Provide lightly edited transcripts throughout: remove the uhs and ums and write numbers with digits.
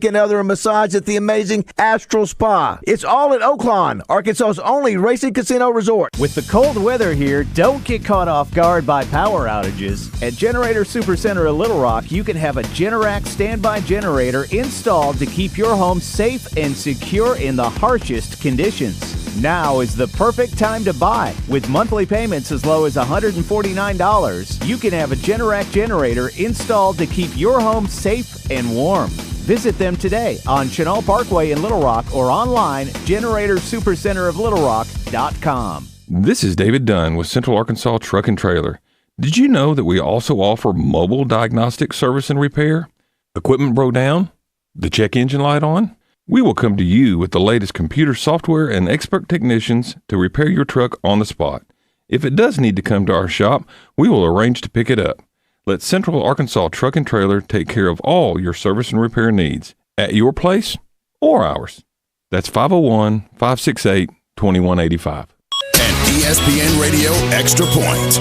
and other massage at the amazing Astral Spa. It's all at Oaklawn, Arkansas's only racing casino resort. With the cold weather here, don't get caught off guard by power outages. At Generator Supercenter of Little Rock, you can have a Generac standby generator installed to keep your home safe and secure in the harshest conditions. Now is the perfect time to buy. With monthly payments as low as $149, you can have a Generac generator installed to keep your home safe and warm. Visit them today on Chenal Parkway in Little Rock or online, GeneratorSuperCenterofLittleRock.com. This is David Dunn with Central Arkansas Truck and Trailer. Did you know that we also offer mobile diagnostic service and repair? Equipment broke down? The check engine light on? We will come to you with the latest computer software and expert technicians to repair your truck on the spot. If it does need to come to our shop, we will arrange to pick it up. Let Central Arkansas Truck and Trailer take care of all your service and repair needs at your place or ours. That's 501-568-2185. And ESPN Radio Extra Point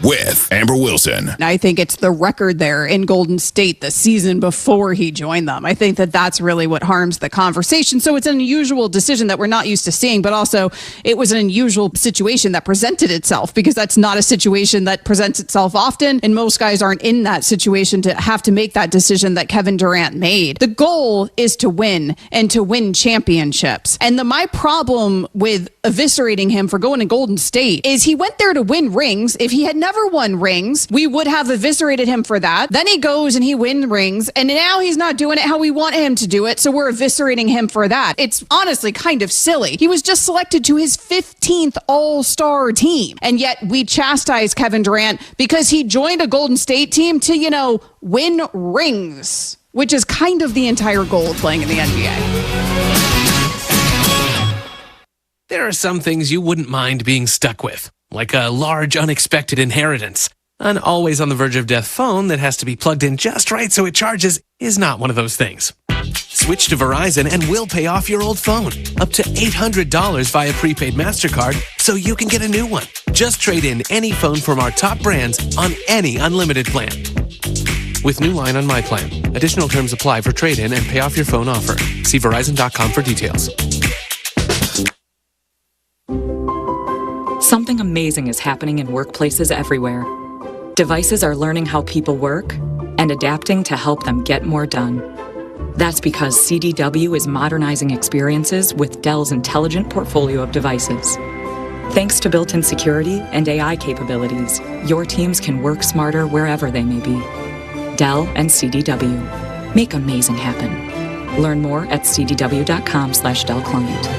with Amber Wilson. I think it's the record there in Golden State the season before he joined them. I think that that's really what harms the conversation. So it's an unusual decision that we're not used to seeing, but also it was an unusual situation that presented itself because that's not a situation that presents itself often. And most guys aren't in that situation to have to make that decision that Kevin Durant made. The goal is to win and to win championships. And my problem with eviscerating him for going to Golden State is he went there to win rings. If he had never won rings, we would have eviscerated him for that. Then he goes and he wins rings, and now he's not doing it how we want him to do it, so we're eviscerating him for that. It's honestly kind of silly. He was just selected to his 15th All-Star team, and yet we chastise Kevin Durant because he joined a Golden State team to, win rings, which is kind of the entire goal of playing in the NBA. There are some things you wouldn't mind being stuck with, like a large unexpected inheritance. An always on the verge of death phone that has to be plugged in just right so it charges is not one of those things. Switch to Verizon and we'll pay off your old phone. Up to $800 via prepaid MasterCard so you can get a new one. Just trade in any phone from our top brands on any unlimited plan. With new line on My Plan. Additional terms apply for trade-in and pay off your phone offer. See Verizon.com for details. Something amazing is happening in workplaces everywhere. Devices are learning how people work and adapting to help them get more done. That's because CDW is modernizing experiences with Dell's intelligent portfolio of devices. Thanks to built-in security and AI capabilities, your teams can work smarter wherever they may be. Dell and CDW. Make amazing happen. Learn more at cdw.com/Dell Client.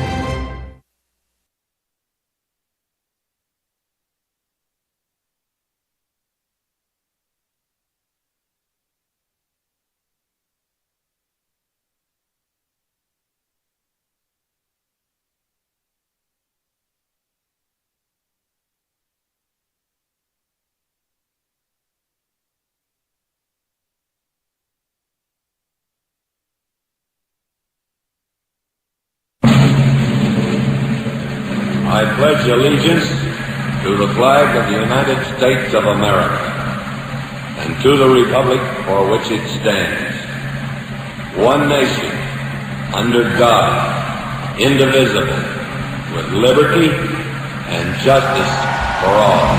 I pledge allegiance to the flag of the United States of America and to the republic for which it stands, one nation, under God, indivisible, with liberty and justice for all.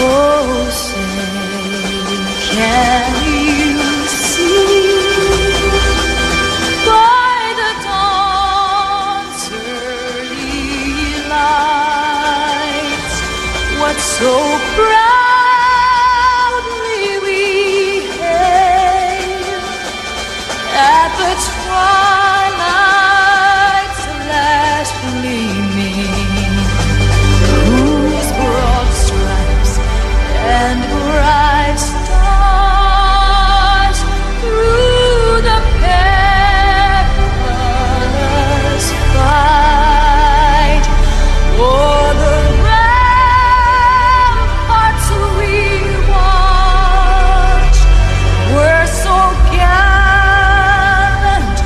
Oh, say, can you see by the dawn's early light what so proudly we hailed at the twilight's last gleaming, whose broad stripes and bright stars through the perilous fight o'er the ramparts we watched were so gallant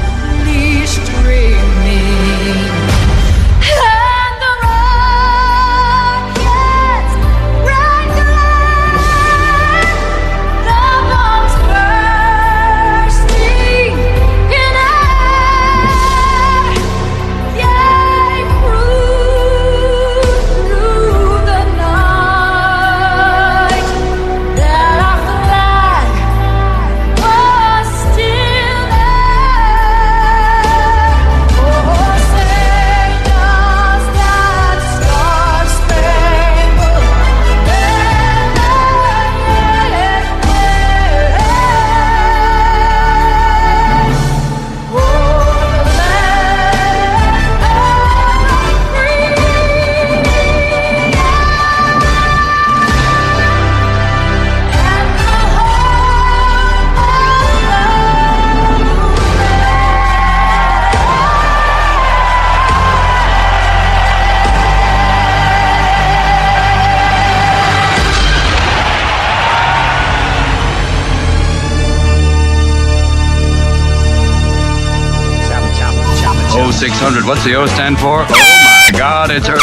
600. What's the O stand for? Oh my God, it's early.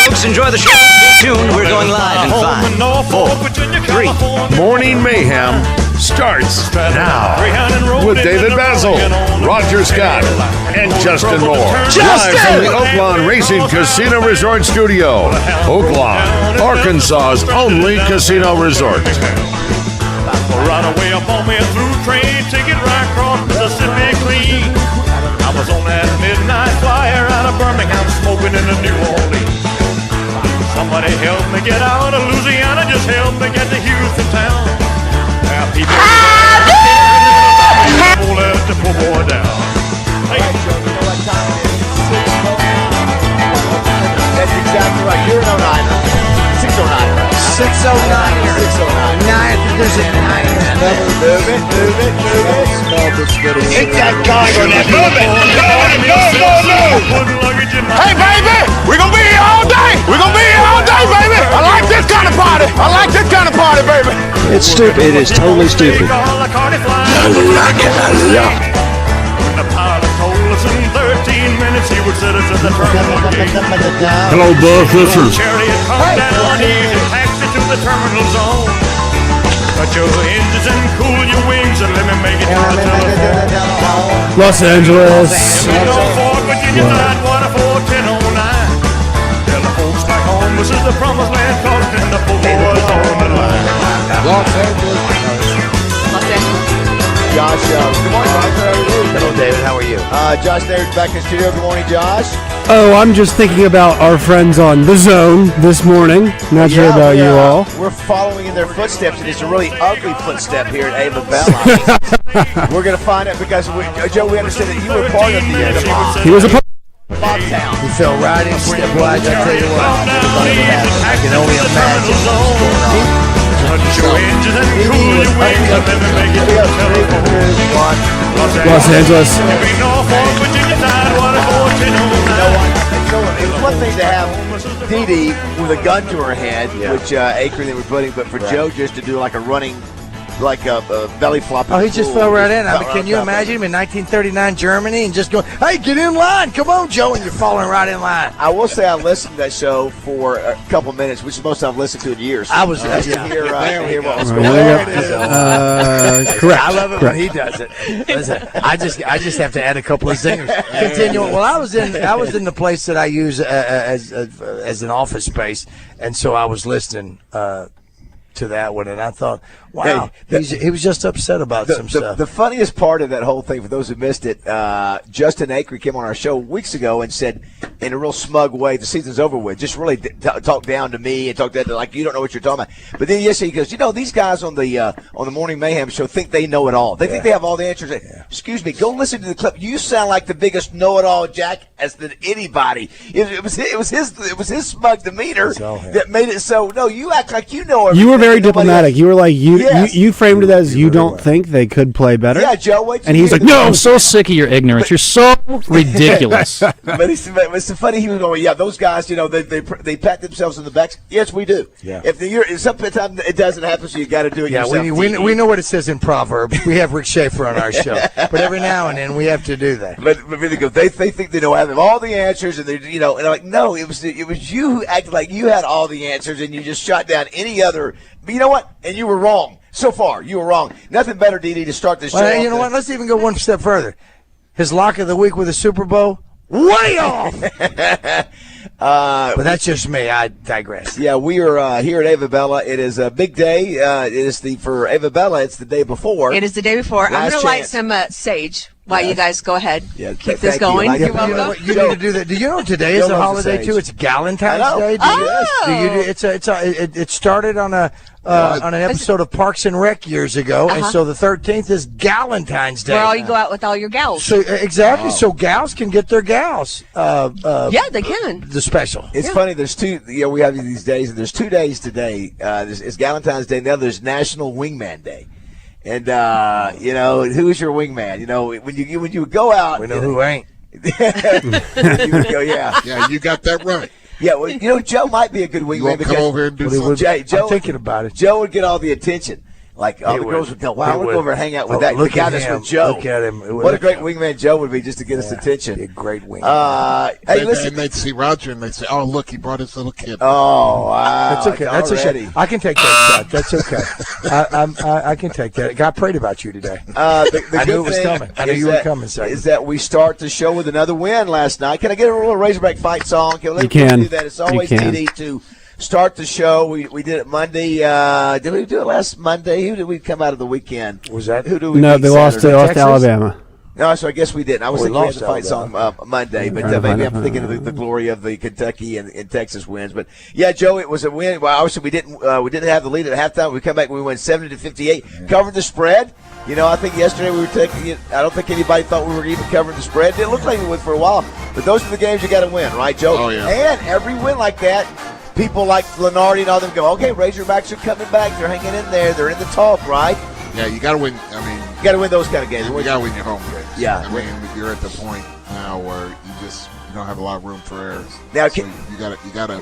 Folks, enjoy the show. Stay tuned. We're going live in 5, 4, 3. Morning Mayhem starts now with David Bazzel, Roger Scott, and Justin Moore. Live from the Oaklawn Racing Casino Resort Studio. Oaklawn, Arkansas's only casino resort. Right away up on me a through train, ticket right across Mississippi clean. I was on that midnight flyer out of Birmingham, smoking in the New Orleans. Somebody help me get out of Louisiana, just help me get to Houston town. Now people let the poor boy down. Hey. That's exactly right. You're an 09. 609. 609. 9. There's a 9. Move it. Get that guy on that. Move it. Hey, baby, we're going to be here all day. Baby. I like this kind of party. Baby. It's stupid. It is totally stupid. I like it a lot. When the pilot told us in 13 minutes he would set us at the terminal gate. Hello, Buff. This is... Chariot car down and taxi to the terminal zone. Cut your engines and cool your wings and let me make it to the telephone. Los Angeles. Fort Virginia, Tidewater 41009. Tell the folks back home this is the promised land, cause then the poor boys on the line. Los Angeles. Josh, good morning, Josh. How are you? Hello, David. How are you? Josh David's back in the studio. Good morning, Josh. Oh, I'm just thinking about our friends on The Zone this morning. Not sure about you all. We're following in their footsteps, and it's a really ugly footstep here at Ava Bella. We're going to find out because, Joe, we understand that you were part of the mob. He was a part. Mob-town. He fell right in stepwise. I tell you what. I can only imagine what's going on. Cut your engines and cool your wings and let me make it to the telephone. Los Angeles. Norfolk, Virginia, Tidewater 41009. It was one thing to have Dee Dee with a gun to her head, which Akron they were putting, but for Joe just to do like a running, like a belly flop. Oh, he just fell right in. I mean, can you imagine him in 1939 Germany and just going, hey, get in line. Come on, Joe, and you're falling right in line. I will say I listened to that show for a couple minutes, which is most I've listened to in years. I was to hear what was going on. Correct. I love it when he does it. Listen, I just have to add a couple of singers. Continuing. Well, I was in the place that I use as an office space, and so I was listening to that one, and I thought, wow, he was just upset about some stuff. The funniest part of that whole thing, for those who missed it, Justin Acre came on our show weeks ago and said, in a real smug way, the season's over with. Just really talked down to me and talked down to, like, you don't know what you're talking about. But then yesterday he goes, these guys on the Morning Mayhem show think they know it all. They think they have all the answers. Excuse me, go listen to the clip. You sound like the biggest know-it-all, Jack, as than anybody. It was his smug demeanor that made it so. No, you act like you know everything. You were very diplomatic. You were like, you framed it as you don't think they could play better. Yeah, Joe. And he's like, no. I'm so sick of your ignorance. You're so ridiculous. But it's so funny. He was going, those guys, they pat themselves in the backs. Yes, we do. Yeah. If sometimes it doesn't happen, so you got to do it yourself. We know what it says in Proverbs. We have Rick Schaefer on our show, but every now and then we have to do that. But really, they think they have all the answers, and and I'm like, no, it was you who acted like you had all the answers, and you just shot down any other. But you know what? And you were wrong. So far, you were wrong. Nothing better, Dee, to start this show. Well, you know what? Let's even go one step further. His lock of the week with a Super Bowl, way off. But that's just me. I digress. Yeah, we are here at Ava Bella. It is a big day. It is for Ava Bella. It's the day before. It is the day before. I'm going to light some sage while you guys go ahead. Keep this going. You're welcome. You need to do that. Do you know today is a holiday too? It's Galentine's Day. It started on an episode of Parks and Rec years ago, and so the 13th is Galentine's Day. Where all you go out with all your gals. So exactly, so gals can get their gals. Yeah, they can. The special. It's funny. There's two. We have these days, and there's 2 days today. It's Galentine's Day. Now there's National Wingman Day. And who's your wingman? When you go out, we know who ain't. You would go, yeah, you got that right. Yeah, well, Joe might be a good wingman because come over here and do something. Joe, I'm thinking about it. Joe would get all the attention. Like all the girls would go, wow, I want to go over and hang out with that. Look guy at that's him. with Joe. Look at him. What a great wingman Joe would be just to get us attention. A great wingman. Hey, listen. And they'd see Roger and they'd say, "Oh, look, he brought his little kid." Oh, wow. That's okay. That's a I can take that shot. That's okay. I can take that. God prayed about you today. I knew it was coming. I knew you were coming. Is that we start the show with another win last night? Can I get a little Razorback fight song? You can do that. It's always TD to start the show. We did it Monday. Did we do it last Monday? Who did we come out of the weekend? Was that? Who did we? No, they lost to Alabama. No, so I guess we didn't. I was thinking we had the fight song Monday, but maybe I'm thinking of the glory of the Kentucky and Texas wins. But yeah, Joe, it was a win. Well, obviously we didn't have the lead at halftime. We come back, we went 70-58, covered the spread. You know, I think yesterday we were taking it. I don't think anybody thought we were even covering the spread. It looked like we would for a while, but those are the games you got to win, right, Joe? Oh yeah. And every win like that, people like Lenardi and all them go, okay, Razorbacks are coming back. They're hanging in there. They're in the talk, right? Yeah, you got to win. I mean, you got to win those kind of games. You got to win your home games. Yeah. I mean, you're at the point now where you don't have a lot of room for errors. Now, so you got to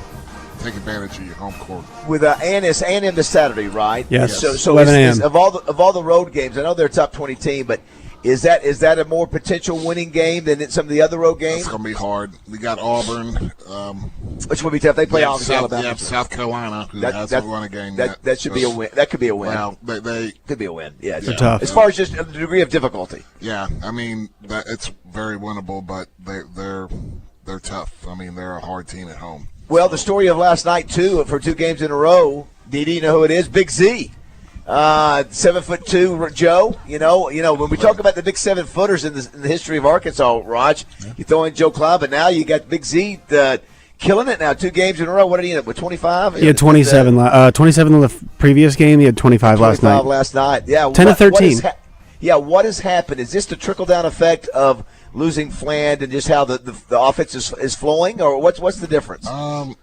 take advantage of your home court. With A&M this Saturday, right? Yes. So 11 a.m. of all the road games, I know they're a top 20 team, but is that a more potential winning game than some of the other road games? It's going to be hard. We got Auburn. Which will be tough. They play Alabama. Yeah, South Carolina, who hasn't won a game yet. That should be a win. That could be a win. Well, they could be a win. Yeah, they're tough. As far as just the degree of difficulty. Yeah, I mean it's very winnable, but they're tough. I mean, they're a hard team at home. Well, the story of last night too, for 2 games in a row. Didi, you know who it is? Big Z. 7'2" Joe. You know when we talk about the big 7-footers in the history of Arkansas, Raj, you throw in Joe Cloud, but now you got Big Z killing it now. 2 games in a row. What did he end up with? 25. He had 27. 27 in the previous game. He had 25 last night. 25 last night. Yeah. 10-13. What has happened? Is this the trickle down effect of losing Fland and just how the offense is flowing, or what's the difference? I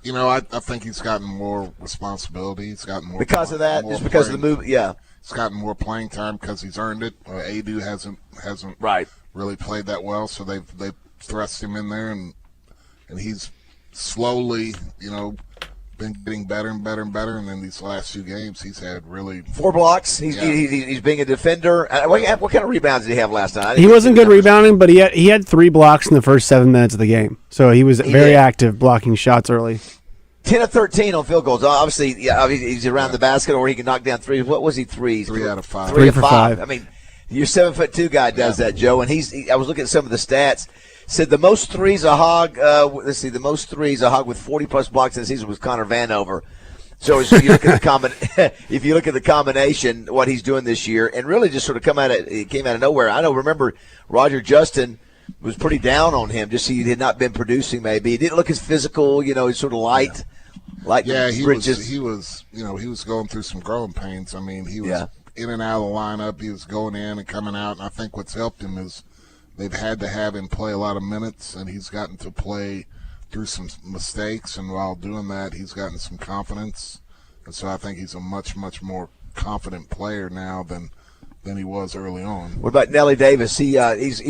think he's gotten more responsibility. He's gotten more because of that, just because of the move. Yeah, he's gotten more playing time because he's earned it. Adu hasn't really played that well, so they've thrust him in there, and he's slowly, been getting better and better and better. And then these last 2 games, he's had really 4 blocks. He's being a defender. What kind of rebounds did he have last night? He wasn't good rebounding, but he had 3 blocks in the first 7 minutes of the game. So he was very active blocking shots early. 10 of 13 on field goals. Obviously, he's around the basket, or he can knock down threes. What was he? 3 out of 5. 3 for 5. I mean, your 7'2" guy does that, Joe. And I was looking at some of the stats. Said the most threes a Hog. The most threes a Hog with 40+ blocks in the season was Connor Vanover. So if you look at if you look at the combination, what he's doing this year, and really just sort of came out of nowhere. Remember Roger Justin was pretty down on him. Just he had not been producing. Maybe he didn't look as physical. He's sort of light. Yeah, he was going through some growing pains. I mean, he was in and out of the lineup. He was going in and coming out. And I think what's helped him is they've had to have him play a lot of minutes, and he's gotten to play through some mistakes. And while doing that, he's gotten some confidence. And so I think he's a much, much more confident player now than he was early on. What about Nelly Davis? He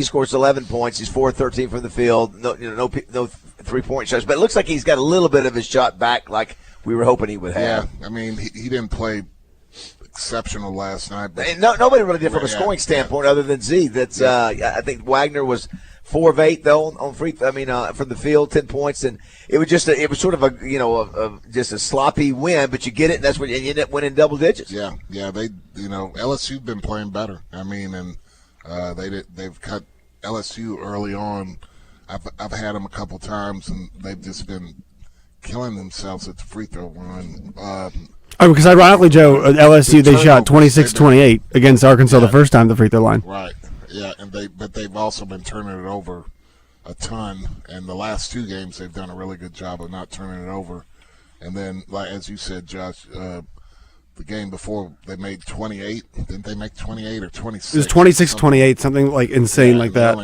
scores 11 points. He's 4-13 from the field. No 3-point shots, but it looks like he's got a little bit of his shot back, like we were hoping he would have. Yeah, I mean he didn't play exceptional last night, but nobody really did from a scoring standpoint other than Z. That's I think Wagner was 4 of 8 though on free. From the field, 10 points, and it was sort of just a sloppy win, but you get it, and that's when you end up winning double digits. Yeah, they LSU's been playing better. I mean, and they've cut LSU early on. I've had them a couple times, and they've just been killing themselves at the free throw line. Because ironically, Joe, at LSU they shot 26-28 against Arkansas the first time the free throw line. Right. Yeah, but they've also been turning it over a ton, and the last 2 games they've done a really good job of not turning it over. And then, like as you said, Josh, the game before they made 28. Didn't they make 28 or 26? It was 26-28, something like insane like that.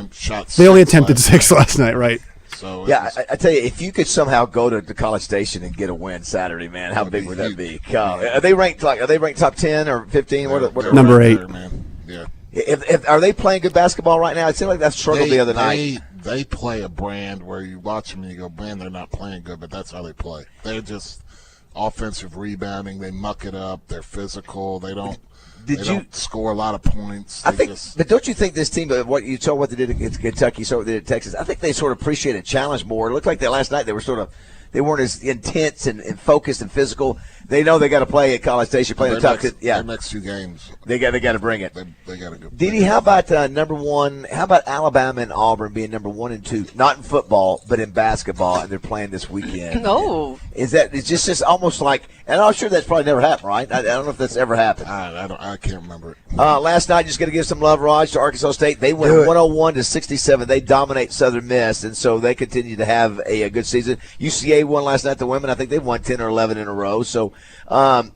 They only attempted 6 last night, right? So I tell you, if you could somehow go to College Station and get a win Saturday, man, how big would that be? Are they ranked top 10 or 15? What number 8? Man. Yeah. Are they playing good basketball right now? It seemed like that struggled the other night. They play a brand where you watch them and you go, man, they're not playing good, but that's how they play. They're just offensive rebounding. They muck it up. They're physical. They don't score a lot of points. But don't you think this team, what you saw what they did against Kentucky, saw what they did at Texas, I think they sort of appreciate a challenge more. It looked like that last night they weren't as intense and focused and physical. They know they got to play at College Station, playing the top. Their next 2 games, they got to bring it. They got to go. Didi, how about number 1? How about Alabama and Auburn being number 1 and 2, not in football but in basketball, and they're playing this weekend? No, it's just almost like, and I'm sure that's probably never happened, right? I don't know if that's ever happened. I can't remember it. Last night, just got to give some love, Raj, to Arkansas State. They went 101-67. They dominate Southern Miss, and so they continue to have a good season. UCA won last night. The women, I think they've won 10 or 11 in a row. So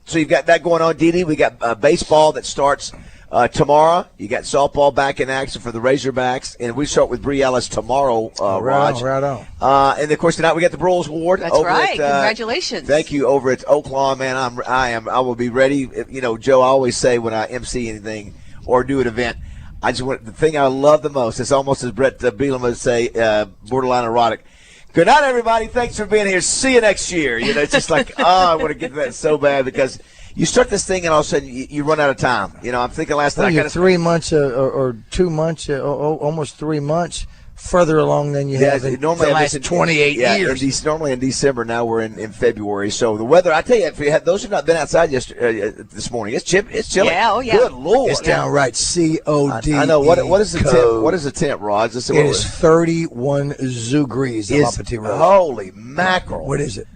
you've got that going on, Didi. We got baseball that starts tomorrow. You got softball back in action for the Razorbacks, and we start with Bree Ellis tomorrow, Raj. Right on. And of course tonight we got the Broyles Award. That's right. Congratulations. Thank you over at Oaklawn, man. I will be ready. You know, Joe, I always say when I MC anything or do an event, the thing I love the most. It's almost as Brett Bielema would say, borderline erotic. Good night, everybody. Thanks for being here. See you next year. You know, it's just like, I want to get to that so bad because you start this thing and all of a sudden you run out of time. You know, I'm thinking last night. You're 3 months or 2 months, almost 3 months further along than you have in the last 28 years. Normally in December. Now we're in February. So the weather, I tell you, if you have those who've not been outside this morning, it's chilly. Yeah, oh yeah. Good Lord. It's downright COD. I know. What is the temp? What is the temp, Rod? It is 31 degrees. Holy mackerel. What is it?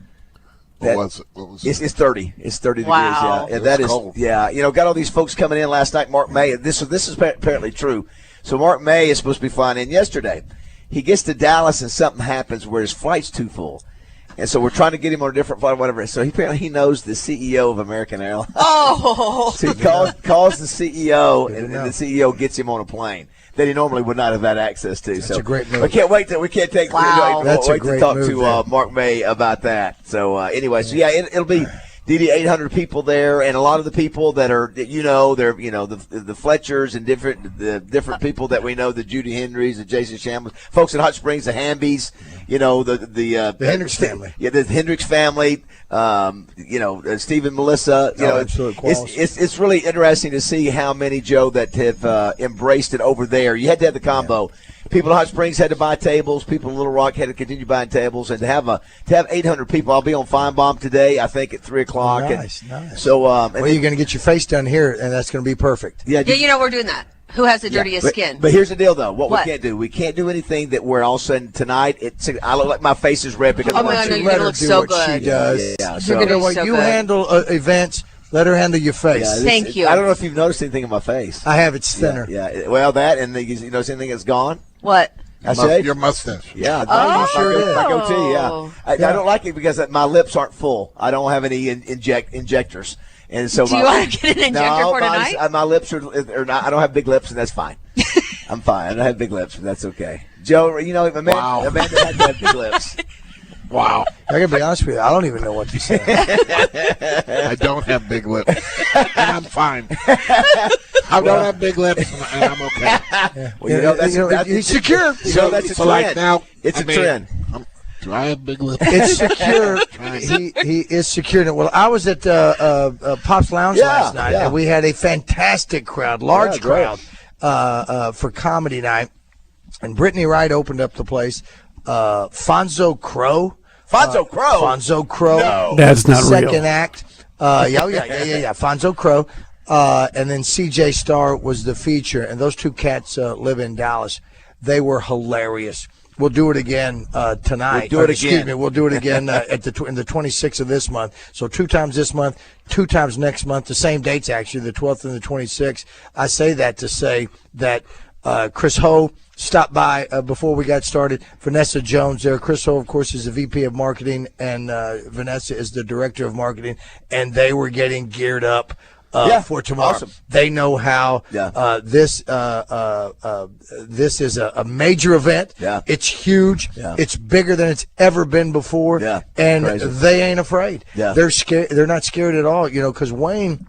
What was it? It's 30. It's 30 wow. degrees. Yeah, that is cold. Yeah. You know, got all these folks coming in last night. Mark May. This is apparently true. So Mark May is supposed to be flying in yesterday. He gets to Dallas and something happens where his flight's too full. And so we're trying to get him on a different flight or whatever. So apparently he knows the CEO of American Airlines. Oh! So he calls the CEO, and the CEO gets him on a plane that he normally would not have had access to. That's a great move. We can't wait to talk to Mark May about that. So anyway, so yeah, it'll be Didi, 800 people there, and a lot of the people that are, the Fletchers and different people that we know, the Judy Henrys, the Jason Shambles, folks in Hot Springs, the Hambys, the Hendricks family. Yeah, the Hendricks family, Stephen, Melissa. It's really interesting to see how many, Joe, that have embraced it over there. You had to have the combo. Yeah. People in Hot Springs had to buy tables. People in Little Rock had to continue buying tables, and to have 800 people. I'll be on Feinbaum today, I think, at 3:00. Nice. So, you're going to get your face done here, and that's going to be perfect. Yeah, we're doing that. Who has the dirtiest skin? But here's the deal, though. What we can't do, we can't do anything that where all of a sudden tonight I look like my face is red because you're going to look so good. She does. Yeah, you're going to handle events. Let her handle your face. Yeah, Thank you. I don't know if you've noticed anything in my face. I have. It's thinner. Yeah. Well, that and you notice anything that's gone? What? Your mustache. Yeah. You sure did. My goatee, yeah. I don't like it because my lips aren't full. I don't have any injectors. And so do you want to get an injector for tonight? My lips are not. I don't have big lips, and that's fine. I'm fine. I don't have big lips, but that's okay. Joe, Amanda had to have big lips. Wow. I gotta be honest with you, I don't even know what to say. I don't have big lips, and I'm fine. I don't have big lips, and I'm okay. Yeah. Well, that's secure. That's a trend. Like now, it's a trend. Do I have big lips? It's secure. He is secure. Well, I was at Pop's Lounge last night, and we had a fantastic crowd, large crowd, for comedy night. And Brittany Wright opened up the place. Fonzo Crow. No. That's not real. Second act. Yeah. Fonzo Crow. And then CJ Starr was the feature. And those two cats live in Dallas. They were hilarious. We'll do it again tonight. We'll do it again in the 26th of this month. So 2 times this month, 2 times next month. The same dates, actually, the 12th and the 26th. I say that to say that Chris Ho stopped by before we got started. Vanessa Jones there. Chris Ho, of course, is the VP of Marketing, and Vanessa is the Director of Marketing. And they were getting geared up for tomorrow. Awesome. They know how this is a major event. Yeah. It's huge. Yeah. It's bigger than it's ever been before. Yeah. And Crazy. they ain't afraid. Yeah. They're scared. They're not scared at all, because Wayne,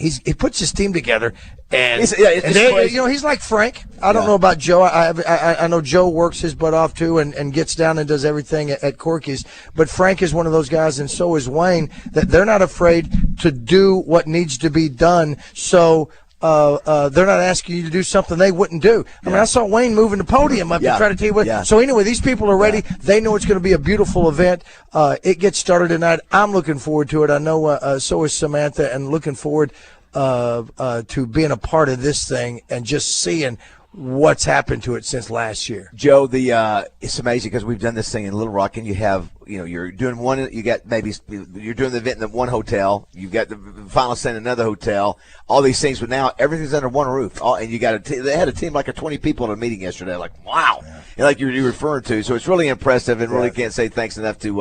he puts his team together, and, It's he's like Frank. I don't know about Joe. I know Joe works his butt off too, and gets down and does everything at Corky's. But Frank is one of those guys, and so is Wayne, that they're not afraid to do what needs to be done. So. They're not asking you to do something they wouldn't do. I mean, I saw Wayne moving the podium up and try to tell you what. Yeah. So anyway, these people are ready. They know it's going to be a beautiful event. It gets started tonight. I'm looking forward to it. I know so is Samantha, and looking forward to being a part of this thing and just seeing what's happened to it since last year. Joe, it's amazing because we've done this thing in Little Rock, and you have, you're doing one, you're doing the event in the one hotel, you've got the final stand in another hotel, all these things, but now everything's under one roof. And you got they had a team like 20 people in a meeting yesterday, like, wow, like you're referring to. So it's really impressive, and really can't say thanks enough to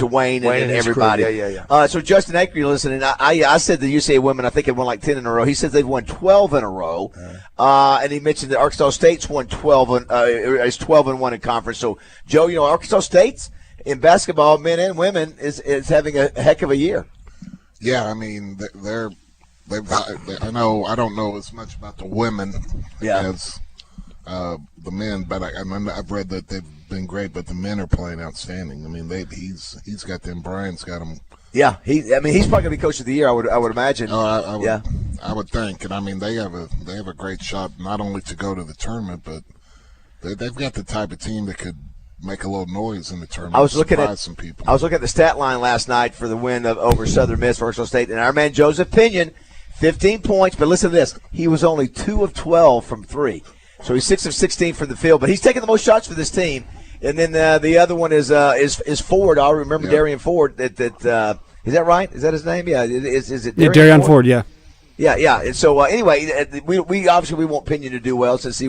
Wayne and everybody. Yeah. So Justin Acre, listening, I said the UCA women, I think have won like 10 in a row. He says they've won 12 in a row. And he mentioned that Arkansas State's won 12 is 12-1 in conference. So Joe, Arkansas State's in basketball, men and women, is having a heck of a year. Yeah, I mean I don't know as much about the women as the men, but I've read that they've been great, but the men are playing outstanding. I mean, he's got them. Brian's got them. Yeah, he's probably gonna be coach of the year. I would imagine. I would think, and I mean they have a great shot not only to go to the tournament, but they've got the type of team that could make a little noise in the tournament. I was looking at some people. I was looking at the stat line last night for the win over Southern Miss for Arkansas State, and our man Joseph Pinion, 15 points. But listen to this: he was only 2 of 12 from 3, so he's 6 of 16 from the field. But he's taking the most shots for this team. And then the other one is Ford. I remember Darian Ford. Is that right? Is that his name? Yeah. Is it Darian Ford? Yeah. Yeah. And so anyway, we obviously want Pinion to do well since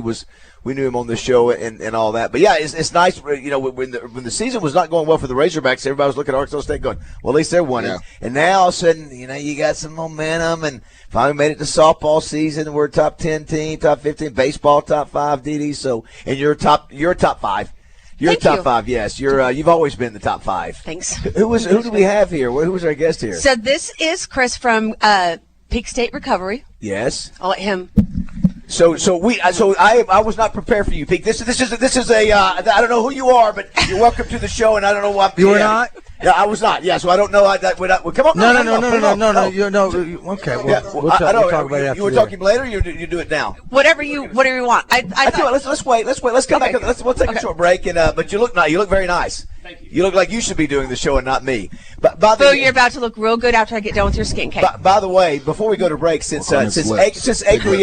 we knew him on the show and all that. But yeah, it's nice. When the season was not going well for the Razorbacks, everybody was looking at Arkansas State going, well, at least they're winning. Yeah. And now all of a sudden, you got some momentum and finally made it to softball season. We're a top 10 team, top 15, baseball top 5, DD. So and you're a top 5. You're top 5, yes. You've always been the top 5. Thanks. Who do we have here? Who was our guest here? So this is Chris from Peak State Recovery. Yes. I'll let him. So I was not prepared for you, Peak. This is a I don't know who you are, but you're welcome to the show, and I don't know what you were not. Yeah, I was not. Yeah, so I don't know how that would come up. No. Okay, we'll talk about it after. You were talking later. Or you do it now. Whatever you want. I tell you, let's wait. Let's come back. We'll take a short break. And but you look very nice. Thank you. You look like you should be doing the show and not me. But you're about to look real good after I get done with your skin cake. By the way, before we go to break, since Acre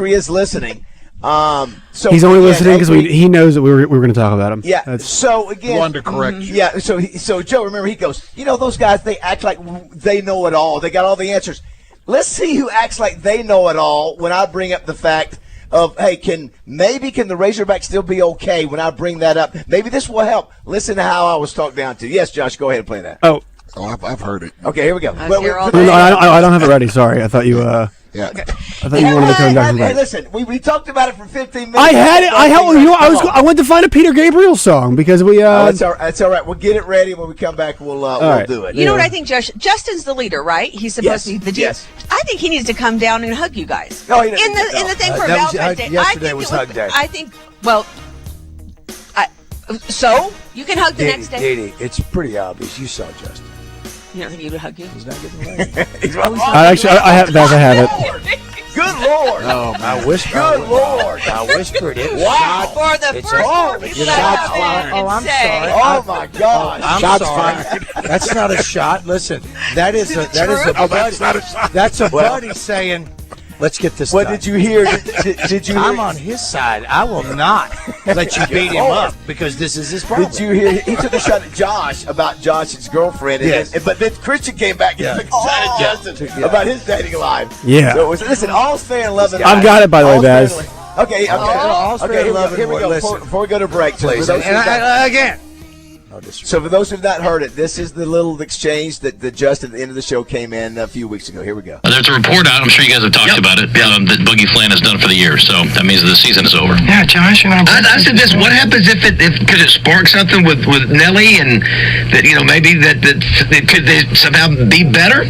is listening. So he's only listening because he knows that we were going to talk about him. Yeah. So again, wanted to correct you. Yeah. So Joe, remember he goes, those guys, they act like they know it all. They got all the answers. Let's see who acts like they know it all when I bring up the fact of, hey, can the Razorbacks still be okay when I bring that up? Maybe this will help. Listen to how I was talked down to. Yes, Josh, go ahead and play that. Oh, I've heard it. Okay, here we go. I don't have it ready. Sorry, I thought you. Yeah. I thought you wanted to come back. Hey, listen, we talked about it for 15 minutes. I had it. I went to find a Peter Gabriel song because we. That's all right. We'll get it ready when we come back. We'll do it. You know what I think, Josh? Justin's the leader, right? He's supposed to be the deal. Yes. I think he needs to come down and hug you guys. No, in the thing for Valentine's Day. Yesterday was hug day. I think. Well. So you can hug the next day. Dee, it's pretty obvious. You saw Justin. You don't think he would hug you? He's not getting laid. I have it. Good Lord! Oh, I whispered. Good Lord! I whispered it. Wow! For the first time, shots fired. Oh, I'm sorry. Oh my God! I'm sorry. That's not a shot. Listen, that is a buddy. That's a buddy saying, "Let's get this." What done. did you hear? Did you? I'm on his side. I will not let you beat him up because this is his problem. Did you hear? He took a shot at Josh about Josh's girlfriend, but then Christian came back and took a shot at Justin about his dating life. Yeah. So listen, all fair and loving. I've got it, by the way, Baz. Okay. Here we go. Before we go to break, please. And again, disrespect. So for those who've not heard it, this is the little exchange that Justin at the end of the show came in a few weeks ago. Here we go. There's a report out, I'm sure you guys have talked about it, that Boogie Flynn has done for the year, so that means the season is over. Yeah, Josh, I said this, what happens if could it spark something with Nelly and that, maybe that could they somehow be better?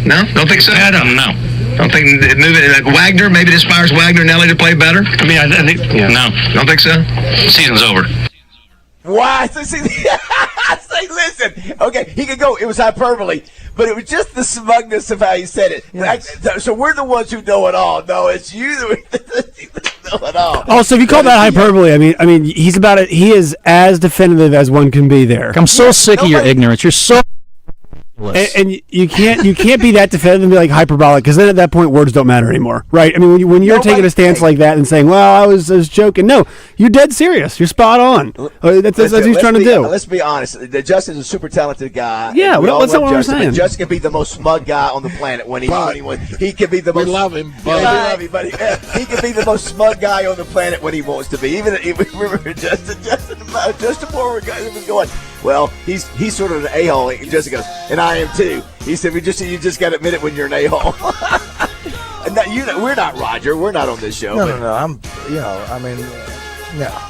No? Don't think so? I don't know. Don't think moving Wagner, maybe it inspires Wagner and Nelly to play better? I mean, I think, no, don't think so? Season's over. Why? Say, listen, okay, he could go, it was hyperbole, but it was just the smugness of how he said it. Yes. So we're the ones who know it all. No, it's you that know it all. Oh, so if you call that hyperbole, I mean, he's about it. He is as definitive as one can be there. I'm so sick of your ignorance. You're so. And you can't be that definitive and be like hyperbolic, because then at that point words don't matter anymore, right? I mean, when you're taking a stance like that and saying, "Well, I was joking," no, you're dead serious. You're spot on. That's what he's trying to do. Let's be honest. Justin's a super talented guy. Yeah, that's not what I'm saying. Justin can be the most smug guy on the planet when he can be the most. We love him. We love him, but he can be the most smug guy on the planet when he wants to be. Even if we were Justin Moore was going. Well, he's sort of an a-hole. And Justin goes, and I am too. He said, you just got to admit it when you're an a-hole. We're not Roger. We're not on this show. No. No.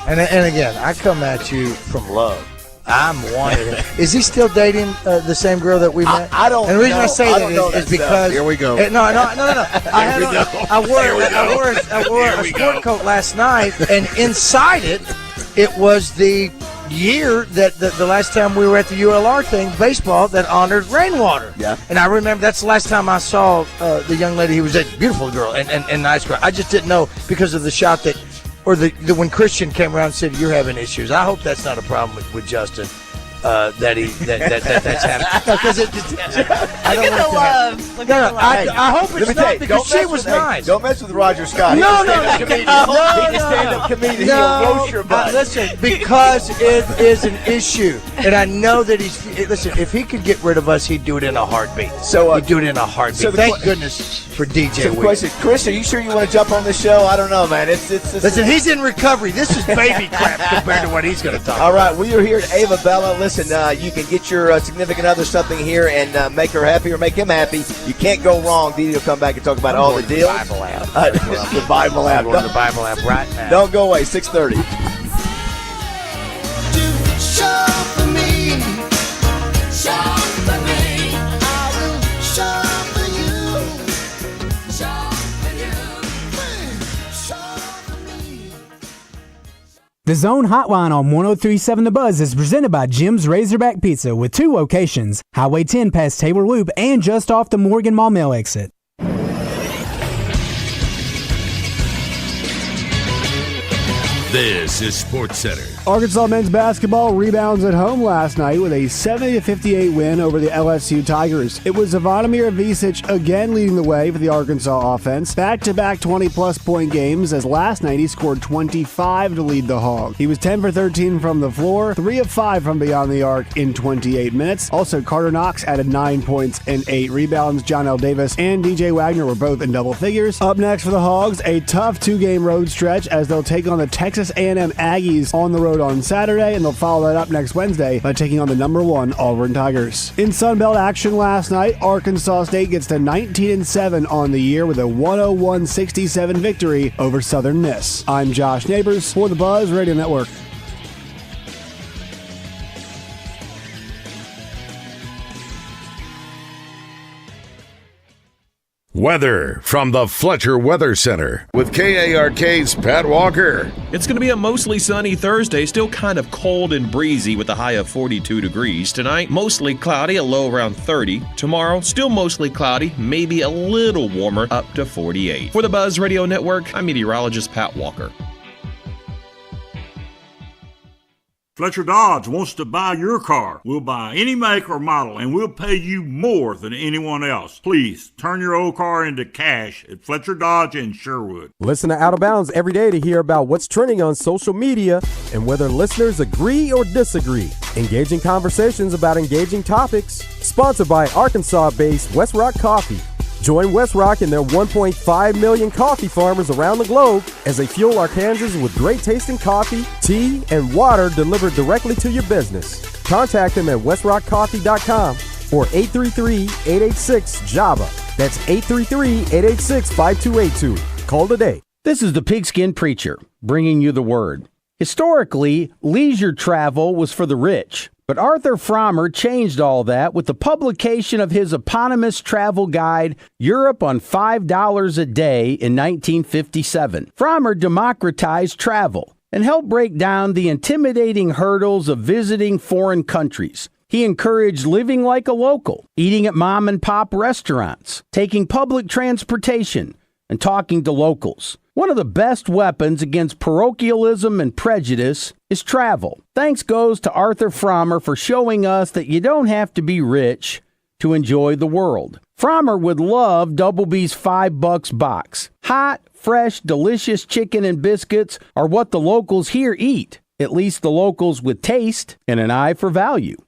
And again, I come at you from love. I'm wanted. Is he still dating the same girl that we met? I don't know. And the reason I say that is because here we go. No. I wore a sport coat last night, and inside it was the year that the last time we were at the ULR thing, baseball, that honored Rainwater. Yeah. And I remember that's the last time I saw the young lady who was a beautiful girl and nice girl. I just didn't know because of the shot that, or the when Christian came around and said, "You're having issues." I hope that's not a problem with Justin. That's happening. Because I don't want love. Look at the love. I hope it's not because she was nice. Don't mess with Roger Scott. No. He's a stand-up comedian. He'll roast your butt. Listen, because it is an issue, and I know that listen. If he could get rid of us, he'd do it in a heartbeat. He'd do it in a heartbeat. So thank goodness for DJ. Question, Chris, are you sure you want to jump on this show? I don't know, man. Listen, he's in recovery. This is baby crap compared to what he's going to talk. All right, we are here at Ava Bella. Listen, you can get your significant other something here and make her happy or make him happy. You can't go wrong. Didi will come back and talk about all the deals. The Bible app. The Bible app. I'm going to the Bible app right now. Don't go away. 6:30. The Zone Hotline on 103.7 The Buzz is presented by Jim's Razorback Pizza with 2 locations, Highway 10 past Taylor Loop and just off the Morgan Mall Mill exit. This is Sports Center. Arkansas men's basketball rebounds at home last night with a 70-58 win over the LSU Tigers. It was Ivanomer Ivicic again leading the way for the Arkansas offense. Back-to-back 20-plus point games, as last night he scored 25 to lead the Hogs. He was 10 for 13 from the floor, 3 of 5 from beyond the arc in 28 minutes. Also, Carter Knox added 9 points and 8 rebounds. John L. Davis and DJ Wagner were both in double figures. Up next for the Hogs, a tough 2-game road stretch as they'll take on the Texas A&M Aggies on the road on Saturday, and they'll follow that up next Wednesday by taking on the #1 Auburn Tigers. In Sunbelt action last night, Arkansas State gets to 19-7 on the year with a 101-67 victory over Southern Miss. I'm Josh Neighbors for the Buzz Radio Network. Weather from the Fletcher Weather Center with KARK's Pat Walker. It's going to be a mostly sunny Thursday, still kind of cold and breezy with a high of 42 degrees. Tonight, mostly cloudy, a low around 30. Tomorrow, still mostly cloudy, maybe a little warmer, up to 48. For the Buzz Radio Network, I'm meteorologist Pat Walker. Fletcher Dodge wants to buy your car. We'll buy any make or model, and we'll pay you more than anyone else. Please, turn your old car into cash at Fletcher Dodge in Sherwood. Listen to Out of Bounds every day to hear about what's trending on social media and whether listeners agree or disagree. Engaging conversations about engaging topics. Sponsored by Arkansas-based West Rock Coffee. Join West Rock and their 1.5 million coffee farmers around the globe as they fuel Arkansans with great-tasting coffee, tea, and water delivered directly to your business. Contact them at westrockcoffee.com or 833-886-JAVA. That's 833-886-5282. Call today. This is the Pigskin Preacher, bringing you the word. Historically, leisure travel was for the rich, but Arthur Frommer changed all that with the publication of his eponymous travel guide, Europe on $5 a Day, in 1957. Frommer democratized travel and helped break down the intimidating hurdles of visiting foreign countries. He encouraged living like a local, eating at mom-and-pop restaurants, taking public transportation, and talking to locals. One of the best weapons against parochialism and prejudice is travel. Thanks goes to Arthur Frommer for showing us that you don't have to be rich to enjoy the world. Frommer would love Double B's $5 box. Hot, fresh, delicious chicken and biscuits are what the locals here eat, at least the locals with taste and an eye for value.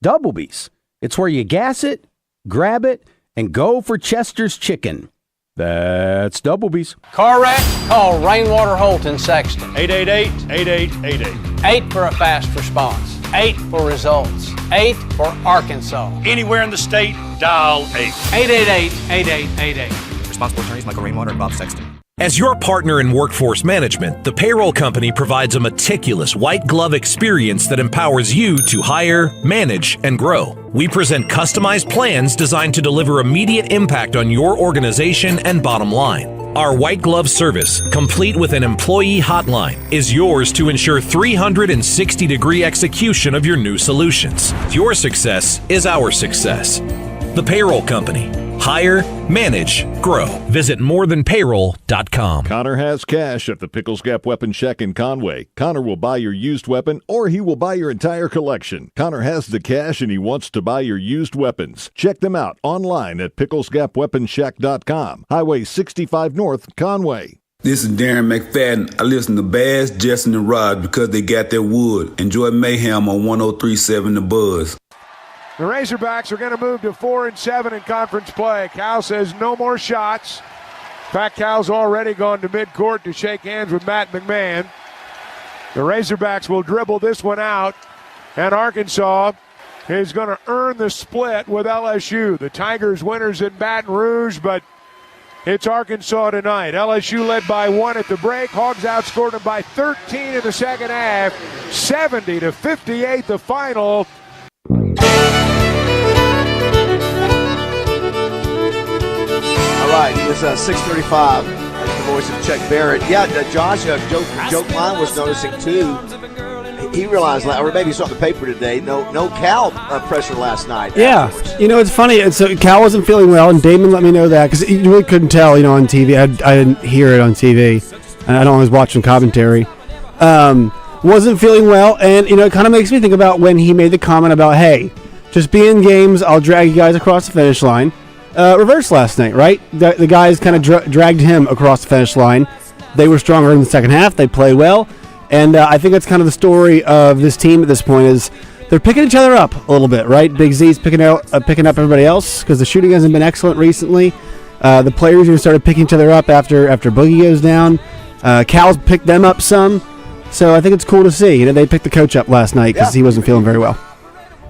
Double B's. It's where you gas it, grab it, and go for Chester's chicken. That's Double B's. Car wreck? Call Rainwater Holt in Sexton. 888-8888. 8 for a fast response. 8 for results. 8 for Arkansas. Anywhere in the state, dial 8. 888-8888. Responsible attorneys Michael Rainwater and Bob Sexton. As your partner in workforce management, the payroll company provides a meticulous white glove experience that empowers you to hire, manage, and grow. We present customized plans designed to deliver immediate impact on your organization and bottom line. Our white glove service, complete with an employee hotline, is yours to ensure 360-degree execution of your new solutions. Your success is our success. The payroll company. Hire, manage, grow. Visit morethanpayroll.com. Connor has cash at the Pickles Gap Weapon Shack in Conway. Connor will buy your used weapon or he will buy your entire collection. Connor has the cash and he wants to buy your used weapons. Check them out online at picklesgapweaponshack.com. Highway 65 North, Conway. This is Darren McFadden. I listen to Baz, Justin, and Rod because they got their wood. Enjoy Mayhem on 103.7 The Buzz. The Razorbacks are going to move to 4-7 in conference play. Cal says no more shots. In fact, Cal's already gone to midcourt to shake hands with Matt McMahon. The Razorbacks will dribble this one out, and Arkansas is going to earn the split with LSU. The Tigers winners in Baton Rouge, but it's Arkansas tonight. LSU led by 1 at the break. Hogs outscored them by 13 in the second half. 70-58 the final. All right, it was 6:35. That's the voice of Chuck Barrett. Yeah, Josh, Joe Klein was noticing too. He realized, or maybe he saw in the paper today, no Cal pressure last night. Yeah, afterwards. you know, it's funny. So Cal wasn't feeling well, and Damon let me know that because you really couldn't tell, on TV. I didn't hear it on TV, and I don't always watch some commentary. Wasn't feeling well, and it kind of makes me think about when he made the comment about, hey, just be in games, I'll drag you guys across the finish line. Reverse last night, right? The guys kind of dragged him across the finish line. They were stronger in the second half. They played well. And I think that's kind of the story of this team at this point is they're picking each other up a little bit, right? Big Z's picking up everybody else because the shooting hasn't been excellent recently. The players even started picking each other up after Boogie goes down. Cal's picked them up some. So I think it's cool to see. They picked the coach up last night because he wasn't feeling very well.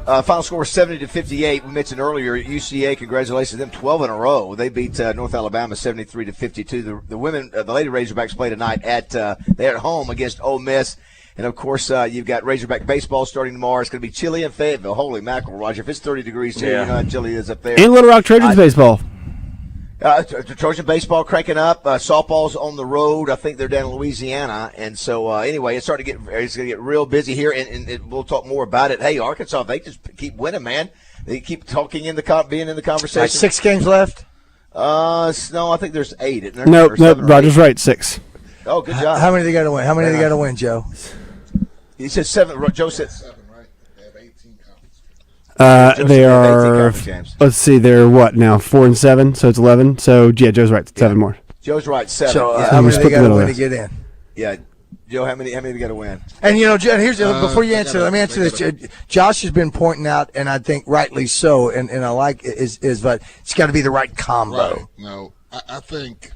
Final score 70-58. We mentioned earlier UCA. Congratulations to them, 12 in a row. They beat North Alabama 73-52. The women, the Lady Razorbacks play tonight they're at home against Ole Miss. And of course, you've got Razorback baseball starting tomorrow. It's going to be chilly in Fayetteville. Holy mackerel, Roger! If it's 30 degrees here, you know how chilly it is up there. And Little Rock Trojans baseball. Trojan baseball cranking up. Softball's on the road. I think they're down in Louisiana. And so, anyway, it's going to get real busy here, and we'll talk more about it. Hey, Arkansas, they just keep winning, man. They keep talking being in the conversation. 6 games left? No, I think there's 8. Isn't there? Nope, Roger's right, 6. Oh, good job. How many they got to win? How many they got to win, Joe? He said 7. Joe said 7, right? They have 18 conference. They are, let's see, they're what now, 4-7, so it's 11. So, yeah, Joe's right, 7 more. Joe's right, 7. So, how many they got to win to get in? Yeah, Joe, how many we got to win? And here's before you answer, let me answer this. Josh has been pointing out, and I think rightly so, and I like is but it's got to be the right combo. Right. No, I think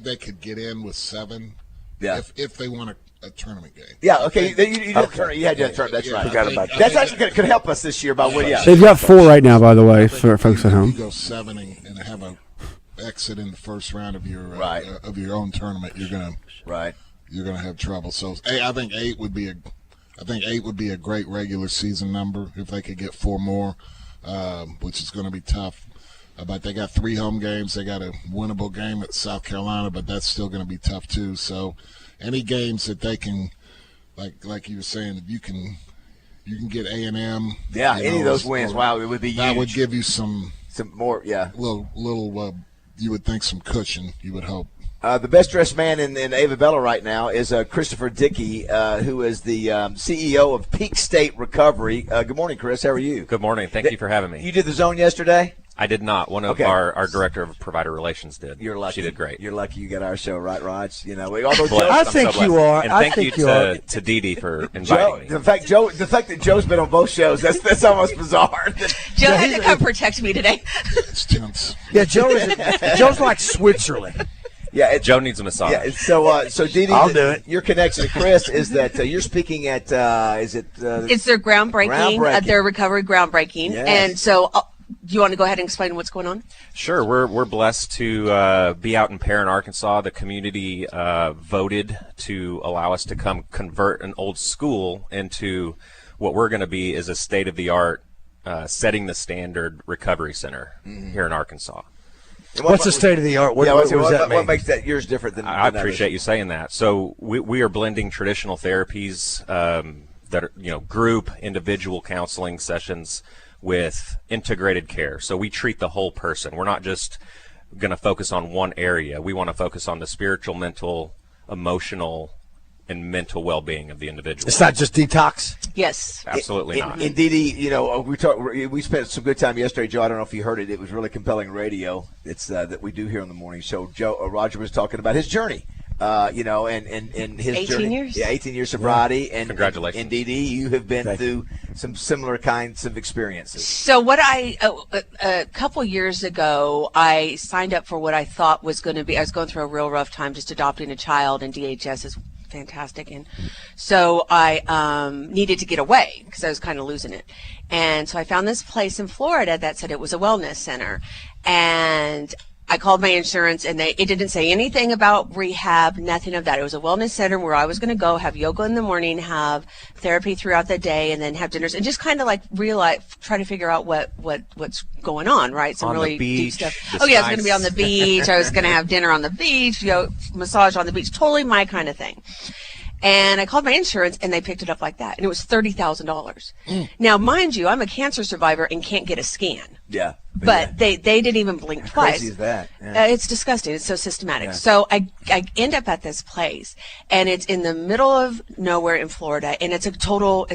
they could get in with 7. Yeah. If they want a tournament game. Yeah. Okay. You had a tournament. That's right. Forgot about that. That's actually could help us this year by winning. Yeah. They've got 4 right now, by the way, for folks at home. If you go 7 and have a exit in the first round of your own tournament, you're gonna have trouble. So I think 8 would be a great regular season number if they could get 4 more, which is going to be tough. But they got 3 home games. They got a winnable game at South Carolina, but that's still going to be tough too. So any games that they can, like you were saying, you can get A&M. Yeah, any of those wins. Wow, it would be huge. That would give you some more. Yeah, little. You would think some cushion. You would hope. The best dressed man in Ava Bella right now is Christopher Dickey, who is the CEO of Peak State Recovery. Good morning, Chris. How are you? Good morning. Thank you for having me. You did the zone yesterday? I did not. One of our director of provider relations did. You're lucky. She did great. You're lucky you got our show, right, Raj? I think you are. And thank you to Dee Dee for inviting me. The fact that Joe's been on both shows, that's almost bizarre. Joe had to come protect me today. It's tense. Yeah, Joe's like Switzerland. Yeah, Joe needs a massage. Yeah, so Dee Dee, I'll do it. Your connection to Chris is that you're speaking at it's their groundbreaking. Their recovery groundbreaking, yes. And so. Do you want to go ahead and explain what's going on? Sure. We're blessed to be out in Perrin, Arkansas. The community voted to allow us to come convert an old school into what we're going to be is a state-of-the-art, setting the standard recovery center here in Arkansas. What's the state-of-the-art? What does that mean? What makes that yours different than I appreciate you saying that. So we are blending traditional therapies that are, group, individual counseling sessions with integrated care. So we treat the whole person. We're not just going to focus on one area. We want to focus on the spiritual, mental, emotional, and mental well-being of the individual. It's not just detox? Yes. Absolutely not. And Dee Dee, we spent some good time yesterday, Joe. I don't know if you heard it. It was really compelling radio. It's that we do here on the morning show. Roger was talking about his journey. And his 18 journey. years? Yeah, 18 years sobriety. Yeah. Congratulations. And Dee Dee, you have been through some similar kinds of experiences. So what a couple years ago, I signed up for what I thought was going to be, I was going through a real rough time just adopting a child, and DHS is fantastic. And so I needed to get away because I was kind of losing it. And so I found this place in Florida that said it was a wellness center. And I called my insurance, and it didn't say anything about rehab, nothing of that. It was a wellness center where I was going to go have yoga in the morning, have therapy throughout the day, and then have dinners, and just kind of like try to figure out what's going on, right? Some really deep stuff. Oh yeah, I was going to be on the beach. I was going to have dinner on the beach, massage on the beach, totally my kind of thing. And I called my insurance, and they picked it up like that, and it was $30,000. Now, mind you, I'm a cancer survivor and can't get a scan. Yeah. But they didn't even blink twice. Crazy is that? Yeah. It's disgusting. It's so systematic. Yeah. So I end up at this place, and it's in the middle of nowhere in Florida, and it's a total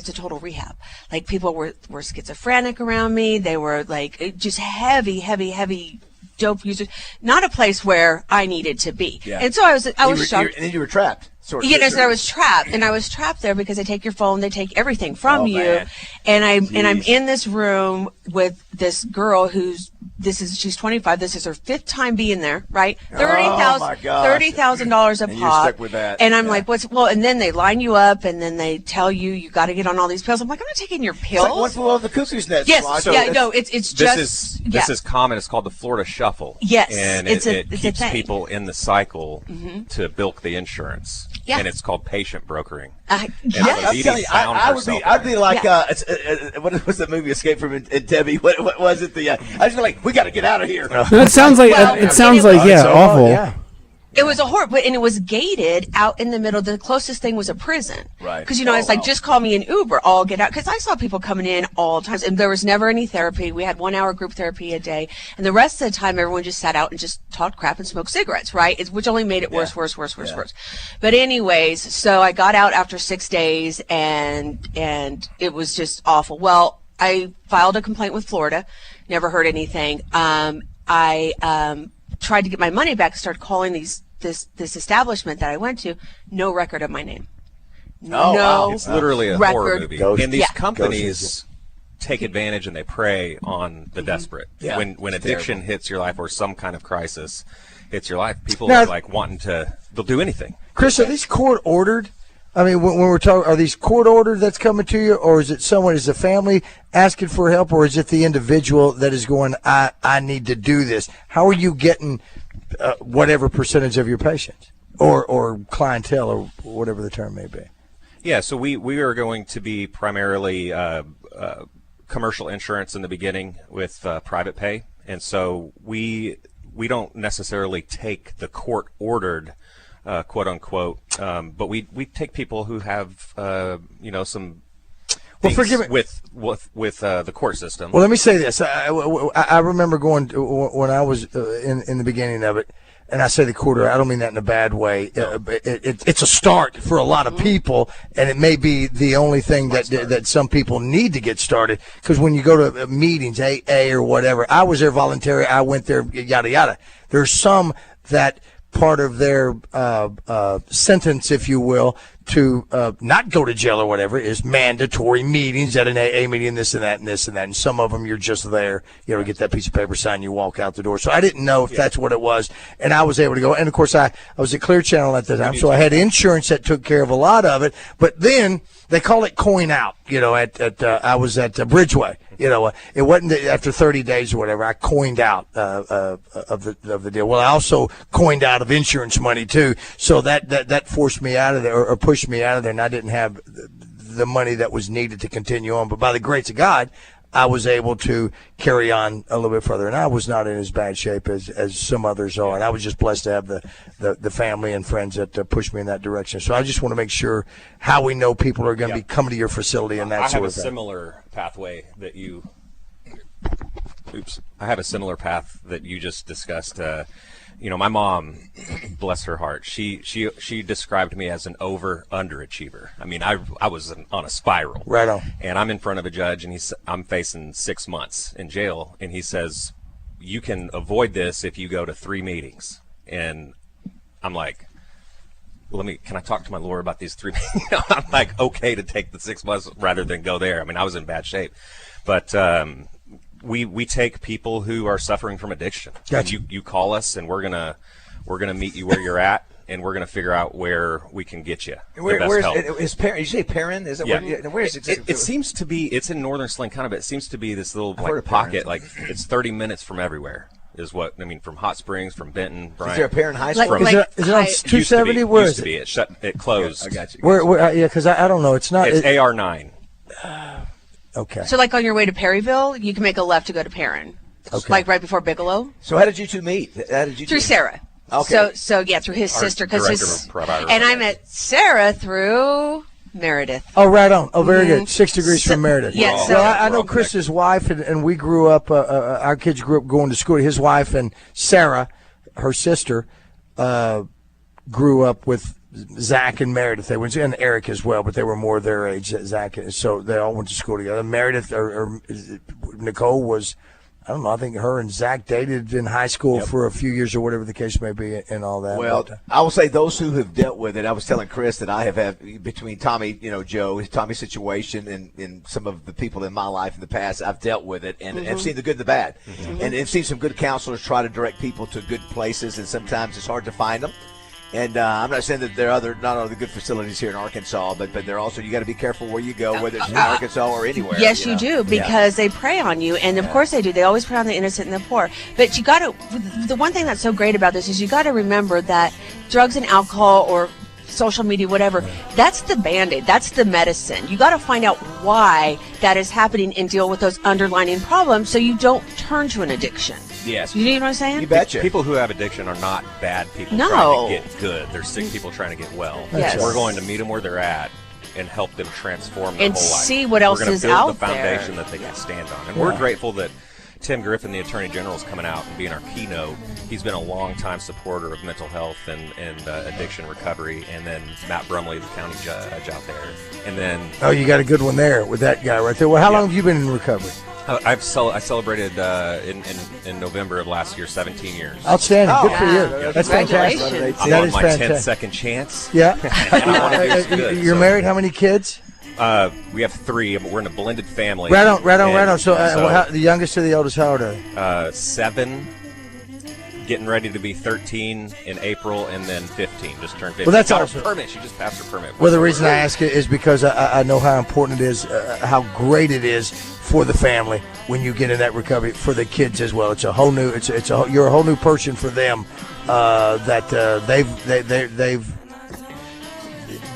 rehab. Like, people were schizophrenic around me. They were like just heavy dope users. Not a place where I needed to be. Yeah. And so I was shocked. And then you were trapped. So I was trapped, and I was trapped there because they take your phone, they take everything from you, man. And I'm in this room with this girl she's 25. This is her 5th time being there, right? $30,000 a pop. You're stuck with that. And I'm like, and then they line you up, and then they tell you got to get on all these pills. I'm like, I'm not taking your pills. It's like one flew over the cuckoo's nest. Yes, This is common. It's called the Florida Shuffle. Yes, and it keeps people in the cycle to bilk the insurance. Yeah. And it's called patient brokering. Yes. I'd be like, what was the movie Escape from Debbie? What was it? I just feel like, we got to get out of here. It sounds like awful. Yeah. It was a horror, and it was gated out in the middle. The closest thing was a prison. Right. Because, it's like, just call me an Uber. I'll get out. Because I saw people coming in all times, and there was never any therapy. We had 1 hour group therapy a day. And the rest of the time, everyone just sat out and just talked crap and smoked cigarettes, right? Which only made it worse. But anyways, so I got out after 6 days, and it was just awful. Well, I filed a complaint with Florida. Never heard anything. I tried to get my money back, started calling these this establishment that I went to, no record of my name. Oh, wow. It's literally a record. horror movie. Ghost. And these Yeah. companies take advantage and they prey on the desperate. Yeah. When addiction hits your life or some kind of crisis hits your life, people Now- are like wanting to, they'll do anything. Chris, are these court ordered? I mean, when we're talking, are these court ordered that's coming to you, or is it someone, is the family asking for help, or is it the individual that is going, I need to do this? How are you getting whatever percentage of your patients or clientele or whatever the term may be? Yeah, so we are going to be primarily commercial insurance in the beginning with private pay, and so we don't necessarily take the court ordered quote unquote, but we take people who have some Well, forgive me. with the court system. Well, let me say this. I remember going when I was in the beginning of it, and I say the quarter, I don't mean that in a bad way. It's a start for a lot of people, and it may be the only thing that some people need to get started. Because when you go to meetings, AA or whatever, I was there voluntary, I went there, yada, yada. There's some that part of their sentence, if you will, to not go to jail or whatever is mandatory meetings at an AA meeting, this and that and this and that. And some of them you're just there, get that piece of paper signed, you walk out the door. So I didn't know if that's what it was. And I was able to go. And, of course, I was at Clear Channel at the time, so I had insurance that took care of a lot of it. But then they call it coin out, I was at Bridgeway. It wasn't after 30 days or whatever. I coined out of the deal. Well, I also coined out of insurance money too. So that forced me out of there or pushed me out of there, and I didn't have the money that was needed to continue on. But by the grace of God, I was able to carry on a little bit further, and I was not in as bad shape as some others are. And I was just blessed to have the family and friends that pushed me in that direction. So I just want to make sure how we know people are going to be coming to your facility and that sort of thing. I have a similar pathway that you. I have a similar path that you just discussed. My mom, bless her heart, she described me as an underachiever. I mean, I was on a spiral. Right on. And I'm in front of a judge, and I'm facing 6 months in jail, and he says, you can avoid this if you go to 3 meetings. And I'm like, can I talk to my lawyer about these 3 meetings? I'm like, okay to take the 6 months rather than go there. I mean, I was in bad shape. But we take people who are suffering from addiction. Gotcha. You call us, and we're gonna meet you where you're at, and we're gonna figure out where we can get you the best help. Is Perrin? You say Perrin? Is it? Yeah. Where is it? It seems to be. It's in northern Sling, kind of. It seems to be this little pocket. Like it's 30 minutes from everywhere. Is what I mean, from Hot Springs, from Benton, Bryant. Is there a Perrin High School? Is it on 270? Where is it? Used to be. It closed. I got you. Where? Yeah, because I don't know. It's not. It's AR9. Okay. So, like on your way to Perryville, you can make a left to go to Perrin. Okay. Like right before Bigelow. So how did you two meet? Through Sarah. Okay. So yeah, through his sister, and I met Sarah through Meredith. Oh, right on. Oh, very good. 6 degrees from Meredith. Yes. Well, I know Chris's wife, and we grew up. Our kids grew up going to school. His wife and Sarah, her sister, grew up with Zach and Meredith. They went, and Eric as well, but they were more their age. Zach, so they all went to school together. Meredith or Nicole was, I don't know. I think her and Zach dated in high school for a few years or whatever the case may be, and all that. Well, I will say those who have dealt with it. I was telling Chris that I have had between Tommy, Joe, Tommy's situation, and some of the people in my life in the past. I've dealt with it and have seen the good and the bad, and I've seen some good counselors try to direct people to good places, and sometimes it's hard to find them. And I'm not saying that there are not only good facilities here in Arkansas, but they're also, you got to be careful where you go, whether it's in Arkansas or anywhere. Yes, you do, because they prey on you, and of course they do. They always prey on the innocent and the poor. But you got to. The one thing that's so great about this is you got to remember that drugs and alcohol or social media, whatever, that's the Band-Aid. That's the medicine. You got to find out why that is happening and deal with those underlying problems so you don't turn to an addiction. Yes. You know what I'm saying? You betcha. People who have addiction are not bad people No. trying to get good. They're sick people trying to get well. Yes. We're going to meet them where they're at and help them transform their And whole life. see what else is out We're going to build the foundation there. that they can stand on. And we're grateful that Tim Griffin, the Attorney General, is coming out and being our keynote. He's been a long-time supporter of mental health and addiction recovery. And then Matt Brumley, the county judge out there. And then... Oh, you got a good one there with that guy right there. Well, how long have you been in recovery? I celebrated in November of last year, 17 years. Outstanding. Oh, Good for you. wow. That's fantastic. I'm That on is my fantastic. 10th second chance. Yeah. You're married? How many kids? We have 3, but we're in a blended family. Right on. So, the youngest to the oldest, how old are they? 7, getting ready to be 13 in April, and then 15, just turned 15. Well, that's Got awesome. her permit. She just passed her permit. Well, the reason I ask it is because I know how important it is, how great it is for the family when you get in that recovery, for the kids as well. It's a whole new. You're a whole new person for them. They've.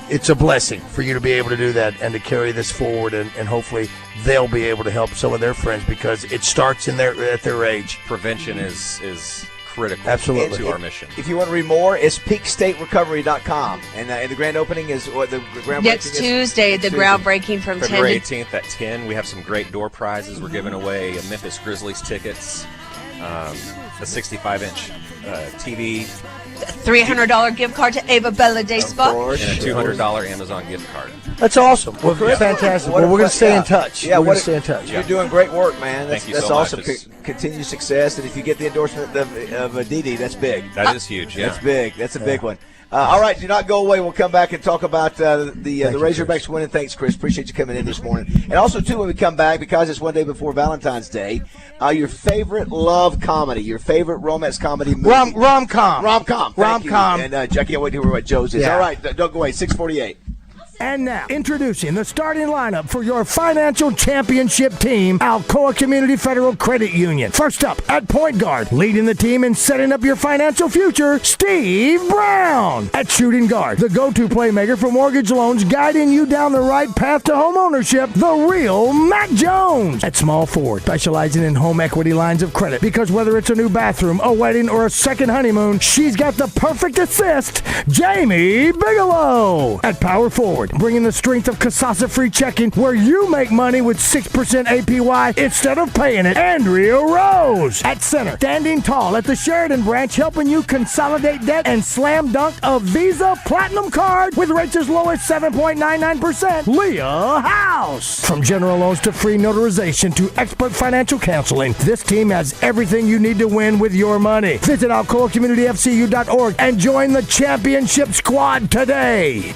It's a blessing for you to be able to do that and to carry this forward, and hopefully they'll be able to help some of their friends because it starts at their age. Prevention is critical Absolutely. to our mission. If you want to read more, it's peakstaterecovery.com. And the grand opening is what the groundbreaking It's Tuesday, the groundbreaking from 10 February to 18th at 10. We have some great door prizes. We're giving away Memphis Grizzlies tickets, a 65-inch TV, $300 gift card to Ava Bella Day Spa. and a $200 Amazon gift card. That's awesome. Well, Chris, fantastic. what Well, a we're going to pla- stay yeah. in touch. Yeah, we're going to stay in touch. You're doing great work, man. That's, Thank you that's so awesome. much. It's- Continued success, and if you get the endorsement of Aditi, that's big. That is huge, yeah. That's big. That's a big one. All right, do not go away. We'll come back and talk about the Razorbacks winning. Thanks, Chris. Appreciate you coming in this morning. And also, too, when we come back, because it's one day before Valentine's Day, your favorite love comedy, your favorite romance comedy movie. Rom-com. Rom-com. Thank you. Rom-com. And I can't wait to hear what Joe's is. Yeah. All right, don't go away. 6:48. And now, introducing the starting lineup for your financial championship team, Alcoa Community Federal Credit Union. First up, at point guard, leading the team and setting up your financial future, Steve Brown. At shooting guard, the go-to playmaker for mortgage loans, guiding you down the right path to home ownership, the real Matt Jones. At small forward, specializing in home equity lines of credit, because whether it's a new bathroom, a wedding, or a second honeymoon, she's got the perfect assist, Jamie Bigelow. At power forward, bringing the strength of Kasasa-free checking, where you make money with 6% APY instead of paying it, Andrea Rose. At center, standing tall at the Sheridan branch, helping you consolidate debt and slam dunk a Visa Platinum card with rates as low as 7.99%, Leah House. From general loans to free notarization to expert financial counseling, this team has everything you need to win with your money. Visit alcoacommunityfcu.org and join the championship squad today.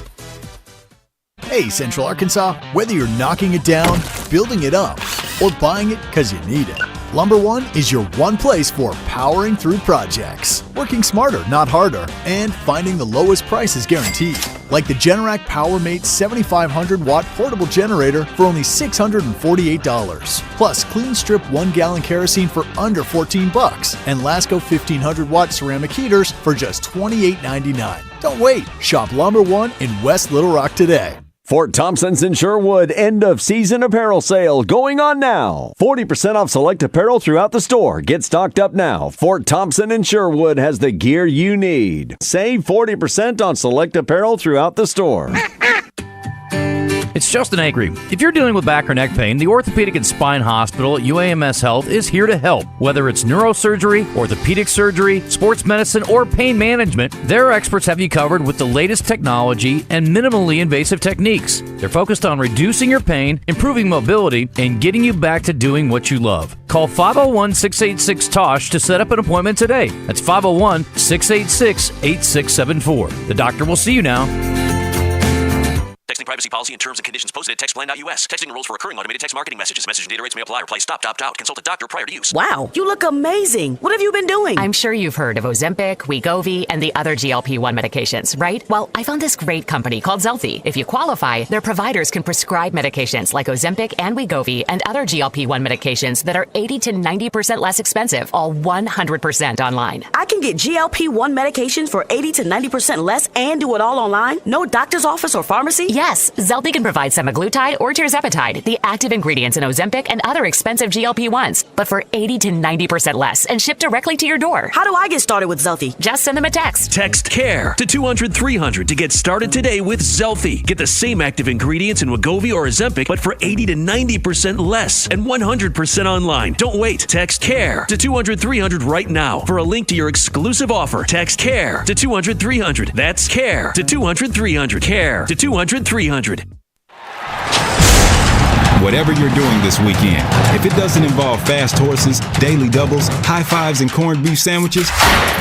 Hey, Central Arkansas, whether you're knocking it down, building it up, or buying it because you need it, Lumber One is your one place for powering through projects, working smarter, not harder, and finding the lowest prices guaranteed. Like the Generac PowerMate 7500-watt portable generator for only $648. Plus, clean strip 1-gallon kerosene for under $14. And Lasco 1500-watt ceramic heaters for just $28.99. Don't wait. Shop Lumber One in West Little Rock today. Fort Thompson's in Sherwood end-of-season apparel sale going on now. 40% off select apparel throughout the store. Get stocked up now. Fort Thompson in Sherwood has the gear you need. Save 40% on select apparel throughout the store. It's Justin Acri. If you're dealing with back or neck pain, the Orthopedic and Spine Hospital at UAMS Health is here to help. Whether it's neurosurgery, orthopedic surgery, sports medicine, or pain management, their experts have you covered with the latest technology and minimally invasive techniques. They're focused on reducing your pain, improving mobility, and getting you back to doing what you love. Call 501-686-TOSH to set up an appointment today. That's 501-686-8674. The doctor will see you now. Texting privacy policy and terms and conditions posted at textplan.us. Texting rules for recurring automated text marketing messages. Message and data rates may apply. Reply stop, opt out. Consult a doctor prior to use. Wow, you look amazing. What have you been doing? I'm sure you've heard of Ozempic, Wegovy, and the other GLP-1 medications, right? Well, I found this great company called Zelfie. If you qualify, their providers can prescribe medications like Ozempic and Wegovy and other GLP-1 medications that are 80 to 90% less expensive, all 100% online. I can get GLP-1 medications for 80 to 90% less and do it all online? No doctor's office or pharmacy? Yes, Zelfie can provide semaglutide or tirzepatide, the active ingredients in Ozempic and other expensive GLP-1s, but for 80 to 90% less and shipped directly to your door. How do I get started with Zelfie? Just send them a text. Text CARE to 200-300 to get started today with Zelfie. Get the same active ingredients in Wegovy or Ozempic, but for 80 to 90% less and 100% online. Don't wait. Text CARE to 200-300 right now for a link to your exclusive offer. Text CARE to 200-300. That's CARE to 200-300. CARE to 200-300. Whatever you're doing this weekend, if it doesn't involve fast horses, daily doubles, high fives, and corned beef sandwiches,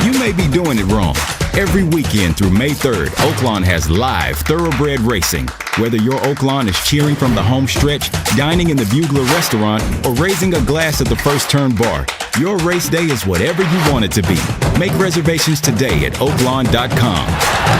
you may be doing it wrong. Every weekend through May 3rd, Oaklawn has live thoroughbred racing. Whether your Oaklawn is cheering from the home stretch, dining in the Bugler restaurant, or raising a glass at the First Turn bar, your race day is whatever you want it to be. Make reservations today at oaklawn.com.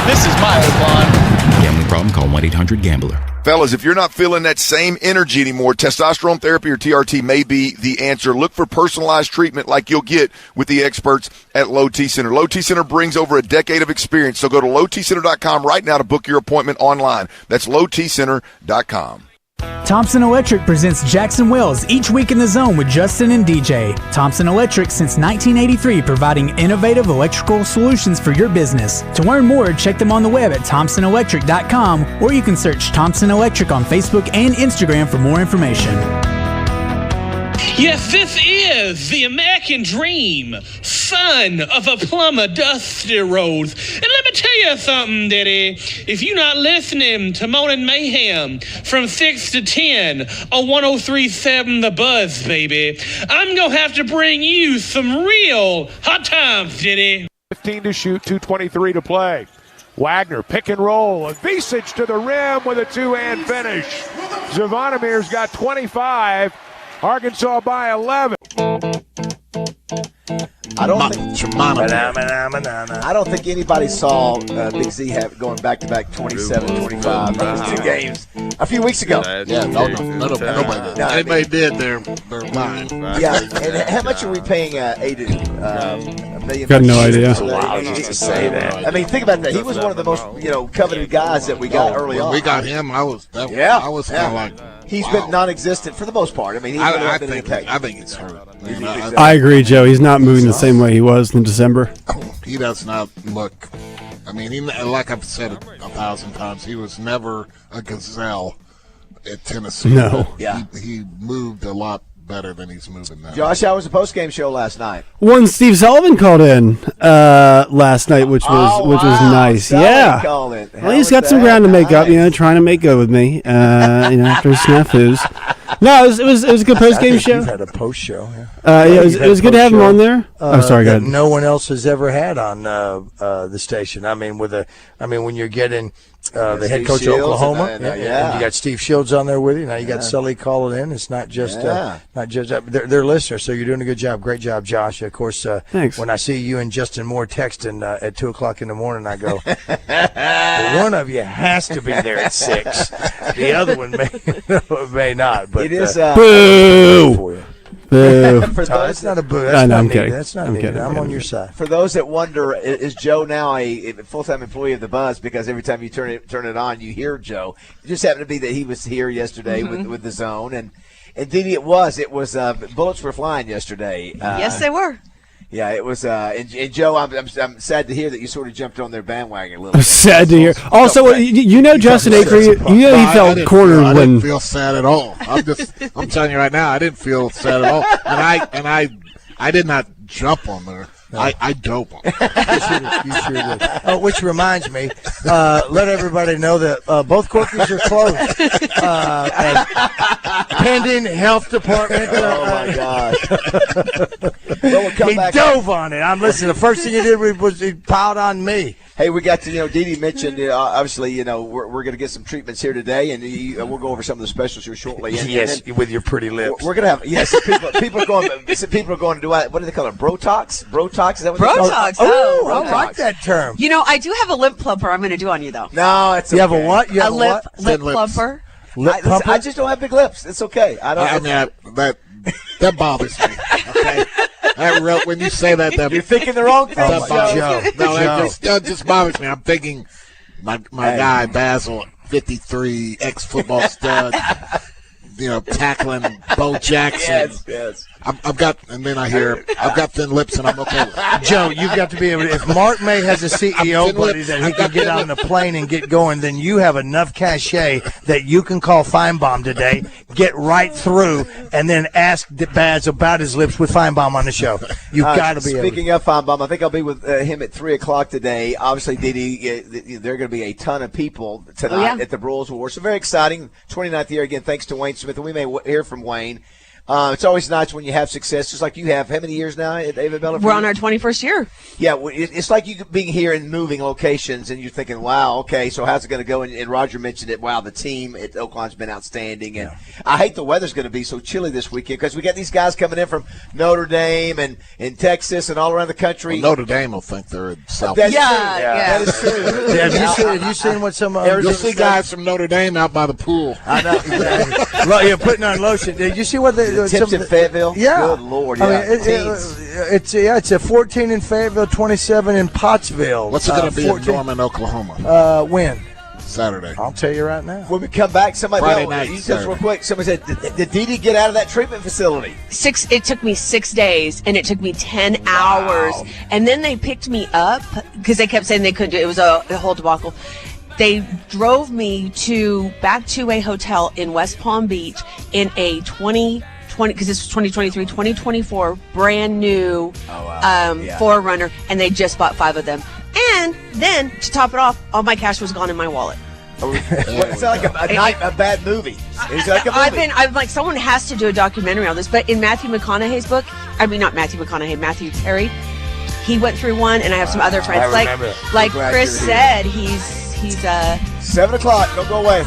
This is my Oaklawn. Gambling problem? Call 1-800-GAMBLER. Fellas, if you're not feeling that same energy anymore, testosterone therapy or TRT may be the answer. Look for personalized treatment like you'll get with the experts at Low T Center. Low T Center brings over a decade of experience, so go to lowtcenter.com right now to book your appointment online. That's lowtcenter.com. Thompson Electric presents Jackson Wells each week in the Zone with Justin and DJ. Thompson Electric since 1983, providing innovative electrical solutions for your business. To learn more, check them on the web at thompsonelectric.com, or you can search Thompson Electric on Facebook and Instagram for more information. Yes, this is the American dream, son of a plumber, Dusty Rhodes. And let me tell you something, Diddy. If you're not listening to Morning Mayhem from 6 to 10 on 103.7 The Buzz, baby, I'm going to have to bring you some real hot times, Diddy. 15 to shoot, 2:23 to play. Wagner, pick and roll, and Visage to the rim with a two-hand finish. Zvonimir's got 25. Arkansas by 11. I don't think anybody saw Big Z have going back-to-back 27, 25 those two games a few weeks ago. Nobody did. Anybody did, they're lying. Yeah, and how much are we paying Aiden? $1 million? Got no idea. To say that. I mean, think about that. He was one of the most coveted guys that we got early on. When we got him, I was kind of like. He's been non-existent for the most part. I mean, I think it's hurt. I agree, Joe. He's not moving the same way he was in December. He does not look. I mean, he, like I've said 1,000 times, he was never a gazelle at Tennessee. No. He moved a lot better than he's moving now. Josh, how was the post-game show last night? One Steve Sullivan called in last night, which was nice. Yeah. Well, he's got some ground to make up, trying to make good with me, after snafus. No, it was a good post-game show. You've had a post show. It was good to have him on there. Sorry, go ahead. No one else has ever had on the station. I mean, when you're getting the head coach of Oklahoma, and you got Steve Shields on there with you. Now you got Sully calling in. It's not just they're listeners. So you're doing a good job. Great job, Josh. Of course, thanks. When I see you and Justin Moore texting at 2:00 in the morning, I go, well, one of you has to be there at 6. The other one may not. But it is boo. Boo. That's not a boo. I'm kidding. That's not needed. I'm on your side. For those that wonder, is Joe now a full-time employee of the Buzz? Because every time you turn it on, you hear Joe. It just happened to be that he was here yesterday with the Zone, and indeed it was bullets were flying yesterday. Yes, they were. Yeah, it was. And Joe, I'm sad to hear that you sort of jumped on their bandwagon a little bit. Sad to hear. Also, Justin Acre, he felt cornered I when. didn't feel sad at all. I'm telling you right now, I didn't feel sad at all. And I did not jump on there. No. I dope on it. You sure did. Oh, which reminds me, let everybody know that both Corkies are closed. Pending health department. Oh my gosh! He dove on it. I'm listening. The first thing he did was he piled on me. Hey, we got to, Dee Dee mentioned, obviously, we're going to get some treatments here today, and we'll go over some of the specials here shortly. And, yes, and with your pretty lips. We're going to have, yes, people are going to do, what do they call it, Brotox? Brotox, is that what Brotox, oh, I like that term. I do have a lip plumper I'm going to do on you, though. No, it's okay. You have a what? You have a lip plumper. I just don't have big lips. It's okay. That bothers me, okay? When you say that, you're thinking the wrong thing. That just bothers me. I'm thinking my guy Bazzel, 53, ex-football stud, tackling Bo Jackson. Yes. I've got, and then I hear, I've got thin lips, and I'm okay with it. Joe, you've got to be able to, if Mark May has a CEO buddy that he can get on the plane and get going, then you have enough cachet that you can call Feinbaum today, get right through, and then ask Baz about his lips with Feinbaum on the show. You've got to be able to. Speaking of Feinbaum, I think I'll be with him at 3 o'clock today. Obviously, Didi, there are going to be a ton of people tonight at the Broyles Awards. So very exciting. 29th year again, thanks to Wayne Smith, and we may hear from Wayne. It's always nice when you have success, just like you have. How many years now, David Bella? We're on our 21st year. Yeah, it's like you being here and moving locations, and you're thinking, wow, okay, so how's it going to go? And Roger mentioned it. Wow, the team at Oaklawn's been outstanding. And I hate the weather's going to be so chilly this weekend because we got these guys coming in from Notre Dame and in Texas and all around the country. Well, Notre Dame will think they're in South. That's true. That is true. Have you seen what some You'll see guys from Notre Dame out by the pool. I know. Exactly. You're putting on lotion. Did you see what they tips in Fayetteville? Yeah. Good Lord, yeah. I mean, it's a 14 in Fayetteville, 27 in Pottsville. What's it going to be in Norman, Oklahoma? When? Saturday. I'll tell you right now. When we come back, Friday night, just real quick, somebody said, did Didi get out of that treatment facility? It took me 6 days, and it took me 10 hours. And then they picked me up because they kept saying they couldn't do it. It was a whole debacle. They drove me back to a hotel in West Palm Beach in a 2020, because this was 2024 brand new Forerunner, and they just bought 5 of them. And then to top it off, all my cash was gone in my wallet. It's like a bad movie. It's like a movie. I'm like, someone has to do a documentary on this. But in Matthew McConaughey's book, Matthew Terry, he went through one, and I have some other friends. Like Chris said, he's 7 o'clock. Don't go away.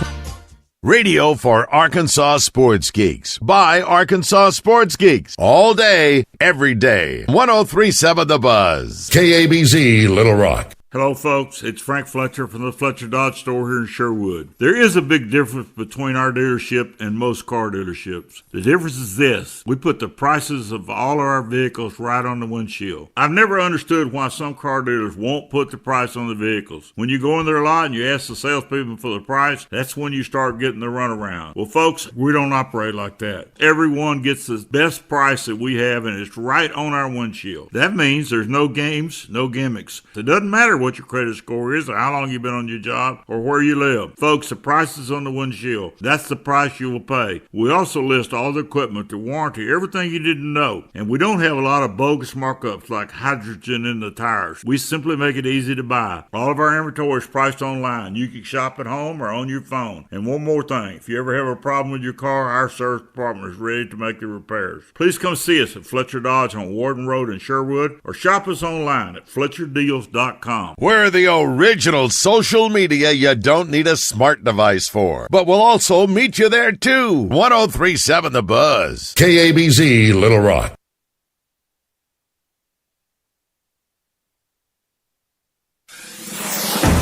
Radio for Arkansas Sports Geeks by Arkansas Sports Geeks. All day, every day. 103.7 The Buzz. KABZ Little Rock. Hello, folks. It's Frank Fletcher from the Fletcher Dodge store here in Sherwood. There is a big difference between our dealership and most car dealerships. The difference is this. We put the prices of all of our vehicles right on the windshield. I've never understood why some car dealers won't put the price on the vehicles. When you go in their lot and you ask the salespeople for the price, that's when you start getting the runaround. Well, folks, we don't operate like that. Everyone gets the best price that we have, and it's right on our windshield. That means there's no games, no gimmicks. It doesn't matter what your credit score is or how long you've been on your job or where you live. Folks, the price is on the windshield. That's the price you will pay. We also list all the equipment, the warranty, everything you didn't know. And we don't have a lot of bogus markups like hydrogen in the tires. We simply make it easy to buy. All of our inventory is priced online. You can shop at home or on your phone. And one more thing, if you ever have a problem with your car, our service department is ready to make the repairs. Please come see us at Fletcher Dodge on Warden Road in Sherwood or shop us online at FletcherDeals.com. We're the original social media you don't need a smart device for. But we'll also meet you there too. 103.7 The Buzz. KABZ Little Rock.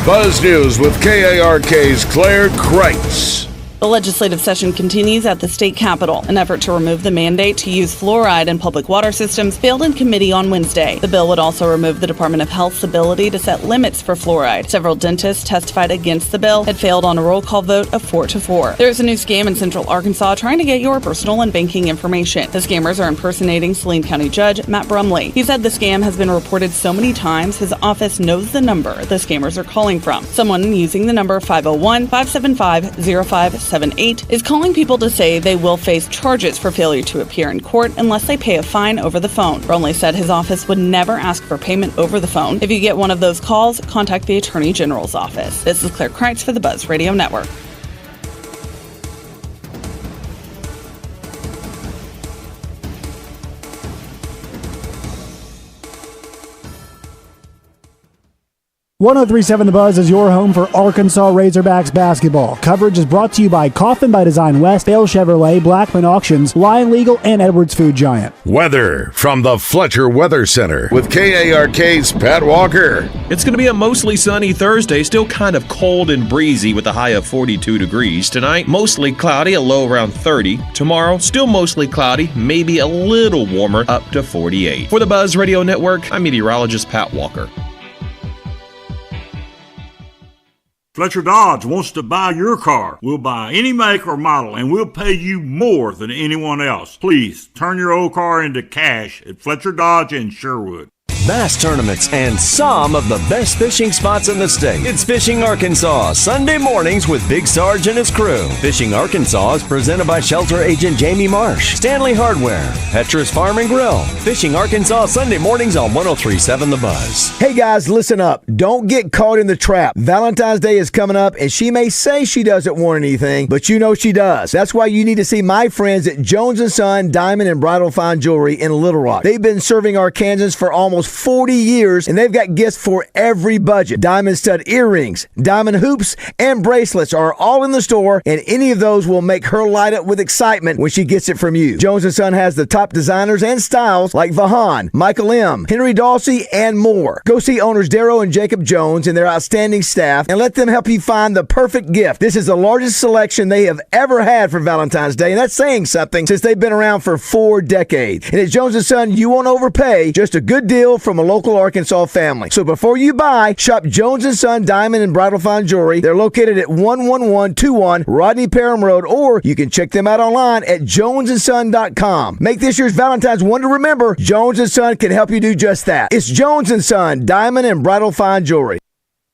Buzz News with KARK's Claire Kreitz. The legislative session continues at the state capitol. An effort to remove the mandate to use fluoride in public water systems failed in committee on Wednesday. The bill would also remove the Department of Health's ability to set limits for fluoride. Several dentists testified against the bill. It failed on a roll call vote of 4-4. There's a new scam in Central Arkansas trying to get your personal and banking information. The scammers are impersonating Saline County Judge Matt Brumley. He said the scam has been reported so many times his office knows the number the scammers are calling from. Someone using the number 501-575-0578 is calling people to say they will face charges for failure to appear in court unless they pay a fine over the phone. Brumley said his office would never ask for payment over the phone. If you get one of those calls, contact the Attorney General's office. This is Claire Kreitz for the Buzz Radio Network. .1037 The Buzz is your home for Arkansas Razorbacks basketball. Coverage is brought to you by Coffin by Design West, Bale Chevrolet, Blackman Auctions, Lion Legal, and Edwards Food Giant. Weather from the Fletcher Weather Center with KARK's Pat Walker. It's going to be a mostly sunny Thursday, still kind of cold and breezy with a high of 42 degrees. Tonight, mostly cloudy, a low around 30. Tomorrow, still mostly cloudy, maybe a little warmer, up to 48. For the Buzz Radio Network, I'm meteorologist Pat Walker. Fletcher Dodge wants to buy your car. We'll buy any make or model, and we'll pay you more than anyone else. Please turn your old car into cash at Fletcher Dodge in Sherwood. Bass tournaments and some of the best fishing spots in the state. It's Fishing Arkansas, Sunday mornings with Big Sarge and his crew. Fishing Arkansas is presented by Shelter Agent Jamie Marsh, Stanley Hardware, Petra's Farm and Grill. Fishing Arkansas, Sunday mornings on 103.7 The Buzz. Hey guys, listen up. Don't get caught in the trap. Valentine's Day is coming up, and she may say she doesn't want anything, but you know she does. That's why you need to see my friends at Jones & Son Diamond and Bridal Fine Jewelry in Little Rock. They've been serving Arkansans for almost 40 years, and they've got gifts for every budget. Diamond stud earrings, diamond hoops, and bracelets are all in the store, and any of those will make her light up with excitement when she gets it from you. Jones & Son has the top designers and styles like Vahan, Michael M., Henry Dawsey, and more. Go see owners Darrow and Jacob Jones and their outstanding staff and let them help you find the perfect gift. This is the largest selection they have ever had for Valentine's Day, and that's saying something since they've been around for 4 decades. And at Jones & Son, you won't overpay. Just a good deal from a local Arkansas family. So before you buy, shop Jones & Son Diamond and Bridal Fine Jewelry. They're located at 11121 Rodney Parham Road, or you can check them out online at jonesandson.com. Make this year's Valentine's one to remember. Jones & Son can help you do just that. It's Jones & Son Diamond and Bridal Fine Jewelry.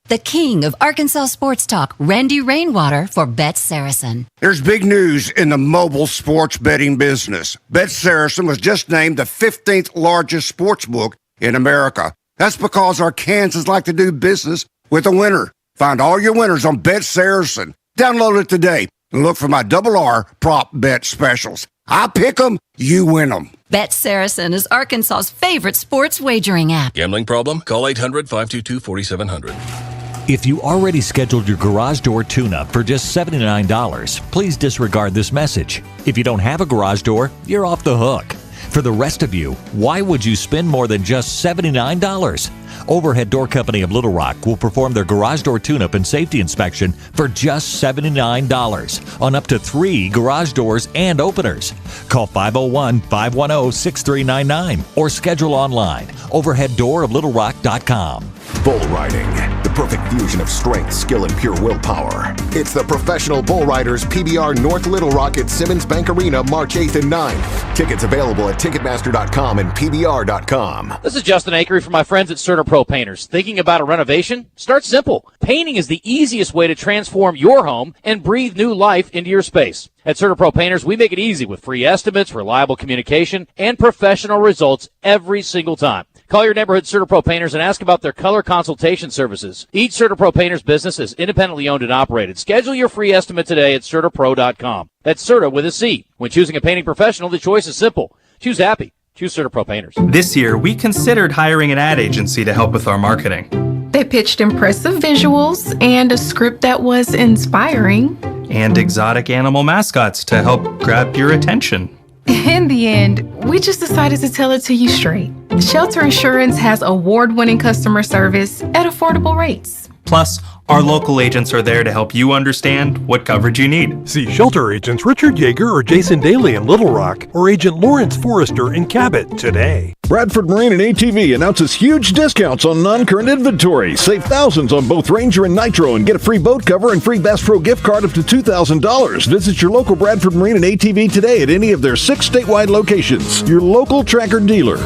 The king of Arkansas sports talk, Randy Rainwater for Bet Saracen. There's big news in the mobile sports betting business. Bet Saracen was just named the 15th largest sports book in America. That's because Arkansans like to do business with a winner. Find all your winners on Bet Saracen. Download it today and look for my R prop bet specials. I pick them, you win them. Bet Saracen is Arkansas's favorite sports wagering app. Gambling problem? Call 800-522-4700. If you already scheduled your garage door tune-up for just $79, please disregard this message. If you don't have a garage door, you're off the hook. For the rest of you, why would you spend more than just $79? Overhead Door Company of Little Rock will perform their garage door tune-up and safety inspection for just $79 on up to 3 garage doors and openers. Call 501-510-6399 or schedule online, overheaddooroflittlerock.com. Bull riding, the perfect fusion of strength, skill, and pure willpower. It's the Professional Bull Riders PBR North Little Rock at Simmons Bank Arena, March 8th and 9th. Tickets available at Ticketmaster.com and PBR.com. This is Justin Akery from my friends at Certa Pro Painters. Thinking about a renovation? Start simple. Painting is the easiest way to transform your home and breathe new life into your space. At Certa Pro Painters, we make it easy with free estimates, reliable communication, and professional results every single time. Call your neighborhood Certa Pro Painters and ask about their color consultation services. Each Certa Pro Painters business is independently owned and operated. Schedule your free estimate today at CertaPro.com. That's Certa with a C. When choosing a painting professional, the choice is simple. Choose happy. Choose Certa Pro Painters. This year, we considered hiring an ad agency to help with our marketing. They pitched impressive visuals and a script that was inspiring. And exotic animal mascots to help grab your attention. In the end, we just decided to tell it to you straight. Shelter Insurance has award-winning customer service at affordable rates. Plus, our local agents are there to help you understand what coverage you need. See Shelter Agents Richard Yeager or Jason Daly in Little Rock or Agent Lawrence Forrester in Cabot today. Bradford Marine and ATV announces huge discounts on non-current inventory. Save thousands on both Ranger and Nitro and get a free boat cover and free Bass Pro gift card up to $2,000. Visit your local Bradford Marine and ATV today at any of their 6 statewide locations. Your local Tracker dealer.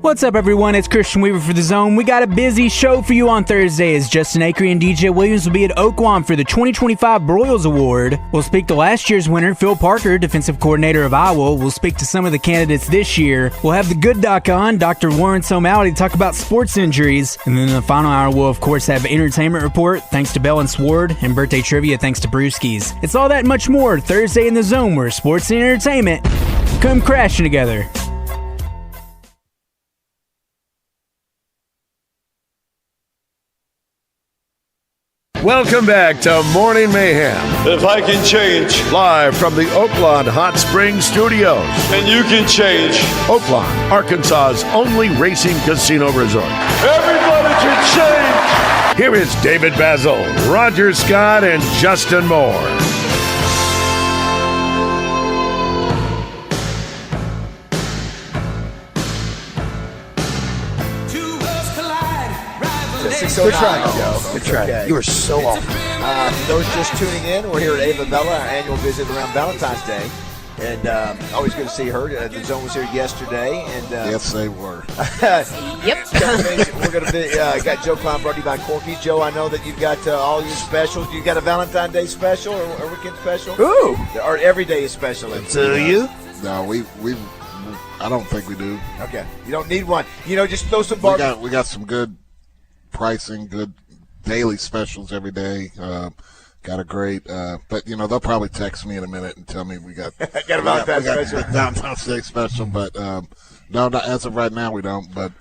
What's up, everyone? It's Christian Weaver for The Zone. We got a busy show for you on Thursday as Justin Akery and DJ Williams will be at Oaklawn for the 2025 Broyles Award. We'll speak to last year's winner, Phil Parker, defensive coordinator of Iowa. We'll speak to some of the candidates this year. We'll have the good doc on, Dr. Lawrence O'Malley, to talk about sports injuries. And then in the final hour, we'll, of course, have Entertainment Report, thanks to Bell and Sword, and Birthday Trivia, thanks to Brewskis. It's all that and much more Thursday in The Zone, where sports and entertainment come crashing together. Welcome back to Morning Mayhem. If I can change. Live from the Oaklawn Hot Springs Studios. And you can change. Oaklawn, Arkansas's only racing casino resort. Everybody can change. Here is David Bazzel, Roger Scott, and Justin Moore. 609, Good try, Joe. Good try. Okay. You were so off. For those just tuning in, we're here at Ava Bella, our annual visit around Valentine's Day. And always good to see her. The Zone was here yesterday. And yes, they were. Yep. We're going to be got Joe Klein brought to you by Corky. Joe, I know that you've got all your specials. You got a Valentine's Day special or a weekend special? Ooh. Or every day is special. Do you? No, we I don't think we do. Okay. You don't need one. Just throw some barbecue. We got some good pricing, good daily specials every day. Got a great, but they'll probably text me in a minute and tell me we got a Valentine's Day special. But no, not as of right now we don't. But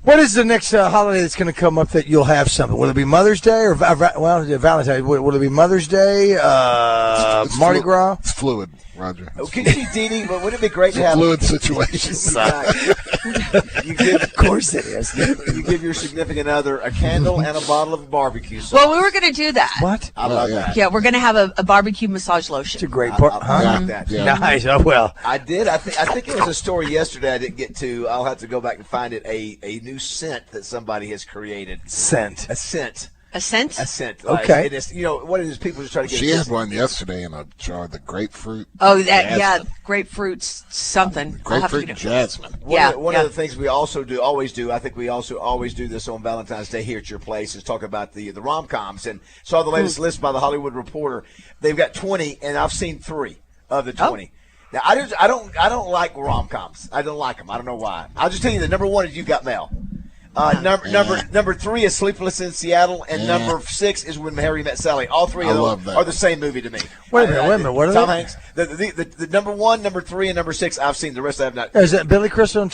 what is the next holiday that's going to come up that you'll have something? Will it be Mother's Day or Valentine's? Will it be Mother's Day? It's Mardi Gras? It's fluid, Roger. Can you see, Dee Dee? Wouldn't it be great to have fluid situation? Of course it is. You give your significant other a candle and a bottle of barbecue sauce. Well, we were going to do that. What? How about that? Yeah, we're going to have a barbecue massage lotion. It's a great part. I like that. Yeah. Nice. Oh, well. I did. I think it was a story yesterday I didn't get to. I'll have to go back and find it. A new scent that somebody has created. Scent. A scent. A scent? A scent. Okay. It is, what it is, people just try to get. She had one yesterday in a jar, the grapefruit. Oh, grapefruit something. Grapefruit jasmine. One of the things we also always do, I think we also always do this on Valentine's Day here at your place, is talk about the rom-coms. And saw the latest list by the Hollywood Reporter. They've got 20, and I've seen 3 of the 20. Now, I don't like rom-coms. I don't like them. I don't know why. I'll just tell you that number 1 is You Got Mail. Number 3 is Sleepless in Seattle, and number 6 is When Harry Met Sally. All 3 of them are the same movie to me. Wait a minute. What are Tom they? Hanks. The number 1, number 3, and number 6 I've seen. The rest I have not. Is that Billy Crystal?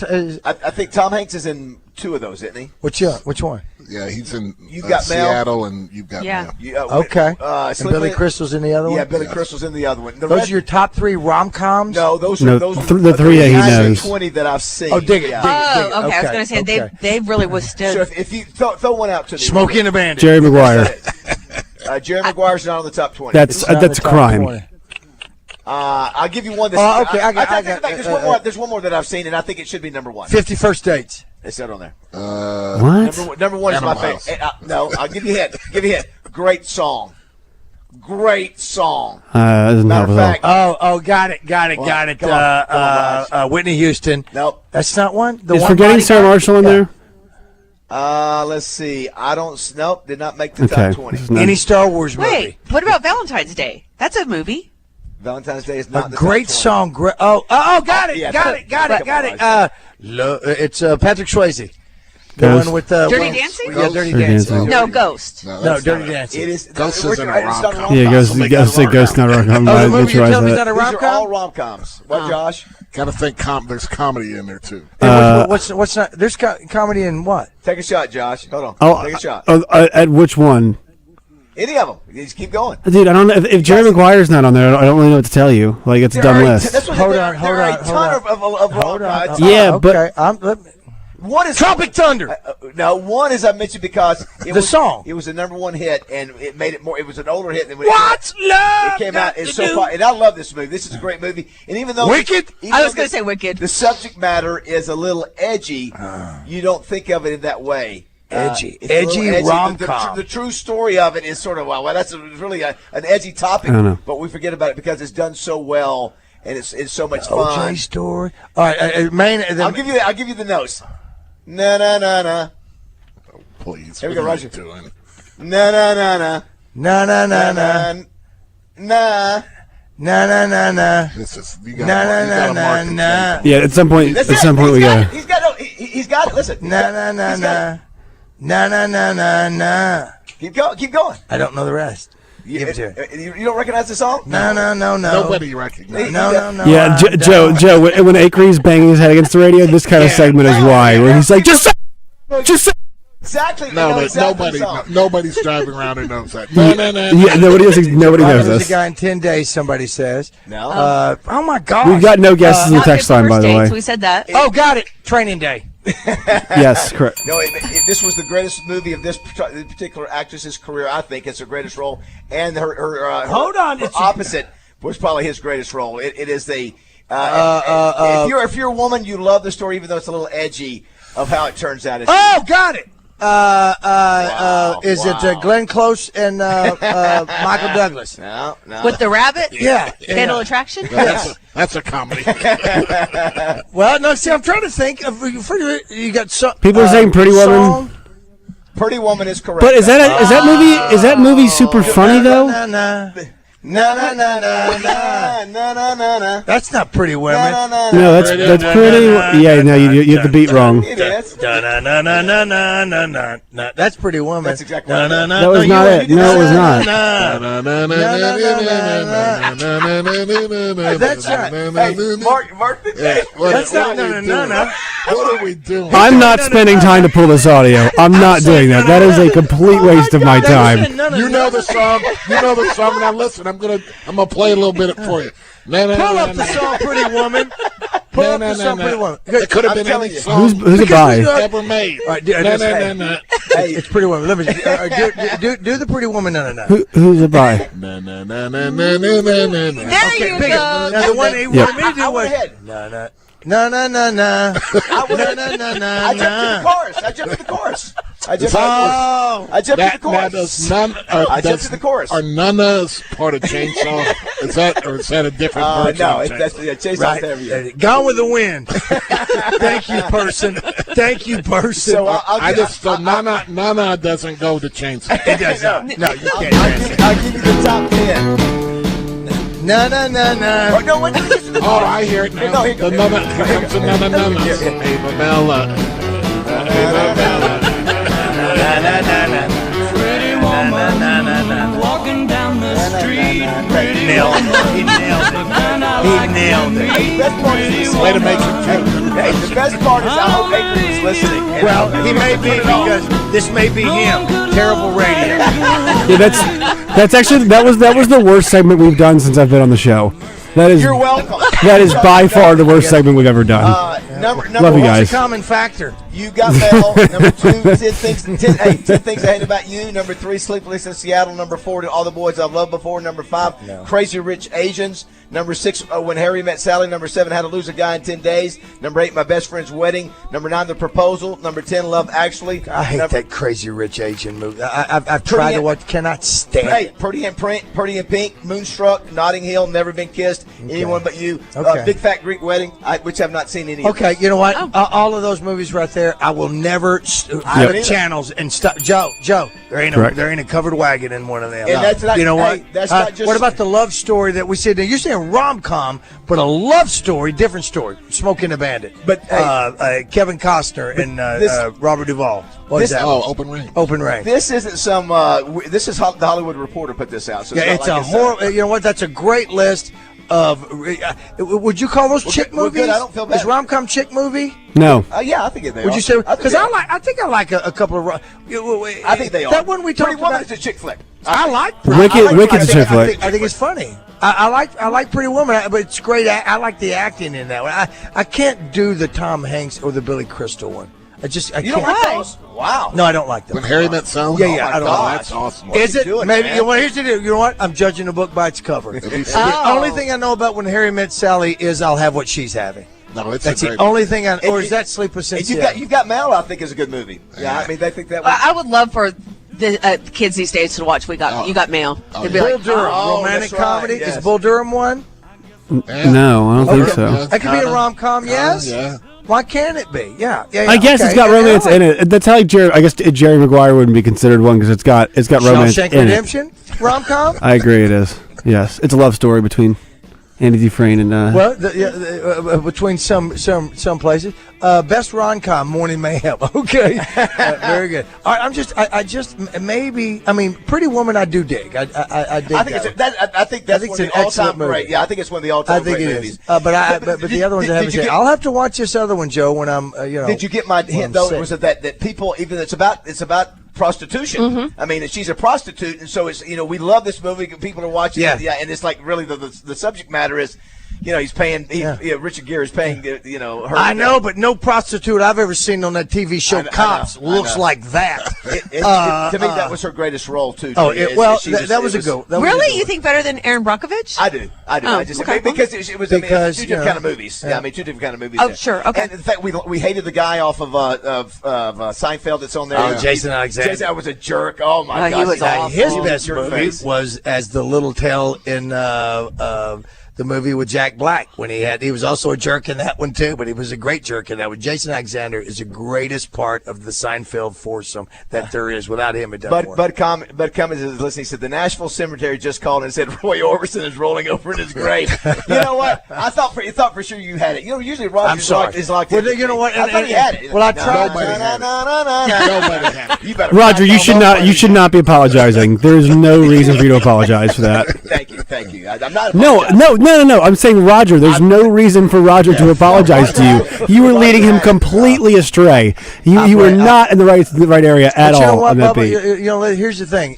I think Tom Hanks is in 2 of those, isn't he? Which one? Yeah, he's in You Got Mail. Seattle, and You've Got Mail. Okay. And Billy Crystal's in the other one? Yeah, Billy Crystal's in the other one. Those are your top 3 rom-coms? No, those are the 3 that he knows. 20 that I've seen. Oh, dig it. Okay. I was going to say they really withstood. So if you throw one out to me. Smokey and the Bandit. Jerry Maguire. Jerry Maguire's not on the top 20. That's a crime. I'll give you one. That's, okay. I got there's one more that I've seen, and I think it should be number 1. 50 First Dates. It's not on there. What? Number 1 is my favorite. No, I'll give you a hint. Great song. That doesn't help at all. Got it. Come on, Whitney Houston. Nope. That's not one? Is Forgetting Sarah Marshall in there? Let's see. Nope, did not make the top 20. Any Star Wars movie? Wait, what about Valentine's Day? That's a movie. Valentine's Day is not the great top 20. song. Got it. It's Patrick Swayze. The Ghost. one with Dirty Dancing? Yeah, Dirty Dancing. No, Ghost. No, Dirty Dancing. It is. Ghost is in a rom-com. Yeah, Ghost not a rom-com. Oh, the movie you're telling me is that. not a These are rom-com? all rom-coms. What, Josh? Got to think there's comedy in there, too. What's not? There's comedy in what? Take a shot, Josh. Hold on. Take a shot. At which one? Any of them. You just keep going. Dude, I don't know. If Jerry Maguire's not on there, I don't really know what to tell you. Like, it's a dumb list. Hold on. Yeah, but... One is Tropic Thunder. No, one is I mentioned because song. It was a number 1 hit, and it made it more. It was an older hit than when it came out. It's so far, and I love this movie. This is a great movie, and even though Wicked, I was going to say Wicked. The subject matter is a little edgy. You don't think of it in that way. Edgy edgy rom-com. The true story of it is sort of well, that's really an edgy topic, but we forget about it because it's done so well and it's so much fun. OJ story. All right, I'll give you the notes. Na na na na. Oh, please. Here we go, Roger. Doing? Na na na na. Na na na na. Na. Na na na na. This is na. Yeah, at some point we go. He's got it. Listen. Na na na na. Na na na na na. Keep going. I don't know the rest. You don't recognize the song? No. Nobody recognizes. No. Yeah, Joe. When Acree's banging his head against the radio, this kind of segment is why, where he's like, just say. Exactly. No, but nobody's driving around who knows that. Yeah, nobody knows There's this. a guy in 10 days, somebody says. No. Oh, my God. We've got no guesses in the text line, by the way. We said that. Oh, got it. Training Day. Yes, correct. No, this was the greatest movie of this particular actress's career. I think it's her greatest role, and her hold on, her opposite was probably his greatest role. It is the if you're a woman, you love the story, even though it's a little edgy of how it turns out. Got it. Is it Glenn Close and Michael Douglas? No. With the rabbit? Yeah. Fatal Attraction? That's a comedy. Well, no, see, I'm trying to think. You got some. People are saying Pretty Woman. Song. Pretty Woman is correct. But is that movie super funny though? That's not Pretty Women. No, that's pretty. Yeah, no, you have the beat wrong. It is. That's Pretty Woman. That's exactly right. That was not it. No, it was not. That's right. Hey, Mark. That's not no. What are we doing? I'm not spending time to pull this audio. I'm not doing that. That is a complete waste of my time. You know the song. Now listen, I'm gonna play a little bit for you. Pull up the song, Pretty Woman. Pull up the song, Pretty Woman. It could have been any song Who's it by? ever made. All right, it's Pretty Woman. Let me do the Pretty Woman. No. Who's it by? There you go. Now the one he wanted me to do was No. I jumped to the chorus. I jumped to the chorus. Are Nana's part of Chainsaw? Is that a different version? No, of that's Chainsaw's heavier. Gone with the Wind. Thank you, person. So Nana doesn't go to Chainsaw. It does not. No, you can't. I'll give you the top 10. No. Oh, no, when did you get to the Oh, I hear it now. No, here Here comes the Nana. Pretty woman walking down the street. Pretty woman. He nailed it. Way to make it count. Hey, the best part is I hope Akron is listening. Well, he may be because this may be him. Terrible radio. Yeah, that's actually that was the worst segment we've done since I've been on the show. You're welcome. That is by far the worst segment we've ever done. Number Love you one, guys. What's the common factor? You got mail. Number 2, 10 things I hate about you. Number 3, Sleepless in Seattle. Number 4, All the Boys I've Loved Before. Number 5, Crazy Rich Asians. Number 6, When Harry Met Sally. Number 7, How to Lose a Guy in 10 Days. Number 8, My Best Friend's Wedding. Number 9, The Proposal. Number 10, Love Actually. I hate that Crazy Rich Asian movie. I've tried to watch. Cannot stand it. Pretty in Pink, Moonstruck, Notting Hill, Never Been Kissed, Anyone But You, Big Fat Greek Wedding, which I've not seen any of. Okay, you know what? All of those movies right there, I will never channels and stuff. Joe, there ain't a covered wagon in one of them. And that's not, you know what? That's not just. What about the love story that we said? Now you're saying rom-com, but a love story, different story. Smoking the Bandit, but Kevin Costner and Robert Duvall. What is that? Oh, Open Range. Open Range. This isn't some. This is the Hollywood Reporter put this out. So it's a horror. You know what? That's a great list of. Would you call those chick movies? Good. I don't feel bad. Is rom-com chick movie? No. Yeah, I think they are. Would you say? Because I think I like a couple of. I think they are. That one we talked about. It's a chick flick. I like Wicked's a chick flick. I think it's funny. I like Pretty Woman, but it's great. I like the acting in that one. I can't do the Tom Hanks or the Billy Crystal one. I can't. You don't like those? Wow. No, I don't like them. When Harry Met Sally? Yeah, I don't like that's awesome. Is it? Maybe. Here's the deal. You know what? I'm judging the book by its cover. The only thing I know about When Harry Met Sally is I'll have what she's having. No, that's the only thing I. Or is that Sleepless in Seattle? You've got Mel. I think is a good movie. Yeah, I mean they think that. I would love for the kids these days to watch. You got Mail. It'd be Bull like Durham, romantic comedy. Yes. Is Bull Durham one? No, I don't think so. That could be a rom-com. Yes. Yeah. Why can't it be? Yeah. I guess it's got romance in it. That's how I guess Jerry Maguire wouldn't be considered one because it's got romance Shawshank in Redemption? Rom-com? I agree. It is. Yes, it's a love story between Andy Dufresne and. Well, between some places, best rom-com, Morning Mayhem. Okay, very good. All right, I just maybe. I mean, Pretty Woman, I do dig. I dig. I think that's one of the all-time great. Yeah, I think it's one of the all-time great movies. But the other ones I haven't seen. I'll have to watch this other one, Joe, when I'm. Did you get my hint though? Was it that people even it's about prostitution. Mm-hmm. I mean, she's a prostitute, and so it's we love this movie. People are watching it, and it's like really the subject matter is he's paying. Richard Gere is paying. Her. I know, but no prostitute I've ever seen on that TV show Cops looks like that. To me, that was her greatest role too. That was a go. Really, you think better than Aaron Brockovich? I do. Oh, Because it was two different kind of movies. Yeah, two different kind of movies. Oh, sure. Okay. And in fact, we hated the guy off of Seinfeld that's on there. Jason Alexander. Jason was a jerk. Oh my God, he was awful. His best movie was as the little tail in the movie with Jack Black when he was also a jerk in that one too, but he was a great jerk in that one. Jason Alexander is the greatest part of the Seinfeld foursome that there is. Without him, it doesn't work. Bud Cummins is listening. He said the Nashville Cemetery just called and said Roy Orbison is rolling over in his grave. You know what? I thought for sure you had it. Usually Roger's is like well, you know what? I thought he had it. Well, I tried. Nobody had it. You better. Roger, you should not be apologizing. There's no reason for you to apologize for that. Thank you. I'm not. No. I'm saying, Roger, there's no reason for Roger to apologize to you. You were leading him completely astray. You were not in the right area at all on that beat. Here's the thing.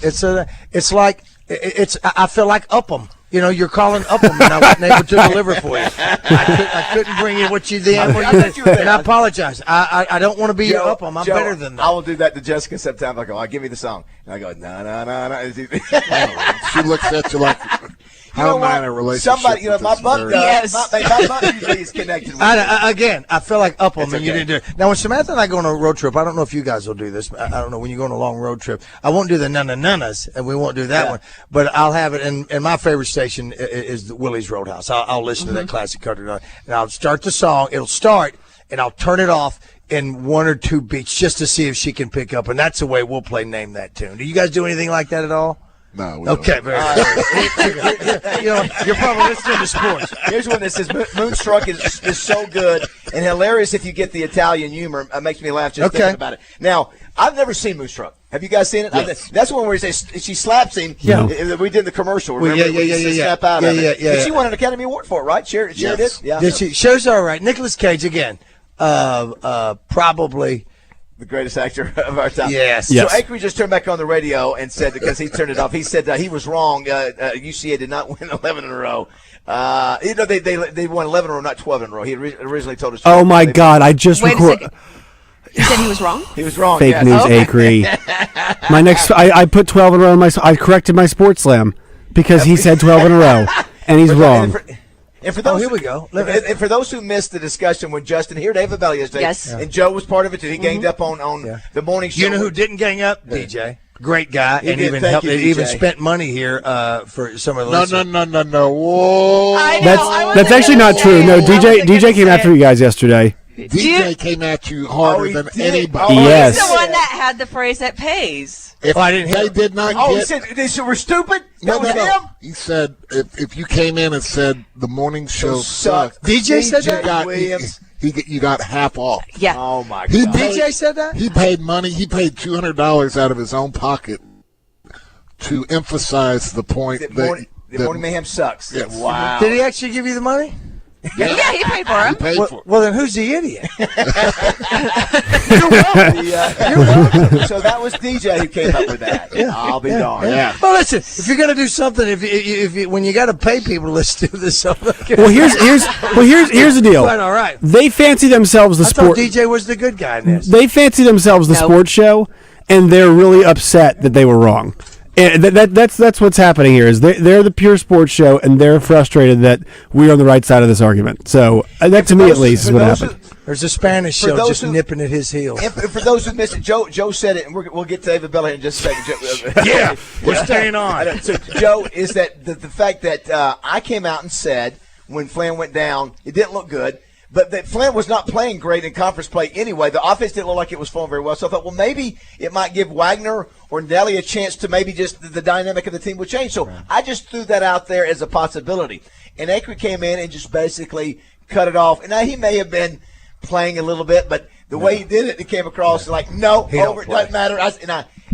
I feel like Upham. You're calling Upham, and I wasn't able to deliver for you. I couldn't bring you what you did, and I apologize. I don't want to be your Upham. I'm better than that. I will do that to Jessica sometime. I go, give me the song. And I go, no. She looks at you like, how am I in a relationship? Somebody, my butt does. My butt usually is connected with again, I feel like Upham, and you didn't do it. Now, when Samantha and I go on a road trip, I don't know if you guys will do this. I don't know when you go on a long road trip. I won't do the nana-nanas, and we won't do that one. But I'll have it, and my favorite station is the Willie's Roadhouse. I'll listen to that classic country, and I'll start the song. It'll start, and I'll turn it off in one or two beats just to see if she can pick up, and that's the way we'll play Name That Tune. Do you guys do anything like that at all? No. Okay, very good. You're probably listening to sports. Here's one that says Moonstruck is so good and hilarious if you get the Italian humor. It makes me laugh just thinking about it. Now, I've never seen Moonstruck. Have you guys seen it? Yes. That's one where she slaps him. Yeah. We did the commercial. Remember? Snap out of it. She won an Academy Award for it, right? She did? Yeah. Did she? Show's all right. Nicolas Cage, again, probably the greatest actor of our time. Yes. So Acri just turned back on the radio and said, because he turned it off, he said he was wrong. UCA did not win 11 in a row. They won 11 in a row, not 12 in a row. He originally told us. Oh my God! I just recorded. He said he was wrong? He was wrong. Fake news, Acri. My next, I put 12 in a row on I corrected my Sports Slam because he said 12 in a row, and he's wrong. And for those, here we go. And for those who missed the discussion with Justin here, David Bell yesterday, and Joe was part of it too. He ganged up on the morning show. You know who didn't gang up? DJ. Great guy, and even helped. Even spent money here for some of the. No. Whoa. That's actually not true. No, DJ came after you guys yesterday. DJ came at you harder than anybody. Yes. He's the one that had the phrase that pays. If they did not get... he said we're stupid? No. He said if you came in and said the morning show sucked. DJ said that? Williams. You got half off. Yeah. Oh, my God. DJ said that? He paid money. He paid $200 out of his own pocket to emphasize the point that... The Morning Mayhem sucks. Yes. Wow. Did he actually give you the money? Yeah, he paid for him. Well, then who's the idiot? You're welcome. So that was DJ who came up with that. I'll be darned. Yeah. Well, listen, if you're going to do something, if when you got to pay people, let's do this. Well, here's the deal. Right, all right. They fancy themselves the sport. DJ was the good guy in this. They fancy themselves the sports show, and they're really upset that they were wrong. And that's what's happening here. Is they're the pure sports show, and they're frustrated that we're on the right side of this argument. So that, to me at least, is what happened. There's a Spanish show just nipping at his heels. And for those who missed it, Joe said it, and we'll get to David Bell here in just a second. We're staying on. So, Joe, is that the fact that I came out and said when Flynn went down, it didn't look good. But that Flint was not playing great in conference play anyway. The offense didn't look like it was flowing very well. So I thought, well, maybe it might give Wagner or Nelly a chance to maybe just the dynamic of the team would change. So I just threw that out there as a possibility. And Acri came in and just basically cut it off. And now he may have been playing a little bit, but the way he did it, it came across like, no, over, it doesn't matter.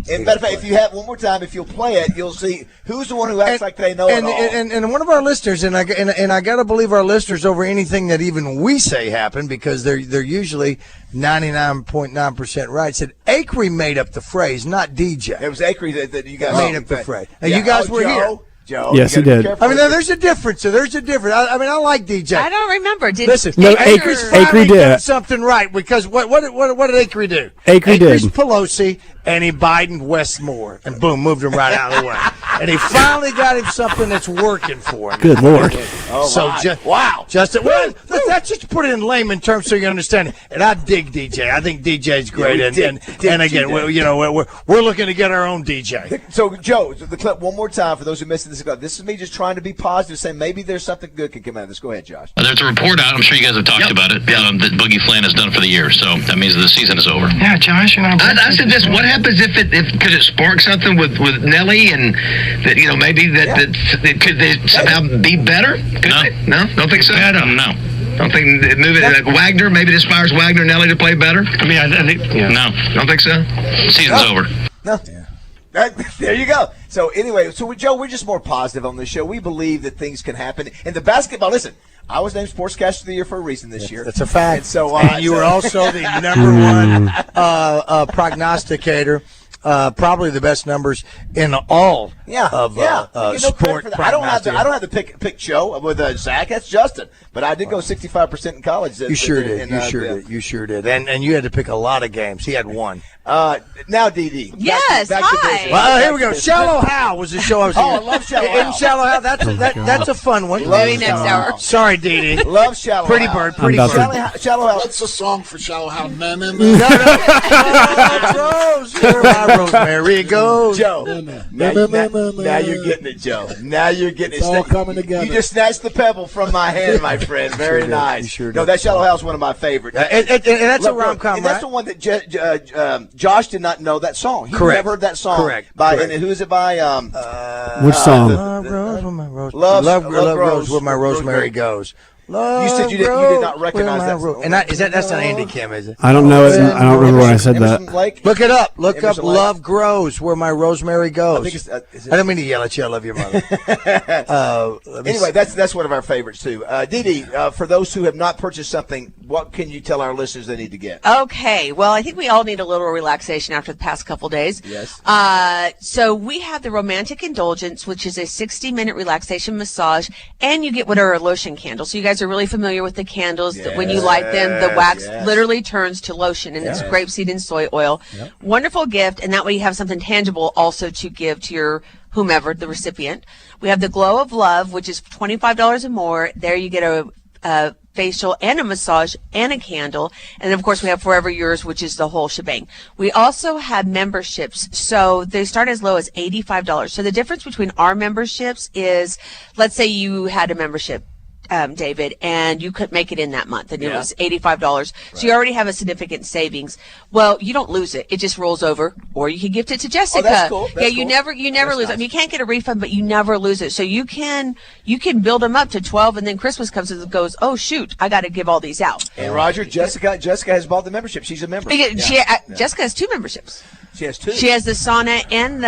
And matter of fact, if you have one more time, if you'll play it, you'll see who's the one who acts like they know it all. And one of our listeners, and I got to believe our listeners over anything that even we say happened, because they're usually 99.9% right, said Acri made up the phrase, not DJ. It was Acri that you guys made up the phrase. Now, you guys were here. Joe. Yes, he did. I mean, there's a difference. I like DJ. I don't remember. Listen, No, Acres Acre finally did. done something right because what did Acre do? Acre Acres did. Pelosi and he Biden Westmore and boom, moved him right out of the way. And he finally got him something that's working for him. Good Lord. Wow. Justin, well, let's just put it in layman terms so you understand it. And I dig DJ. I think DJ's great. And again, we're looking to get our own DJ. So, Joe, the clip one more time for those who missed this. This is me just trying to be positive, saying maybe there's something good can come out of this. Go ahead, Josh. There's a report out. I'm sure you guys have talked about it. That Boogie Flan is done for the year, so that means the season is over. Yeah, Josh, I said this. What happens if could it spark something with Nelly and that maybe could they somehow be better? No, don't think so. No. Don't think move it like Wagner. Maybe it inspires Wagner and Nelly to play better. I mean, I think no. Don't think so. Season's over. No. There you go. So anyway, Joe, we're just more positive on this show. We believe that things can happen. And the basketball, listen, I was named Sportscaster of the Year for a reason this year. That's a fact. And so you were also the number one prognosticator. Probably the best numbers in all of sport. I don't have the pick show with Zach. That's Justin. But I did go 65% in college. You sure did. You sure did. And you had to pick a lot of games. He had one. Now, Dee. Yes. Hi. Well, here we go. Shallow Hal was the show I was I love Shallow Hal. In Shallow Hal, that's a fun one. Maybe next hour. Sorry, Dee. Love Shallow Pretty Hal. bird. Pretty bird. Shallow Hal. What's the song for Shallow Hal? No. Rose, where my rosemary goes. Joe. Now you're getting it, Joe. Now you're getting it. It's all coming together. You just snatched the pebble from my hand, my friend. Very nice. No, that Shallow Hal's one of my favorites. And that's a rom-com, and that's the one that Josh did not know that song. He Correct. never heard that song. Correct. And who is it by? Which song? Love grows where my rosemary goes. You said you did not recognize that. And that's not Andy Kim, is it? I don't know it. I don't remember when I said that. Look it up. Look up Love Grows Where My Rosemary Goes. I don't mean to yell at you. I love your mother. Anyway, that's one of our favorites, too. Dee, for those who have not purchased something, what can you tell our listeners they need to get? Okay. Well, I think we all need a little relaxation after the past couple days. Yes. So we have the Romantic Indulgence, which is a 60-minute relaxation massage, and you get what are lotion candles. So you guys are really familiar with the candles that when you light them, the wax literally turns to lotion, and it's grapeseed and soy oil. Yep. Wonderful gift, and that way you have something tangible also to give to your whomever, the recipient. We have the Glow of Love, which is $25 or more. There you get a facial and a massage and a candle. And of course we have Forever Yours, which is the whole shebang. We also have memberships. So they start as low as $85. So the difference between our memberships is, let's say you had a membership, David, and you couldn't make it in that month, and it was $85. So you already have a significant savings. Well, you don't lose it; it just rolls over, or you can gift it to Jessica. Oh, that's cool. You never lose it. I mean, you can't get a refund, but you never lose it. So you can build them up to 12, and then Christmas comes and goes, oh shoot, I got to give all these out. And Roger, Jessica has bought the membership. She's a member. Jessica has 2 memberships. She has 2. She has the sauna and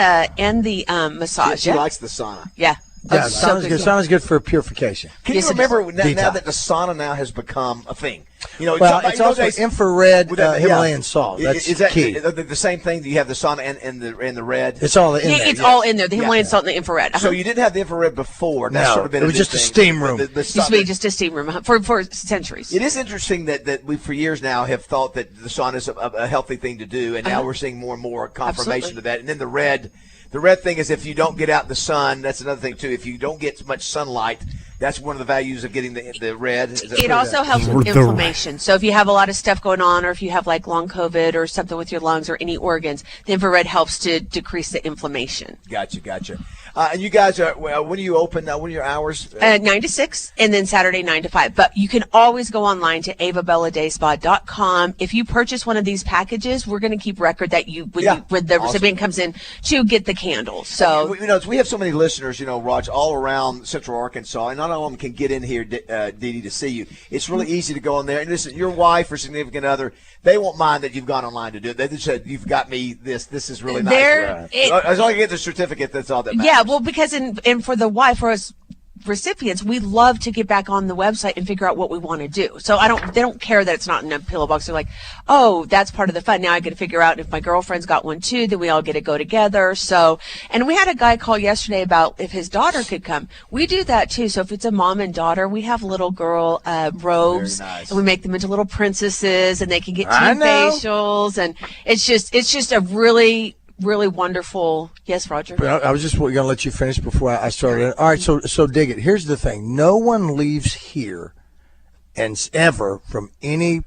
the massage. She likes the sauna. Yeah. Yeah, sauna's good for purification. Can you remember now that the sauna now has become a thing? It's also infrared Himalayan salt. That's key. The same thing? Do you have the sauna and the red? It's all in there. It's all in there. The Himalayan salt and the infrared. So you didn't have the infrared before. No, sort of been it was just a steam room. It used to be just a steam room for centuries. It is interesting that we for years now have thought that the sauna is a healthy thing to do, and now we're seeing more and more confirmation of that. And then the red thing is if you don't get out in the sun, that's another thing too. If you don't get much sunlight, that's one of the values of getting the red. It also helps with inflammation. So if you have a lot of stuff going on, or if you have like long COVID or something with your lungs or any organs, the infrared helps to decrease the inflammation. Gotcha. And you guys when are you open? When are your hours? 9 to 6, and then Saturday 9 to 5. But you can always go online to avabelladayspa.com. If you purchase one of these packages, we're going to keep record that when the recipient comes in to get the candles. So we have so many listeners, Raj, all around Central Arkansas, and not all of them can get in here, Dee, to see you. It's really easy to go in there. And listen, your wife or significant other, they won't mind that you've gone online to do it. They just said, you've got me this. This is really nice. As long as you get the certificate, that's all that matters. Yeah, well, because and for the wife, for us recipients, we love to get back on the website and figure out what we want to do. So they don't care that it's not in a pillow box. They're like, oh, that's part of the fun. Now I get to figure out if my girlfriend's got one too, then we all get to go together. So, and we had a guy call yesterday about if his daughter could come. We do that too. So if it's a mom and daughter, we have little girl robes, and we make them into little princesses, and they can get team facials, and it's just a really wonderful. Yes, Roger. But I was just going to let you finish before I started. All right, so dig it. Here's the thing: no one leaves here and ever from any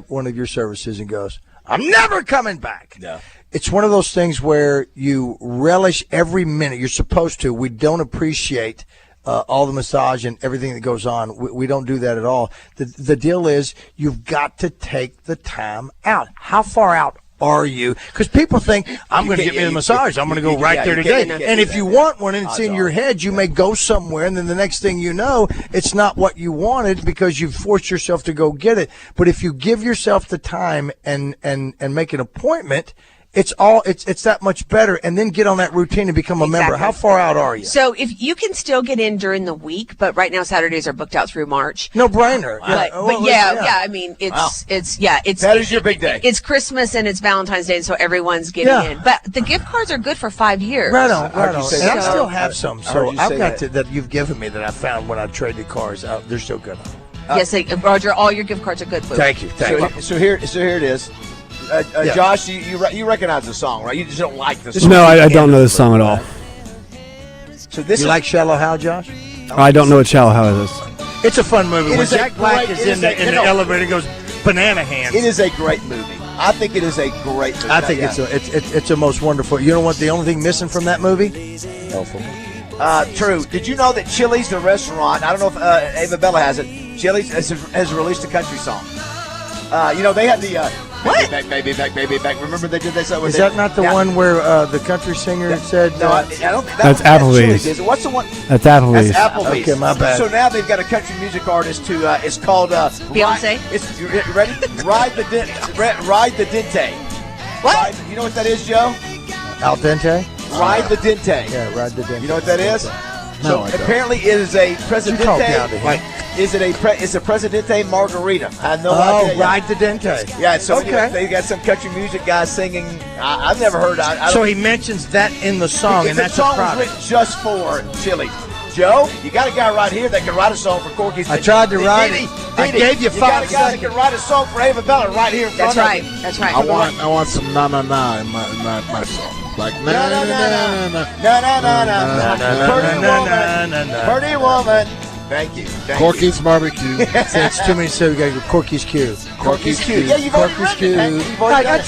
one of your services and goes, "I'm never coming back." No. It's one of those things where you relish every minute. You're supposed to. We don't appreciate all the massage and everything that goes on. We don't do that at all. The deal is you've got to take the time out. How far out are you? Because people think, I'm going to get me a massage. I'm going to go right there today. And if you want one and it's in your head, you may go somewhere, and then the next thing you know, it's not what you wanted because you've forced yourself to go get it. But if you give yourself the time and make an appointment, it's that much better, and then get on that routine and become a member. How far out are you? So if you can still get in during the week, but right now Saturdays are booked out through March. No brainer. But I mean, that is your big day. It's Christmas and it's Valentine's Day, and so everyone's getting in. But the gift cards are good for 5 years. Right on. And I still have some. So I've got that you've given me that I found when I traded cars. They're still good. Yes, Roger. All your gift cards are good. Boo. Thank you. So here it is. Josh, you recognize the song, right? You just don't like the song. No, I don't know this song at all. So this you like Shallow Hal, Josh? I don't know what Shallow Hal is. It's a fun movie. When Jack Black is in the elevator, goes banana hands. It is a great movie. I think it is a great movie. I think it's a most wonderful. You know what? The only thing missing from that movie? Helpful. True. Did you know that Chili's, the restaurant? I don't know if Ava Bella has it. Chili's has released a country song. They had the baby back. Remember they did this? Is that not the one where the country singer said? No, I don't think that's Applebee's. What's the one? That's Applebee's. That's Applebee's. Okay, my bad. So now they've got a country music artist who it's called Beyonce. You ready? Ride the Dente. What? You know what that is, Joe? Al dente. Ride the Dente. Yeah, ride the dente. You know what that is? No, So apparently it is a Presidente. Like, it's a Presidente margarita. I had no idea. Oh, ride the dente. Yeah, so okay. They got some country music guys singing. I've never heard. So he mentions that in the song, and that's the song a product. was written just for Chili. Joe, you got a guy right here that can write a song for Corky's. I tried to write it. I gave you 5 seconds. You got a guy that seconds. can write a song for Ava Bella right here in front of you. That's right. I want some na na na in my song. Like na na na na na. Pretty woman. Thank you. Corky's barbecue. It's too many, so we got to go Corky's Q. Corky's Q. Yeah, you've already Corky's written it. Q. You've already I done it.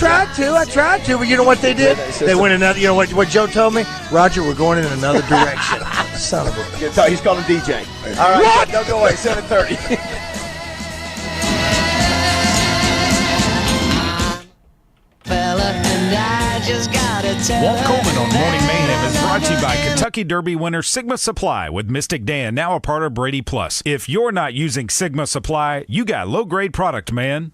tried to, but you know what they did? They went another. You know what Joe told me? Roger, we're going in another direction. Son of a. He's called a DJ. All right, don't go away. 7:30. Walt Coleman on Morning Mayhem is brought to you by Kentucky Derby winner Sigma Supply with Mystic Dan, now a part of Brady Plus. If you're not using Sigma Supply, you got low-grade product, man.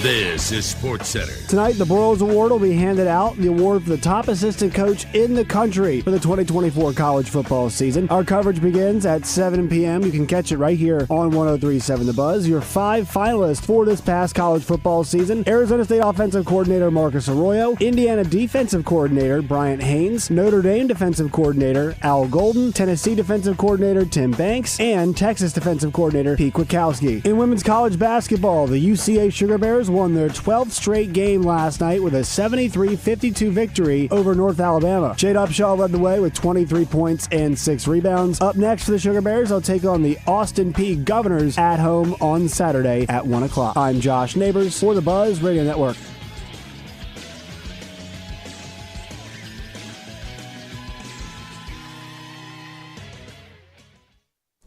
This is Sports Center. Tonight, the Broyles Award will be handed out, the award for the top assistant coach in the country for the 2024 college football season. Our coverage begins at 7 p.m. You can catch it right here on 103.7 The Buzz. Your 5 finalists for this past college football season: Arizona State offensive coordinator Marcus Arroyo, Indiana defensive coordinator Bryant Haynes, Notre Dame defensive coordinator Al Golden, Tennessee defensive coordinator Tim Banks, and Texas defensive coordinator Pete Kwiatkowski. In women's college basketball, the UCA Sugar Bears won their 12th straight game last night with a 73-52 victory over North Alabama. Jade Upshaw led the way with 23 points and 6 rebounds. Up next for the Sugar Bears, they'll take on the Austin Peay Governors at home on Saturday at 1 o'clock. I'm Josh Neighbors for the Buzz Radio Network.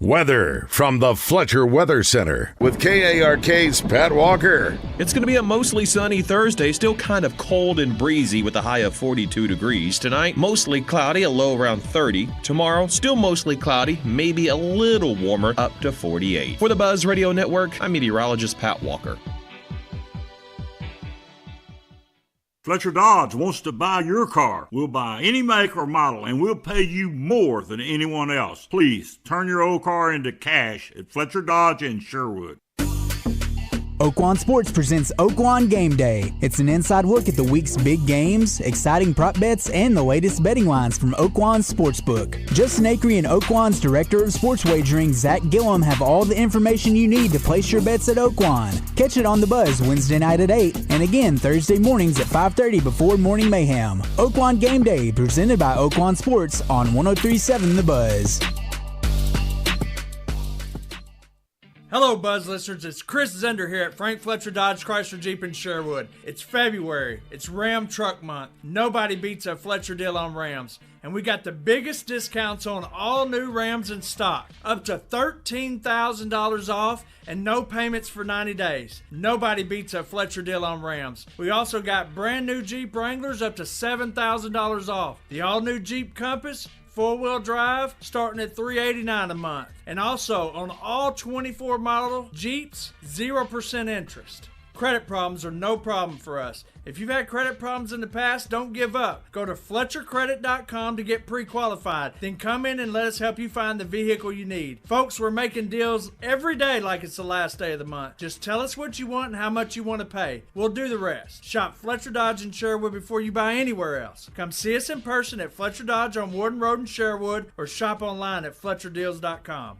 Weather from the Fletcher Weather Center with KARK's Pat Walker. It's going to be a mostly sunny Thursday, still kind of cold and breezy with a high of 42 degrees. Tonight, mostly cloudy, a low around 30. Tomorrow, still mostly cloudy, maybe a little warmer, up to 48. For the Buzz Radio Network, I'm meteorologist Pat Walker. Fletcher Dodge wants to buy your car. We'll buy any make or model, and we'll pay you more than anyone else. Please, turn your old car into cash at Fletcher Dodge in Sherwood. Oaklawn Sports presents Oaklawn Game Day. It's an inside look at the week's big games, exciting prop bets, and the latest betting lines from Oaklawn Sportsbook. Justin Acree and Oaklawn's Director of Sports Wagering, Zach Gillum, have all the information you need to place your bets at Oaklawn. Catch it on The Buzz Wednesday night at 8, and again Thursday mornings at 5:30 before Morning Mayhem. Oaklawn Game Day, presented by Oaklawn Sports on 103.7 The Buzz. Hello, Buzz listeners. It's Chris Zender here at Frank Fletcher Dodge Chrysler Jeep in Sherwood. It's February. It's Ram Truck Month. Nobody beats a Fletcher deal on Rams. And we got the biggest discounts on all new Rams in stock. Up to $13,000 off and no payments for 90 days. Nobody beats a Fletcher deal on Rams. We also got brand new Jeep Wranglers up to $7,000 off. The all new Jeep Compass, 4-wheel drive, starting at $389 a month. And also on all 24 model Jeeps, 0% interest. Credit problems are no problem for us. If you've had credit problems in the past, don't give up. Go to FletcherCredit.com to get pre-qualified. Then come in and let us help you find the vehicle you need. Folks, we're making deals every day like it's the last day of the month. Just tell us what you want and how much you want to pay. We'll do the rest. Shop Fletcher Dodge in Sherwood before you buy anywhere else. Come see us in person at Fletcher Dodge on Warden Road in Sherwood or shop online at FletcherDeals.com.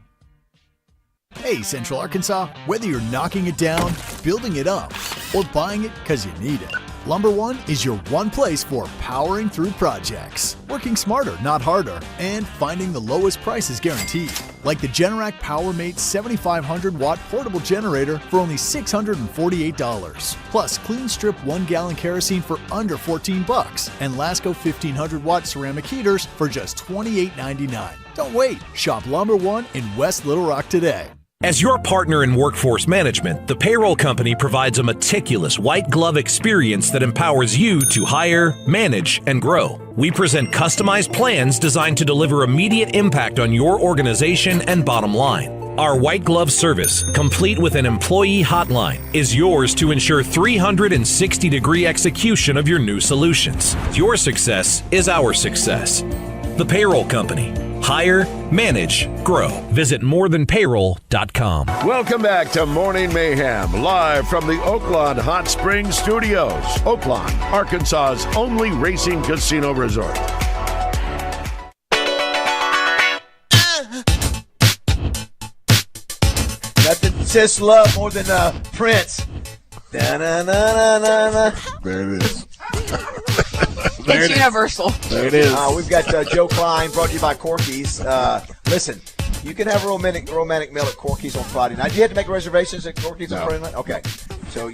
Hey, Central Arkansas, whether you're knocking it down, building it up, or buying it because you need it, Lumber One is your one place for powering through projects, working smarter, not harder, and finding the lowest prices guaranteed. Like the Generac PowerMate 7500-watt portable generator for only $648. Plus, clean strip 1-gallon kerosene for under $14. And Lasco 1500-watt ceramic heaters for just $28.99. Don't wait. Shop Lumber One in West Little Rock today. As your partner in workforce management, the payroll company provides a meticulous white glove experience that empowers you to hire, manage, and grow. We present customized plans designed to deliver immediate impact on your organization and bottom line. Our white glove service, complete with an employee hotline, is yours to ensure 360-degree execution of your new solutions. Your success is our success. The payroll company. Hire, manage, grow. Visit morethanpayroll.com. Welcome back to Morning Mayhem, live from the Oaklawn Hot Springs Studios. Oaklawn, Arkansas's only racing casino resort. Nothing says love more than Prince. Da-na-na-na-na-na. There it is. It's universal. There it is. We've got Joe Klein, brought to you by Corky's. Listen, you can have a romantic meal at Corky's on Friday night. Do you have to make reservations at Corky's on Friday night? Okay. So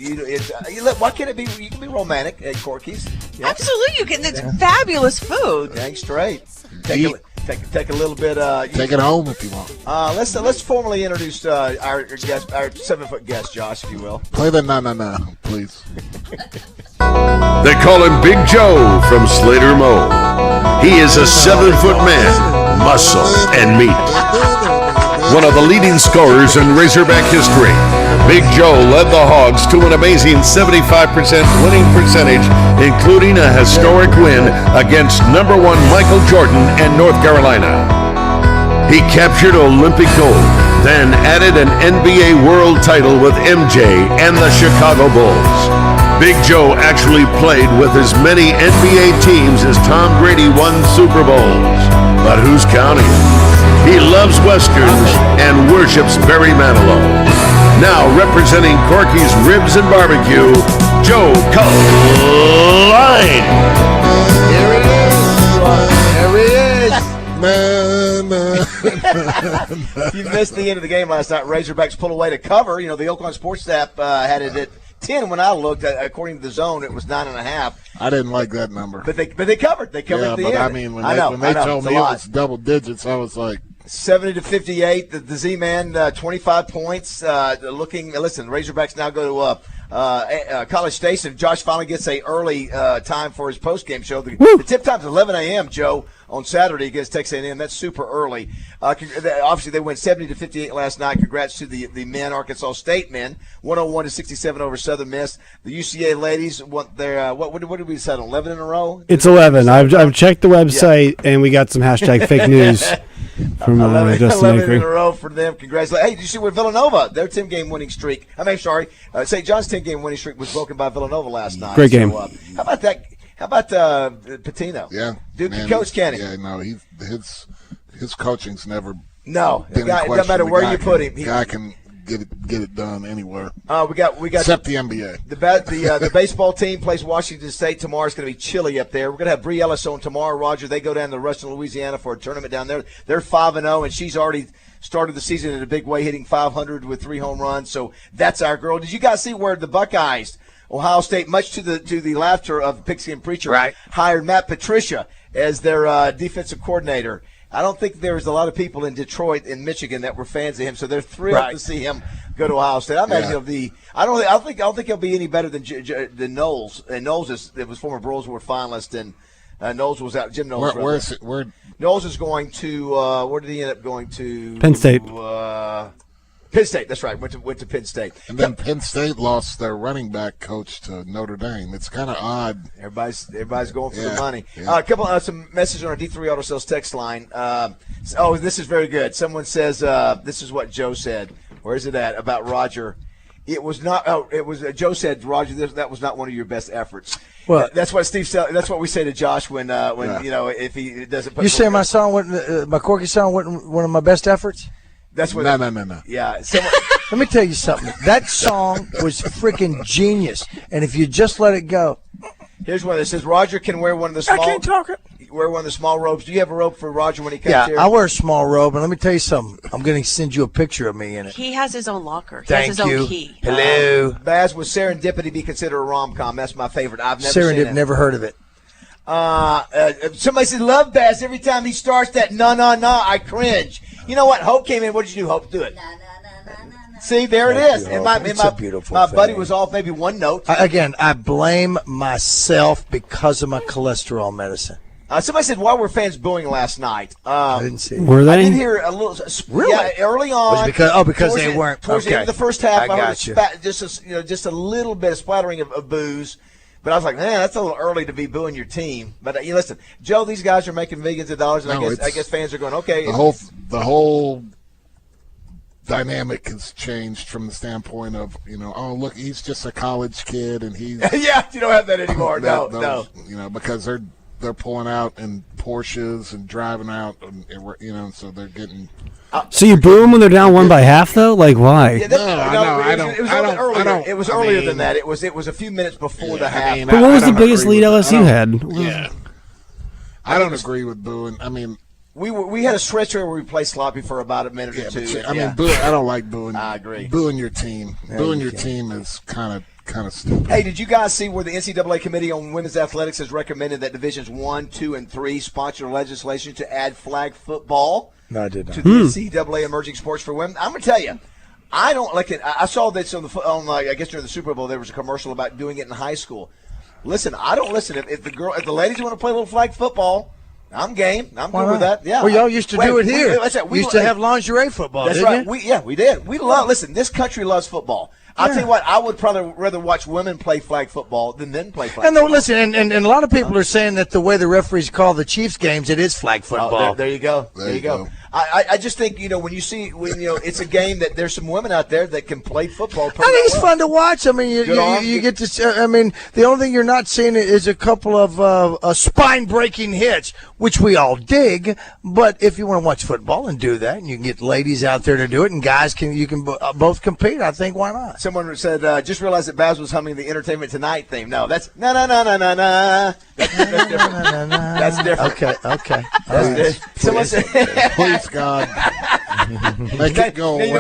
why can't it be? You can be romantic at Corky's. Yeah. Absolutely, you can. It's fabulous food. Dang straight. Take a little bit. Take it home if you want. Let's formally introduce our guest, our 7-foot guest, Josh, if you will. Play the na, please. They call him Big Joe from Slater Mo. He is a 7-foot man, muscle and meat. One of the leading scorers in Razorback history, Big Joe led the Hogs to an amazing 75% winning percentage, including a historic win against #1 Michael Jordan and North Carolina. He captured Olympic gold, then added an NBA world title with MJ and the Chicago Bulls. Big Joe actually played with as many NBA teams as Tom Brady won Super Bowls. But who's counting? He loves Westerns and worships Barry Manilow. Now representing Corky's Ribs and Barbecue, Joe Klein. Here he is. You missed the end of the game last night. Razorbacks pull away to cover. You know, the Oaklawn Sports app had it at 10 when I looked. According to the zone, it was 9.5. I didn't like that number. But they covered. They covered at the end. I mean, when they told me it was double digits, I was like, 70-58. The Z-Man, 25 points. Listen, Razorbacks now go to College Station. Josh finally gets a early time for his post-game show. The tip time's 11 a.m., Joe, on Saturday against Texas A&M. That's super early. Obviously, they went 70-58 last night. Congrats to the men, Arkansas State men, 101-67 over Southern Miss. The UCA ladies want their what did we decide? 11 in a row. It's 11. I've checked the website and we got some hashtag fake news from 11 Justin in a Acri. row for them. Congratulations! Hey, did you see where Villanova? Their 10-game winning streak. St. John's 10-game winning streak was broken by Villanova last night. Great game. So, how about that? How about Patino? Yeah, Duke coach Kenny. Yeah, no, his coaching's never. No, been guy, in it question. doesn't matter The where guy you put him. Guy can get it done anywhere. We got except the NBA. The baseball team plays Washington State tomorrow. It's going to be chilly up there. We're going to have Bree Ellis on tomorrow. Roger, they go down to Ruston, Louisiana for a tournament down there. They're 5-0, and she's already started the season in a big way, hitting 500 with 3 home runs. So that's our girl. Did you guys see where the Buckeyes, Ohio State, much to the laughter of Pigskin Preacher, hired Matt Patricia as their defensive coordinator? I don't think there's a lot of people in Detroit and Michigan that were fans of him, so they're thrilled to see him go to Ohio State. I imagine I don't think he'll be any better than Knowles. And Knowles it was former Broswell finalist, and Knowles was out. Jim Knowles. Where Knowles is going to where did he end up going to? Penn State. Penn State, that's right. Went to Penn State. And then Penn State lost their running back coach to Notre Dame. It's kind of odd. Everybody's going for the money. A couple some messages on our D3 Auto Sales text line. This is very good. Someone says this is what Joe said. Where is it at about Roger? It was not. Joe said, Roger, that was not one of your best efforts. Well, that's what Steve said. That's what we say to Josh when if he doesn't. Put you say my song wasn't my Corky song wasn't one of my best efforts. That's what. No. Yeah. Let me tell you something. That song was freaking genius, and if you just let it go. Here's one that says Roger can wear one of the small. I can't talk it. Wear one of the small robes. Do you have a robe for Roger when he comes here? Yeah, I wear a small robe, and let me tell you something. I'm going to send you a picture of me in it. He has his own locker. He Thank has his you. own key. Hello. Baz, would Serendipity be considered a rom-com? That's my favorite. I've never seen it. Never heard of it. Somebody said, love Baz. Every time he starts that no, I cringe. You know what? Hope came in. What did you do, Hope? Do it. See, there it is. And my buddy was off maybe one note. I blame myself because of my cholesterol medicine. Somebody said, why were fans booing last night? I didn't see it. Were they? I did hear a little. Really? Yeah, early on. Because they weren't. Towards the end of the first half, I heard you. just a little bit of splattering of booze. But I was like, man, that's a little early to be booing your team. But listen, Joe, these guys are making millions of dollars, and I guess fans are going, okay. The whole dynamic has changed from the standpoint of, oh, look, he's just a college kid, and he's yeah, you don't have that anymore. No. Because they're pulling out in Porsches and driving out, and, so they're getting. So you boo them when they're down 1.5, though? Like, why? Yeah, it was earlier than that. It was a few minutes before the half. But what was the biggest lead LSU had? Yeah, I don't agree with booing. I mean, we had a stretch where we played sloppy for about a minute or two. I don't like booing. I agree. Booing your team. Booing your team is kind of stupid. Hey, did you guys see where the NCAA Committee on Women's Athletics has recommended that Divisions 1, 2, and 3 sponsor legislation to add flag football? No, I did not. To the NCAA Emerging Sports for Women? I'm going to tell you, I don't like it. I saw this I guess during the Super Bowl there was a commercial about doing it in high school. Listen, I don't listen. If the ladies want to play a little flag football, I'm game. I'm good with that. Yeah. Well, y'all used to do it here. We used to have lingerie football. That's right. We did. We love. Listen, this country loves football. I'll tell you what, I would probably rather watch women play flag football than men play flag football. Listen, and a lot of people are saying that the way the referees call the Chiefs games, it is flag football. There you go. There you go. I just think, when it's a game that there's some women out there that can play football. I think it's fun to watch. I mean, you get to. I mean, the only thing you're not seeing is a couple of spine-breaking hits, which we all dig. But if you want to watch football and do that, and you can get ladies out there to do it, and guys you can both compete, I think why not? Someone said, just realized that Baz was humming the Entertainment Tonight theme. No, that's na. That's different. That's different. Okay. Someone said, please, God. Make it go away. You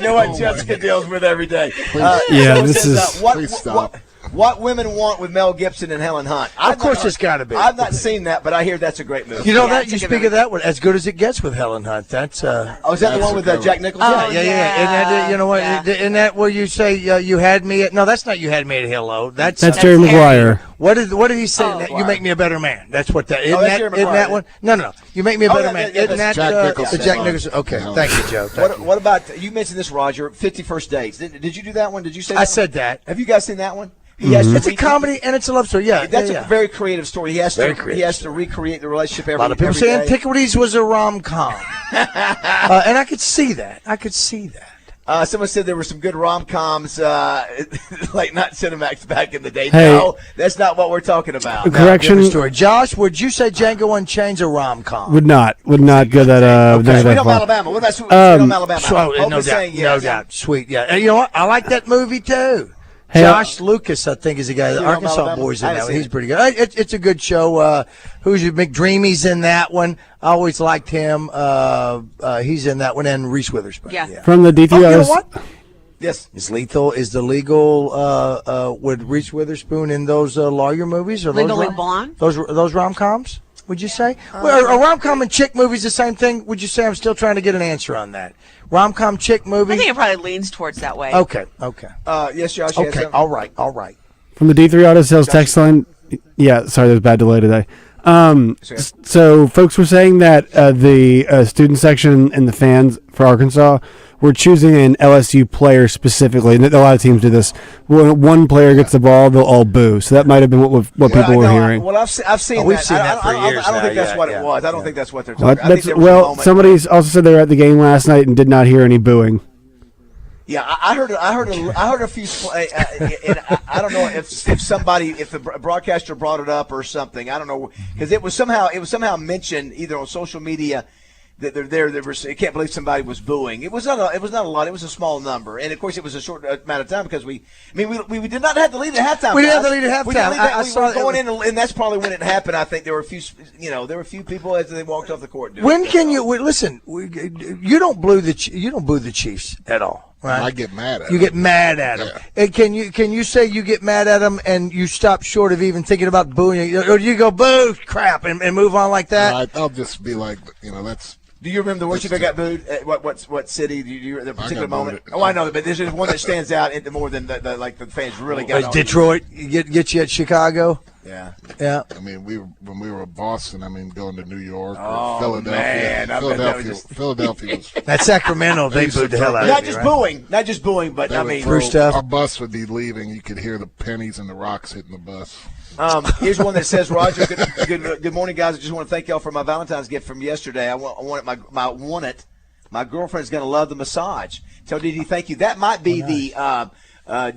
know what Jessica deals with every day. Please Please stop. What Women Want with Mel Gibson and Helen Hunt. Of course it's got to be. I've not seen that, but I hear that's a great movie. You know that? You speak of that one, As Good as It Gets with Helen Hunt. That's Oh, is that the one with Jack Nicholson? Yeah. And that, you know what? Isn't that where you say you had me at? No, that's not You Had Me at Hello. That's Jerry Maguire. What did he say? You make me a better man. That's what that. Isn't that's Jerry Maguire. that one? No. You make me a better man. Isn't that Jack Nicholson. Jack Nicholson? Okay, thank you, Joe. What about you mentioned this, Roger? 50 First Dates. Did you do that one? Did you say? I said that. Have you guys seen that one? It's a comedy and it's a love story. Yeah, that's a very creative story. He has to recreate the relationship every day. A lot of people say Antiquities was a rom-com, and I could see that. Someone said there were some good rom-coms, like not Cinemax back in the day. Hey. No, that's not what we're talking about. Correction. Story. Josh, would you say Django Unchained a rom-com? Would not go that. Sweet Home Alabama. What about Sweet Home Alabama? No doubt. Sweet, yeah. And you know what? I like that movie too. Hey, Josh Lucas, I think, is the guy. The Arkansas boys in that one. He's pretty good. It's a good show. Who's your McDreamy's in that one? I always liked him. He's in that one, and Reese Witherspoon. Yeah. From the D3. You know what? Yes. Is the legal with Reese Witherspoon in those lawyer movies? Or Legally Blonde? Those rom-coms, would you say? Are rom-com and chick movies the same thing? Would you say? I'm still trying to get an answer on that. Rom-com chick movie? I think it probably leans towards that way. Okay. Yes, Josh. Okay, all right. From the D3 Auto Sales text line. Yeah, sorry, there's a bad delay today. So folks were saying that the student section and the fans for Arkansas were choosing an LSU player specifically, and a lot of teams do this. When one player gets the ball, they'll all boo. So that might have been what people were hearing. I've seen we've that. seen that for years. I don't think that's what it was. I don't think that's what they're talking about. Somebody also said they were at the game last night and did not hear any booing. Yeah, I heard a few, and I don't know if the broadcaster brought it up or something. I don't know, because it was somehow mentioned either on social media that they're there. I can't believe somebody was booing. It was not a lot. It was a small number, and of course it was a short amount of time because we did not have to lead at halftime. We didn't have to lead at halftime. We were going in, and that's probably when it happened. I think there were a few people as they walked off the court. When can you listen? You don't boo the Chiefs at all. Right. I get mad at you. Get mad at them. And can you say you get mad at them and you stop short of even thinking about booing, or do you go boo crap and move on like that? I'll just be like, that's. Do you remember the worst you got booed? At what city? Do you the particular moment? I know, but there's just one that stands out into more than the fans really got. Like Detroit, get you at Chicago. Yeah. I mean, when we were in Boston, going to New York, or Philadelphia. Man, Philadelphia was. That Sacramento, they booed the hell out of you. Not just booing, but through stuff. Our bus would be leaving. You could hear the pennies and the rocks hitting the bus. Here's one that says, Roger, good morning, guys. I just want to thank y'all for my Valentine's gift from yesterday. I want my girlfriend's going to love the massage. Tell Dee thank you. That might be the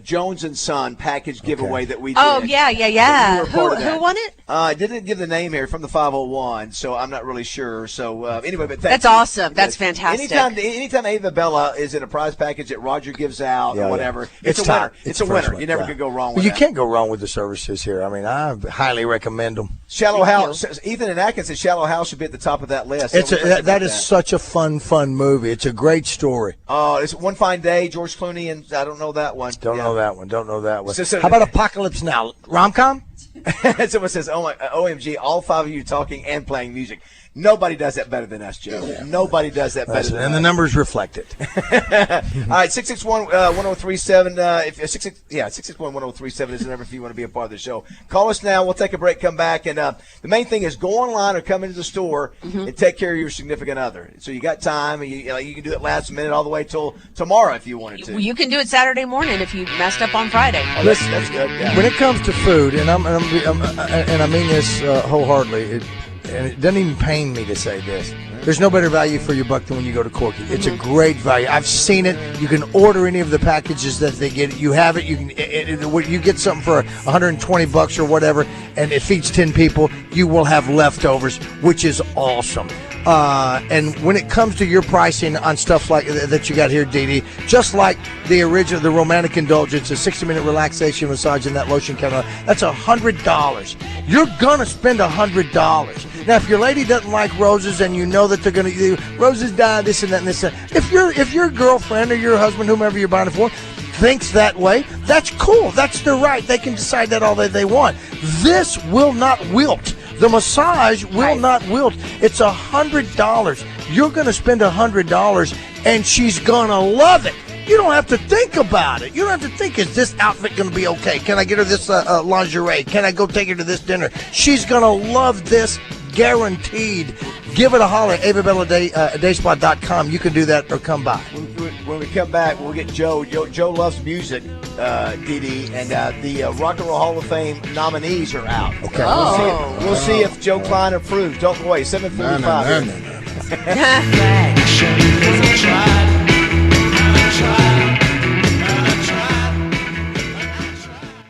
Jones and Son package giveaway that we did. Oh, yeah. Who won it? I didn't give the name here from the 501, so I'm not really sure. So anyway, but that's awesome. That's fantastic. Anytime Ava Bella is in a prize package that Roger gives out or whatever, it's a winner. It's a winner. You never could go wrong with that. You can't go wrong with the services here. I highly recommend them. Shallow House. Ethan and Atkins said Shallow House should be at the top of that list. That is such a fun movie. It's a great story. It's One Fine Day, George Clooney, and I don't know that one. Don't know that one. How about Apocalypse Now? Rom-com? Someone says, OMG, all five of you talking and playing music. Nobody does that better than us, Joe. Yeah. Nobody does that better than us. And the numbers reflect it. All right, 661-1037. 661-1037 is the number if you want to be a part of the show. Call us now. We'll take a break, come back. And the main thing is go online or come into the store and take care of your significant other. So you got time. And you can do it last minute all the way till tomorrow if you wanted to. You can do it Saturday morning if you messed up on Friday. Oh, that's good. Yeah. When it comes to food, and I mean this wholeheartedly, and it doesn't even pain me to say this. There's no better value for your buck than when you go to Corky. It's a great value. I've seen it. You can order any of the packages that they get. You have it. You can. You get something for $120 or whatever, and it feeds 10 people. You will have leftovers, which is awesome. And when it comes to your pricing on stuff like that you got here, Dee, just like the original, the Romantic Indulgence, a 60-minute relaxation massage and that lotion counter, that's $100. You're gonna spend $100. Now, if your lady doesn't like roses and you know that they're gonna roses die, this and that and this, if your girlfriend or your husband, whomever you're buying it for, thinks that way, that's cool. That's their right. They can decide that all they want. This will not wilt. The massage will not wilt. It's $100. You're going to spend $100, and she's going to love it. You don't have to think about it. You don't have to think, is this outfit going to be okay? Can I get her this lingerie? Can I go take her to this dinner? She's going to love this, guaranteed. Give it a holler at avabellaDaySpa.com. You can do that or come by. When we come back, we'll get Joe. Joe loves music, DD, and the Rock and Roll Hall of Fame nominees are out. Okay. We'll see if Joe Klein approves. Don't go away. 7:45.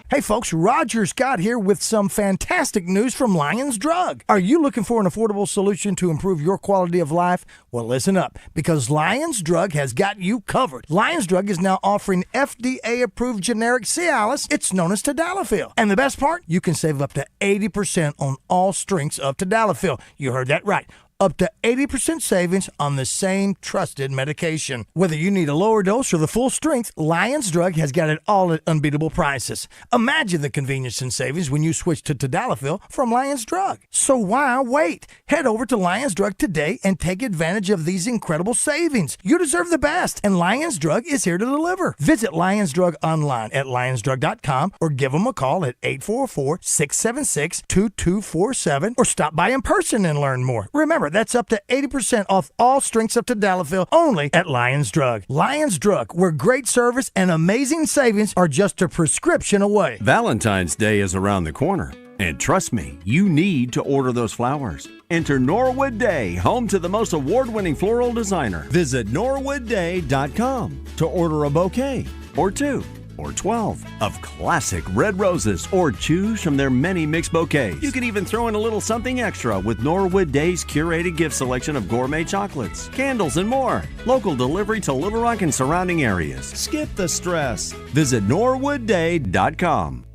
Hey folks, Roger Scott here with some fantastic news from Lions Drug. Are you looking for an affordable solution to improve your quality of life? Well, listen up, because Lions Drug has got you covered. Lions Drug is now offering FDA-approved generic Cialis. It's known as Tadalafil. And the best part, you can save up to 80% on all strengths of Tadalafil. You heard that right. Up to 80% savings on the same trusted medication. Whether you need a lower dose or the full strength, Lions Drug has got it all at unbeatable prices. Imagine the convenience and savings when you switch to Tadalafil from Lions Drug. So why wait? Head over to Lions Drug today and take advantage of these incredible savings. You deserve the best, and Lions Drug is here to deliver. Visit Lions Drug online at lionsdrug.com or give them a call at 844-676-2247 or stop by in person and learn more. Remember, that's up to 80% off all strengths of Tadalafil only at Lions Drug. Lions Drug, where great service and amazing savings are just a prescription away. Valentine's Day is around the corner. And trust me, you need to order those flowers. Enter Norwood Day, home to the most award-winning floral designer. Visit norwoodday.com to order a bouquet or 2 or 12 of classic red roses, or choose from their many mixed bouquets. You can even throw in a little something extra with Norwood Day's curated gift selection of gourmet chocolates, candles, and more. Local delivery to Little Rock and surrounding areas. Skip the stress. Visit norwoodday.com.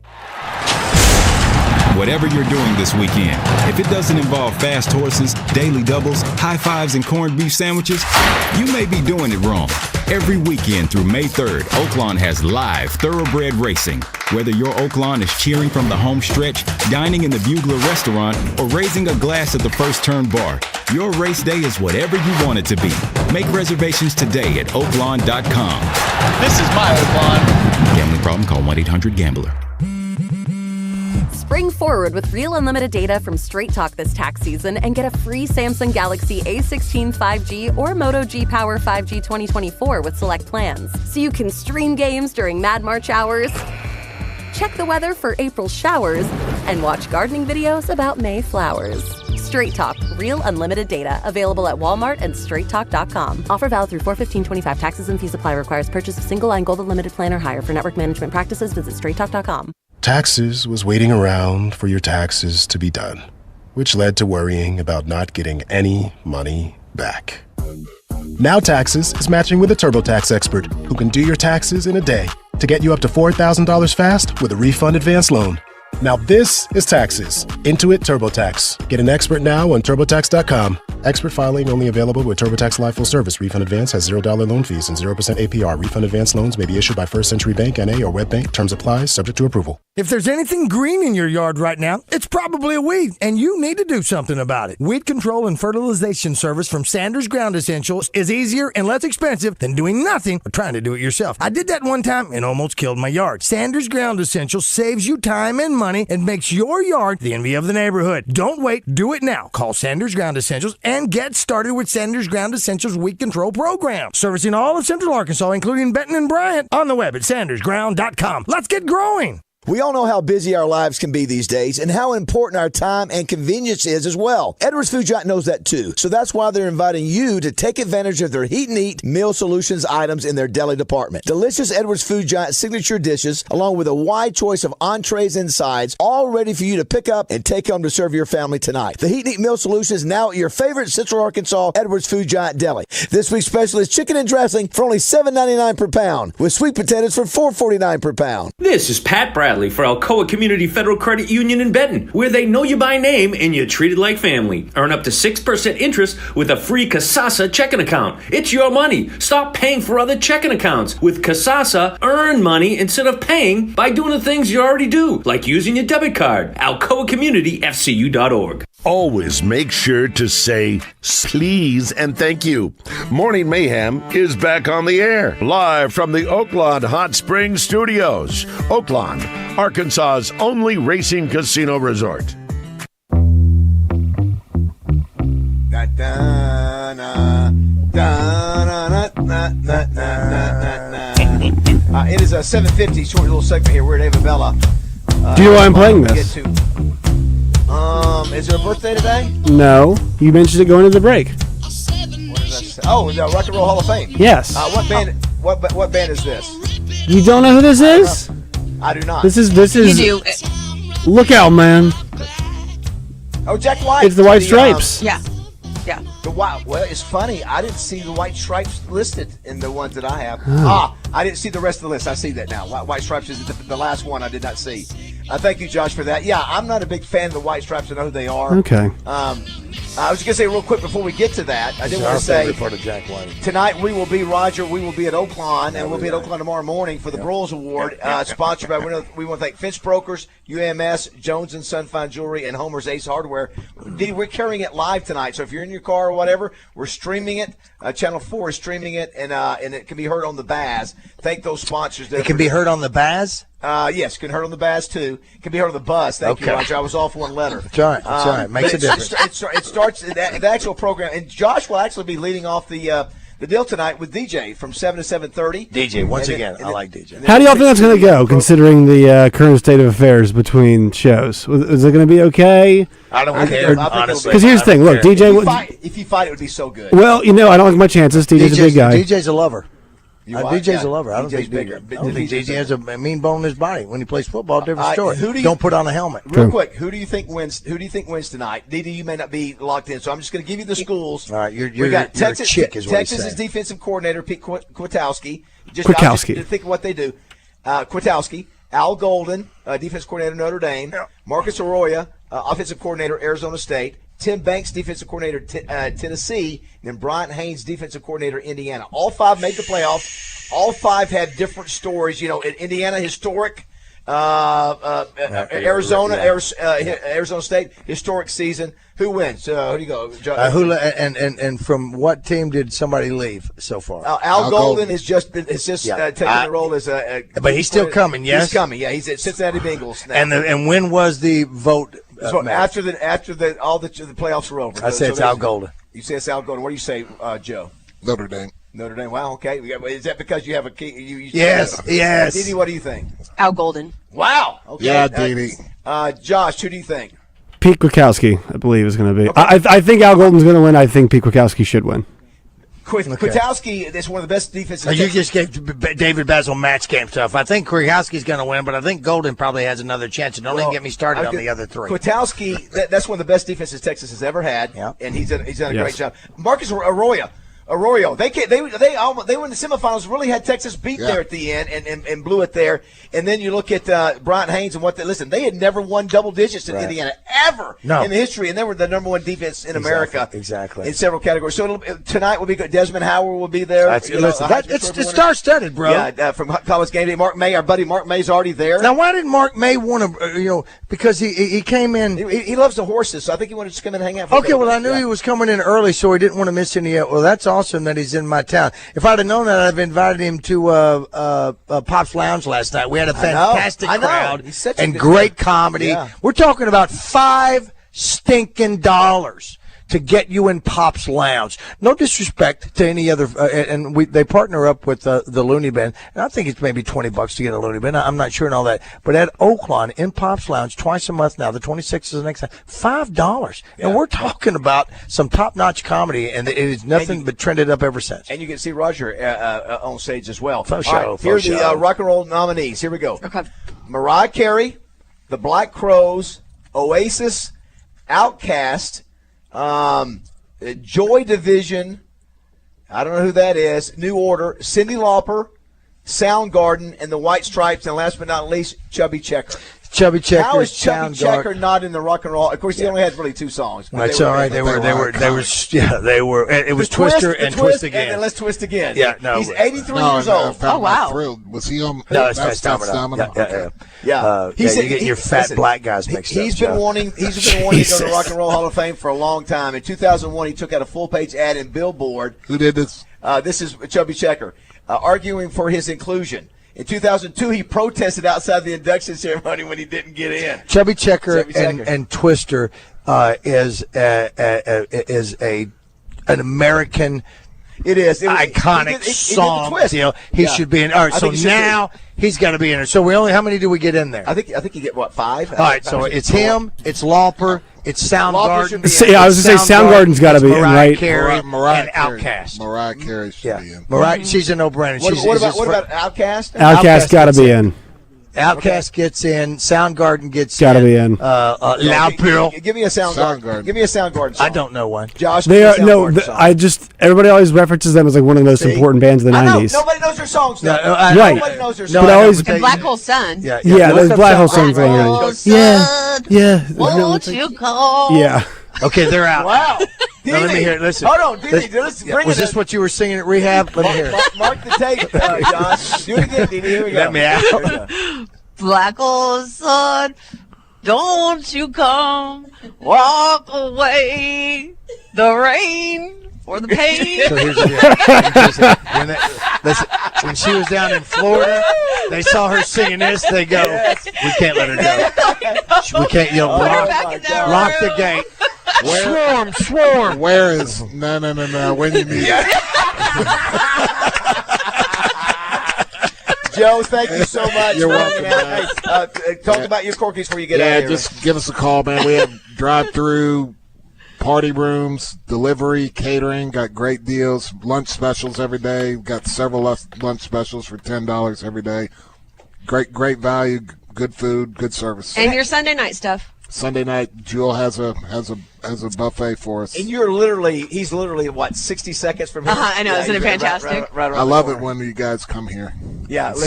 Whatever you're doing this weekend, if it doesn't involve fast horses, daily doubles, high fives, and corned beef sandwiches, you may be doing it wrong. Every weekend through May 3rd, Oaklawn has live thoroughbred racing. Whether your Oaklawn is cheering from the home stretch, dining in the Bugler restaurant, or raising a glass at the First Turn bar, your race day is whatever you want it to be. Make reservations today at oaklawn.com. This is my Oaklawn. Gambling problem? Call 1-800-GAMBLER. Spring forward with real unlimited data from Straight Talk this tax season and get a free Samsung Galaxy A16 5G or Moto G Power 5G 2024 with select plans. So you can stream games during Mad March hours, check the weather for April showers, and watch gardening videos about May flowers. Straight Talk, real unlimited data. Available at Walmart and straighttalk.com. Offer valid through 4/15/25. Taxes and fees apply. Requires purchase of single line gold unlimited plan or higher. For network management practices, visit straighttalk.com. Taxes was waiting around for your taxes to be done, which led to worrying about not getting any money back. Now Taxes is matching with a TurboTax expert who can do your taxes in a day to get you up to $4,000 fast with a refund advance loan. Now this is Taxes. Intuit TurboTax. Get an expert now on TurboTax.com. Expert filing only available with TurboTax Live Full Service. Refund advance has $0 loan fees and 0% APR. Refund advance loans may be issued by First Century Bank, N.A. or WebBank. Terms apply. Subject to approval. If there's anything green in your yard right now, it's probably a weed, and you need to do something about it. Weed control and fertilization service from Sanders Ground Essentials is easier and less expensive than doing nothing or trying to do it yourself. I did that one time and almost killed my yard. Sanders Ground Essentials saves you time and money and makes your yard the envy of the neighborhood. Don't wait. Do it now. Call Sanders Ground Essentials and get started with Sanders Ground Essentials Weed Control Program. Servicing all of Central Arkansas, including Benton and Bryant, on the web at sandersground.com. Let's get growing. We all know how busy our lives can be these days and how important our time and convenience is as well. Edwards Food Giant knows that too. So that's why they're inviting you to take advantage of their Heat and Eat Meal Solutions items in their deli department. Delicious Edwards Food Giant signature dishes, along with a wide choice of entrees and sides, all ready for you to pick up and take home to serve your family tonight. The Heat and Eat Meal Solution is now at your favorite Central Arkansas Edwards Food Giant deli. This week's special is chicken and dressing for only $7.99 per pound, with sweet potatoes for $4.49 per pound. This is Pat Bradley Bradley for Alcoa Community Federal Credit Union in Benton, where they know you by name and you're treated like family. Earn up to 6% interest with a free Kasasa checking account. It's your money. Stop paying for other checking accounts. With Kasasa, earn money instead of paying by doing the things you already do, like using your debit card. AlcoaCommunityFCU.org. Always make sure to say please and thank you. Morning Mayhem is back on the air, live from the Oaklawn Hot Springs Studios. Oaklawn, Arkansas's only racing casino resort. It is a 7:50, short little segment here. We're at Avabella. Do you know why I'm playing this? Is there a birthday today? No. You mentioned it going to the break. What did I say? Oh, the Rock and Roll Hall of Fame. Yes. What band? What band is this? You don't know who this is? I do not. This is. You do. Look out, man. Oh, Jack White. It's the White Stripes. Yeah. The white. Well, it's funny. I didn't see the White Stripes listed in the ones that I have. I didn't see the rest of the list. I see that now. White Stripes is the last one I did not see. Thank you, Josh, for that. Yeah, I'm not a big fan of the White Stripes. I know who they are. Okay. I was going to say real quick before we get to that, I did want to say part of Jack White. Tonight we will be at Oaklawn, and we'll be at Oaklawn tomorrow morning for the Broyles Award, sponsored by, we want to thank Finch Brokers, UMS, Jones & Son Fine Jewelry, and Homer's Ace Hardware. We're carrying it live tonight, so if you're in your car or whatever, we're streaming it. Channel 4 is streaming it, and it can be heard on the Baz. Thank those sponsors. It can be heard on the Baz? Yes, can be heard on the Baz, too. Can be heard on the bus. Thank you, Roger. I was off one letter. That's all right. That's all right. Makes a difference. It starts the actual program, and Josh will actually be leading off the deal tonight with DJ from 7 to 7:30. DJ, once again, I like DJ. How do y'all think that's going to go, considering the current state of affairs between shows? Is it going to be okay? I don't care, honestly. Because here's the thing. Look, DJ. If you fight, it would be so good. Well, I don't like my chances. DJ's a big guy. DJ's a lover. DJ's a lover. I don't think bigger. DJ has a mean bone in his body. When he plays football, different story. Don't put on a helmet. Real quick, who do you think wins? Who do you think wins tonight? DD, you may not be locked in, so I'm just going to give you the schools. All right, we got Texas. Texas's defensive coordinator Pete Kwiatkowski. Just think of what they do. Kwiatkowski, Al Golden, defensive coordinator Notre Dame. Marcus Arroyo, offensive coordinator Arizona State. Tim Banks, defensive coordinator, Tennessee, and then Brian Haynes, defensive coordinator, Indiana. All five made the playoffs. All five have different stories. Indiana, historic. Arizona State, historic season. Who wins? Who do you go? And from what team did somebody leave so far? Al Golden is just taking the role as a. But he's still coming. Yes, he's coming. Yeah, he's at Cincinnati Bengals now. And when was the vote? So after all the playoffs are over. I say it's Al Golden. You say it's Al Golden. What do you say, Joe? Notre Dame. Notre Dame. Wow. Okay. Is that because you have a key? Yes. Didi, what do you think? Al Golden. Wow. Okay. Yeah, Didi. Josh, who do you think? Pete Kwiatkowski, I believe, is going to be. Okay. I think Al Golden's going to win. I think Pete Kwiatkowski should win. Kwiatkowski is one of the best defenses. You just gave David Bazzel match game stuff. I think Kwiatkowski's going to win, but I think Golden probably has another chance. And don't even get me started on the other three. Kwiatkowski, that's one of the best defenses Texas has ever had, and he's done a great job. Marcus Arroyo, they won the semifinals. Really had Texas beat there at the end and blew it there. And then you look at Brian Haynes and they had never won double digits in Indiana ever in the history, and they were the number one defense in America. Exactly. In several categories. So tonight will be good. Desmond Howard will be there. It's star-studded, bro. Yeah, from College Game Day. Mark May, our buddy Mark May's already there. Now, why did Mark May want to? Because he came in. He loves the horses, so I think he wanted to come in and hang out. Okay, well, I knew he was coming in early, so he didn't want to miss any. Well, that's awesome that he's in my town. If I'd have known that, I'd have invited him to Pop's Lounge last night. We had a fantastic crowd and great comedy. Yeah. We're talking about $5 stinking to get you in Pop's Lounge. No disrespect to any other, they partner up with the Looney Bin, and I think it's maybe $20 to get a Looney Bin. I'm not sure and all that. But at Oaklawn in Pop's Lounge, twice a month now, the 26th is the next time, $5. Yeah. And we're talking about some top-notch comedy, and it is nothing but trended up ever since. And you can see Roger on stage as well. Here are the rock and roll nominees. Here we go. Okay. Mariah Carey, the Black Crowes, Oasis, Outkast, Joy Division, I don't know who that is, New Order, Cyndi Lauper, Soundgarden, and the White Stripes, and last but not least, Chubby Checker. Chubby Checker. How is Chubby Soundgarden. Checker not in the rock and roll? Of course, he only had really 2 songs. That's all right. They were. It was Twister and Twist Again. And then Let's Twist Again. Yeah, no. He's 83 years old. Oh, wow. Was he on? No, that's Domino. Yeah. You get your fat black guys mixed up. He's been wanting to go to the Rock and Roll Hall of Fame for a long time. In 2001, he took out a full-page ad in Billboard. Who did this? This is Chubby Checker, arguing for his inclusion. In 2002, he protested outside the induction ceremony when he didn't get in. Chubby Checker and Twister is an American. It is iconic song. He should be in. All right, so now he's got to be in there. So how many do we get in there? I think you get 5. All right, so it's him, it's Lauper, it's Soundgarden. I was going to say Soundgarden's got to be in, right? Mariah and Outkast. Mariah Carey should be in. Mariah, she's a no-brainer. What about Outkast? Outkast got to be in. Outkast gets in. Soundgarden gets Gotta be in. Loud Pill. Give me a Soundgarden. Give me a Soundgarden song. I don't know one. Josh, They are everybody always references them as like one of the most important bands of the 90s. Nobody knows their songs. Right. Nobody knows their But songs. And Black Hole Sun. Yeah, those Black Hole songs. Yeah. Won't you call? Yeah. Okay, they're out. Wow. Now, let me hear it. Listen. Hold on, let's bring Was this what you were singing at rehab? Let me hear it. Mark the tape, Josh. Do it again, Dee. Here we go. Let me out. Black hole sun, don't you come, walk away, the rain or the pain. So here's when she was down in Florida, they saw her singing this. They go, we can't let her go. We can't, lock the gate. Swarm. Where is no? When you need it. Joe, thank you so much. You're for welcome, hanging out. Talk about your corkies before you get out of here. Just give us a call, man. We have drive-through, party rooms, delivery, catering. Got great deals. Lunch specials every day. Got several lunch specials for $10 every day. Great value, good food, good service. And your Sunday night stuff. Sunday night, Jewel has a buffet for us. And he's literally what, 60 seconds from here? I know, isn't it fantastic? Right I love it when you guys come here. Yeah, it's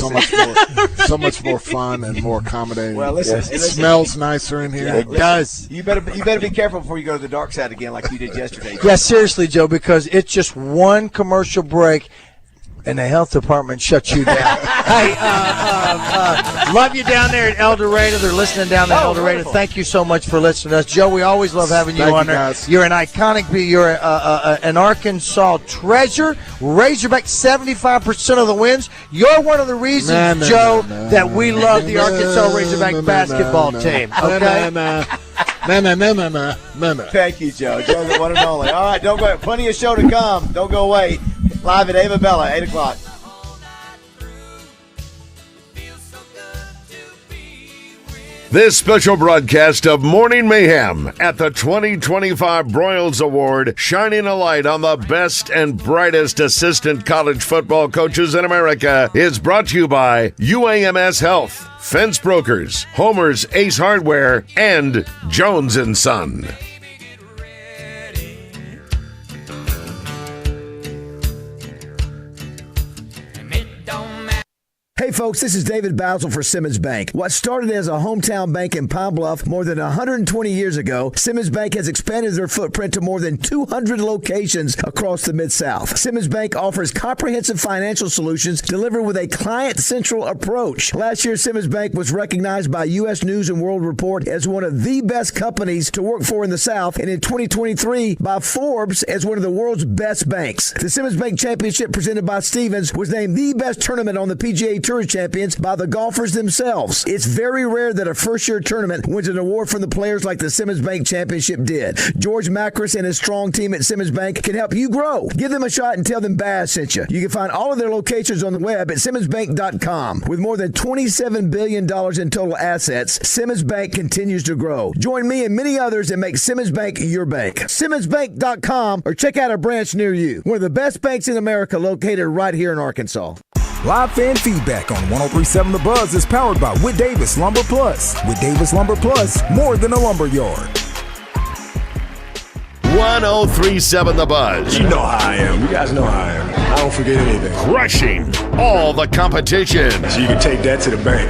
so much more fun and more accommodating. Well, listen, it smells nicer in here. Yeah, it does. You better be careful before you go to the dark side again, like you did yesterday. Yeah, seriously, Joe, because it's just one commercial break. And the health department shuts you down. Hey, love you down there at El Dorado. They're listening down there at El Dorado. Wonderful. Thank you so much for listening to us. Joe, we always love having you on there. Guys. You're an iconic, you're an Arkansas treasure. Razorback 75% of the wins. You're one of the reasons, Joe, that we love the Arkansas Razorback basketball team. Okay? No. Thank you, Joe. Joe's the one and only. All right, don't go. Plenty of show to come. Don't go away. Live at Ava Bella, 8 o'clock. This special broadcast of Morning Mayhem at the 2025 Broyles Award, shining a light on the best and brightest assistant college football coaches in America, is brought to you by UAMS Health, Fence Brokers, Homer's Ace Hardware, and Jones & Son. Hey folks, this is David Bazzel for Simmons Bank. What started as a hometown bank in Pine Bluff more than 120 years ago, Simmons Bank has expanded their footprint to more than 200 locations across the Mid-South. Simmons Bank offers comprehensive financial solutions delivered with a client-central approach. Last year, Simmons Bank was recognized by U.S. News & World Report as one of the best companies to work for in the South, and in 2023 by Forbes as one of the world's best banks. The Simmons Bank Championship presented by Stevens was named the best tournament on the PGA Tour champions by the golfers themselves. It's very rare that a first-year tournament wins an award from the players like the Simmons Bank Championship did. George Macris and his strong team at Simmons Bank can help you grow. Give them a shot and tell them Baz sent you. You can find all of their locations on the web at simmonsbank.com. With more than $27 billion in total assets, Simmons Bank continues to grow. Join me and many others that make Simmons Bank your bank. simmonsbank.com or check out a branch near you. One of the best banks in America located right here in Arkansas. Live fan feedback on 103.7 The Buzz is powered by Whit Davis Lumber Plus. Whit Davis Lumber Plus, more than a lumber yard. 1037 The Buzz. You know how I am. You guys know how I am. I don't forget anything. Crushing all the competition. So you can take that to the bank.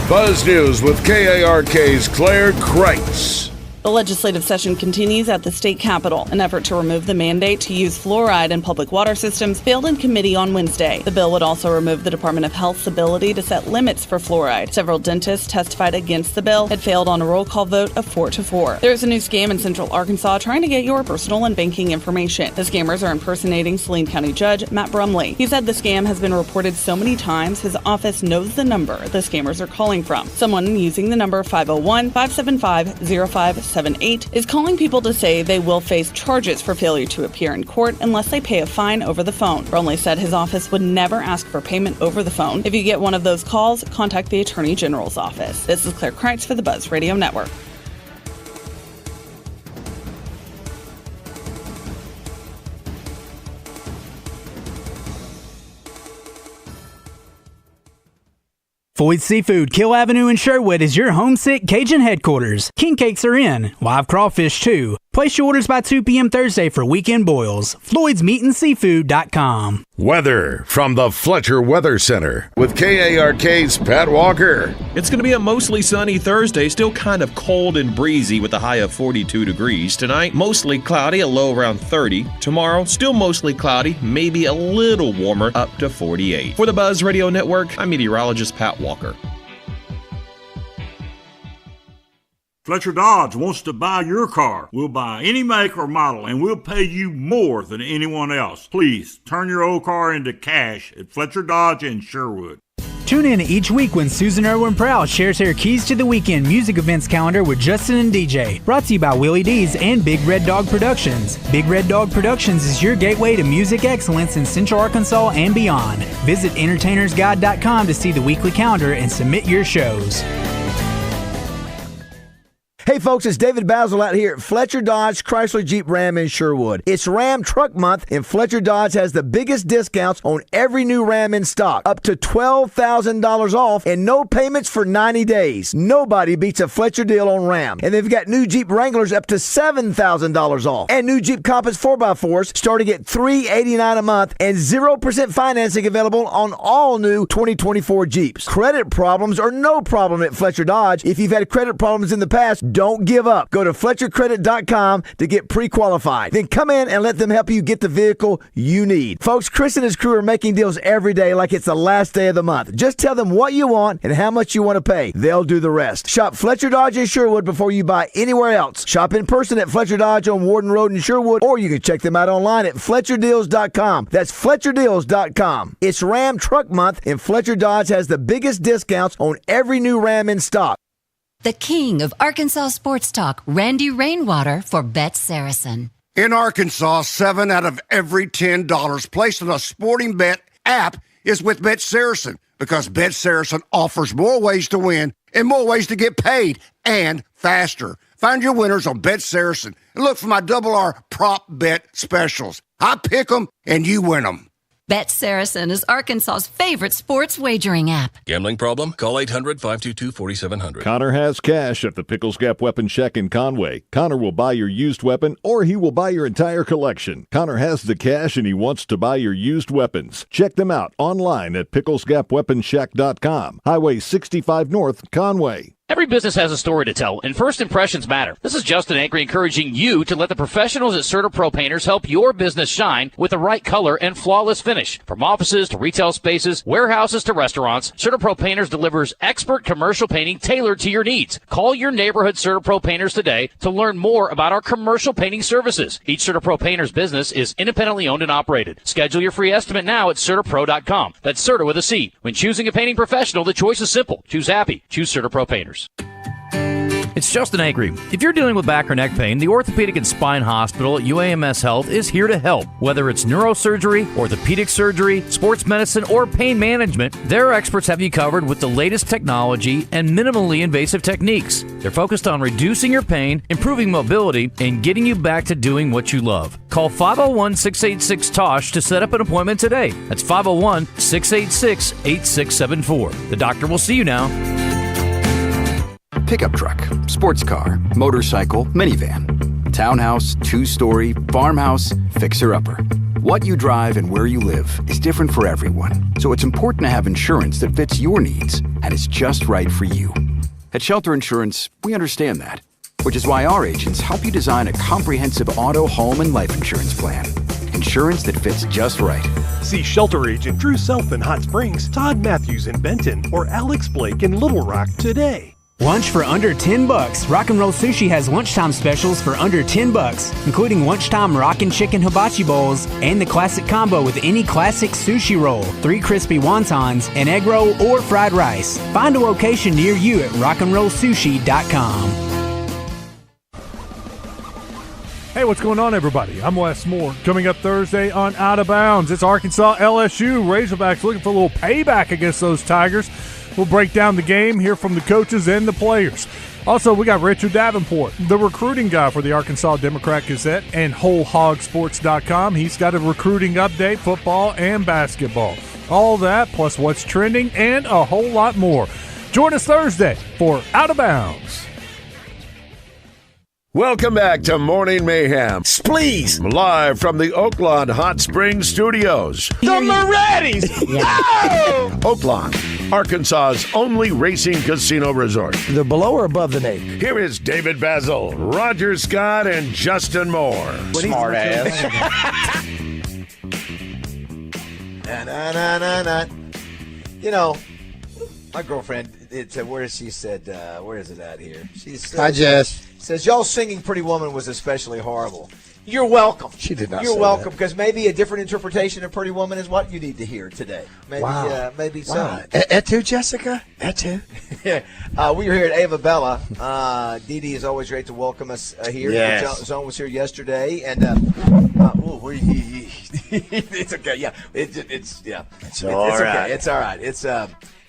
Buzz News with KARK's Claire Kreitz. The legislative session continues at the state capitol. An effort to remove the mandate to use fluoride in public water systems failed in committee on Wednesday. The bill would also remove the Department of Health's ability to set limits for fluoride. Several dentists testified against the bill. It failed on a roll call vote of 4-4. There is a new scam in Central Arkansas trying to get your personal and banking information. The scammers are impersonating Saline County Judge Matt Brumley. He said the scam has been reported so many times his office knows the number the scammers are calling from. Someone using the number 501-575-0578 is calling people to say they will face charges for failure to appear in court unless they pay a fine over the phone. Brumley said his office would never ask for payment over the phone. If you get one of those calls, contact the Attorney General's office. This is Claire Kreitz for the Buzz Radio Network. Floyd's Seafood, Kill Avenue in Sherwood is your homesick Cajun headquarters. King cakes are in, live crawfish too. Place your orders by 2 p.m. Thursday for weekend boils. Floyd'sMeatandSeafood.com. Weather from the Fletcher Weather Center with KARK's Pat Walker. It's going to be a mostly sunny Thursday, still kind of cold and breezy with a high of 42 degrees. Tonight, mostly cloudy, a low around 30. Tomorrow, still mostly cloudy, maybe a little warmer, up to 48. For the Buzz Radio Network, I'm meteorologist Pat Walker. Fletcher Dodge wants to buy your car. We'll buy any make or model, and we'll pay you more than anyone else. Please turn your old car into cash at Fletcher Dodge in Sherwood. Tune in each week when Susan Irwin Prowse shares her Keys to the Weekend music events calendar with Justin and DJ. Brought to you by Willie D's and Big Red Dog Productions. Big Red Dog Productions is your gateway to music excellence in Central Arkansas and beyond. Visit entertainersguide.com to see the weekly calendar and submit your shows. Hey folks, it's David Bazzel out here at Fletcher Dodge Chrysler Jeep Ram in Sherwood. It's Ram Truck Month, and Fletcher Dodge has the biggest discounts on every new Ram in stock. Up to $12,000 off and no payments for 90 days. Nobody beats a Fletcher deal on Ram. And they've got new Jeep Wranglers up to $7,000 off. And new Jeep Compass 4x4s starting at $389 a month and 0% financing available on all new 2024 Jeeps. Credit problems are no problem at Fletcher Dodge. If you've had credit problems in the past, don't give up. Go to FletcherCredit.com to get pre-qualified. Then come in and let them help you get the vehicle you need. Folks, Chris and his crew are making deals every day like it's the last day of the month. Just tell them what you want and how much you want to pay. They'll do the rest. Shop Fletcher Dodge in Sherwood before you buy anywhere else. Shop in person at Fletcher Dodge on Warden Road in Sherwood, or you can check them out online at FletcherDeals.com. That's FletcherDeals.com. It's Ram Truck Month, and Fletcher Dodge has the biggest discounts on every new Ram in stock. The king of Arkansas sports talk, Randy Rainwater for Bet Saracen. In Arkansas, 7 out of every $10 placed on a sporting bet app is with Bet Saracen, because Bet Saracen offers more ways to win and more ways to get paid, and faster. Find your winners on Bet Saracen and look for my Double R prop bet specials. I pick them and you win them. Bet Saracen is Arkansas's favorite sports wagering app. Gambling problem? Call 800-522-4700. Connor has cash at the Pickles Gap Weapon Shack in Conway. Connor will buy your used weapon, or he will buy your entire collection. Connor has the cash and he wants to buy your used weapons. Check them out online at picklesgapweaponshack.com. Highway 65 North, Conway. Every business has a story to tell, and first impressions matter. This is Justin Ankery encouraging you to let the professionals at CertaPro Painters help your business shine with the right color and flawless finish. From offices to retail spaces, warehouses to restaurants, CertaPro Painters delivers expert commercial painting tailored to your needs. Call your neighborhood CertaPro Painters today to learn more about our commercial painting services. Each CertaPro Painters business is independently owned and operated. Schedule your free estimate now at CertaPro.com. That's Certa with a C. When choosing a painting professional, the choice is simple. Choose happy. Choose CertaPro Painters. It's Justin Ankery. If you're dealing with back or neck pain, the Orthopedic and Spine Hospital at UAMS Health is here to help. Whether it's neurosurgery, orthopedic surgery, sports medicine, or pain management, their experts have you covered with the latest technology and minimally invasive techniques. They're focused on reducing your pain, improving mobility, and getting you back to doing what you love. Call 501-686-TOSH to set up an appointment today. That's 501-686-8674. The doctor will see you now. Pickup truck, sports car, motorcycle, minivan, townhouse, 2-story, farmhouse, fixer-upper. What you drive and where you live is different for everyone, so it's important to have insurance that fits your needs and is just right for you. At Shelter Insurance, we understand that, which is why our agents help you design a comprehensive auto, home, and life insurance plan. Insurance that fits just right. See Shelter Agent Drew Self in Hot Springs, Todd Matthews in Benton, or Alex Blake in Little Rock today. Lunch for under $10. Rock and Roll Sushi has lunchtime specials for under $10, including lunchtime Rockin' Chicken Hibachi Bowls and the classic combo with any classic sushi roll, 3 crispy wontons, an egg roll, or fried rice. Find a location near you at rockandrollsushi.com. Hey, what's going on, everybody? I'm Wes Moore. Coming up Thursday on Out of Bounds, it's Arkansas LSU. Razorbacks looking for a little payback against those Tigers. We'll break down the game, hear from the coaches and the players. Also, we got Richard Davenport, the recruiting guy for the Arkansas Democrat-Gazette and WholeHogSports.com. He's got a recruiting update, football and basketball. All that, plus what's trending, and a whole lot more. Join us Thursday for Out of Bounds. Welcome back to Morning Mayhem. Please. Live from the Oaklawn Hot Springs Studios. The Moretti's! Oaklawn, Arkansas's only racing casino resort. The below or above the name? Here is David Bazzel, Roger Scott, and Justin Moore. Smart ass. You know, my girlfriend, where she said, where is it at here? She said, Hi, Jess. Says, y'all singing Pretty Woman was especially horrible. You're welcome. She did not You're say welcome, that. because maybe a different interpretation of Pretty Woman is what you need to hear today. Maybe, Wow. Maybe so. Wow. Et tu, Jessica? Et tu? We were here at Ava Bella. Dee Dee is always great to welcome us here. Yes. Zone was here yesterday, and it's okay. Yeah, it's all okay. right. It's all right. It's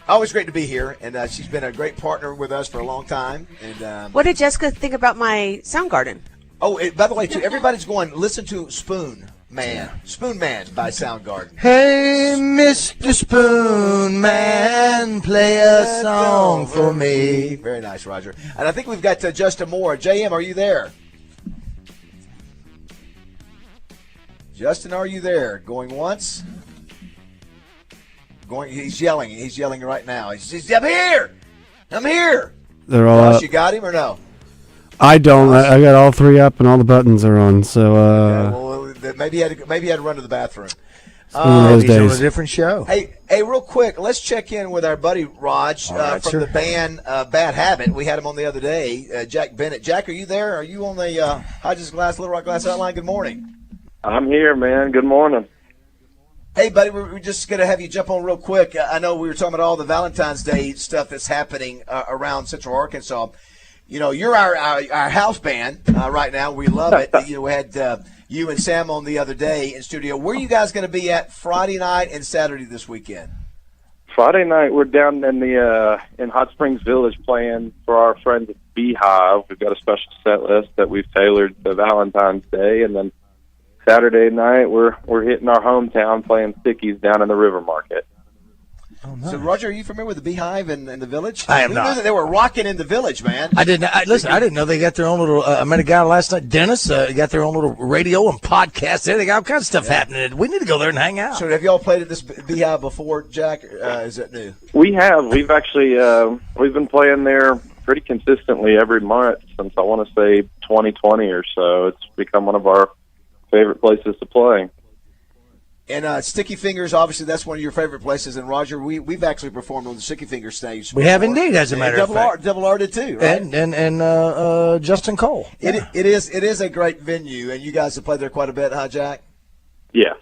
always great to be here, and she's been a great partner with us for a long time. And What did Jessica think about my Soundgarden? oh, by the way, too, everybody's going. Listen to Spoon Man by Soundgarden. Hey, Mr. Spoon Man, play a song for me. Very nice, Roger. And I think we've got Justin Moore. JM, are you there? Justin, are you there? Going once? He's yelling. He's yelling right now. He's I'm here. I'm here. They're all Josh, up. you got him or no? I don't. I got all 3 up and all the buttons are on. So Well, maybe he had to run to the bathroom. It's one of those He's on days. a different show. Hey, real quick, let's check in with our buddy Raj right, from sure. the band Bad Habit. We had him on the other day, Jack Bennett. Jack, are you there? Are you on the Hodges Glass, Little Rock Glass Outline? Good morning. I'm here, man. Good morning. Hey, buddy, we're just going to have you jump on real quick. I know we were talking about all the Valentine's Day stuff that's happening around Central Arkansas. You know, you're our house band right now. We love it. We had you and Sam on the other day in studio. Where are you guys going to be at Friday night and Saturday this weekend? Friday night, we're down in the in Hot Springs Village playing for our friends at Beehive. We've got a special set list that we've tailored to Valentine's Day, and then Saturday night, we're hitting our hometown playing Stickies down in the River Market. Oh, nice. So, Roger, are you familiar with the Beehive and the Village? I am Who not. knew that they were rocking in the Village, man? I didn't. Listen, I didn't know they got their own little. I met a guy last night, Dennis. Got their own little radio and podcast. There, they got all kinds of stuff happening. We need to go there and hang out. So, have y'all played at this Beehive before, Jack? Is that new? We have. We've actually we've been playing there pretty consistently every month since I want to say 2020 or so. It's become one of our favorite places to play. And Sticky Fingers, obviously, that's one of your favorite places. And Roger, we've actually performed on the Sticky Fingers stage. We have indeed, as a matter of fact. Double R did too, right? And Justin Cole. It is a great venue, and you guys have played there quite a bit, huh, Jack? Yes.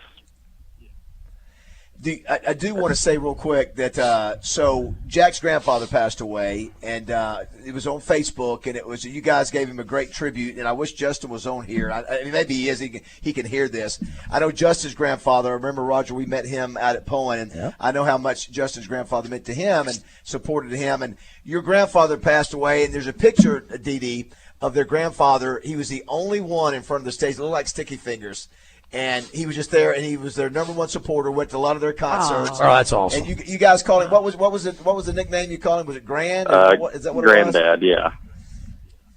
I do want to say real quick that so Jack's grandfather passed away, and it was on Facebook, and it was you guys gave him a great tribute, and I wish Justin was on here. I mean, maybe he is. He can hear this. I know Justin's grandfather. I remember, Roger, we met him out at Poen, and I know how much Justin's grandfather meant to him and supported him. And your grandfather passed away, and there's a picture, Dee Dee, of their grandfather. He was the only one in front of the stage, a little like Sticky Fingers. And he was just there, and he was their number one supporter. Went to a lot of their concerts. Oh, that's awesome! And you guys called him. What was the nickname you called him? Was it Grand? Is that what Granddad, it was?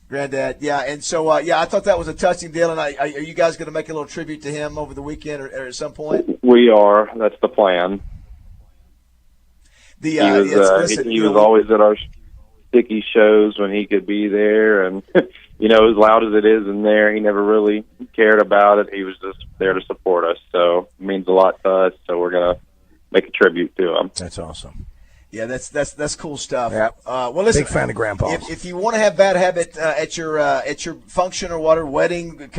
Granddad, yeah. And so, I thought that was a touching deal. And are you guys going to make a little tribute to him over the weekend or at some point? We are. That's the plan. He was always at our sticky shows when he could be there, and as loud as it is in there, he never really cared about it. He was just there to support us, so it means a lot to us. So we're gonna make a tribute to him. That's awesome. Yeah, that's cool stuff. Yeah. Well, listen, big fan of Grandpa. If you want to have Bad Habit at your function or whatever, wedding,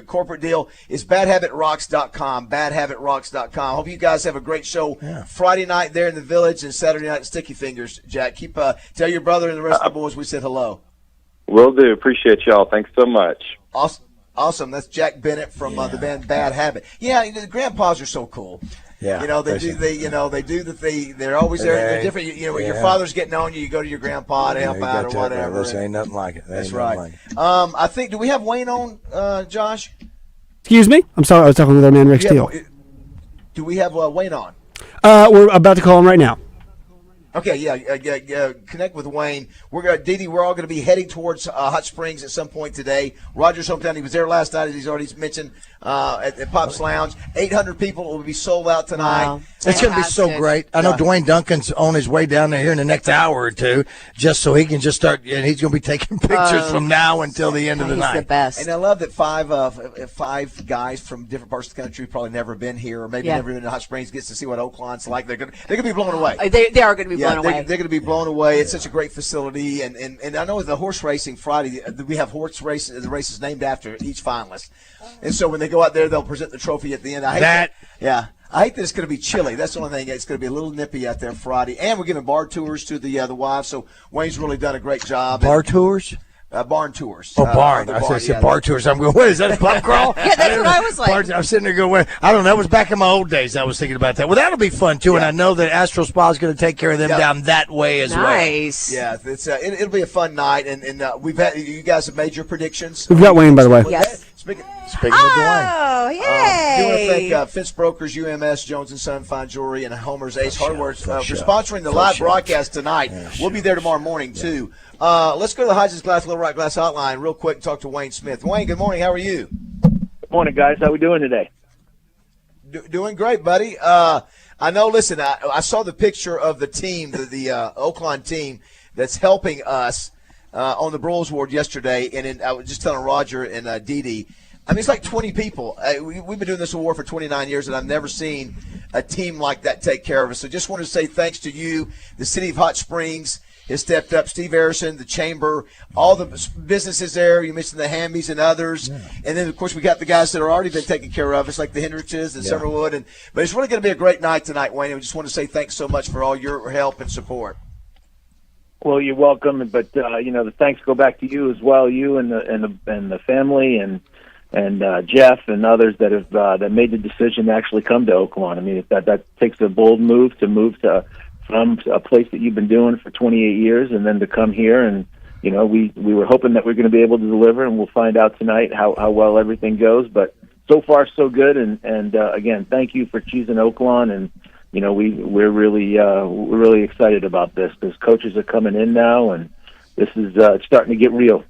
corporate deal, it's badhabitrocks.com. Badhabitrocks.com. Hope you guys have a great show Friday night there in the Village and Saturday night at Sticky Fingers. Jack, tell your brother and the rest of the boys we said hello. Will do. Appreciate y'all. Thanks so much. Awesome. That's Jack Bennett from the band Bad Habit. Yeah, the grandpas are so cool. Yeah, they're always there. They're different. Your father's getting on you, you go to your grandpa to help out or whatever. This ain't nothing like it. That's right. I think. Do we have Wayne on, Josh? Excuse me. I'm sorry. I was talking with our man Rick Steele. Do we have Wayne on? We're about to call him right now. Okay, connect with Wayne. We're all going to be heading towards Hot Springs at some point today. Roger's hometown. He was there last night, as he's already mentioned, at Pop's Lounge. 800 people will be sold out tonight. Wow. It's going to be so great. I know Dwayne Duncan's on his way down there here in the next hour or two, just so he can just start. And he's going to be taking pictures from now until the end of the night. He's the best. And I love that five guys from different parts of the country probably never been here or maybe never been to Hot Springs gets to see what Oaklawn's like. They're going to be blown away. They are going to be blown away. They're going to be blown away. It's such a great facility, and I know the horse racing Friday, we have horse races, the races named after each finalist, and so when they go out there, they'll present the trophy at the end. I hate that it's going to be chilly. That's the only thing. It's going to be a little nippy out there Friday, and we're giving bar tours to the wives. So Wayne's really done a great job. Bar tours. Barn tours. Barn. I said bar tours. I'm going, what is that, a pub crawl? Yeah, that's what I was like. I'm sitting there going, I don't know. That was back in my old days. I was thinking about that. Well, that'll be fun, too, and I know that Astro Spa is going to take care of them down that way as well. Nice. Yeah, it'll be a fun night, and you guys have made your predictions. We've got Wayne, by the way. Yes. Speaking of Dwayne. Oh, yay. I want to thank Fence Brokers, UMS, Jones & Son, Fine Jewelry, and Homer's Ace Hardware for sponsoring the live broadcast tonight. We'll be there tomorrow morning, too. Let's go to the Hodges Glass, Little Rock Glass Hotline real quick and talk to Wayne Smith. Wayne, good morning. How are you? Good morning, guys. How we doing today? Doing great, buddy. I know, listen, I saw the picture of the team, the Oaklawn team that's helping us on the Broyles Award yesterday, and I was just telling Roger and Dee Dee, I mean, it's like 20 people. We've been doing this award for 29 years, and I've never seen a team like that take care of us. So just want to say thanks to you. The City of Hot Springs has stepped up. Steve Harrison, the Chamber, all the businesses there. You mentioned the Hambies and others. Yeah. And then, of course, we got the guys that are already been taken care of. It's like the Hendrickses and Summerwood. But it's really going to be a great night tonight, Wayne. And we just want to say thanks so much for all your help and support. Well, you're welcome. But, the thanks go back to you as well, you and the family and Jeff and others that have that made the decision to actually come to Oaklawn. I mean, that takes a bold move from a place that you've been doing for 28 years and then to come here. And, we were hoping that we're going to be able to deliver, and we'll find out tonight how well everything goes. But so far, so good. And again, thank you for choosing Oaklawn. And, we're really excited about this because coaches are coming in now, and this is it's starting to get real.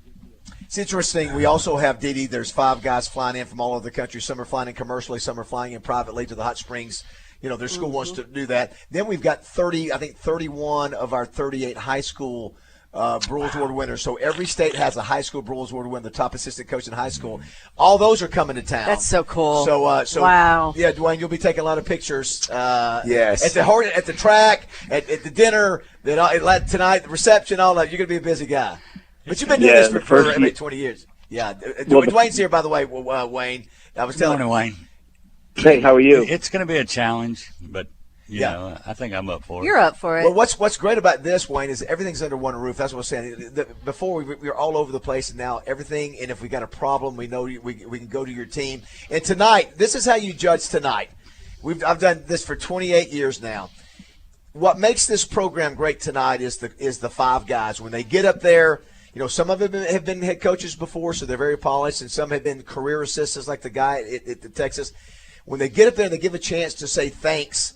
It's interesting. We also have, Dee Dee, there's 5 guys flying in from all over the country. Some are flying in commercially, some are flying in privately to the Hot Springs. Their school wants to do that. Then we've got 31 of our 38 high school Broyles Award winners. So every state has a high school Broyles Award winner, the top assistant coach in high school. All those are coming to town. That's so cool. So wow. Yeah, Dwayne, you'll be taking a lot of pictures. Yes. At the track, at the dinner, tonight, the reception, all that. You're going to be a busy guy. But you've been doing this for 20 years. Yeah. Dwayne's here, by the way, Wayne. I was telling him. Wayne. Hey, how are you? It's going to be a challenge, but you know, I think I'm up for it. You're up for it. Well, what's great about this, Wayne, is everything's under one roof. That's what I'm saying. Before we were all over the place, and now everything. And if we got a problem, we know we can go to your team. And tonight, this is how you judge tonight. I've done this for 28 years now. What makes this program great tonight is the 5 guys when they get up there. some of them have been head coaches before, so they're very polished, and some have been career assistants like the guy at Texas. When they get up there and they give a chance to say thanks,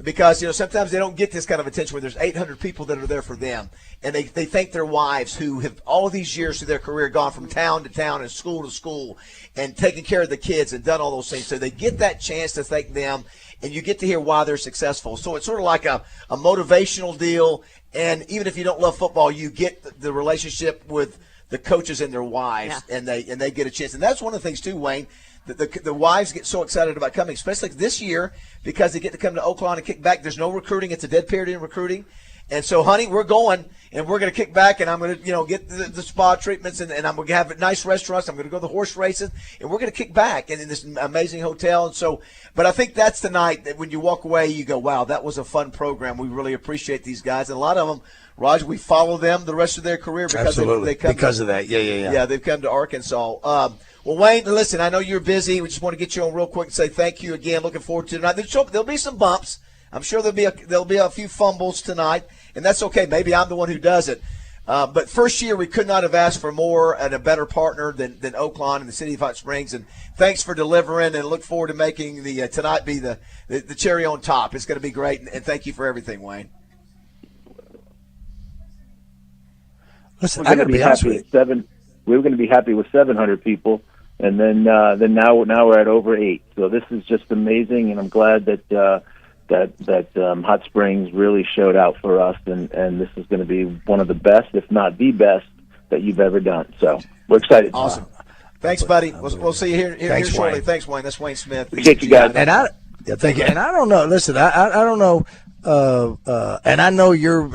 because, sometimes they don't get this kind of attention when there's 800 people that are there for them. And they thank their wives who have all of these years through their career gone from town to town and school to school and taken care of the kids and done all those things. So they get that chance to thank them, and you get to hear why they're successful. So it's sort of like a motivational deal. And even if you don't love football, you get the relationship with the coaches and their wives, and they get a chance. And that's one of the things, too, Wayne. The wives get so excited about coming, especially this year, because they get to come to Oaklawn and kick back. There's no recruiting. It's a dead period in recruiting. And so, honey, we're going, and we're going to kick back, and I'm going to, get the spa treatments, and I'm going to have nice restaurants. I'm going to go to the horse races, and we're going to kick back and in this amazing hotel. And so, but I think that's the night that when you walk away, you go, wow, that was a fun program. We really appreciate these guys. And a lot of them, Raj, we follow them the rest of their career because they come because of that. Yeah. Yeah, they've come to Arkansas. Well, Wayne, listen, I know you're busy. We just want to get you on real quick and say thank you again. Looking forward to tonight. There'll be some bumps. I'm sure there'll be a few fumbles tonight, and that's okay. Maybe I'm the one who does it. But first year, we could not have asked for more and a better partner than Oaklawn and the City of Hot Springs. And thanks for delivering, and look forward to making tonight be the cherry on top. It's going to be great, and thank you for everything, Wayne. Listen, we're going to be happy at 7. We were going to be happy with 700 people. And then now we're at over 8. So this is just amazing, and I'm glad that Hot Springs really showed out for us, and this is going to be one of the best, if not the best, that you've ever done. So we're excited. Awesome. Thanks, buddy. We'll see you here shortly. Wayne. Thanks, Wayne. That's Wayne Smith. Appreciate you guys. Thank you. And I don't know. Listen, I don't know. And I know you're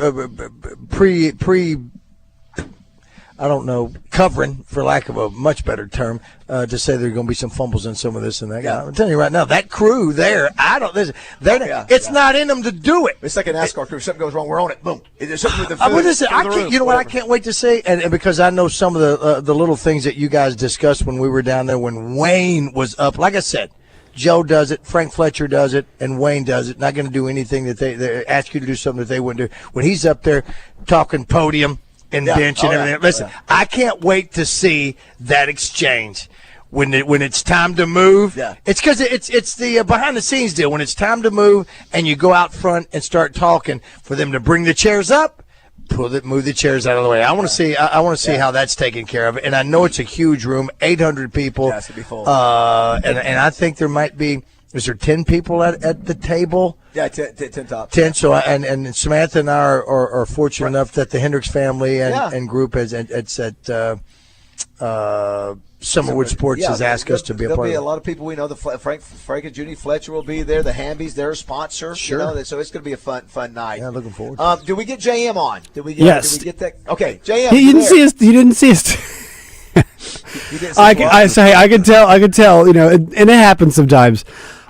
I don't know, covering, for lack of a much better term, to say there are going to be some fumbles in some of this and that. Yeah. I'm telling you right now, that crew there, it's not in them to do it. It's like an NASCAR crew. If something goes wrong, we're on it. Boom. There's something with the food. You know what I can't wait to say? And because I know some of the little things that you guys discussed when we were down there when Wayne was up. Like I said, Joe does it, Frank Fletcher does it, and Wayne does it. Not going to do anything that they ask you to do something that they wouldn't do. When he's up there talking podium and bench and everything. Listen, I can't wait to see that exchange when it's time to move. Yeah. It's because it's the behind the scenes deal. When it's time to move and you go out front and start talking, for them to bring the chairs up, move the chairs out of the way. I want to see how that's taken care of. And I know it's a huge room, 800 people. Yeah, it's gonna be full. And I think there might be. Is there 10 people at the table? Yeah, 10 tops. 10. So and Samantha and I are fortunate enough that the Hendricks family and group has at Summerwood Sports has asked us to be a part of it. There'll be a lot of people we know. Frank and Judy Fletcher will be there. The Hambies, they're a sponsor. Sure. So it's going to be a fun night. Yeah, looking forward to it. Did we get JM on? Yes. Did we get that? Okay, JM. You didn't see us. I could tell, and it happens sometimes.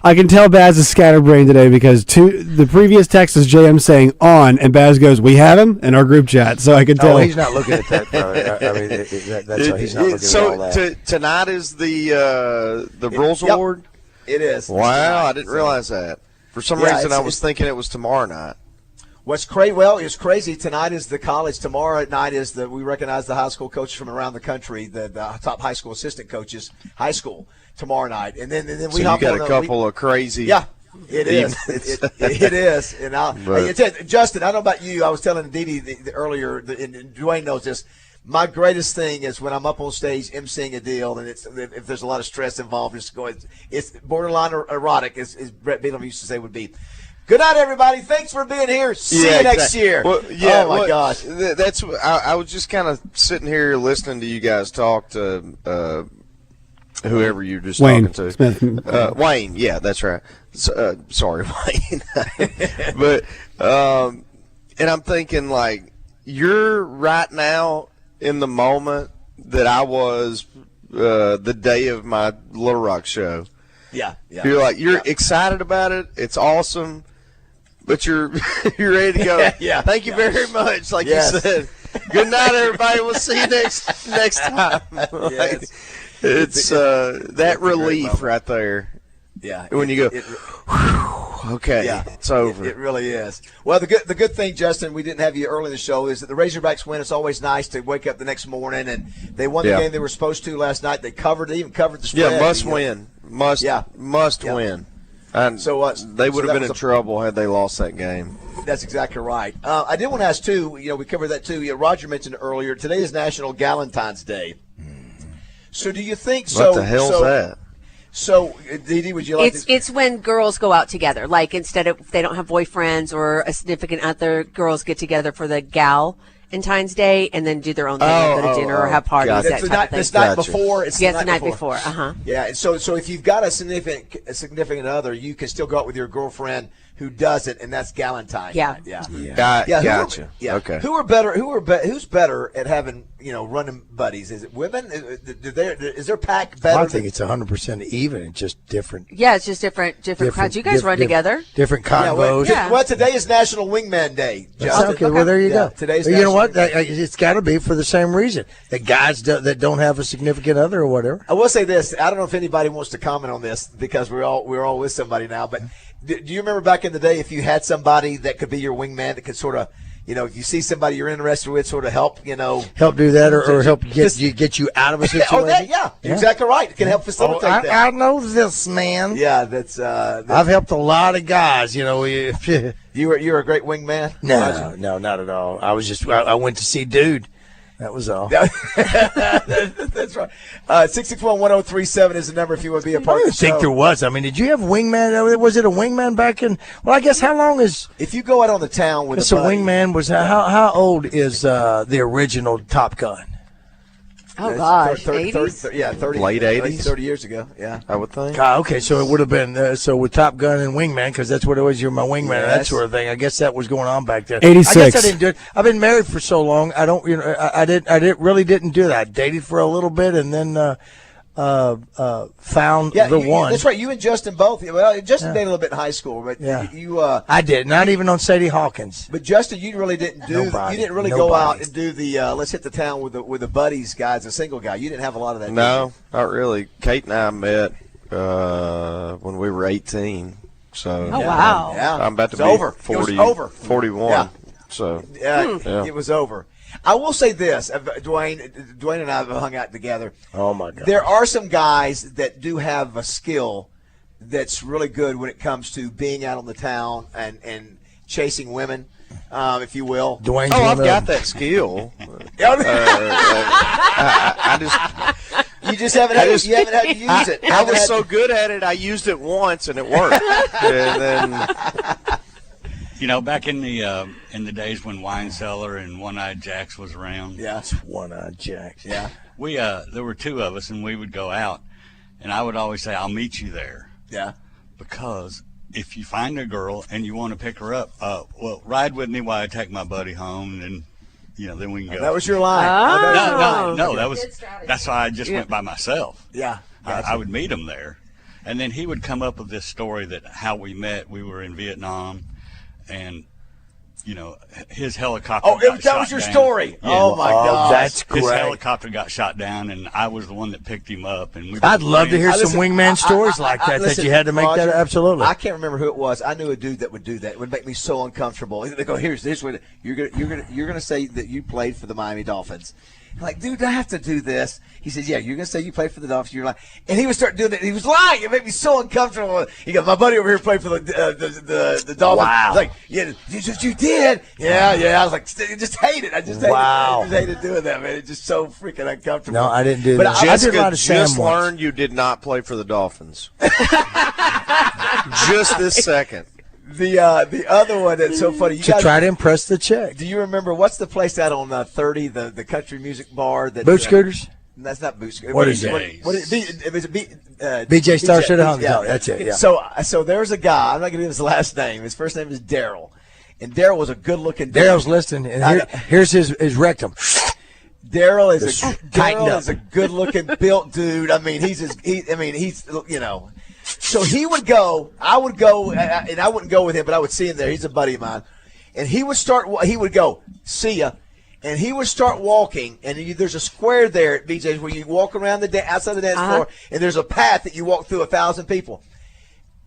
I can tell Baz is scatterbrained today because the previous text is JM saying on, and Baz goes, "We have him," in our group chat. So I can tell. Oh, he's not looking at that. I mean, that's why he's not looking at all that. So tonight is the Rules Award? It is. Wow, I didn't realize that. For some reason, I was thinking it was tomorrow night. What's crazy? Well, it's crazy. Tonight is the college. Tomorrow at night is we recognize the high school coaches from around the country, the top high school assistant coaches, high school tomorrow night, and then we hop on. So you got a couple of crazy. Yeah, it is. It is. And Justin, I don't know about you. I was telling Dee earlier, and Dwayne knows this. My greatest thing is when I'm up on stage emceeing a deal, and if there's a lot of stress involved, it's borderline erotic, as Brett Beadle used to say would be. Good night, everybody. Thanks for being here. See you next year. Well, oh, my gosh. I was just kind of sitting here listening to you guys talk to whoever you're just Wayne talking to. Smith. Wayne, yeah, that's right. Sorry, Wayne. But and I'm thinking, like, you're right now in the moment that I was the day of my Little Rock show. Yeah. You're excited about it. It's awesome. But you're ready to go. Thank you very much. Like you said. Good night, everybody. We'll see you next time. It's that relief right there. Yeah. When you go, okay. Yeah, it's over. It really is. Well, the good thing, Justin, we didn't have you early in the show, is that the Razorbacks win. It's always nice to wake up the next morning, and they won the game they were supposed to last night. They even covered the spread. Yeah, must win. Must win. And so they would have been in trouble had they lost that game. That's exactly right. I did want to ask, too, we covered that, too. Roger mentioned earlier, today is National Galentine's Day. So do you think What the hell's that? So, Dee Dee, would you like It's when girls go out together. Like, instead of, if they don't have boyfriends or a significant other, girls get together for the Galentine's Day and then do their own thing, or go to dinner or have parties, that type of thing. It's the night before. It's the night before. Uh-huh. Yeah, so if you've got a significant other, you can still go out with your girlfriend who doesn't, and that's Galentine. Yeah. Gotcha. Okay. Who's better at having running buddies? Is it women? Is their pack better? I think it's 100% even. It's just different. Yeah, it's just different crowds. You guys run together. Different combos. Well, today is National Wingman Day. Okay, well, there you go. Today's you know what? It's got to be for the same reason. That guys that don't have a significant other or whatever. I will say this. I don't know if anybody wants to comment on this because we're all with somebody now, but do you remember back in the day if you had somebody that could be your wingman that could sort of, if you see somebody you're interested with, sort of help do that or help get you out of a situation? You're exactly right. It can help facilitate that. I know this, man. Yeah, that's I've helped a lot of guys. You're a great wingman. No, not at all. I went to see Dude. That was all. That's right. 661-1037 is the number if you want to be a part of the show. I think there was. I mean, did you have wingman? Was it a wingman back in? Well, I guess how long is? If you go out on the town with a wingman was how old is the original Top Gun? Oh gosh, 30, late 80s, 30 years ago. Yeah, I would think. Okay, so it would have been so with Top Gun and Wingman, because that's what it was. You're my wingman, and that sort of thing. I guess that was going on back then. 86. I guess I didn't do it. I've been married for so long. I don't. I didn't do that. I dated for a little bit, and then found the one. That's right. You and Justin both. Well, Justin dated a little bit in high school, but you. I did not even on Sadie Hawkins. But Justin, you really didn't do. You didn't really go out and do the let's hit the town with the buddies guys, a single guy. You didn't have a lot of that. No, not really. Kate and I met when we were 18. So. Oh wow. I'm about to be over. 40. It was over. 41. Yeah. So. It was over. I will say this, Dwayne and I have hung out together. Oh, my God. There are some guys that do have a skill that's really good when it comes to being out on the town and chasing women, if you will. Dwayne's I've got that skill. You just haven't had to use it. I was so good at it, I used it once, and it worked. And then... back in the days when Wine Cellar and One-Eyed Jacks was around. Yeah, One-Eyed Jacks. Yeah, we there were two of us, and we would go out, and I would always say, "I'll meet you there." Yeah, because if you find a girl and you want to pick her up, well, ride with me while I take my buddy home, and then we can go. That was your line. No, that's why I just went by myself. Yeah, I would meet him there, and then he would come up with this story that how we met. We were in Vietnam. And, his helicopter got that shot was your down. story. Yeah. Oh, my God. That's great. His helicopter got shot down, and I was the one that picked him up. And I'd love to hear some wingman stories like that, that you had to make Roger, that. Absolutely. I can't remember who it was. I knew a dude that would do that. It would make me so uncomfortable. They go, here's what you're gonna say that you played for the Miami Dolphins. I'm like, dude, do I have to do this? He said, yeah, you're going to say you played for the Dolphins. You're lying. And he would start doing it. He was lying. It made me so uncomfortable. He goes, my buddy over here played for the Dolphins. Wow. I was like, yeah, you did? Yeah. I was like, I just hate it. I just hated doing that, man. It's just so freaking uncomfortable. No, I didn't do that. Jessica I did just learned you did not play for the Dolphins. Just this second. The other one that's so funny. You to guys, try to impress the chick. Do you remember what's the place out on 30, the country music bar? That, Boot Scooters? That's not Boot Scooters. What is it? BJ Star City Home. Yeah, that's it. Yeah. So there's a guy. I'm not going to give his last name. His first name is Daryl, and Daryl was a good-looking dude. Daryl's listening, and here's his rectum. Daryl is a good-looking built dude. I mean, he's So he would go, I would go, and I wouldn't go with him, but I would see him there. He's a buddy of mine. And he would go, see ya. And he would start walking, and there's a square there at BJ's where you walk around outside the dance floor, and there's a path that you walk through 1,000 people.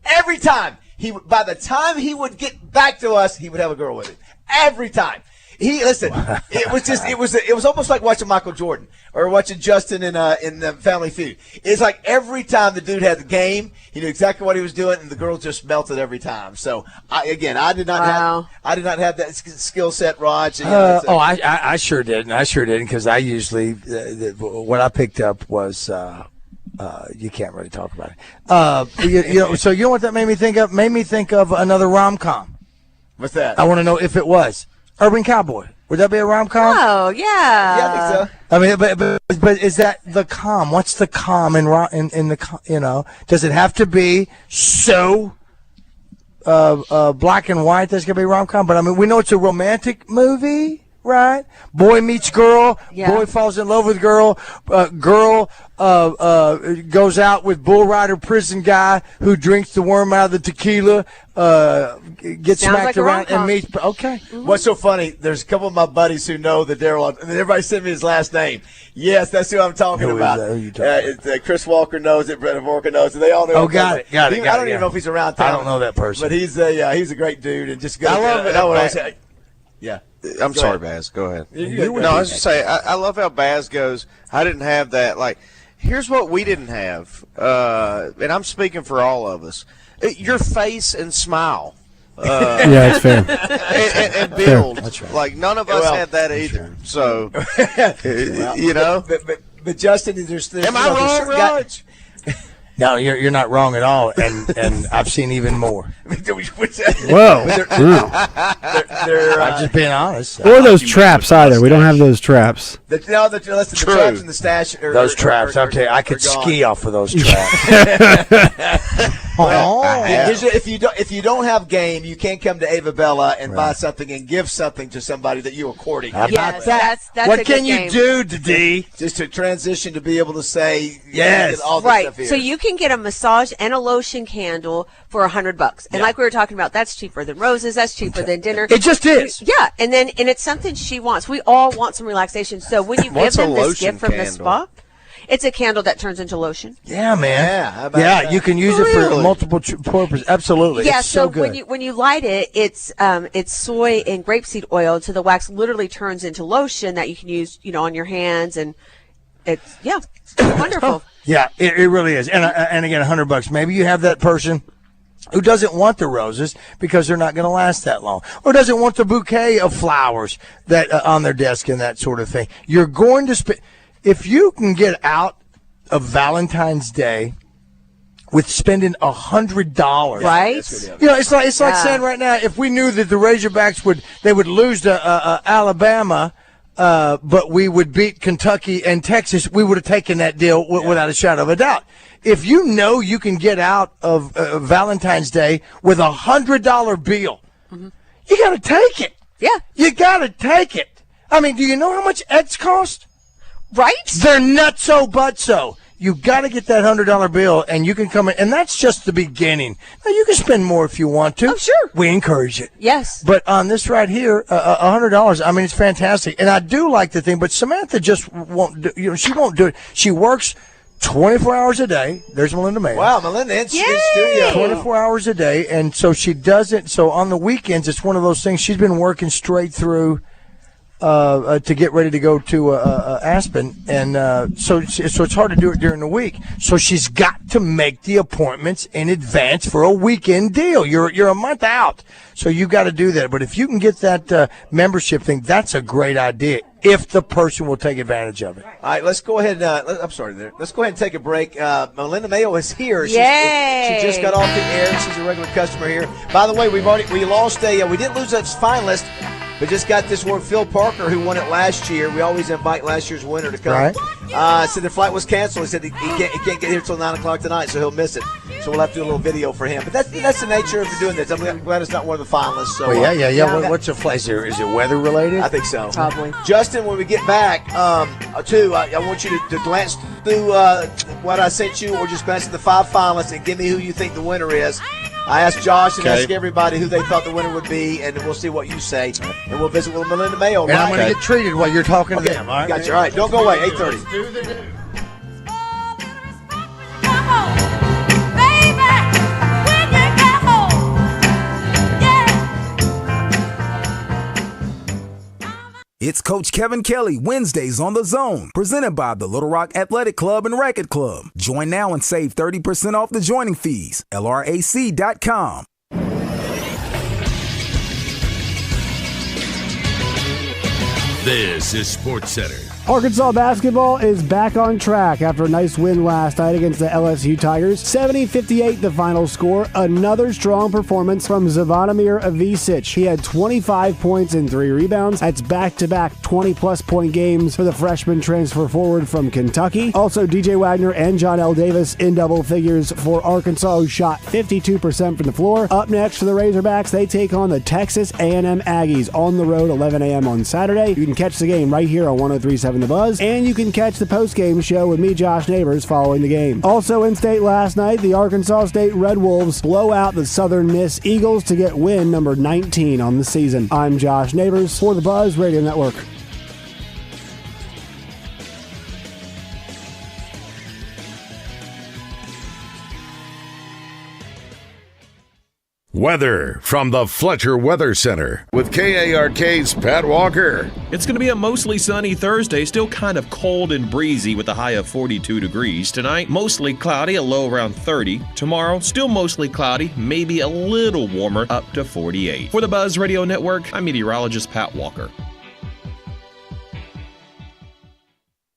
Every time by the time he would get back to us, he would have a girl with him every time. It was almost like watching Michael Jordan or watching Justin in the Family Feud. It's like every time the dude had the game, he knew exactly what he was doing, and the girl just melted every time. So I did not have that skill set, Raj. I sure didn't. Because I usually what I picked up was. You can't really talk about it. So you know what that made me think of? Made me think of another rom-com. What's that? I want to know if it was Urban Cowboy. Would that be a rom-com? Oh, yeah. Yeah, I think so. I mean, but is that the com? What's the com in the, does it have to be so black and white that's going to be rom-com? But I mean, we know it's a romantic movie, right? Boy meets girl. Yeah. Boy falls in love with girl. Girl goes out with bull rider prison guy who drinks the worm out of the tequila. Gets Sounds smacked like around and meets. Okay. Mm-hmm. What's so funny? There's a couple of my buddies who know that they're on, and everybody sent me his last name. Yes, that's who I'm talking about. Who you talking about? Chris Walker knows it. Brett Walker knows it. They all know. Oh, got it. I don't even know if he's around town. I don't know that person, but he's a great dude and just. I love it. Yeah. I'm sorry, Baz. Go ahead. No, I was just saying, I love how Baz goes, I didn't have that. Like, here's what we didn't have, and I'm speaking for all of us. Your face and smile. Yeah, it's fair. And build. That's right. Like, none of us had that either. So, But Justin, there's am I wrong, Raj? No, you're not wrong at all, and I've seen even more. Whoa. I'm just being honest. Or those traps either. We don't have those traps. The traps in the stash. Those traps, I'll tell you, I could ski off of those traps. If you don't have game, you can't come to Ava Bella and buy something and give something to somebody that you're courting. Yes, that's what a can good you game. do, D? Just to transition to be able to say yes, all this right. stuff here. So you can get a massage and a lotion candle for $100, and like we were talking about, that's cheaper than roses. That's cheaper than dinner. It just is. Yeah, and it's something she wants. We all want some relaxation. So when you give them this gift from the spa. It's a candle that turns into lotion. Yeah, man. How about that? You can use it for multiple purposes. Absolutely. Yeah, it's so good. when you light it, it's soy and grapeseed oil, so the wax literally turns into lotion that you can use, on your hands, and it's wonderful. Yeah, it really is. And again, $100. Maybe you have that person who doesn't want the roses because they're not going to last that long, or doesn't want the bouquet of flowers that on their desk and that sort of thing. You're going to spend. If you can get out of Valentine's Day with spending $100, right? It's like saying right now, if we knew that the Razorbacks would lose to Alabama, but we would beat Kentucky and Texas, we would have taken that deal without a shadow of a doubt. If you know you can get out of Valentine's Day with $100 bill, you got to take it. Yeah, you got to take it. I mean, do you know how much eggs cost? Right? They're nutso-butso. You got to get that $100 bill, and you can come in, and that's just the beginning. Now, you can spend more if you want to. Oh, sure. We encourage it. Yes. But on this right here, $100, I mean, it's fantastic. And I do like the thing, but Samantha just won't do, she won't do it. She works 24 hours a day. There's Melinda Mayhem. Wow, Melinda in studio. 24 hours a day, and so she doesn't. So on the weekends, it's one of those things. She's been working straight through to get ready to go to Aspen, and so it's hard to do it during the week. So she's got to make the appointments in advance for a weekend deal. You're a month out, so you got to do that. But if you can get that membership thing, that's a great idea. If the person will take advantage of it. All right, let's go ahead. I'm sorry there. Let's go ahead and take a break. Melinda Mayo is here. She just got off the air. She's a regular customer here. By the way, we lost we didn't lose a finalist. But just got this word, Phil Parker, who won it last year. We always invite last year's winner to come. Right. Said the flight was canceled. He said he can't get here till 9 o'clock tonight, so he'll miss it. So we'll have to do a little video for him. But that's the nature of doing this. I'm glad it's not one of the finalists. So, What's the flight here? Is it weather related? I think so. Probably. Justin, when we get back, I want you to glance through what I sent you, or just glance at the 5 finalists and give me who you think the winner is. I asked Josh and asked everybody who they thought the winner would be, and we'll see what you say. And we'll visit with Melinda Mayo. And I'm going to get treated while you're talking to them. All right? Got you. All right. Don't go away. 8:30. Let's do the news. It's Coach Kevin Kelly, Wednesdays on The Zone, presented by the Little Rock Athletic Club and Racquet Club. Join now and save 30% off the joining fees. LRAC.com. This is SportsCenter. Arkansas basketball is back on track after a nice win last night against the LSU Tigers. 70-58 the final score. Another strong performance from Zvonimir Ivisic. He had 25 points and 3 rebounds. That's back-to-back 20-plus point games for the freshman transfer forward from Kentucky. Also, DJ Wagner and John L. Davis in double figures for Arkansas, who shot 52% from the floor. Up next for the Razorbacks, they take on the Texas A&M Aggies on the road, 11 a.m. on Saturday. You can catch the game right here on 103.7 The Buzz, and you can catch the post-game show with me, Josh Neighbors, following the game. Also in state last night, the Arkansas State Red Wolves blow out the Southern Miss Eagles to get win number 19 on the season. I'm Josh Neighbors for the Buzz Radio Network. Weather from the Fletcher Weather Center with KARK's Pat Walker. It's going to be a mostly sunny Thursday, still kind of cold and breezy with a high of 42 degrees. Tonight, mostly cloudy, a low around 30. Tomorrow, still mostly cloudy, maybe a little warmer, up to 48. For the Buzz Radio Network, I'm meteorologist Pat Walker.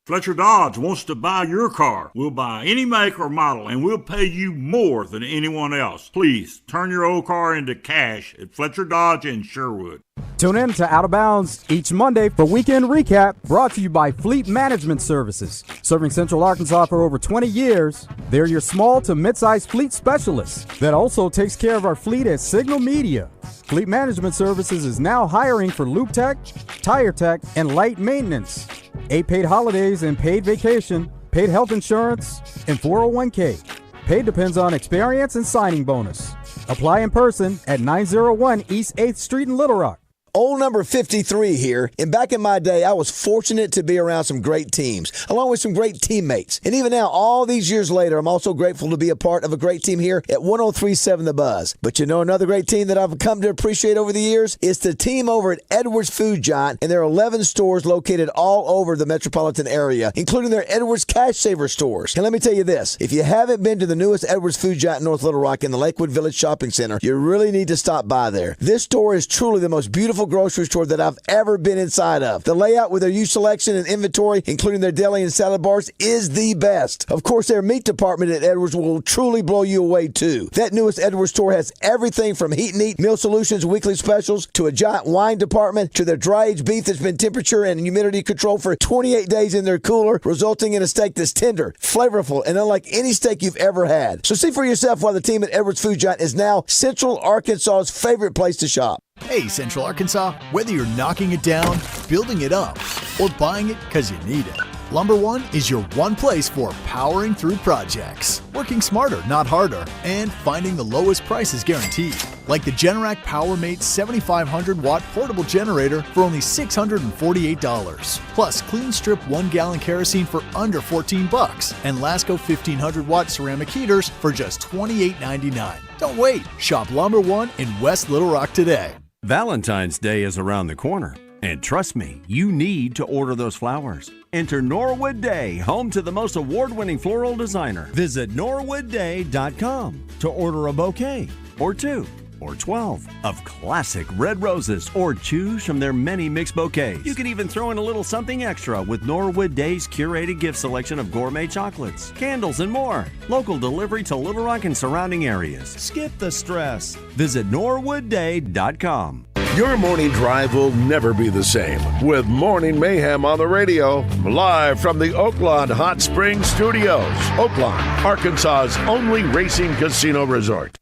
Fletcher Dodge wants to buy your car. We'll buy any make or model, and we'll pay you more than anyone else. Please, turn your old car into cash at Fletcher Dodge in Sherwood. Tune in to Out of Bounds each Monday for Weekend Recap, brought to you by Fleet Management Services. Serving Central Arkansas for over 20 years, they're your small to mid-sized fleet specialists that also takes care of our fleet at Signal Media. Fleet Management Services is now hiring for Loop Tech, Tire Tech, and Light Maintenance. 8 paid holidays and paid vacation, paid health insurance, and 401k. Paid depends on experience and signing bonus. Apply in person at 901 East 8th Street in Little Rock. Old number 53 here, and back in my day, I was fortunate to be around some great teams, along with some great teammates. And even now, all these years later, I'm also grateful to be a part of a great team here at 103.7 The Buzz. But you know another great team that I've come to appreciate over the years? It's the team over at Edwards Food Giant, and there are 11 stores located all over the metropolitan area, including their Edwards Cash Saver stores. And let me tell you this, if you haven't been to the newest Edwards Food Giant in North Little Rock in the Lakewood Village Shopping Center, you really need to stop by there. This store is truly the most beautiful grocery store that I've ever been inside of. The layout with their used selection and inventory, including their deli and salad bars, is the best. Of course, their meat department at Edwards will truly blow you away too. That newest Edwards store has everything from heat and eat, meal solutions, weekly specials, to a giant wine department, to their dry-aged beef that's been temperature and humidity controlled for 28 days in their cooler, resulting in a steak that's tender, flavorful, and unlike any steak you've ever had. So see for yourself why the team at Edwards Food Giant is now Central Arkansas's favorite place to shop. Hey, Central Arkansas, whether you're knocking it down, building it up, or buying it because you need it, Lumber One is your one place for powering through projects, working smarter, not harder, and finding the lowest prices guaranteed. Like the Generac PowerMate 7500-watt portable generator for only $648. Plus, clean strip 1-gallon kerosene for under $14. And Lasco 1500-watt ceramic heaters for just $28.99. Don't wait. Shop Lumber One in West Little Rock today. Valentine's Day is around the corner, and trust me, you need to order those flowers. Enter Norwood Day, home to the most award-winning floral designer. Visit norwoodday.com to order a bouquet, or 2, or 12 of classic red roses, or choose from their many mixed bouquets. You can even throw in a little something extra with Norwood Day's curated gift selection of gourmet chocolates, candles, and more. Local delivery to Little Rock and surrounding areas. Skip the stress. Visit norwoodday.com. Your morning drive will never be the same with Morning Mayhem on the radio, live from the Oaklawn Hot Springs Studios. Oaklawn, Arkansas's only racing casino resort.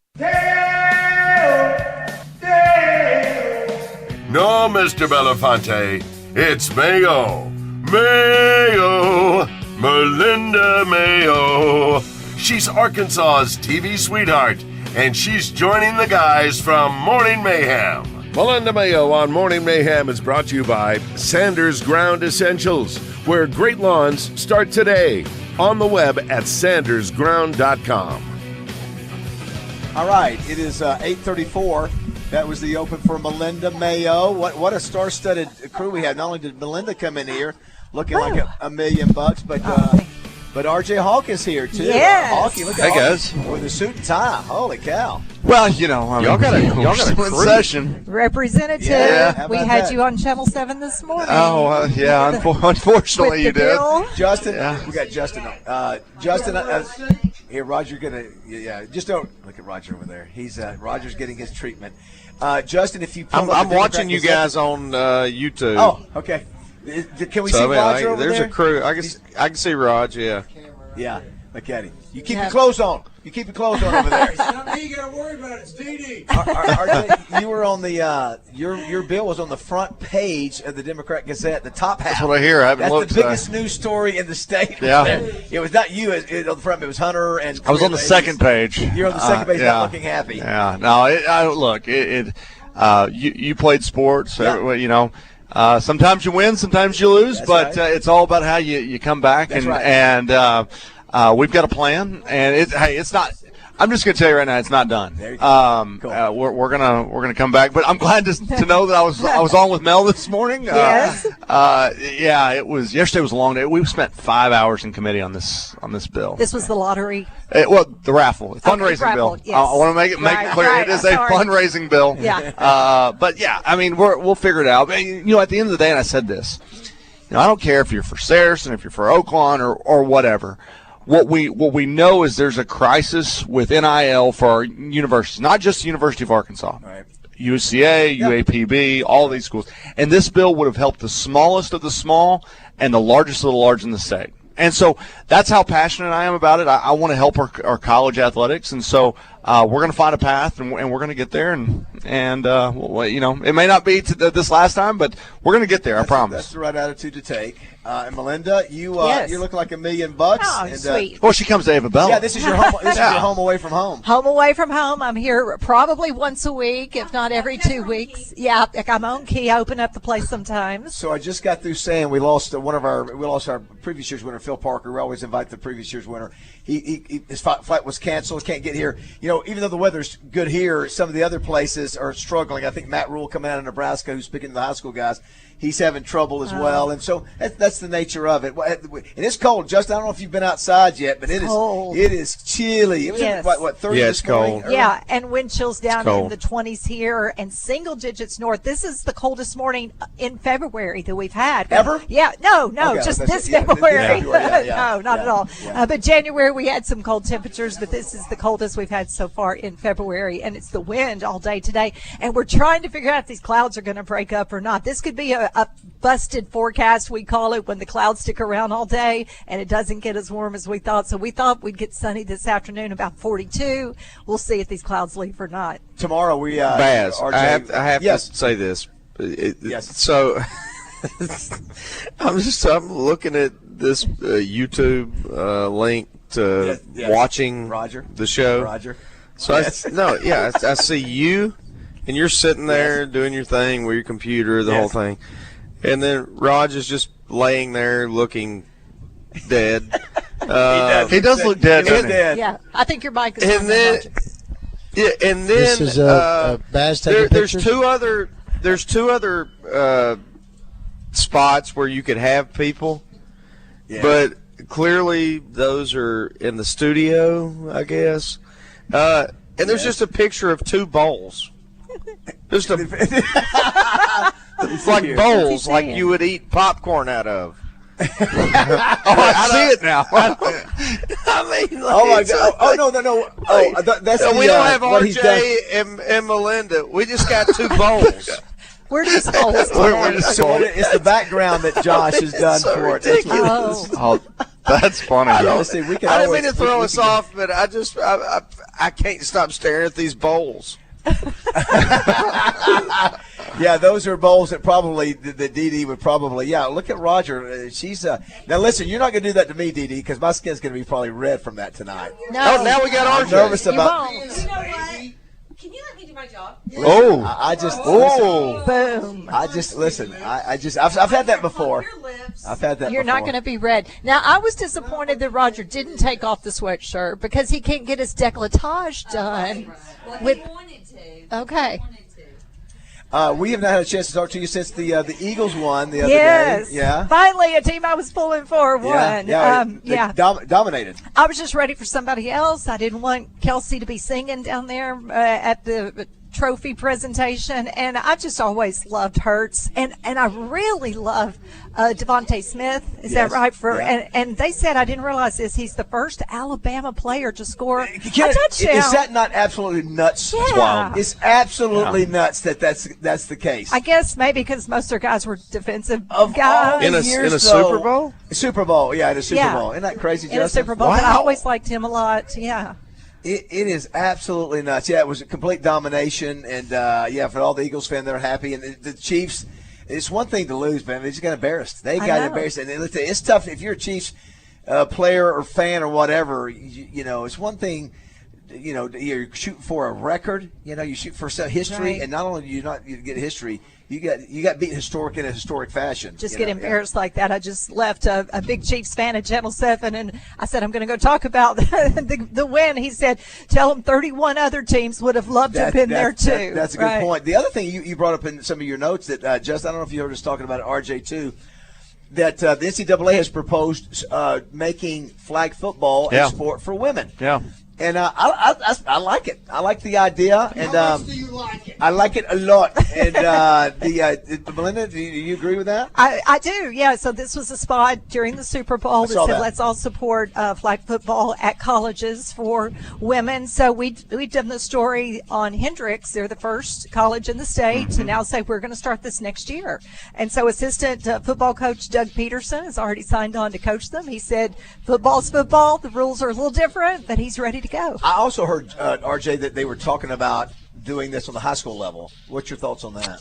No, Mr. Belafonte, it's Mayo. Mayo, Melinda Mayo. She's Arkansas's TV sweetheart, and she's joining the guys from Morning Mayhem. Melinda Mayo on Morning Mayhem is brought to you by Sanders Ground Essentials, where great lawns start today. On the web at sandersground.com. All right, it is 8:34. That was the open for Melinda Mayo. What a star-studded crew we had. Not only did Melinda come in here looking like $1 million, but RJ Hawk is here too. Yes. Hawky, look at Hey, guys. with a suit and tie. Holy cow! Well, y'all got a cool session. Representative, Yeah, we how about had that? you on Channel 7 this morning. Oh, yeah. Unfortunately, With you the did. bill. Justin, Yeah. we got Justin. Justin, here, Roger, just don't look at Roger over there. He's Roger's getting his treatment. Justin, if you, I'm watching you guys on YouTube. Oh, okay. Can we see Roger over there's there? a crew. I can see Raj. Yeah. Yeah. Look at him. You keep your clothes on. You keep your clothes on over there. It's not me you got to worry about. It's Dee. RJ, you were on the your bill was on the front page of the Democrat Gazette, the top half. That's what I hear. I haven't That's looked the biggest news story in the state. Yeah. It was not you on the front. It was Hunter and. I was on the second page. You're on the second page, yeah. not looking happy. Yeah. No. Look. You played sports. Yeah. Sometimes you win, sometimes you lose, That's but right. it's all about how you come back. That's right. And we've got a plan. And it's not. I'm just going to tell you right now, it's not done. There you go. We're gonna come back, but I'm glad to know that I was on with Mel this morning. Yes. Yeah, it was. Yesterday was a long day. We spent 5 hours in committee on this bill. This was the lottery. The raffle, fundraising raffle, bill. yes. I want to make it Right, clear right, it is a sorry. fundraising bill. Yeah. But yeah, I mean we'll figure it out. At the end of the day, and I said this, I don't care if you're for Saracen, if you're for Oaklawn or whatever. What we know is there's a crisis with NIL for our universities, not just the University of Arkansas. Right. UCA, UAPB, all these schools. And this bill would have helped the smallest of the small and the largest of the large in the state. And so that's how passionate I am about it. I want to help our college athletics. And so we're going to find a path, and we're going to get there. And it may not be this last time, but we're going to get there, I promise. That's the right attitude to take. And Melinda, Yes. you're looking like $1 million bucks. Oh, and, sweet. Well, she comes to Ava Bell. Yeah, this is your home. This is your home away from home. Home away from home. I'm here probably once a week, if not every 2 weeks. Yeah, I'm on key. I open up the place sometimes. So I just got through saying we lost our previous year's winner, Phil Parker. We always invite the previous year's winner. His flight was canceled. Can't get here. Even though the weather's good here, some of the other places are struggling. I think Matt Rule coming out of Nebraska, who's picking the high school guys, he's having trouble as well. And so that's the nature of it. And it's cold. Justin, I don't know if you've been outside yet, but it is chilly. It was Yes. what 30 it's this morning? cold. Yeah, and wind chills down in cold. the 20s here and single digits north. This is the coldest morning in February that we've had. Ever? Yeah, no, Okay, just that's this it. Yeah, February. yeah, No, not at all. yeah. But January we had some cold temperatures, but this is the coldest we've had so far in February, and it's the wind all day today. And we're trying to figure out if these clouds are going to break up or not. This could be a busted forecast, we call it, when the clouds stick around all day and it doesn't get as warm as we thought. So we thought we'd get sunny this afternoon, about 42. We'll see if these clouds leave or not. Tomorrow we Baz, RJ, I have yes. to say this. Yes. So I'm looking at this YouTube link to Yes. watching Roger. the show. Roger. So Yes. I see you, and you're sitting there doing your thing with your computer, the whole thing, and then Raj is just laying there looking dead. He does look dead. He is doesn't he? dead. Yeah, I think your mic is on And there, then, Roger. yeah, and then This is Baz taking there's pictures? two other spots where you could have people, but clearly those are in the studio, I guess. And there's just a picture of two bowls. It's like bowls, like you would eat popcorn out of. I see it now. I mean, Oh my God! Oh no! That's we don't have what he's done. RJ and Melinda. We just got two bowls. We're just old. We're just It's the background that Josh has done so for it. ridiculous. Oh. Oh, that's funny. I though. see, we can I didn't always- mean to throw we us can- off, but I can't stop staring at these bowls. Yeah, those are bowls that probably the Dee would probably. Yeah, look at Roger. She's now. Listen, you're not going to do that to me, Dee, because my skin's going to be probably red from that tonight. No. Oh, now we got I'm RJ. nervous You about. won't. You know what? Can you let me do my job? Oh, I just. oh. Boom. I just listen. I've had that before. I've had that. You're not before. going to be red. Now, I was disappointed that Roger didn't take off the sweatshirt because he can't get his décolletage done. Well, With he wanted to. okay. We have not had a chance to talk to you since the Eagles won the other Yes. day. Yeah. Finally, a team I was pulling for won. They dominated. I was just ready for somebody else. I didn't want Kelsey to be singing down there at the trophy presentation, and I just always loved Hurts, and I really love Devontae Smith. Is that right? And they said, I didn't realize this, he's the first Alabama player to score a touchdown. Is that not absolutely nuts? Yeah. It's absolutely nuts that's the case. I guess maybe because most of their guys were defensive guys. In a Super Bowl? Super Bowl, yeah, in a Super Bowl. Isn't that crazy, Justin? In a Super Bowl, but I always liked him a lot, yeah. It is absolutely nuts. Yeah, it was a complete domination, and for all the Eagles fans, they're happy. And the Chiefs, it's one thing to lose, man. They just got embarrassed. They got embarrassed, and it's tough if you're a Chiefs player or fan or whatever. You know, it's one thing. You know, you're shooting for a record. You know, you shoot for history, Right. and not only do you get history, you got beat in a historic fashion. Just get embarrassed like that. I just left a big Chiefs fan at Channel 7, and I said, I'm going to go talk about the win. He said, tell them 31 other teams would have loved to have been there, too. That's a good point. The other thing you brought up in some of your notes that, Justin, I don't know if you heard us talking about it, RJ, too, that the NCAA has proposed making flag football a sport for women. Yeah. And I like it. I like the idea. And How much do you like it? I like it a lot. And Melinda, do you agree with that? I do, yeah. So this was a spot during the Super Bowl that said, let's all support flag football at colleges for women. So we've done the story on Hendrix. They're the first college in the state to now say we're going to start this next year. And so assistant football coach Doug Peterson has already signed on to coach them. He said, football's football. The rules are a little different, but he's ready to go. I also heard, RJ, that they were talking about doing this on the high school level. What's your thoughts on that?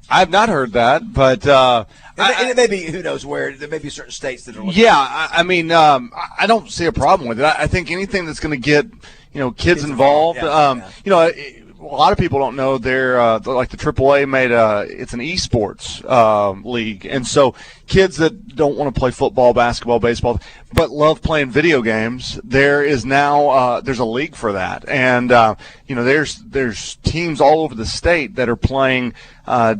I've not heard that, but and it may be, who knows where, there may be certain states that are looking I mean, I don't see a problem with it. I think anything that's going to get kids involved. A lot of people don't know they're like the AAA made it's an esports league, and so kids that don't want to play football, basketball, baseball, but love playing video games, there is now there's a league for that, and there's teams all over the state that are playing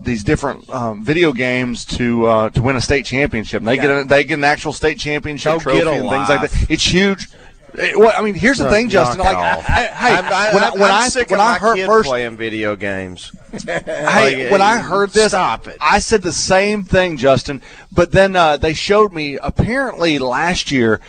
these different video games to win a state championship. And they get an actual state championship trophy and things like that. It's huge. I mean, here's the thing, Justin. Like, I'm sick of my kids playing video games. When I heard this, stop it. I said the same thing, Justin. But then they showed me. Apparently, last year,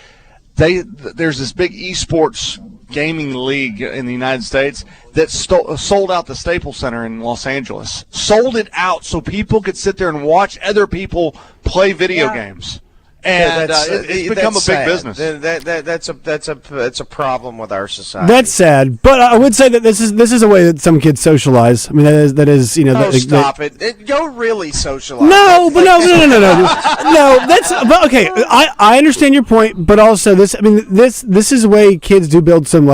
there's this big esports gaming league in the United States that sold out the Staples Center in Los Angeles. Sold it out so people could sit there and watch other people play video games. And it's become a big business. That's a problem with our society. That's sad, but I would say that this is a way that some kids socialize. I mean, that is stop it. Go really socialize. No. No, that's okay. I understand your point, but also this is a way kids do build some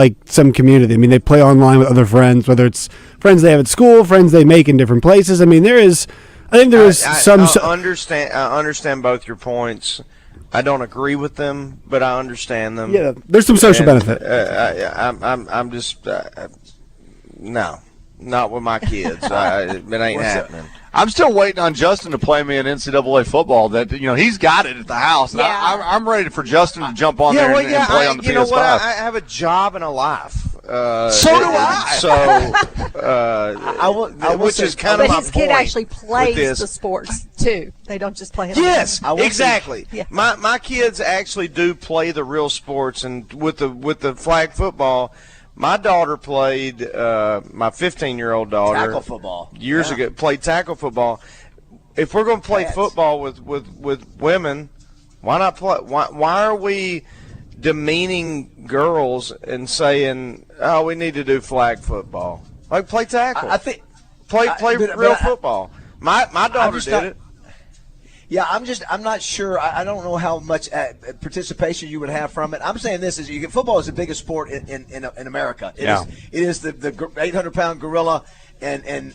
community. I mean, they play online with other friends, whether it's friends they have at school, friends they make in different places. I mean, I think there is some. I understand both your points. I don't agree with them, but I understand them. Yeah, there's some social benefit. I'm just no, not with my kids. It ain't happening. I'm still waiting on Justin to play me in NCAA football. That he's got it at the house. And I'm ready for Justin to jump on there and play on the PS5. You know what? I have a job and a life. So do I. So, which is kind of my point. But his kid actually plays the sports too. They don't just play it. Yes, exactly. Yeah. My kids actually do play the real sports, and with the flag football. My daughter played, my 15-year-old daughter. Tackle football. Years ago, played tackle football. If we're going to play football with women, why not play? Why are we demeaning girls and saying, oh, we need to do flag football? Like, play tackle. I think. Play real football. My daughter did it. Yeah, I'm not sure. I don't know how much participation you would have from it. I'm saying this is football is the biggest sport in America. It is the 800-pound gorilla, and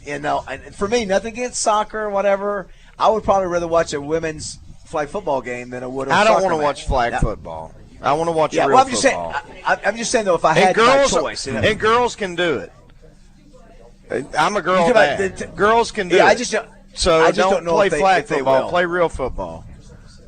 for me, nothing against soccer or whatever. I would probably rather watch a women's flag football game than I would. I don't want to watch flag football. I want to watch real football. I'm just saying though, if I had my choice, and girls can do it. I'm a girl dad. Girls can do it. I just don't know play if flag they football. will. Play real football.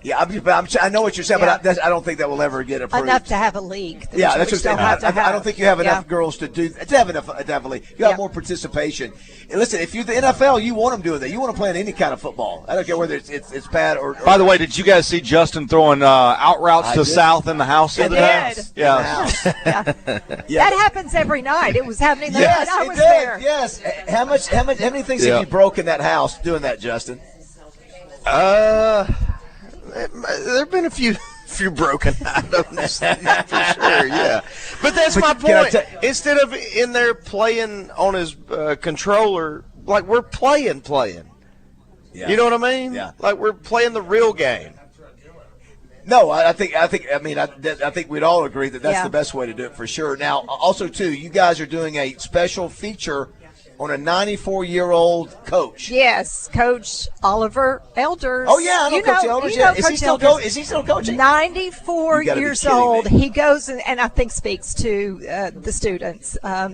Yeah, I know what you're saying, Yeah. but I don't think that will ever get approved. Enough to have a league. Yeah, that's what I'm saying. I don't think you have enough Yeah. girls to have a league. You got more participation. And listen, if you're the NFL, you want them doing that. You want to play in any kind of football. I don't care whether it's bad or. By the way, did you guys see Justin throwing out routes to South in the house? I the other day? did. Yeah. That happens every night. It was happening the Yes, night I it was did. there. Yes. How many things Yeah. have you broke in that house doing that, Justin? There have been a few broken items for sure. Yeah, but that's my can I point. Instead of in there playing on his controller, like we're playing. Yeah. You know what I mean? Yeah. Like we're playing the real game. No, I think we'd all agree that that's Yeah. the best way to do it for sure. Now, also too, you guys are doing a special feature on a 94-year-old coach. Yes, Coach Oliver Elders. Oh yeah, I know Coach Elders. Yeah. Is he still coaching? 94 You gotta be years kidding old. me. He goes and I think speaks to the students. I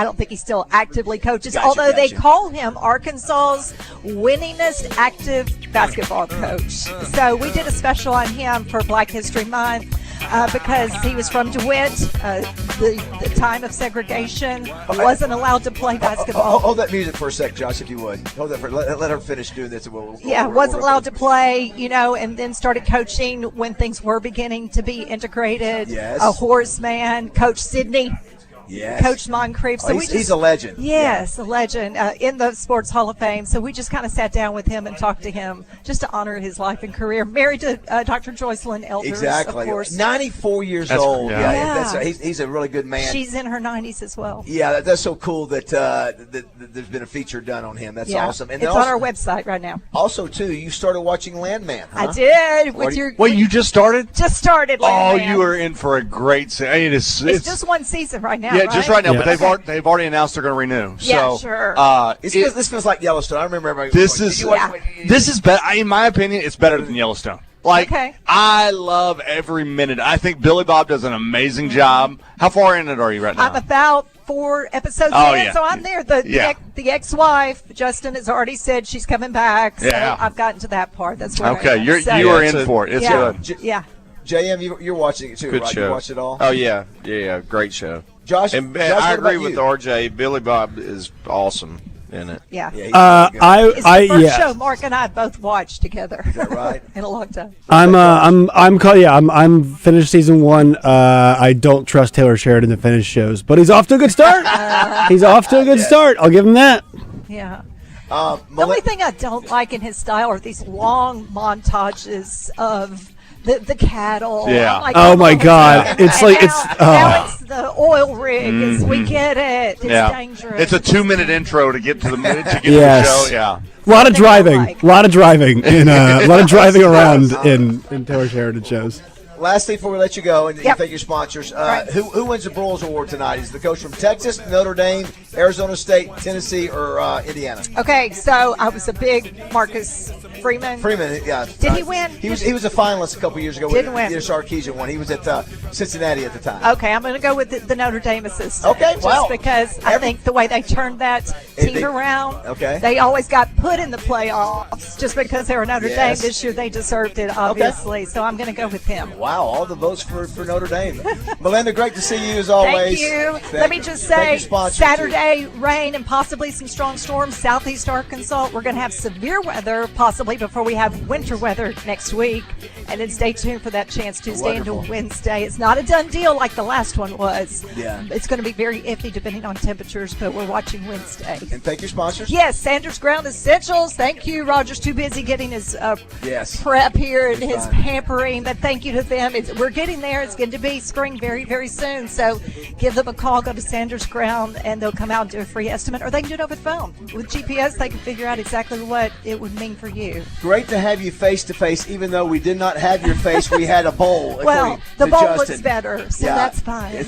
don't think he still actively coaches, Gotcha, although they gotcha. call him Arkansas's winningest active basketball coach. So we did a special on him for Black History Month. Because he was from DeWitt, the time of segregation, wasn't allowed to play basketball. Hold that music for a sec, Josh, if you would. Hold that let her finish doing this. And Wasn't allowed to play, and then started coaching when things were beginning to be integrated. Yes. A horseman, Coach Sidney. Yes. Coach Moncrief. So he's a legend. Yes, a legend in the Sports Hall of Fame. So we just kind of sat down with him and talked to him just to honor his life and career. Married to Dr. Joycelyn Elders, Exactly. of course. 94 years old. Yeah. He's a really good man. She's in her 90s as well. Yeah, that's so cool that there's been a feature done on him. That's awesome. And it's also, on our website right now. Also, too, you started watching Landman. Huh? I did. Wait, you just started? Just started. Oh, Landman. you are in for a great season. It's just one season right now. Yeah, right? just right now. Yeah. But they've already announced they're going to renew. Yeah, so, sure. This feels like Yellowstone. I remember everybody. This is better. In my opinion, it's better than Yellowstone. Like, I love every minute. I think Billy Bob does an amazing job. How far in it are you right now? I'm about 4 episodes in, so I'm there. The ex-wife, Justin, has already said she's coming back, so I've gotten to that part. That's where I am. You are in for it. It's good. Yeah. JM, you're watching it too, Good right? show. You watched it all? Oh yeah, great show. Josh, and Josh, I what agree about with you? RJ. Billy Bob is awesome in it. Yeah. He's It's the first show Mark and I both watched together. Is that right? In a long time. I'm finished season 1. I don't trust Taylor Sheridan to finish shows, but he's off to a good start. He's off to a good start. I'll give him that. Yeah. The only thing I don't like in his style are these long montages of the cattle. Yeah. Like, oh my God! It's like now it's the oil rig. We get it. It's dangerous. It's a 2-minute intro to get to the Yes. the show. Yeah. A lot of driving. A lot of driving around in Taylor Sheridan shows. Last thing before we let you go, and you thank your sponsors. Who wins the Broyles Award tonight? Is the coach from Texas, Notre Dame, Arizona State, Tennessee, or Indiana? Okay, so I was a big Marcus Freeman. Yeah. Did he win? He was a finalist a couple years ago. Didn't win. The Sarkeesian one. He was at Cincinnati at the time. Okay, I'm going to go with the Notre Dame assistant. Okay, just because I think the way they turned that team around. Okay. They always got put in the playoffs just because they were Notre Dame. This year they deserved it, obviously. So I'm going to go with him. Wow, all the votes for Notre Dame. Melinda, great to see you as always. Thank you. Let me just say, Saturday, rain and possibly some strong storms, southeast Arkansas. We're going to have severe weather, possibly before we have winter weather next week. And then stay tuned for that chance Tuesday into Wednesday. It's not a done deal like the last one was. Yeah. It's going to be very iffy depending on temperatures, but we're watching Wednesday. And thank your sponsors. Yes, Sanders Ground Essentials. Thank you. Roger's too busy getting his prep here and his pampering, but thank you to them. We're getting there. It's going to be spring very, very soon. So give them a call. Go to Sanders Ground, and they'll come out and do a free estimate, or they can do it over the phone. With GPS, they can figure out exactly what it would mean for you. Great to have you face to face, even though we did not have your face. We had a bowl. Well, the bowl Justin. looks better, so that's fine.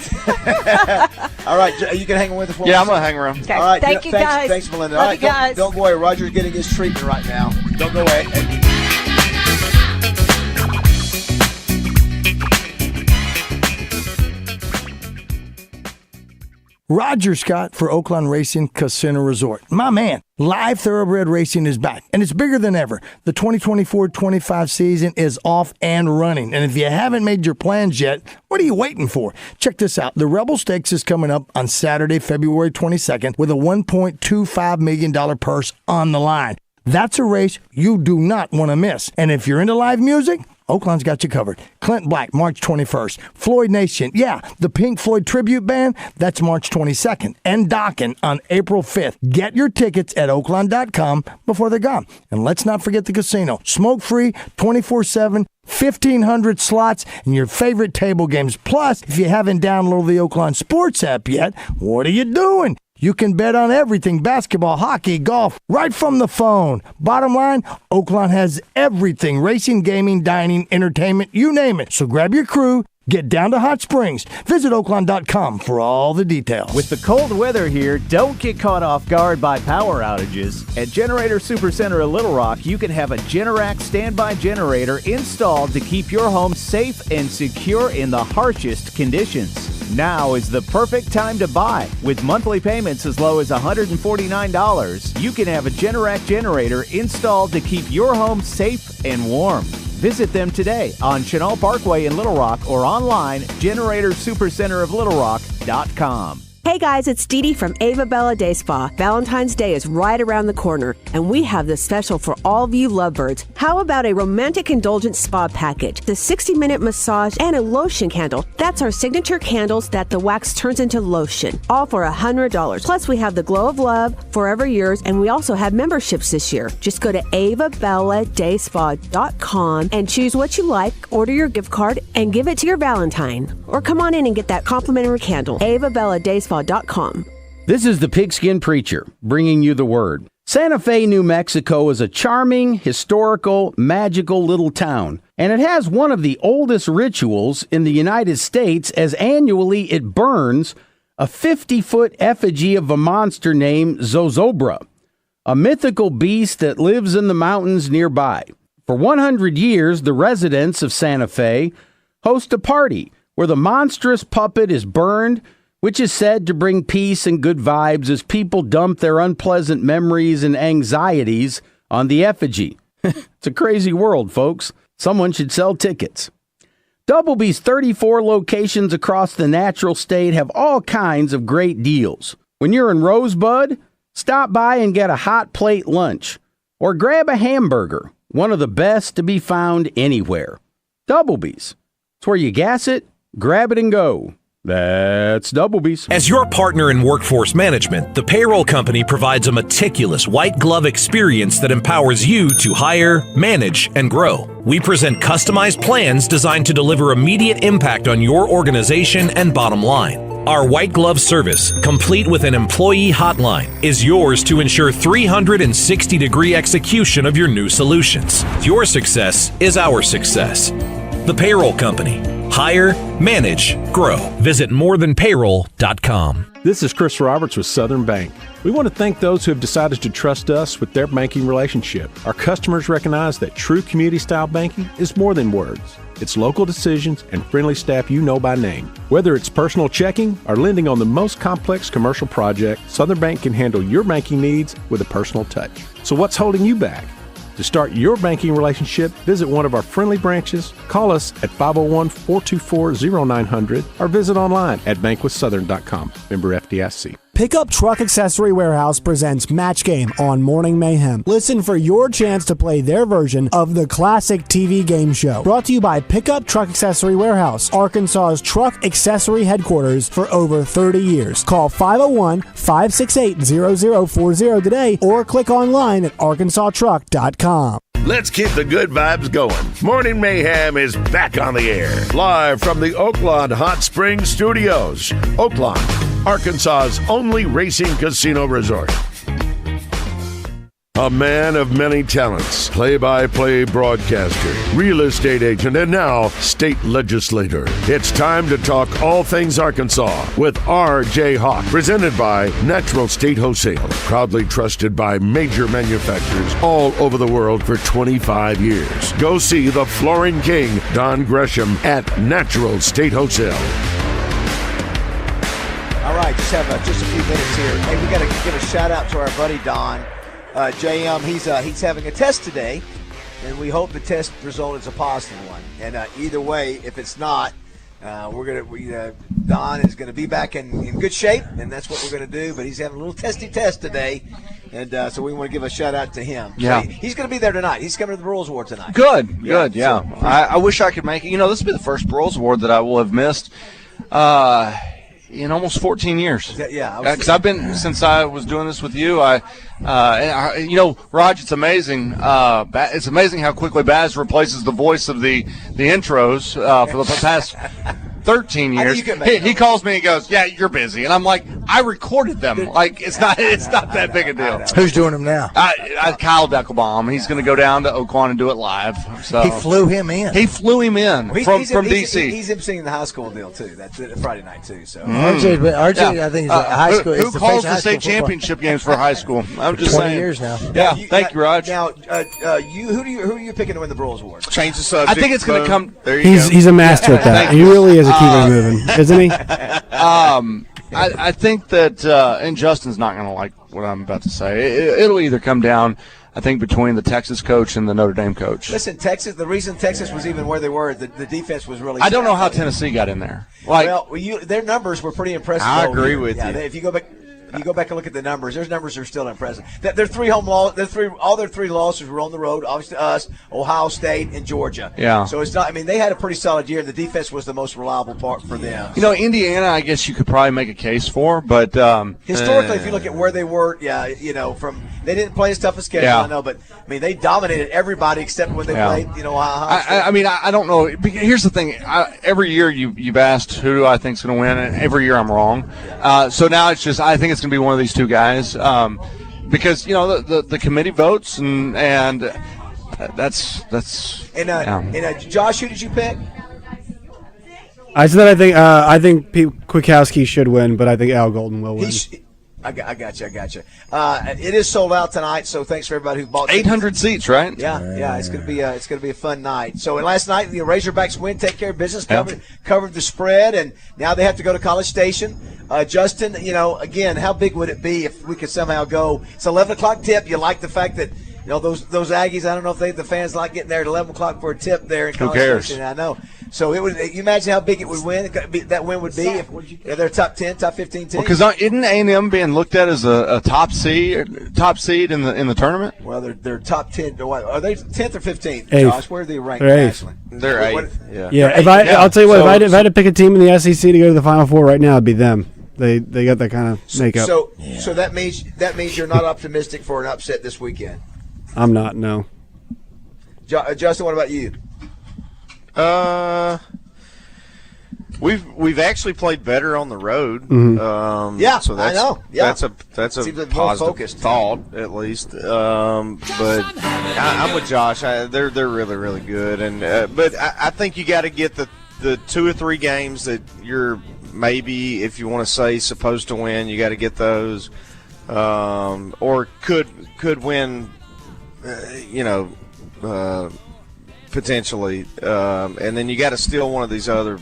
All right, you can hang with us. Yeah, I'm going to hang around. Okay. All right, Thank you, guys. Thanks, Melinda. Love All right, you guys. Don't go away. Roger's getting his treatment right now. Don't go away. Roger Scott for Oaklawn Racing Casino Resort. My man, live thoroughbred racing is back, and it's bigger than ever. The 2024-25 season is off and running, and if you haven't made your plans yet, what are you waiting for? Check this out. The Rebel Stakes is coming up on Saturday, February 22nd, with a $1.25 million purse on the line. That's a race you do not want to miss. And if you're into live music, Oaklawn's got you covered. Clint Black, March 21st. Floyd Nation, the Pink Floyd tribute band, that's March 22nd. And Dockin' on April 5th. Get your tickets at Oaklawn.com before they're gone. And let's not forget the casino. Smoke-free, 24/7, 1,500 slots, and your favorite table games. Plus, if you haven't downloaded the Oaklawn Sports app yet, what are you doing? You can bet on everything, basketball, hockey, golf, right from the phone. Bottom line, Oaklawn has everything, racing, gaming, dining, entertainment, you name it. So grab your crew, get down to Hot Springs. Visit Oaklawn.com for all the details. With the cold weather here, don't get caught off guard by power outages. At Generator Supercenter of Little Rock, you can have a Generac standby generator installed to keep your home safe and secure in the harshest conditions. Now is the perfect time to buy. With monthly payments as low as $149, you can have a Generac generator installed to keep your home safe and warm. Visit them today on Chenal Parkway in Little Rock or online, GeneratorSuperCenterofLittleRock.com. Hey guys, it's Dee Dee from Ava Bella Day Spa. Valentine's Day is right around the corner, and we have this special for all of you lovebirds. How about a romantic indulgent spa package, the 60-minute massage, and a lotion candle? That's our signature candles that the wax turns into lotion, all for $100. Plus, we have the Glow of Love, Forever Yours, and we also have memberships this year. Just go to AvaBellaDaySpa.com and choose what you like, order your gift card, and give it to your Valentine. Or come on in and get that complimentary candle. AvaBellaDaySpa.com. This is the Pigskin Preacher, bringing you the word. Santa Fe, New Mexico is a charming, historical, magical little town, and it has one of the oldest rituals in the United States, as annually it burns a 50-foot effigy of a monster named Zozobra, a mythical beast that lives in the mountains nearby. For 100 years, the residents of Santa Fe host a party where the monstrous puppet is burned, which is said to bring peace and good vibes as people dump their unpleasant memories and anxieties on the effigy. It's a crazy world, folks. Someone should sell tickets. Doublebee's 34 locations across the natural state have all kinds of great deals. When you're in Rosebud, stop by and get a hot plate lunch, or grab a hamburger, one of the best to be found anywhere. Doublebee's. It's where you gas it, grab it, and go. That's Doublebee's. As your partner in workforce management, the payroll company provides a meticulous white glove experience that empowers you to hire, manage, and grow. We present customized plans designed to deliver immediate impact on your organization and bottom line. Our white glove service, complete with an employee hotline, is yours to ensure 360-degree execution of your new solutions. Your success is our success. The payroll company. Hire, manage, grow. Visit morethanpayroll.com. This is Chris Roberts with Southern Bank. We want to thank those who have decided to trust us with their banking relationship. Our customers recognize that true community-style banking is more than words. It's local decisions and friendly staff you know by name. Whether it's personal checking or lending on the most complex commercial project, Southern Bank can handle your banking needs with a personal touch. So what's holding you back? To start your banking relationship, visit one of our friendly branches, call us at 501-424-0900, or visit online at bankwithsouthern.com. Member FDIC. Pickup Truck Accessory Warehouse presents Match Game on Morning Mayhem. Listen for your chance to play their version of the classic TV game show. Brought to you by Pickup Truck Accessory Warehouse, Arkansas's truck accessory headquarters for over 30 years. Call 501-568-0040 today or click online at arkansastruck.com. Let's keep the good vibes going. Morning Mayhem is back on the air. Live from the Oaklawn Hot Springs Studios. Oaklawn, Arkansas's only racing casino resort. A man of many talents, play-by-play broadcaster, real estate agent, and now state legislator. It's time to talk all things Arkansas with R.J. Hawk, presented by Natural State Wholesale, proudly trusted by major manufacturers all over the world for 25 years. Go see the Flooring King, Don Gresham, at Natural State Wholesale. All right, just have just a few minutes here. Hey, we got to give a shout out to our buddy Don. JM, he's having a test today, and we hope the test result is a positive one. And either way, if it's not, Don is going to be back in good shape, and that's what we're going to do. But he's having a little testy test today, and so we want to give a shout out to him. Yeah, so he's going to be there tonight. He's coming to the Broyles Award tonight. Good. Yeah. So, I wish I could make it. This will be the first Broyles Award that I will have missed in almost 14 years. Yeah, because I've been since I was doing this with you. Raj, it's amazing. It's amazing how quickly Baz replaces the voice of the intros for the past 13 years. He calls me and goes, "Yeah, you're busy," and I'm like, "I recorded them. Like it's not that big a deal." Who's doing them now? Kyle Deckelbaum. He's going to go down to Oakland and do it live. So he flew him in. He flew him in from DC. He's emceeing the high school deal too. That's Friday night too. So RJ, I think is a high school. Who calls the state championship games for high school? I'm just 20 saying. years now. Yeah, thank you, Raj. Now, who are you picking to win the Broyles Award? Change the subject. I think it's going to come. There you go. He's a master at that. He really is a keep it moving, isn't he? I think that, and Justin's not going to like what I'm about to say. It'll either come down, I think, between the Texas coach and the Notre Dame coach. Listen, Texas. The reason Texas was even where they were, the defense was really. I don't know how Tennessee got in there. Their numbers were pretty impressive. I agree with you. If you go back. You go back and look at the numbers. Those numbers are still impressive. Their three all their three losses were on the road. Obviously, us, Ohio State, and Georgia. Yeah. So it's not. I mean, they had a pretty solid year, and the defense was the most reliable part for them. Indiana, I guess you could probably make a case for, but historically, if you look at where they were, they didn't play as tough a schedule. Yeah. I know, but I mean, they dominated everybody except when they played. Ohio State. I don't know. Here's the thing. Every year you've asked who do I think's going to win, and every year I'm wrong. So now it's just I think it's going to be one of these two guys because the committee votes and that's. And Josh, who did you pick? I said that I think Kwiatkowski should win, but I think Al Golden will win. I got you. It is sold out tonight, so thanks for everybody who bought 800 seats, right? Yeah. It's gonna be a fun night. So and last night the Razorbacks win, take care of business, covered the spread, and now they have to go to College Station. Justin, again, how big would it be if we could somehow go? It's 11 o'clock tip. You like the fact that those Aggies. I don't know if the fans like getting there at 11 o'clock for a tip there in College Station. I know. So it would. You imagine how big it would win. That win would be if they're top 10, top 15 teams. Because isn't A&M being looked at as a top seed in the tournament? Well, they're top 10. Are they 10th or 15th? Eighth. Josh, where are they ranked They're nationally? They're 8th. Yeah. I'll tell you what. If I had to pick a team in the SEC to go to the Final Four right now, it'd be them. They got that kind of makeup. So that means you're not optimistic for an upset this weekend. I'm not. No. Justin, what about you? We've actually played better on the road. Mm-hmm. So that's, I know. Yeah. That's a Seems positive thought, at least. But I'm with Josh. They're really, really good, and but I think you got to get the 2 or 3 games that you're maybe, if you want to say, supposed to win. You got to get those, or could win. Potentially, and then you got to steal one of these other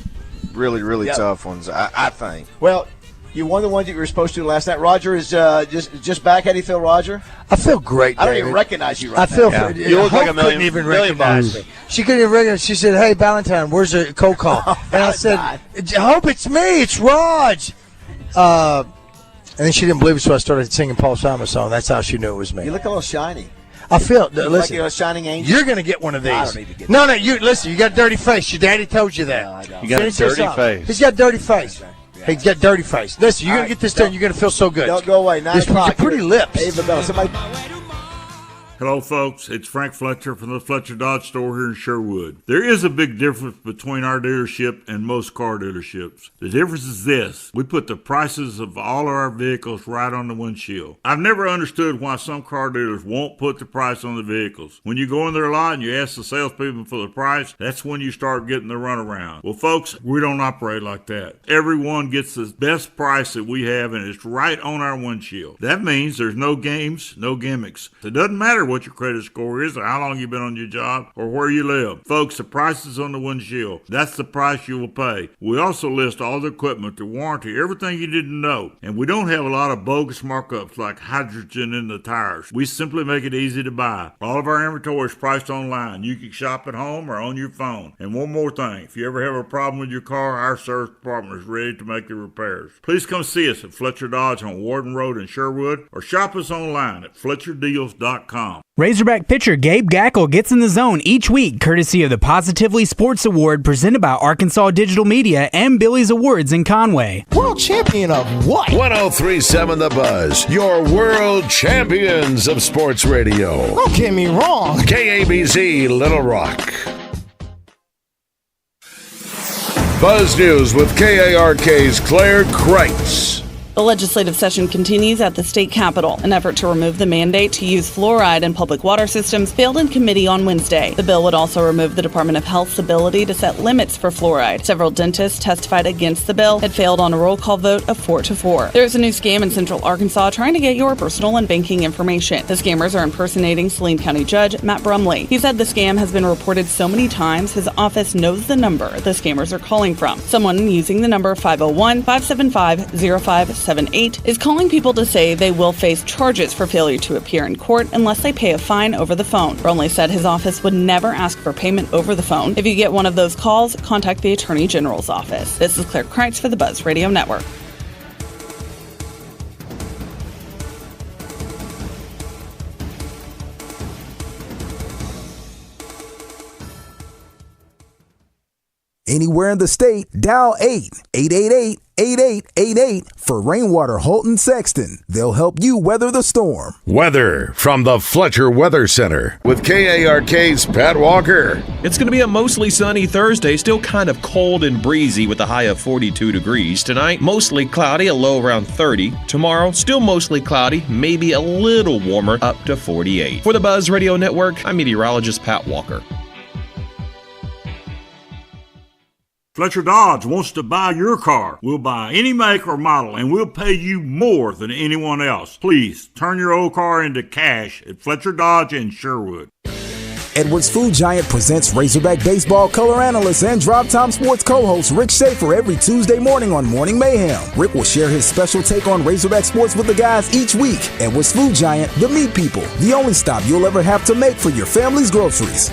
really, really tough ones. I think. Well, you won the one that you were supposed to last night. Roger is just back. How do you feel, Roger? I feel great. I don't David. even recognize you. I feel. You look like a million. Couldn't even million recognize bucks. me. She couldn't even recognize. She said, "Hey, Valentine, where's the cold call?" And I said, "I hope it's me. It's Raj." And then she didn't believe it, so I started singing Paul Simon's song. That's how she knew it was me. You look a little shiny. I feel. You Listen, like a shining angel. you're going to get one of these. I don't need to get No, you listen. You got a dirty face. Your daddy told you that. No, I don't. You got a dirty face. He's got a dirty face. He's got dirty face. Listen, you're going to get this done. You're going to feel so good. Don't go away. 9 o'clock. Your pretty lips. Ava Bell. Somebody. Hello, folks. It's Frank Fletcher from the Fletcher Dodge store here in Sherwood. There is a big difference between our dealership and most car dealerships. The difference is this. We put the prices of all of our vehicles right on the windshield. I've never understood why some car dealers won't put the price on the vehicles. When you go in their lot and you ask the salespeople for the price, that's when you start getting the runaround. Well, folks, we don't operate like that. Everyone gets the best price that we have, and it's right on our windshield. That means there's no games, no gimmicks. It doesn't matter what your credit score is or how long you've been on your job or where you live. Folks, the price is on the windshield. That's the price you will pay. We also list all the equipment, the warranty, everything you didn't know. And we don't have a lot of bogus markups like hydrogen in the tires. We simply make it easy to buy. All of our inventory is priced online. You can shop at home or on your phone. And one more thing, if you ever have a problem with your car, our service department is ready to make the repairs. Please come see us at Fletcher Dodge on Warden Road in Sherwood or shop us online at FletcherDeals.com. Razorback pitcher Gabe Gackle gets in the zone each week, courtesy of the Positively Sports Award presented by Arkansas Digital Media and Billy's Awards in Conway. World champion of what? 103.7 The Buzz, your world champions of sports radio. Don't get me wrong. KABZ Little Rock. Buzz News with KARK's Claire Kreitz. The legislative session continues at the state capitol. An effort to remove the mandate to use fluoride in public water systems failed in committee on Wednesday. The bill would also remove the Department of Health's ability to set limits for fluoride. Several dentists testified against the bill. It failed on a roll call vote of 4-4. There's a new scam in Central Arkansas trying to get your personal and banking information. The scammers are impersonating Saline County Judge Matt Brumley. He said the scam has been reported so many times his office knows the number the scammers are calling from. Someone using the number 501-575-0578 is calling people to say they will face charges for failure to appear in court unless they pay a fine over the phone. Brumley said his office would never ask for payment over the phone. If you get one of those calls, contact the Attorney General's office. This is Claire Kreitz for the Buzz Radio Network. Anywhere in the state, dial 888-8888 for Rainwater Holton Sexton. They'll help you weather the storm. Weather from the Fletcher Weather Center with KARK's Pat Walker. It's going to be a mostly sunny Thursday, still kind of cold and breezy with a high of 42 degrees. Tonight, mostly cloudy, a low around 30. Tomorrow, still mostly cloudy, maybe a little warmer, up to 48. For the Buzz Radio Network, I'm meteorologist Pat Walker. Fletcher Dodge wants to buy your car. We'll buy any make or model, and we'll pay you more than anyone else. Please turn your old car into cash at Fletcher Dodge in Sherwood. Edwards Food Giant presents Razorback Baseball color analyst and Drop Time Sports co-host Rick Schaefer every Tuesday morning on Morning Mayhem. Rick will share his special take on Razorback sports with the guys each week. Edwards Food Giant, the meat people, the only stop you'll ever have to make for your family's groceries.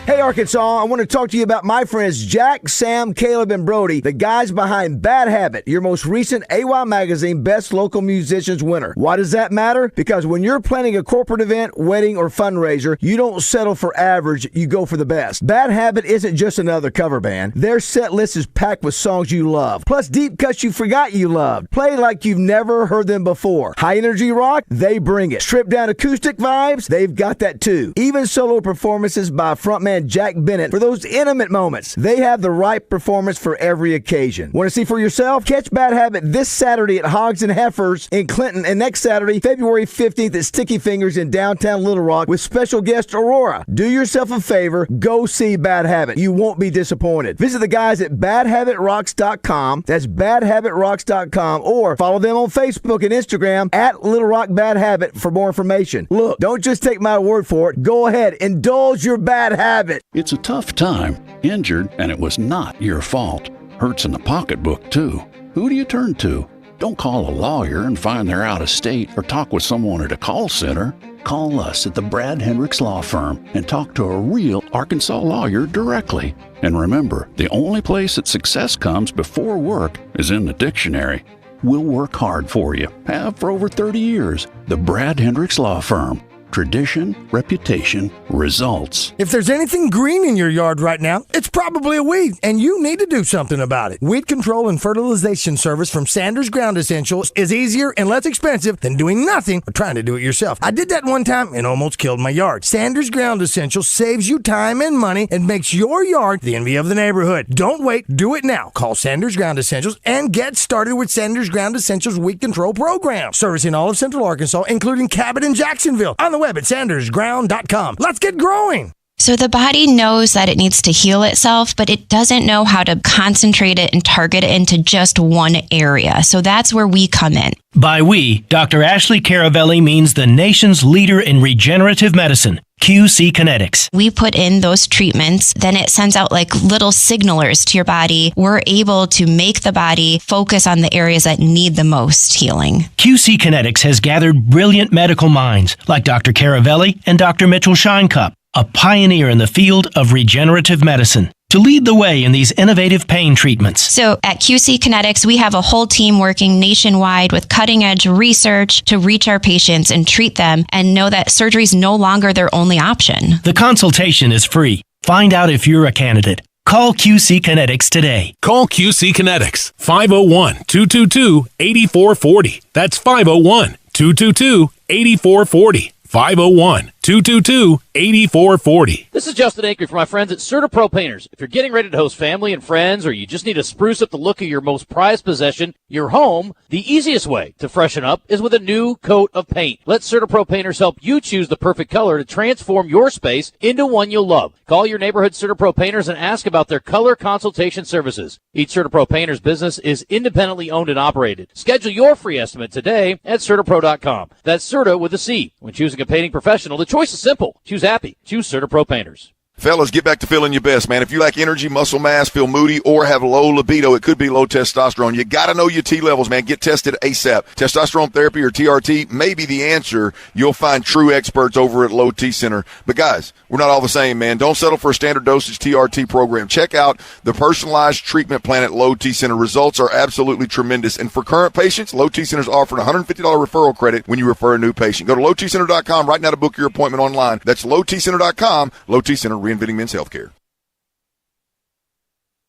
Hey, Arkansas, I want to talk to you about my friends Jack, Sam, Caleb, and Brody, the guys behind Bad Habit, your most recent AY Magazine Best Local Musicians winner. Why does that matter? Because when you're planning a corporate event, wedding, or fundraiser, you don't settle for average, you go for the best. Bad Habit isn't just another cover band. Their set list is packed with songs you love, plus deep cuts you forgot you loved. Play like you've never heard them before. High energy rock, they bring it. Stripped down acoustic vibes, they've got that too. Even solo performances by frontman Jack Bennett for those intimate moments. They have the right performance for every occasion. Want to see for yourself? Catch Bad Habit this Saturday at Hogs and Heifers in Clinton, and next Saturday, February 15th at Sticky Fingers in downtown Little Rock with special guest Aurora. Do yourself a favor, go see Bad Habit. You won't be disappointed. Visit the guys at badhabitrocks.com. That's badhabitrocks.com, or follow them on Facebook and Instagram at Little Rock Bad Habit for more information. Look, don't just take my word for it. Go ahead, indulge your bad habit. It's a tough time. Injured, and it was not your fault. Hurts in the pocketbook, too. Who do you turn to? Don't call a lawyer and find they're out of state or talk with someone at a call center. Call us at the Brad Hendricks Law Firm and talk to a real Arkansas lawyer directly. And remember, the only place that success comes before work is in the dictionary. We'll work hard for you. Have for over 30 years. The Brad Hendricks Law Firm. Tradition, reputation, results. If there's anything green in your yard right now, it's probably a weed, and you need to do something about it. Weed control and fertilization service from Sanders Ground Essentials is easier and less expensive than doing nothing or trying to do it yourself. I did that one time and almost killed my yard. Sanders Ground Essentials saves you time and money and makes your yard the envy of the neighborhood. Don't wait, do it now. Call Sanders Ground Essentials and get started with Sanders Ground Essentials Weed Control Program. Servicing all of Central Arkansas, including Cabot and Jacksonville. On the web at sandersground.com. Let's get growing. So the body knows that it needs to heal itself, but it doesn't know how to concentrate it and target it into just one area. So that's where we come in. By we, Dr. Ashley Caravelli means the nation's leader in regenerative medicine, QC Kinetics. We put in those treatments, then it sends out like little signalers to your body. We're able to make the body focus on the areas that need the most healing. QC Kinetics has gathered brilliant medical minds like Dr. Caravelli and Dr. Mitchell Shinecup, a pioneer in the field of regenerative medicine, to lead the way in these innovative pain treatments. So at QC Kinetics, we have a whole team working nationwide with cutting-edge research to reach our patients and treat them and know that surgery is no longer their only option. The consultation is free. Find out if you're a candidate. Call QC Kinetics today. Call QC Kinetics, 501-222-8440. That's 501-222-8440. 501-222-8440. This is Justin Akery for my friends at CertaPro Painters. If you're getting ready to host family and friends, or you just need to spruce up the look of your most prized possession, your home, the easiest way to freshen up is with a new coat of paint. Let CertaPro Painters help you choose the perfect color to transform your space into one you'll love. Call your neighborhood CertaPro Painters and ask about their color consultation services. Each CertaPro Painters business is independently owned and operated. Schedule your free estimate today at CertaPro.com. That's Certa with a C. When choosing a painting professional, the choice is simple. Choose happy. Choose CertaPro Painters. Fellas, get back to feeling your best, man. If you lack energy, muscle mass, feel moody, or have low libido, it could be low testosterone. You got to know your T levels, man. Get tested ASAP. Testosterone therapy or TRT may be the answer. You'll find true experts over at Low T Center. But, guys, we're not all the same, man. Don't settle for a standard dosage TRT program. Check out the personalized treatment plan at Low T Center. Results are absolutely tremendous. And for current patients, Low T Center is offering a $150 referral credit when you refer a new patient. Go to lowtcenter.com right now to book your appointment online. That's lowtcenter.com. Low T Center, reinventing men's healthcare.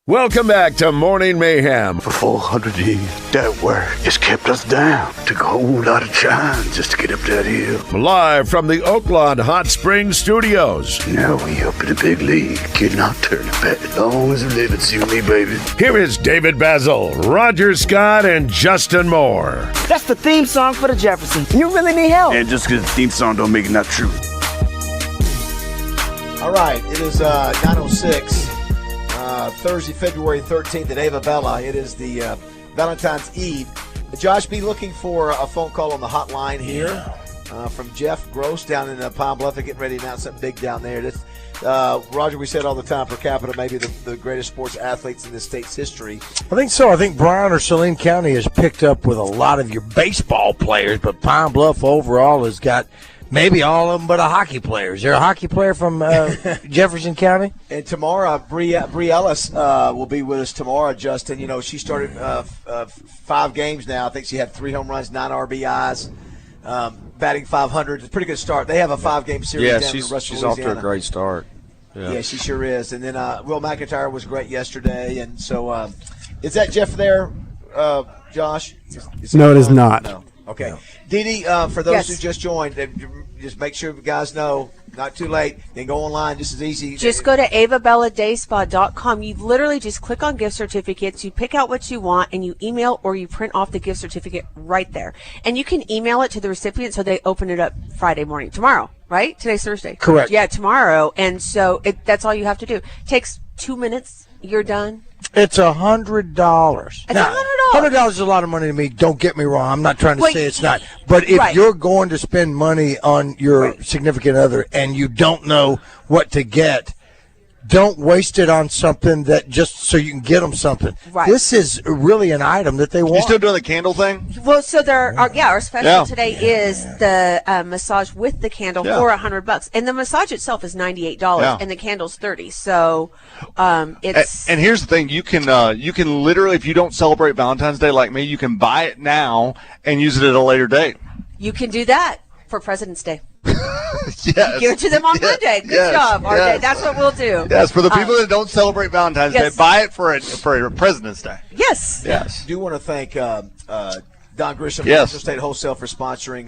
Welcome back to Morning Mayhem. For 400 years, that work has kept us down. Took a whole lot of time just to get up that hill. Live from the Oakland Hot Springs Studios. Now we up in the big league, getting our turning back as long as we live. It's you and me, baby. Here is David Bazzel, Roger Scott, and Justin Moore. That's the theme song for the Jeffersons. You really need help. And just because the theme song don't make it not true. All right, it is 9:06. Thursday, February 13th at Ava Bella. It is the Valentine's Eve. Josh, be looking for a phone call on the hotline here from Jeff Gross down in Pine Bluff. They're getting ready to announce something big down there. This, Roger, we said all the time, per capita, maybe the greatest sports athletes in this state's history. I think so. I think Bryan or Saline County has picked up with a lot of your baseball players, but Pine Bluff overall has got maybe all of them but a hockey player. Is there a hockey player from Jefferson County? And tomorrow, Bree Ellis will be with us tomorrow, Justin. You know, she started 5 games now. I think she had 3 home runs, 9 RBIs, batting .500. It's a pretty good start. They have a 5-game series down in Russell, she's off to a great start. Yeah, she sure is. And then Will McIntyre was great yesterday. And so is that Jeff there, Josh? No, it is not. No. Okay. No. Dee Dee, for those who just joined, just make sure you guys know, not too late, then go online. This is easy. Just go to avabelladayspa.com. You literally just click on gift certificates, you pick out what you want, and you email or you print off the gift certificate right there. And you can email it to the recipient so they open it up Friday morning. Tomorrow, right? Today's Thursday. Correct. Yeah, tomorrow. And so that's all you have to do. Takes 2 minutes. You're done. It's $100. It's $100. $100 is a lot of money to me. Don't get me wrong. I'm not trying to say it's not. But if you're going to spend money on your significant other and you don't know what to get, don't waste it on something that just so you can get them something. Right. This is really an item that they want. You still doing the candle thing? Well, so our special today is the massage with the candle for $100, and the massage itself is $98, and the candle's $30. So it's. And here's the thing: you can literally, if you don't celebrate Valentine's Day like me, you can buy it now and use it at a later date. You can do that for President's Day. Yes. Give it to them on Monday. Good job, RJ. That's what we'll do. Yes, for the people that don't celebrate Valentine's Day, buy it for President's Day. Yes. Yes. I do want to thank Don Grisham from Central State Wholesale for sponsoring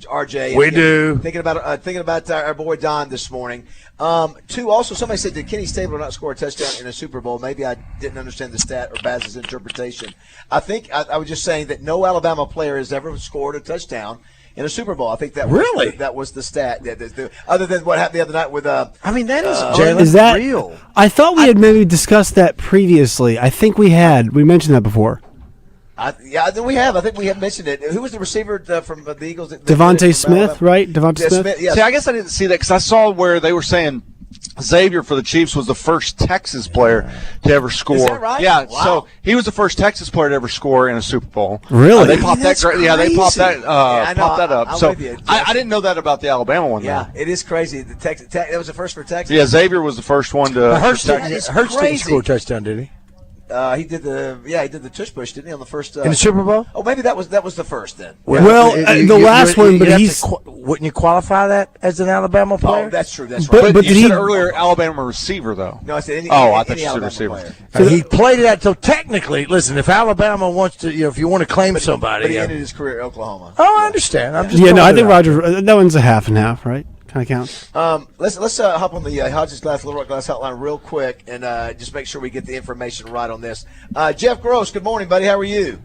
RJ. We do. Thinking about our boy Don this morning. Also, somebody said, did Kenny Stabler not score a touchdown in a Super Bowl? Maybe I didn't understand the stat or Baz's interpretation. I think I was just saying that no Alabama player has ever scored a touchdown in a Super Bowl. I think that was the stat. Other than what happened the other night with I mean, that is unreal. I thought we had maybe discussed that previously. I think we had. We mentioned that before. I think we have. I think we have mentioned it. Who was the receiver from the Eagles? Devontae Smith, right? Devontae Smith. Yes. See, I guess I didn't see that because I saw where they were saying Xavier for the Chiefs was the first Texas player to ever score. Is that right? Yeah. Wow. So he was the first Texas player to ever score in a Super Bowl. Really? They popped that. Yeah, they popped that. I know. Popped that up. I'm So with you. I didn't know that about the Alabama one. Yeah, though. it is crazy. The Texas. That was the first for Texas. Yeah, Xavier was the first one to. Hurts That didn't is Hurts didn't crazy. score a touchdown, did he? He did the tush push, didn't he, on the first in the Super Bowl? Oh, maybe that was the first then. The last one, but he's wouldn't you qualify that as an Alabama player? Oh, that's true. That's But- right. but you did said he- earlier Alabama receiver though. No, I said any. Oh, I any thought you said Alabama receiver. player. So he played it out. So technically, listen, if Alabama wants to, if you want to claim somebody, But he ended his career at Oklahoma. Oh, I understand. I'm just I throwing it think out. Roger. That one's a half and half, right? Kind of counts. Let's hop on the Hodges Glass Little Rock Glass hotline real quick and just make sure we get the information right on this. Jeff Gross, good morning, buddy. How are you?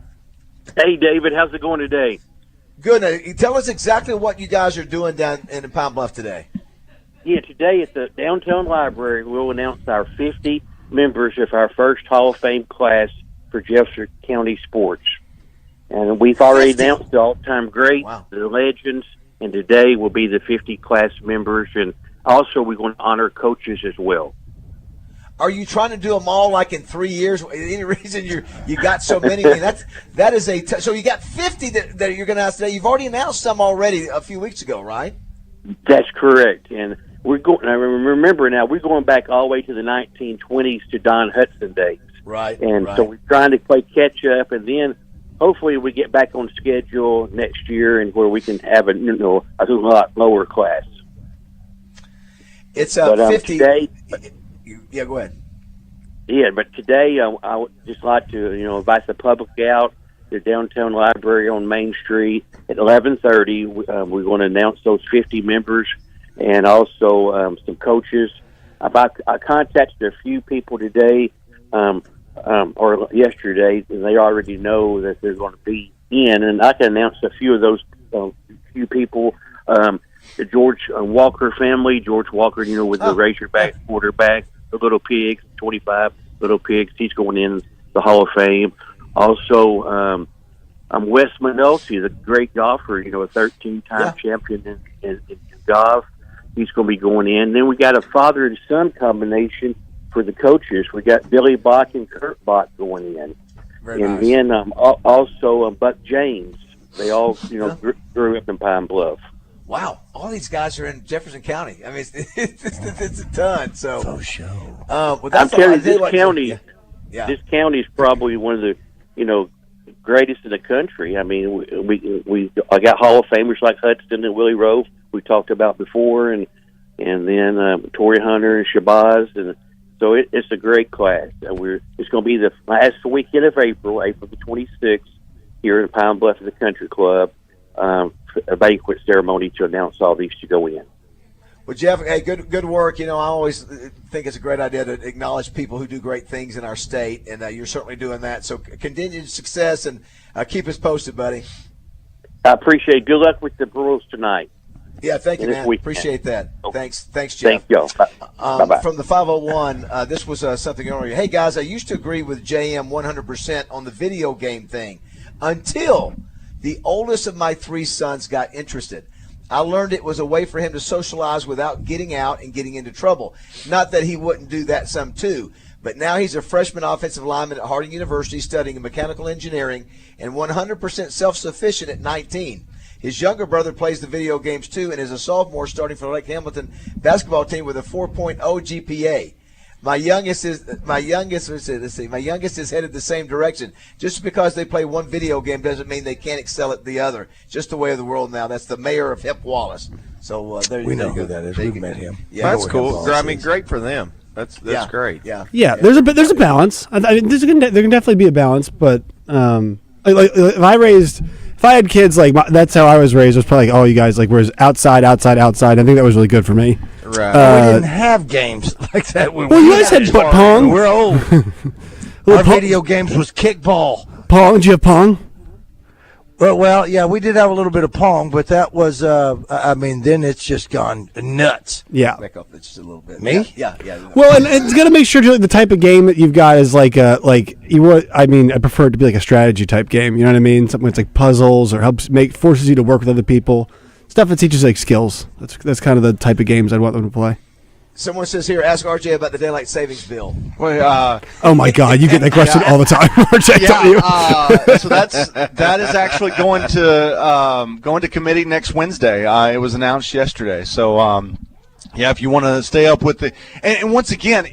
Hey, David. How's it going today? Good. Now, tell us exactly what you guys are doing down in Pine Bluff today. Yeah, today at the downtown library, we'll announce our 50 members of our first Hall of Fame class for Jefferson County sports. And we've already announced the all-time greats, the legends, and today will be the 50 class members. And also we're going to honor coaches as well. Are you trying to do them all like in 3 years? Any reason you got so many? I mean, that is so you got 50 that you're going to announce today. You've already announced some already a few weeks ago, right? That's correct. And we're going. I remember now we're going back all the way to the 1920s to Don Hudson days. Right. And right. so we're trying to play catch up, and then hopefully we get back on schedule next year, and where we can have a lot lower class. It's 50. Today, yeah, go ahead. Yeah, but today I would just like to invite the public out to the downtown library on Main Street at 11:30. We're going to announce those 50 members and also some coaches. I contacted a few people today or yesterday, and they already know that they're going to be in, and I can announce a few of those few people. The George Walker family, George Walker, with the Razorback quarterback, the Little Pigs, 25 Little Pigs. He's going in the Hall of Fame. Also, Wes Manolti, the great golfer, a 13-time champion in golf. He's going to be going in. Then we got a father and son combination for the coaches. We got Billy Bach and Kurt Bach going in. Very and nice. then also Buck James. They all, grew up in Pine Bluff. Wow, all these guys are in Jefferson County. I mean, it's a ton. So, well, I'm that's telling you, this county, this county is probably one of the, greatest in the country. I mean, I got Hall of Famers like Hudson and Willie Rowe we talked about before, and then Torrey Hunter and Shabazz, and so it's a great class. It's going to be the last weekend of April the 26th, here in Pine Bluff at the Country Club. A banquet ceremony to announce all these to go in. Well, Jeff, hey, good work. I always think it's a great idea to acknowledge people who do great things in our state, and you're certainly doing that. So continued success, and keep us posted, buddy. I appreciate it. Good luck with the Brewers tonight. Yeah, thank you, And this man. weekend. Appreciate that. Thanks, Jeff. Thank y'all. Bye-bye. From the 501, this was something earlier. Hey, guys, I used to agree with JM 100% on the video game thing until the oldest of my 3 sons got interested. I learned it was a way for him to socialize without getting out and getting into trouble. Not that he wouldn't do that some too, but now he's a freshman offensive lineman at Harding University studying mechanical engineering and 100% self-sufficient at 19. His younger brother plays the video games too and is a sophomore starting for the Lake Hamilton basketball team with a 4.0 GPA. My youngest is headed the same direction. Just because they play one video game doesn't mean they can't excel at the other. Just the way of the world now. That's the mayor of Hip Wallace. So there We you know go. who that is. We've met him. Yeah, That's cool. I mean, great for them. That's great. Yeah. Yeah, there's a balance. I mean, there can definitely be a balance, but if I had kids that's how I was raised. It was probably like, oh, you guys whereas outside. I think that was really good for me. Right. We didn't have games like that. Well, you guys had Pong. We're old. Our video games was kickball. Pong? Did you have Pong? Well, yeah, we did have a little bit of Pong, but that was, then it's just gone nuts. Yeah. Back up just a little bit. Me? Yeah. Well, and it's got to make sure the type of game that you've got is I prefer it to be like a strategy type game. You know what I mean? Something that's like puzzles or forces you to work with other people. Stuff that teaches like skills. That's kind of the type of games I'd want them to play. Someone says here, ask RJ about the daylight savings bill. Well, oh my God, you get that question all the time, RJ. So that is actually going to committee next Wednesday. It was announced yesterday. So if you want to stay up with and once again,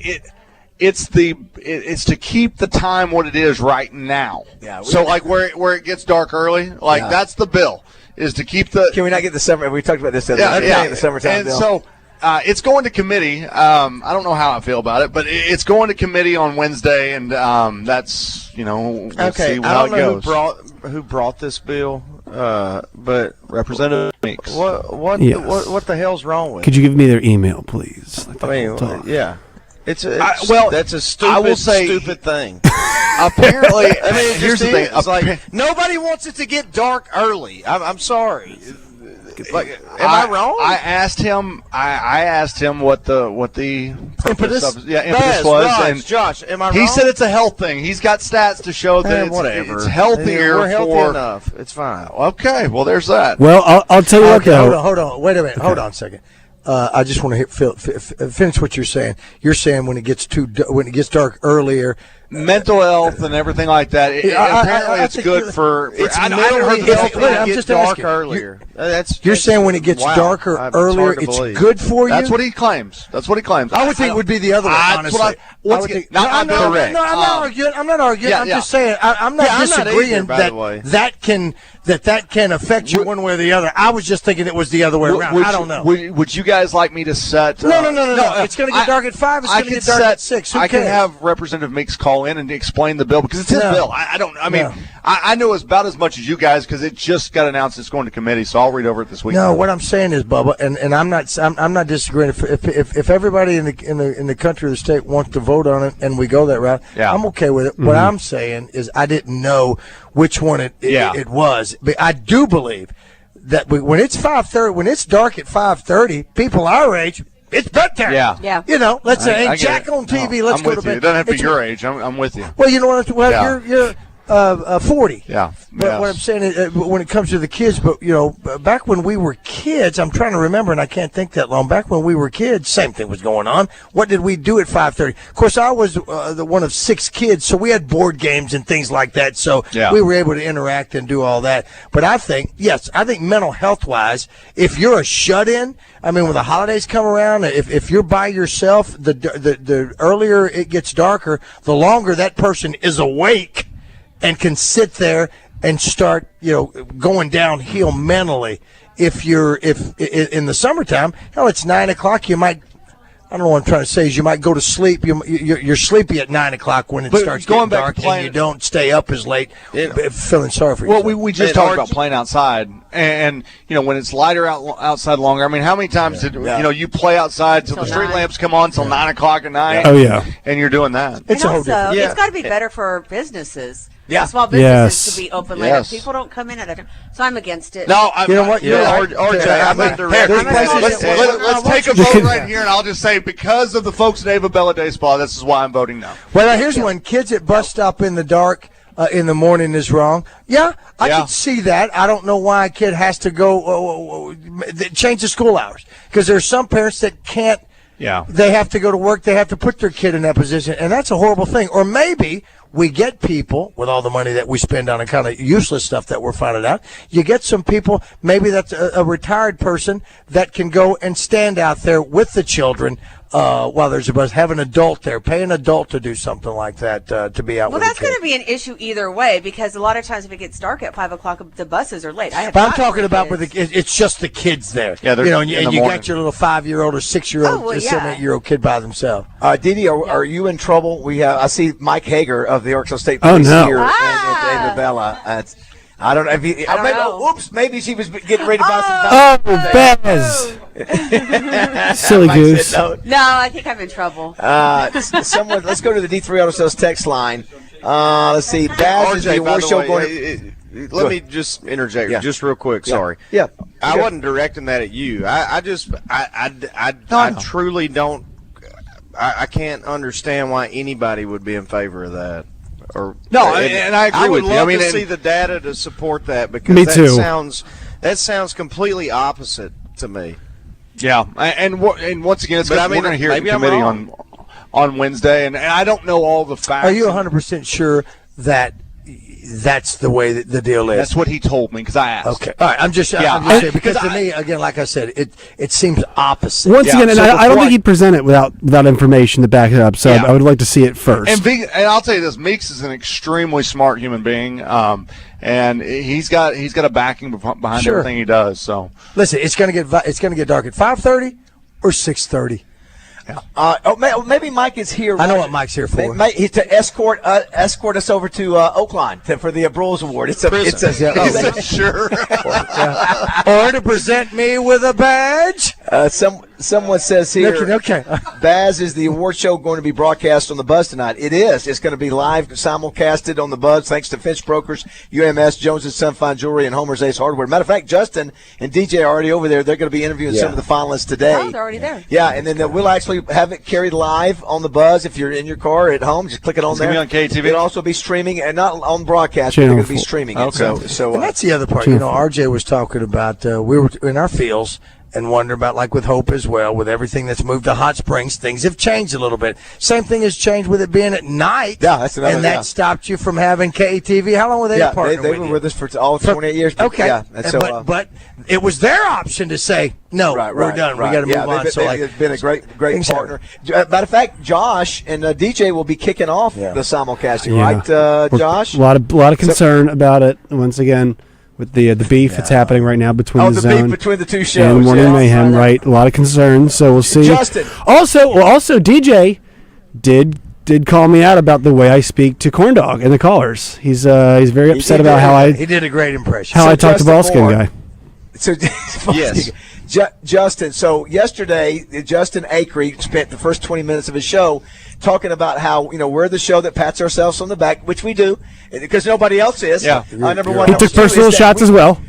it's to keep the time what it is right now. Yeah. So like where it gets dark early, that's the bill is to keep the. Can we not get the summer? We talked about this the other day. Yeah. The summertime and bill. So. It's going to committee. I don't know how I feel about it, but it's going to committee on Wednesday, and that's we'll see how it goes. Who brought this bill, but Representative Meeks. What Yes. what the hell's wrong with? Could you give me their email, please? Yeah. That's a stupid thing. Apparently, here's the thing. It's like nobody wants it to get dark early. I'm sorry. Am I wrong? I asked him. I asked him what the impetus was, and Josh, am I wrong? He said it's a health thing. He's got stats to show that it's healthier. We're healthy enough. It's fine. Okay, well, there's that. Well, I'll tell you what, though. Hold on. Wait a minute. Okay. Hold on a second. I just want to finish what you're saying. You're saying when it gets dark earlier, mental health and everything like that. Apparently, it's good for. I'm just dark earlier. You're saying when it gets darker earlier, it's good for you. That's what he claims. I would think it would be the other way. Honestly, I'm not arguing. I'm not arguing. I'm just saying I'm not disagreeing that can affect you one way or the other. I was just thinking it was the other way around. I don't know. Would you guys like me to set? No. It's going to get dark at 5. It's going to get dark at 6. I can have Representative Meeks call in and explain the bill because it's his bill. I know about as much as you guys because it just got announced it's going to committee. So I'll read over it this week. No, what I'm saying is, Bubba, and I'm not disagreeing. If everybody in the country or the state wants to vote on it and we go that route, I'm okay with it. Mm-hmm. What I'm saying is I didn't know which one it was, but I do believe that when it's 5:30, when it's dark at 5:30, people our age. It's bedtime. Yeah. Let's say, hey, Jack on TV, let's go to bed. It doesn't have to be your age. I'm with you. Well, you know what? You're 40. Yeah. But what I'm saying is, when it comes to the kids, back when we were kids, I'm trying to remember, and I can't think that long. Back when we were kids, same thing was going on. What did we do at 5:30? Of course, I was the one of 6 kids, so we had board games and things like that. So we were able to interact and do all that. But I think mental health wise, if you're a shut-in, when the holidays come around, if you're by yourself, the earlier it gets darker, the longer that person is awake and can sit there and start, going downhill mentally. If in the summertime, hell, it's 9 o'clock. You might, I don't know what I'm trying to say is you might go to sleep. You're sleepy at 9 o'clock when it starts getting dark, and you don't stay up as late, feeling sorry for yourself. Well, we just talked about playing outside, and when it's lighter outside longer. How many times did you play outside till the street lamps come on till 9 o'clock at night? Oh yeah, and you're doing that. It's got to be better for businesses. Yeah. Small businesses to be open later. People don't come in at a time. So I'm against it. No, you know what? Let's take a vote right here, and I'll just say because of the folks at Ava Bella Day Spa, this is why I'm voting no. Well, here's one. Kids at bus stop in the dark in the morning is wrong. Yeah, I can see that. I don't know why a kid has to go change the school hours because there's some parents that can't. Yeah. They have to go to work. They have to put their kid in that position, and that's a horrible thing. Or maybe we get people with all the money that we spend on a kind of useless stuff that we're finding out. You get some people, maybe that's a retired person that can go and stand out there with the children while there's a bus. Have an adult there. Pay an adult to do something like that to be out with the kids. Well, that's going to be an issue either way because a lot of times if it gets dark at 5 o'clock, the buses are late. But I'm talking about it's just the kids there. Yeah, and you got your little 5-year-old or 6-year-old, 7-8-year-old kid by themselves. Didi, are you in trouble? I see Mike Hager of the Arkansas State Police here at David Bella. I don't know if he. I don't know. Oops, maybe she was getting ready to buy some time. Bez. Silly goose. No, I think I'm in trouble. Let's go to the D3 Auto Sales text line. Let's see. Baz is the award show going. let me just interject just real quick. Sorry. Yeah. I wasn't directing that at you. I truly don't. I can't understand why anybody would be in favor of that. And I agree with you. I would love to see the data to support that because Me that too. sounds completely opposite to me. Yeah, and once again, we're going to hear the committee on Wednesday, and I don't know all the facts. Are you 100% sure that that's the way that the deal is? That's what he told me because I asked. Okay, all right. I'm just saying because to me, again, like I said, it seems opposite. Once again, and I don't think he'd present it without information to back it up. So I would like to see it first. And I'll tell you this: Meeks is an extremely smart human being, and he's got a backing behind everything he does. So listen, it's going to get dark at 5:30 or 6:30. Maybe Mike is here. I know what Mike's here for. He's to escort us over to Oakland for the Bros Award. Sure. Or to present me with a badge. Someone says here. Okay. Baz, is the award show going to be broadcast on the Buzz tonight? It is. It's going to be live simulcasted on the Buzz, thanks to Finch Brokers, UMS, Jones & Son Fine Jewelry, and Homer's Ace Hardware. Matter of fact, Justin and DJ are already over there. They're going to be interviewing some of the finalists today. Oh, they're already there. Yeah, and then we'll actually have it carried live on the Buzz. If you're in your car or at home, just click it on there. It's going to be on KTV. It'll also be streaming, and not on broadcast, but they're going to be streaming it. So and that's the other part. RJ was talking about, we were in our fields and wonder about, like with Hope as well, with everything that's moved to Hot Springs, things have changed a little bit. Same thing has changed with it being at night. Yeah, that's another. And that stopped you from having KTV. How long were they partnered they were with us for all 28 years. Okay. Yeah, but it was their option to say, no, we're done. Right. We got to move on. It's been a great partner. Matter of fact, Josh and DJ will be kicking off the simulcasting, right, Josh? A lot of concern about it, once again. With the beef that's happening right now between the Zone beef between the two shows and Morning Mayhem, right? A lot of concerns, so we'll see. Justin. Also, DJ did call me out about the way I speak to Corn Dog and the callers. He's very upset about how he did a great impression. How I talked to Ballskin guy. So yes. Justin, so yesterday, Justin Acree spent the first 20 minutes of his show talking about how, we're the show that pats ourselves on the back, which we do, because nobody else is. Yeah. Number one. He took personal shots as well.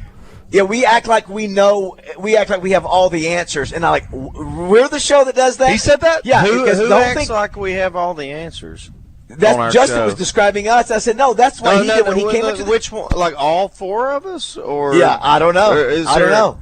Yeah, we act like we know. We act like we have all the answers, and we're the show that does that. He said that. Yeah. Who acts like we have all the answers? That's Justin was describing us. I said, no, that's what he did when he came into which one? Like all four of us, or yeah, I don't know. I don't know.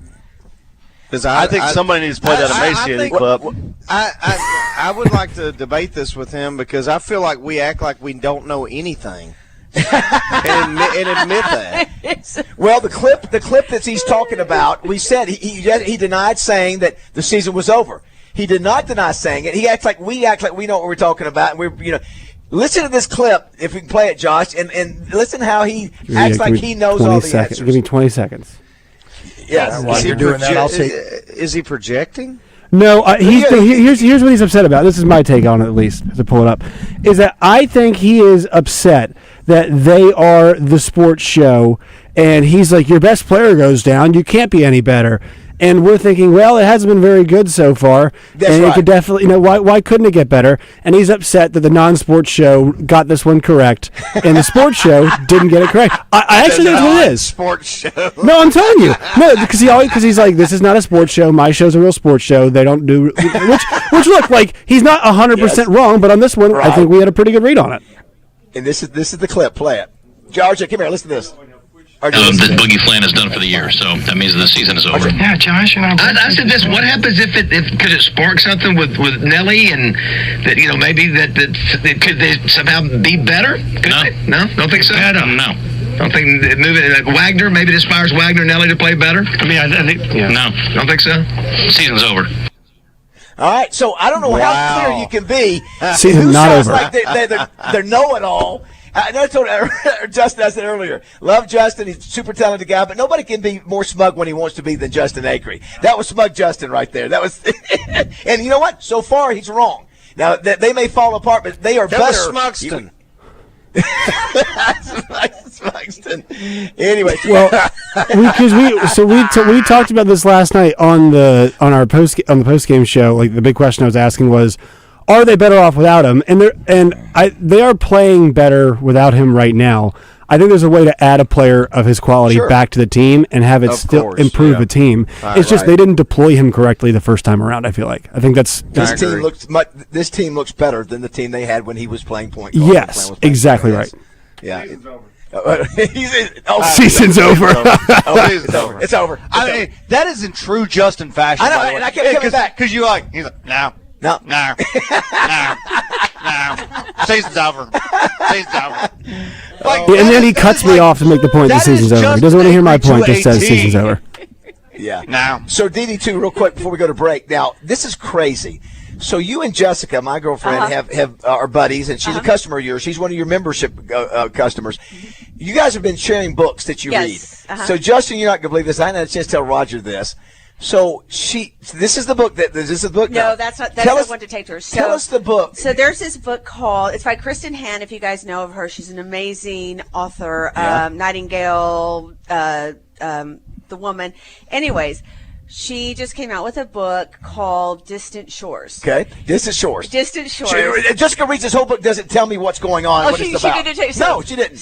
I think somebody needs to play that emaciated clip. I would like to debate this with him because I feel like we act like we don't know anything. and admit that. Well, the clip that he's talking about, we said he denied saying that the season was over. He did not deny saying it. He acts like we know what we're talking about, and listen to this clip if we can play it, Josh, and listen how he acts like he knows all the answers. Give me 20 seconds. Yes. While you're doing that, I'll say. Is he projecting? No, here's what he's upset about. This is my take on it, at least, to pull it up, is that I think he is upset that they are the sports show, and he's like, your best player goes down, you can't be any better. And we're thinking, well, it hasn't been very good so far, it could definitely, why couldn't it get better? And he's upset that the non-sports show got this one correct, and the sports show didn't get it correct. I actually think that's what it is. Sports show. No, I'm telling you, because he's like, this is not a sports show. My show's a real sports show. They don't do which look like he's not 100% wrong, but on this one, I think we had a pretty good read on it. And this is the clip. Play it, George. Come here. Listen to this. That Boogie Flynn is done for the year, so that means the season is over. Yeah, Josh. I said this. What happens if could it spark something with Nelly and that maybe that could they somehow be better? No, don't think so. I don't know. Don't think moving like Wagner. Maybe it inspires Wagner and Nelly to play better. I mean, I think no. Don't think so. Season's over. All right, so I don't know how clear you can be. Season's not over. Like they're know-it-all. I told Justin, I said earlier, love Justin. He's a super talented guy, but nobody can be more smug when he wants to be than Justin Acree. That was smug Justin right there. That was, and you know what? So far, he's wrong. Now, they may fall apart, but they are better. Was Smugston. Smugston. Anyway, well, we talked about this last night on the post game show. Like the big question I was asking was, are they better off without him? And they are playing better without him right now. I think there's a way to add a player of his quality back to the team and have it still improve the team. It's just they didn't deploy him correctly the first time around. I feel like this team looks better than the team they had when he was playing point guard. Yes, exactly right. Yeah. Season's over. It's over. I mean, that is in true Justin fashion. I know, and I kept coming back because he's like, no. Season's over. Season's over. And then he cuts me off to make the point the season's over. He doesn't want to hear my point that says season's over. Yeah. Now. So DD2, real quick before we go to break. Now, this is crazy. So you and Jessica, my girlfriend, have are buddies, and she's a customer of yours. She's one of your membership customers. You guys have been sharing books that you read. So Justin, you're not going to believe this. I had a chance to tell Roger this. So this is the book. Is this the book? No, that's not. That's not what to take to her. So, tell us the book. So there's this book called. It's by Kristen Hann. If you guys know of her, she's an amazing author. Nightingale, the woman. Anyways. She just came out with a book called Distant Shores. Okay, Distant Shores. Distant Shores. Jessica reads this whole book, doesn't tell me what's going on, what it's about. She didn't no, she didn't.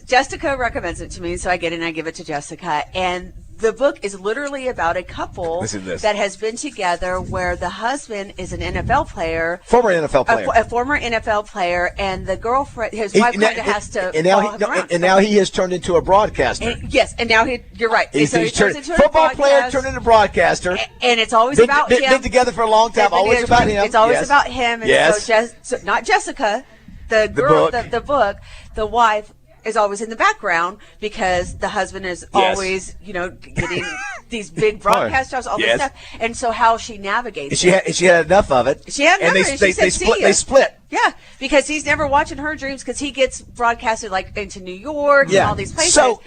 Jessica recommends it to me, so I get it and I give it to Jessica. And the book is literally about a couple that has been together where the husband is an NFL player. Former NFL player. A former NFL player, and the girlfriend, his wife kind of has to and now he has turned into a broadcaster. And now you're right. He's turned into football player, turned into broadcaster. And it's always about him. Been together for a long time, always about him. It's always about him. And so not Jessica, the girl, the book, the wife, is always in the background because the husband is always, getting these big broadcast jobs, all this stuff. And so how she navigates she had enough of it. She had enough of it. They split. Yeah, because he's never watching her dreams because he gets broadcasted like into New York and all these places. So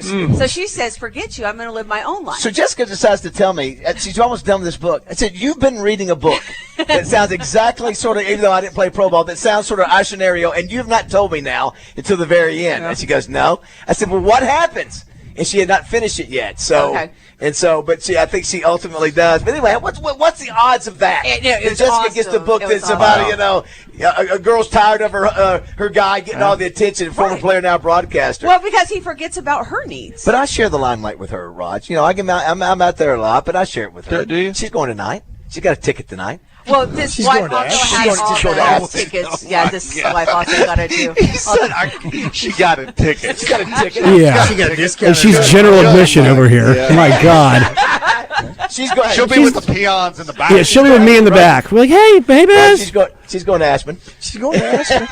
she says, forget you, I'm going to live my own life. So Jessica decides to tell me, she's almost done with this book. I said, you've been reading a book that sounds exactly sort of, even though I didn't play pro ball, that sounds sort of our scenario, and you've not told me now until the very end. And she goes, no. I said, well, what happens? And she had not finished it yet. So, I think she ultimately does. But anyway, what's the odds of that? Jessica gets the book that's about, a girl's tired of her guy getting all the attention, former player, now broadcaster. Well, because he forgets about her needs. But I share the limelight with her, Raj. I'm out there a lot, but I share it with her. Do you? She's going tonight. She got a ticket tonight. Well, this wife also has all the tickets. Yeah, this wife also got it too. She got a ticket. She got a ticket. Yeah. She got a discount. And she's general admission over here. Yeah. My God. She'll be with the peons in the back. Yeah, she'll be with me in the back. We're like, hey, baby. She's going to Aspen. She's going to Aspen.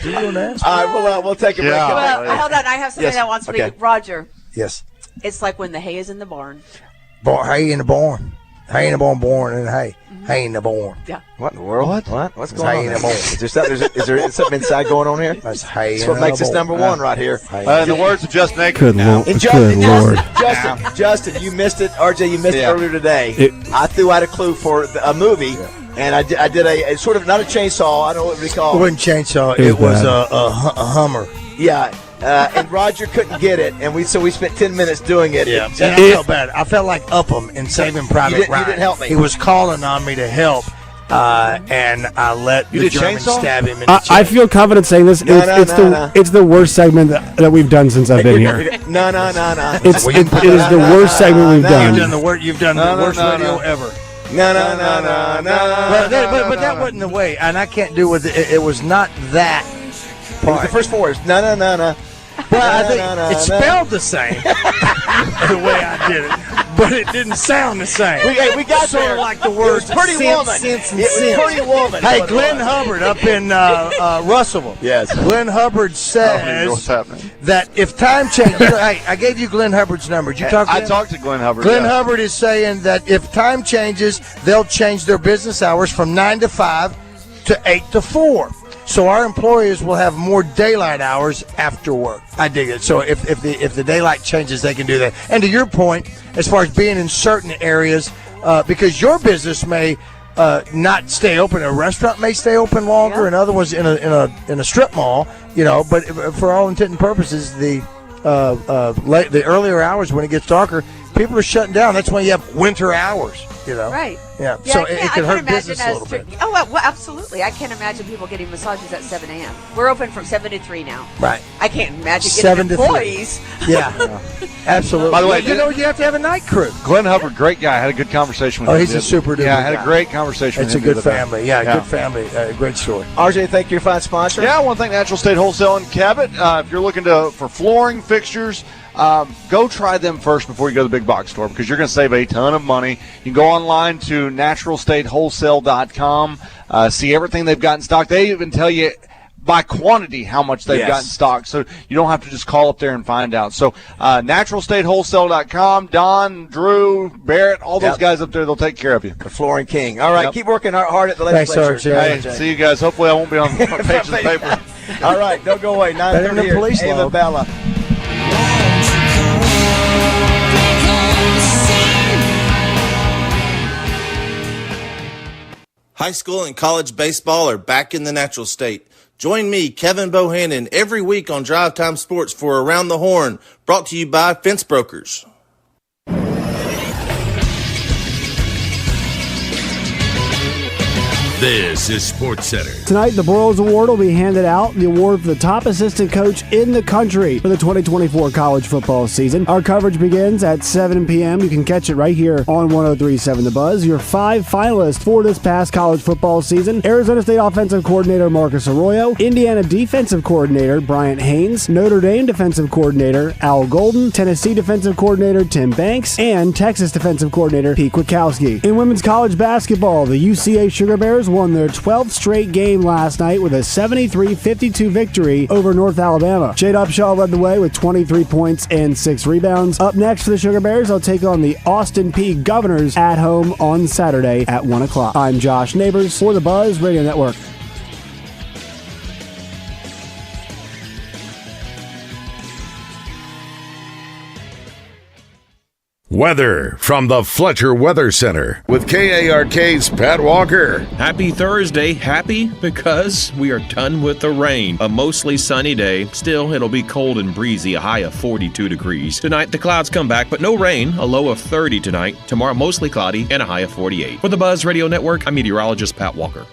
She's going to Aspen. All right, we'll take a break. Well, hold on. I have something that wants to be. Roger. Yes. It's like when the hay is in the barn. Hay in the barn. Hay in the barn, born in the hay. Hay in the barn. Yeah. What in the world? What's going on? Hay in the barn. Is there something inside going on here? That's hay. That's what makes us number one right here. In the words of Justin Aker. Good Lord. Justin, you missed it. RJ, you missed it earlier today. I threw out a clue for a movie, and I did a sort of, not a chainsaw, I don't know what we call it. It wasn't chainsaw. It was a Hummer. Yeah. And Roger couldn't get it, and we spent 10 minutes doing it. Yeah, and I felt bad. I felt like Upham in Saving Private Ryan. You didn't help me. He was calling on me to help, and I let the German stab him in the chest. I feel confident saying this. It's the worst segment that we've done since I've been here. No. It is the worst segment we've done. You've done the worst radio ever. No. But that wasn't the way, and I can't do with it. It was not that part. The first four words. No. Well, I think it's spelled the same the way I did it, but it didn't sound the same. We got sort there. of like the words Pretty Woman. Sense, and it was sense. Pretty Woman. Hey, Glenn Hubbard up in Russellville. Yes. Glenn Hubbard says that if time changes, hey, I gave you Glenn Hubbard's number. Did you talk to him? I talked to Glenn Hubbard. Glenn Hubbard is saying that if time changes, they'll change their business hours from 9 to 5 to 8 to 4. So our employees will have more daylight hours after work. I dig it. So if the daylight changes, they can do that. And to your point, as far as being in certain areas, because your business may not stay open, a restaurant may stay open longer, and other ones in a strip mall. But for all intent and purposes, the earlier hours when it gets darker, people are shutting down. That's why you have winter hours. You know, right? Yeah. Yeah, So it could hurt business a little bit. Oh, well, absolutely. I can't imagine people getting massages at 7 a.m. We're open from 7 to 3 now. Right. I can't imagine 7 getting to 3. employees. Yeah. Absolutely. By the way, you know, you have to have a night crew. Glenn Hubbard, great guy. I had a good conversation with him. Oh, he's a super duper Yeah, I had guy. a great conversation It's with a him. good family. Yeah, good family. Great story. RJ, thank you, your fine sponsor. Yeah, I want to thank Natural State Wholesale in Cabot. If you're looking for flooring fixtures, go try them first before you go to the big box store because you're going to save a ton of money. You can go online to naturalstatewholesale.com, see everything they've got in stock. They even tell you by quantity how much they've got in stock, so you don't have to just call up there and find out. So naturalstatewholesale.com, Don, Drew, Barrett, all those guys up there, they'll take care of you. The Flooring King. All right, keep working hard at the legislature. Hey, see you guys. Hopefully I won't be on the front page of the paper. All right, don't go away. 9:30 here. police Ava law. Bella. High school and college baseball are back in the Natural State. Join me, Kevin Bohannon, every week on Drive Time Sports for Around the Horn, brought to you by Fence Brokers. This is Sports Center. Tonight, the Broyles Award will be handed out, the award for the top assistant coach in the country for the 2024 college football season. Our coverage begins at 7 p.m. You can catch it right here on 103.7 The Buzz. Your 5 finalists for this past college football season: Arizona State offensive coordinator Marcus Arroyo, Indiana defensive coordinator Bryant Haynes, Notre Dame defensive coordinator Al Golden, Tennessee defensive coordinator Tim Banks, and Texas defensive coordinator Pete Kwiatkowski. In women's college basketball, the UCA Sugar Bears won their 12th straight game last night with a 73-52 victory over North Alabama. Jade Upshaw led the way with 23 points and 6 rebounds. Up next for the Sugar Bears, they'll take on the Austin Peay Governors at home on Saturday at 1 o'clock. I'm Josh Neighbors for the Buzz Radio Network. Weather from the Fletcher Weather Center with KARK's Pat Walker. Happy Thursday. Happy because we are done with the rain. A mostly sunny day. Still, it'll be cold and breezy, a high of 42 degrees. Tonight, the clouds come back, but no rain. A low of 30 tonight. Tomorrow, mostly cloudy and a high of 48. For the Buzz Radio Network, I'm meteorologist Pat Walker.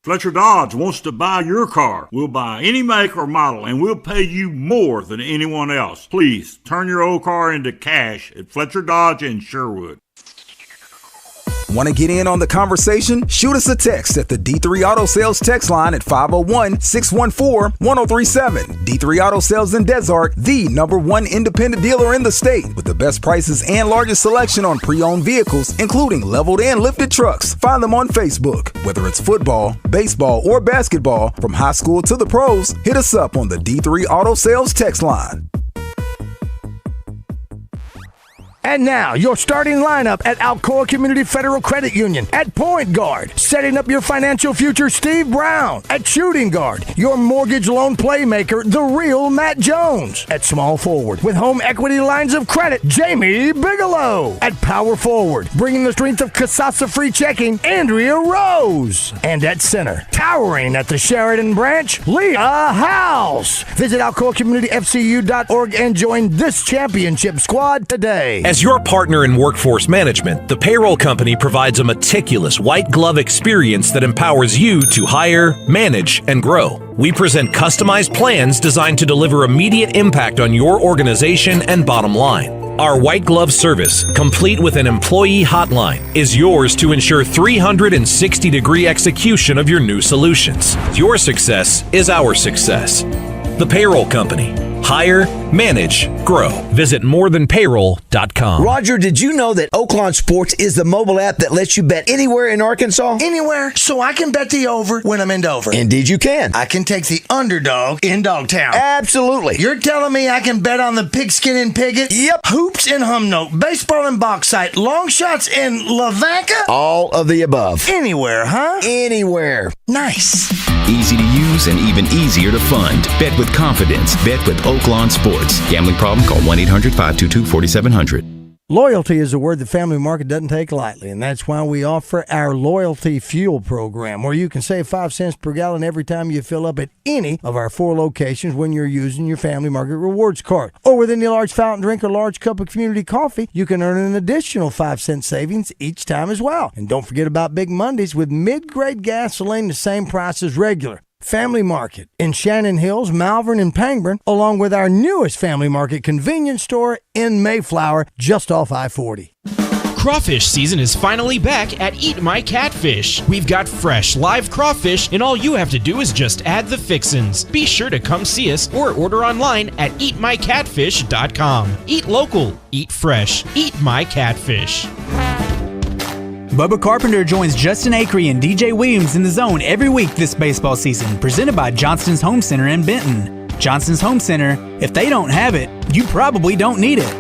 Fletcher Dodge wants to buy your car. We'll buy any make or model, and we'll pay you more than anyone else. Please, turn your old car into cash at Fletcher Dodge in Sherwood. Want to get in on the conversation? Shoot us a text at the D3 Auto Sales text line at 501-614-1037. D3 Auto Sales in Desart, the #1 independent dealer in the state, with the best prices and largest selection on pre-owned vehicles, including leveled and lifted trucks. Find them on Facebook. Whether it's football, baseball, or basketball, from high school to the pros, hit us up on the D3 Auto Sales text line. And now, your starting lineup at Alcoa Community Federal Credit Union. At point guard, setting up your financial future, Steve Brown. At shooting guard, your mortgage loan playmaker, the real Matt Jones. At small forward, with home equity lines of credit, Jamie Bigelow. At power forward, bringing the strength of Kasasa Free Checking, Andrea Rose. And at center, towering at the Sheridan branch, Leah House. Visit AlcoaCommunityFCU.org and join this championship squad today. As your partner in workforce management, the payroll company provides a meticulous white glove experience that empowers you to hire, manage, and grow. We present customized plans designed to deliver immediate impact on your organization and bottom line. Our white glove service, complete with an employee hotline, is yours to ensure 360-degree execution of your new solutions. Your success is our success. The Payroll Company. Hire, manage, grow. Visit morethanpayroll.com. Roger, did you know that Oaklawn Sports is the mobile app that lets you bet anywhere in Arkansas? Anywhere, so I can bet the over when I'm in Dover. Indeed you can. I can take the underdog in Dogtown. Absolutely. You're telling me I can bet on the pigskin in Piggott? Yep. Hoops in Humnoke, baseball in Bauxite, long shots in Lavaca? All of the above. Anywhere, huh? Anywhere. Nice. Easy to use and even easier to fund. Bet with confidence. Bet with Oaklawn Sports. Gambling problem? Call 1-800-522-4700. Loyalty is a word the Family Market doesn't take lightly, and that's why we offer our Loyalty Fuel program, where you can save 5 cents per gallon every time you fill up at any of our 4 locations when you're using your Family Market Rewards card. Or with any large fountain drink or large cup of community coffee, you can earn an additional 5-cent savings each time as well. And don't forget about Big Mondays with mid-grade gasoline the same price as regular. Family Market in Shannon Hills, Malvern, and Pangburn, along with our newest Family Market convenience store in Mayflower, just off I-40. Crawfish season is finally back at Eat My Catfish. We've got fresh, live crawfish, and all you have to do is just add the fixins. Be sure to come see us or order online at eatmycatfish.com. Eat local, eat fresh, Eat My Catfish. Bubba Carpenter joins Justin Acree and DJ Williams in the Zone every week this baseball season, presented by Johnston's Home Center in Benton. Johnston's Home Center, if they don't have it, you probably don't need it.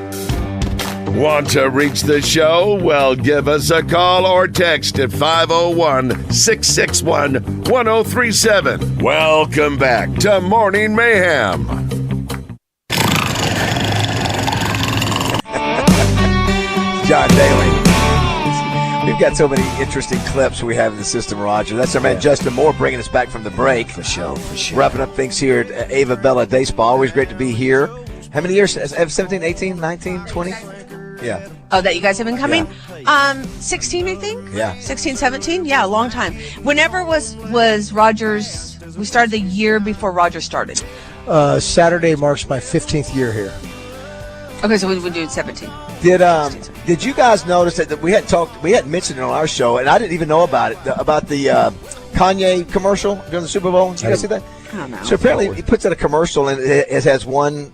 Want to reach the show? Well, give us a call or text at 501-661-1037. Welcome back to Morning Mayhem. John Daly. We've got so many interesting clips we have in the system, Roger. That's our man Justin Moore bringing us back from the break. For sure. Wrapping up things here at Ava Bella Day Spa. Always great to be here. How many years? 17, 18, 19, 20? Yeah. Oh, that you guys have been coming? Yeah. 16, I think? Yeah. 16, 17? Yeah, a long time. Whenever was Roger's, we started the year before Roger started. Saturday marks my 15th year here. Okay, so we would do 17. Did you guys notice that we hadn't mentioned it on our show, and I didn't even know about it, about the Kanye commercial during the Super Bowl? Did you guys see that? I don't know. So apparently he puts out a commercial, and it has one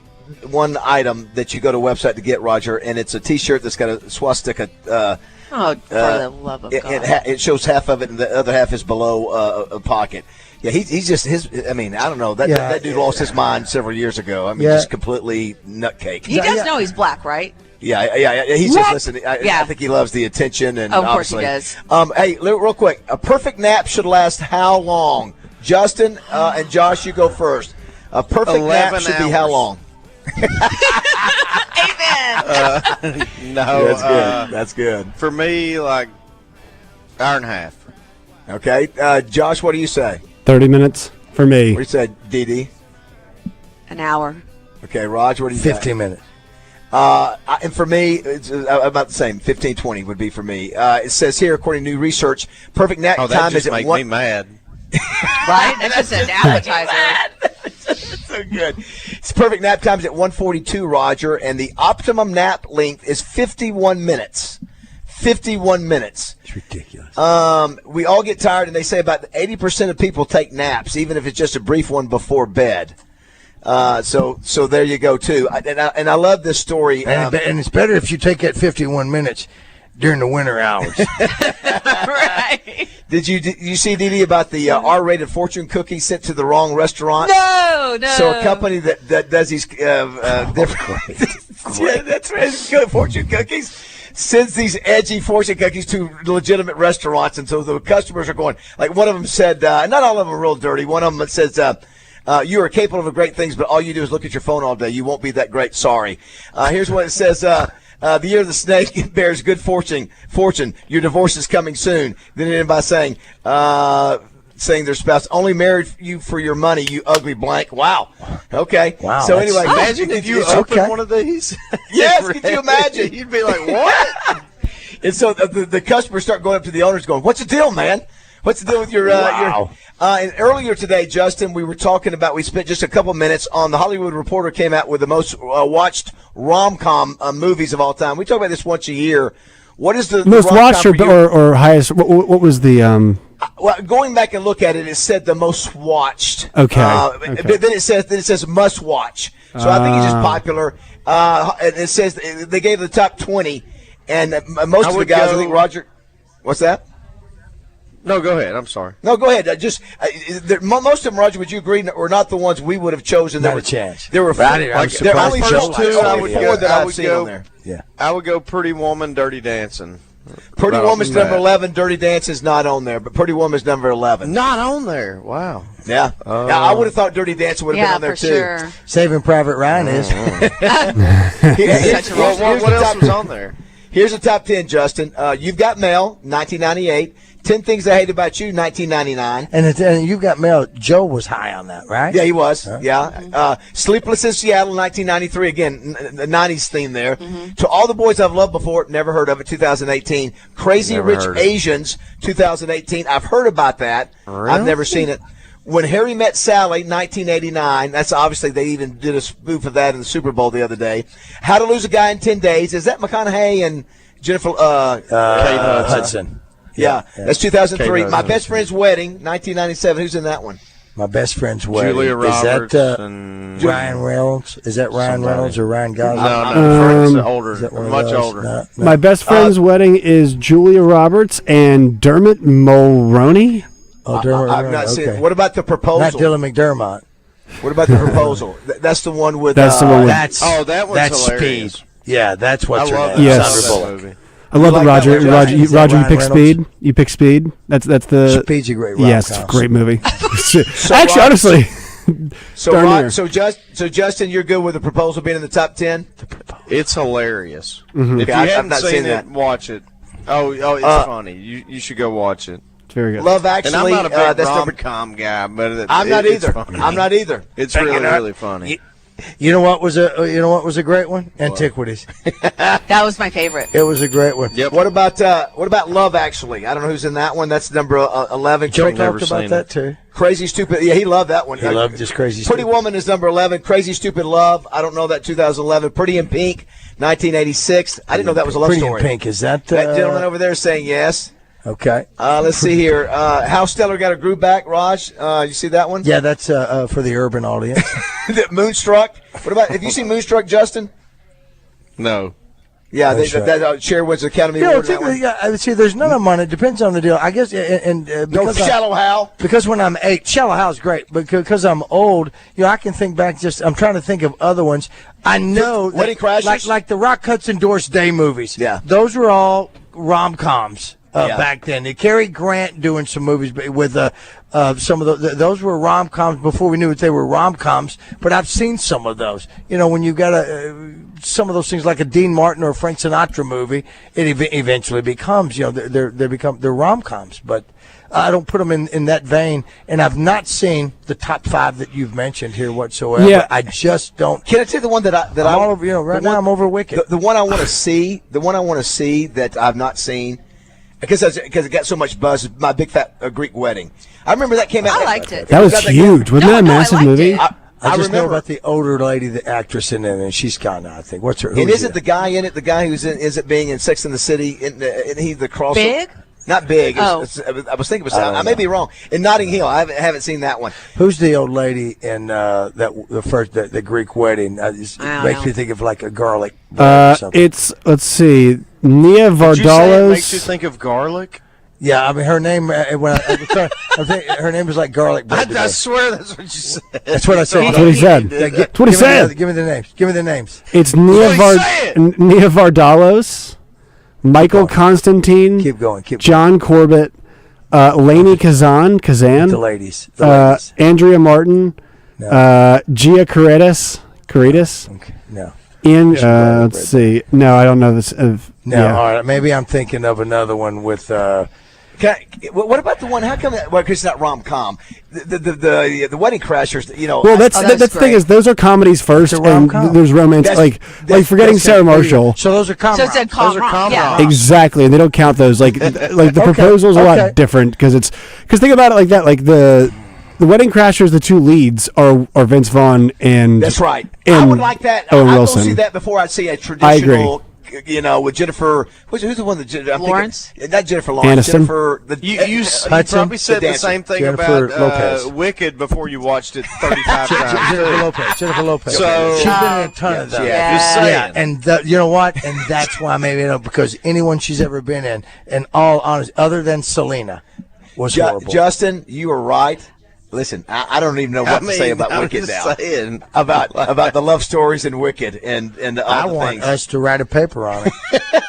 item that you go to a website to get, Roger, and it's a T-shirt that's got a swastika. For the love of God. It shows half of it, and the other half is below a pocket. Yeah, he's just I mean, I don't know. That dude lost his mind several years ago. I mean, just completely nutcake. He does know he's black, right? Yeah. He's just listening. I think he loves the attention, and of course he does. Hey, real quick, a perfect nap should last how long? Justin and Josh, you go first. A perfect nap should be how long? Amen. No, that's good. For me, like hour and a half. Okay, Josh, what do you say? 30 minutes for me. What do you say, Dee? An hour. Okay, Roger, what do you say? 15 minutes. And for me, it's about the same. 15, 20 would be for me. It says here, according to new research, perfect nap time is at make me mad. Right? That's just an appetizer. So good. It's perfect nap time is at 1:42, Roger, and the optimum nap length is 51 minutes. 51 minutes. It's ridiculous. We all get tired, and they say about 80% of people take naps, even if it's just a brief one before bed. So there you go too. And I love this story. And it's better if you take that 51 minutes during the winter hours. Right. Did you see, Dee, about the R-rated fortune cookie sent to the wrong restaurant? No. So a company that does these different. Yeah, that's right. Fortune cookies sends these edgy fortune cookies to legitimate restaurants, and so the customers are going. Like one of them said, not all of them are real dirty. One of them says. You are capable of great things, but all you do is look at your phone all day. You won't be that great. Sorry. Here's what it says. The year of the snake bears good fortune. Your divorce is coming soon. Then it ends by saying their spouse only married you for your money, you ugly blank. Wow. Okay. Wow. So anyway, imagine if you open one of these. Yes. Could you imagine? You'd be like, what? And so the customers start going up to the owners going, what's the deal, man? What's the deal with your wow. And earlier today, Justin, we were talking about, we spent just a couple minutes on The Hollywood Reporter came out with the most watched rom-com movies of all time. We talk about this once a year. What is the most watched or highest? What was the? Well, going back and look at it, it said the most watched. Okay. But then it says must watch. So I think it's just popular. And it says they gave the top 20, and most of the guys, I think Roger. What's that? No, go ahead. I'm sorry. No, go ahead. Most of them, Roger, would you agree, were not the ones we would have chosen? Not a chance. There were only first two I would go. that I've seen on there. Yeah, I would go Pretty Woman, Dirty Dancing. Pretty about Woman's that. number 11. Dirty Dancing's not on there, but Pretty Woman's number 11. Not on there. Wow. Yeah. Yeah, I would have thought Dirty Dancing would have been on there, for too. sure. Saving Private Ryan is. What else was on there? Here's the top 10, Justin. You've Got Mail, 1998. 10 Things I Hate About You, 1999. And You've Got Mail. Joe was high on that, right? Yeah, he was. Yeah. Sleepless in Seattle, 1993. Again, the 90s theme there. To All the Boys I've Loved Before, never heard of it, 2018. Crazy Never Rich heard it. Asians, 2018. I've heard about that. Really? I've never seen it. When Harry Met Sally, 1989. That's obviously, they even did a spoof of that in the Super Bowl the other day. How to Lose a Guy in 10 Days. Is that McConaughey and Jennifer Kate Hudson? Yeah, that's 2003. Kate My Hudson. Best Friend's Wedding, 1997. Who's in that one? My Best Friend's Wedding. Julia Roberts Is that and Ryan Reynolds? Is that Ryan somebody. Reynolds or Ryan Gosling? No, it's older, Is that one of much those? older. No. My best friend's wedding is Julia Roberts and Dermot Mulroney. Oh, Dermot I've Mulroney, not seen okay. it. What about The Proposal? Not Dylan McDermott. What about The Proposal? That's the one with. That's the one with- That's that one's that's hilarious. Speed. Yeah, that's what's I her love name. Yes. that movie. I love like it, Roger. that one, Roger, Is that Roger, you Ryan pick Reynolds? Speed. You pick Speed. That's the. Speed's a great Yes, it's a rom-com. great movie. So, Actually, honestly, So, darn Rod, near. so Justin, you're good with The Proposal being in the top 10? It's hilarious. Mhm. If you Okay, I've haven't not seen seen it, that. watch it. Oh, it's funny. You should go watch it. It's very good. Love Actually. And I'm not a big that's number. rom-com guy, but I'm not it's either. funny. I'm not either. It's Hey, really, you know- really funny. You know what was a great one? Antiquities. That was my favorite. It was a great one. Yep. What about Love Actually? I don't know who's in that one. That's number 11. Joe never talked about seen that it. too. Crazy Stupid. Yeah, he loved that one. He loved just Crazy Pretty Stupid. Woman is number 11. Crazy Stupid Love. I don't know that 2011. Pretty in Pink, 1986. I didn't know that was a love Pretty story. in Pink. Is that That gentleman over there is saying yes. Okay. Let's see here. How Stellar Got Her Groove Back, Raj. You see that one? Yeah, that's for the urban audience. Moonstruck. What about? Have you seen Moonstruck, Justin? No. Yeah, Moonstruck. that Cher wins the Academy You know, Award. in that one. see, there's none of them on it. Depends on the deal. I guess, and No, because Shallow Hal. because when I'm Shallow Hal's great, but because I'm old, I can think back. I'm trying to think of other ones. I know Wedding Crashers? like the Rock Hudson Doris Day movies. Yeah. those were all rom-coms. Yeah. Back then, Cary Grant doing some movies with some of those were rom-coms before we knew that they were rom-coms. But I've seen some of those. When you've got some of those things like a Dean Martin or a Frank Sinatra movie, it eventually becomes they're rom-coms. But I don't put them in that vein. And I've not seen the top 5 that you've mentioned here whatsoever. Yeah. I just don't. Can I tell you the one that I'm all over, right now I'm over Wicked. The one I want to see, that I've not seen, because it got so much buzz, is My Big Fat Greek Wedding. I remember that came out. I liked it. That was huge. Wasn't that a massive I liked movie? it. I just know remember. about the older lady, the actress in it, and she's gone now, I think. What's her? And isn't the guy in it the guy who's being in Sex and the City? Isn't he the crossover? Big? Not Big. Oh. I was thinking. I may be wrong. In Notting Hill, I haven't seen that one. Who's the old lady in the Greek wedding? It makes know. me think of like a garlic bread or something. It's let's see, Nia Did you say it makes you Vardalos. think of garlic? Yeah, I mean her name. When I think her name was like garlic bread. I today. swear that's what you said. That's what I said. That's what he said. Yeah, That's what he said. Give me the names. Give me the names. It's Nia what he Nia Vardalos, Michael Constantine, Keep going. Keep going. John Corbett, Lainey Kazan, The ladies. The ladies. Andrea Martin, No. Gia Caritas, Okay. No. Ian. garlic Let's see. No, I don't know this. No. yeah. All right. Maybe I'm thinking of another one with. What about the one? How come? Well, because it's not rom-com. The Wedding Crashers. Well, that's the thing is those are comedies first, It's a and rom-com. there's romance. Like Forgetting that's Sarah it. Marshall. So those are So it's a those are com-rom, yeah. com-roms. Exactly, and they don't count those. Like the proposal's a lot different because think about it like that. Like the Wedding Crashers, the two leads are Vince Vaughn and That's right. And I would like that. Owen I'd go Wilson. see that before I'd see a I traditional. With Jennifer. Who's the one that Lawrence? Not Jennifer Lawrence. Aniston. Jennifer. You Hudson, probably said the same thing Jennifer about Lopez. Wicked before you watched it 35 times. Jennifer Lopez. So- she's been in a ton of them. Yeah, just saying. Yeah, and you know what? And that's why maybe because anyone she's ever been in all honesty, other than Selena, was horrible. Justin, you are right. Listen, I don't even know what to say about Wicked now. Saying. About the love stories in Wicked and I all the want things. us to write a paper on it.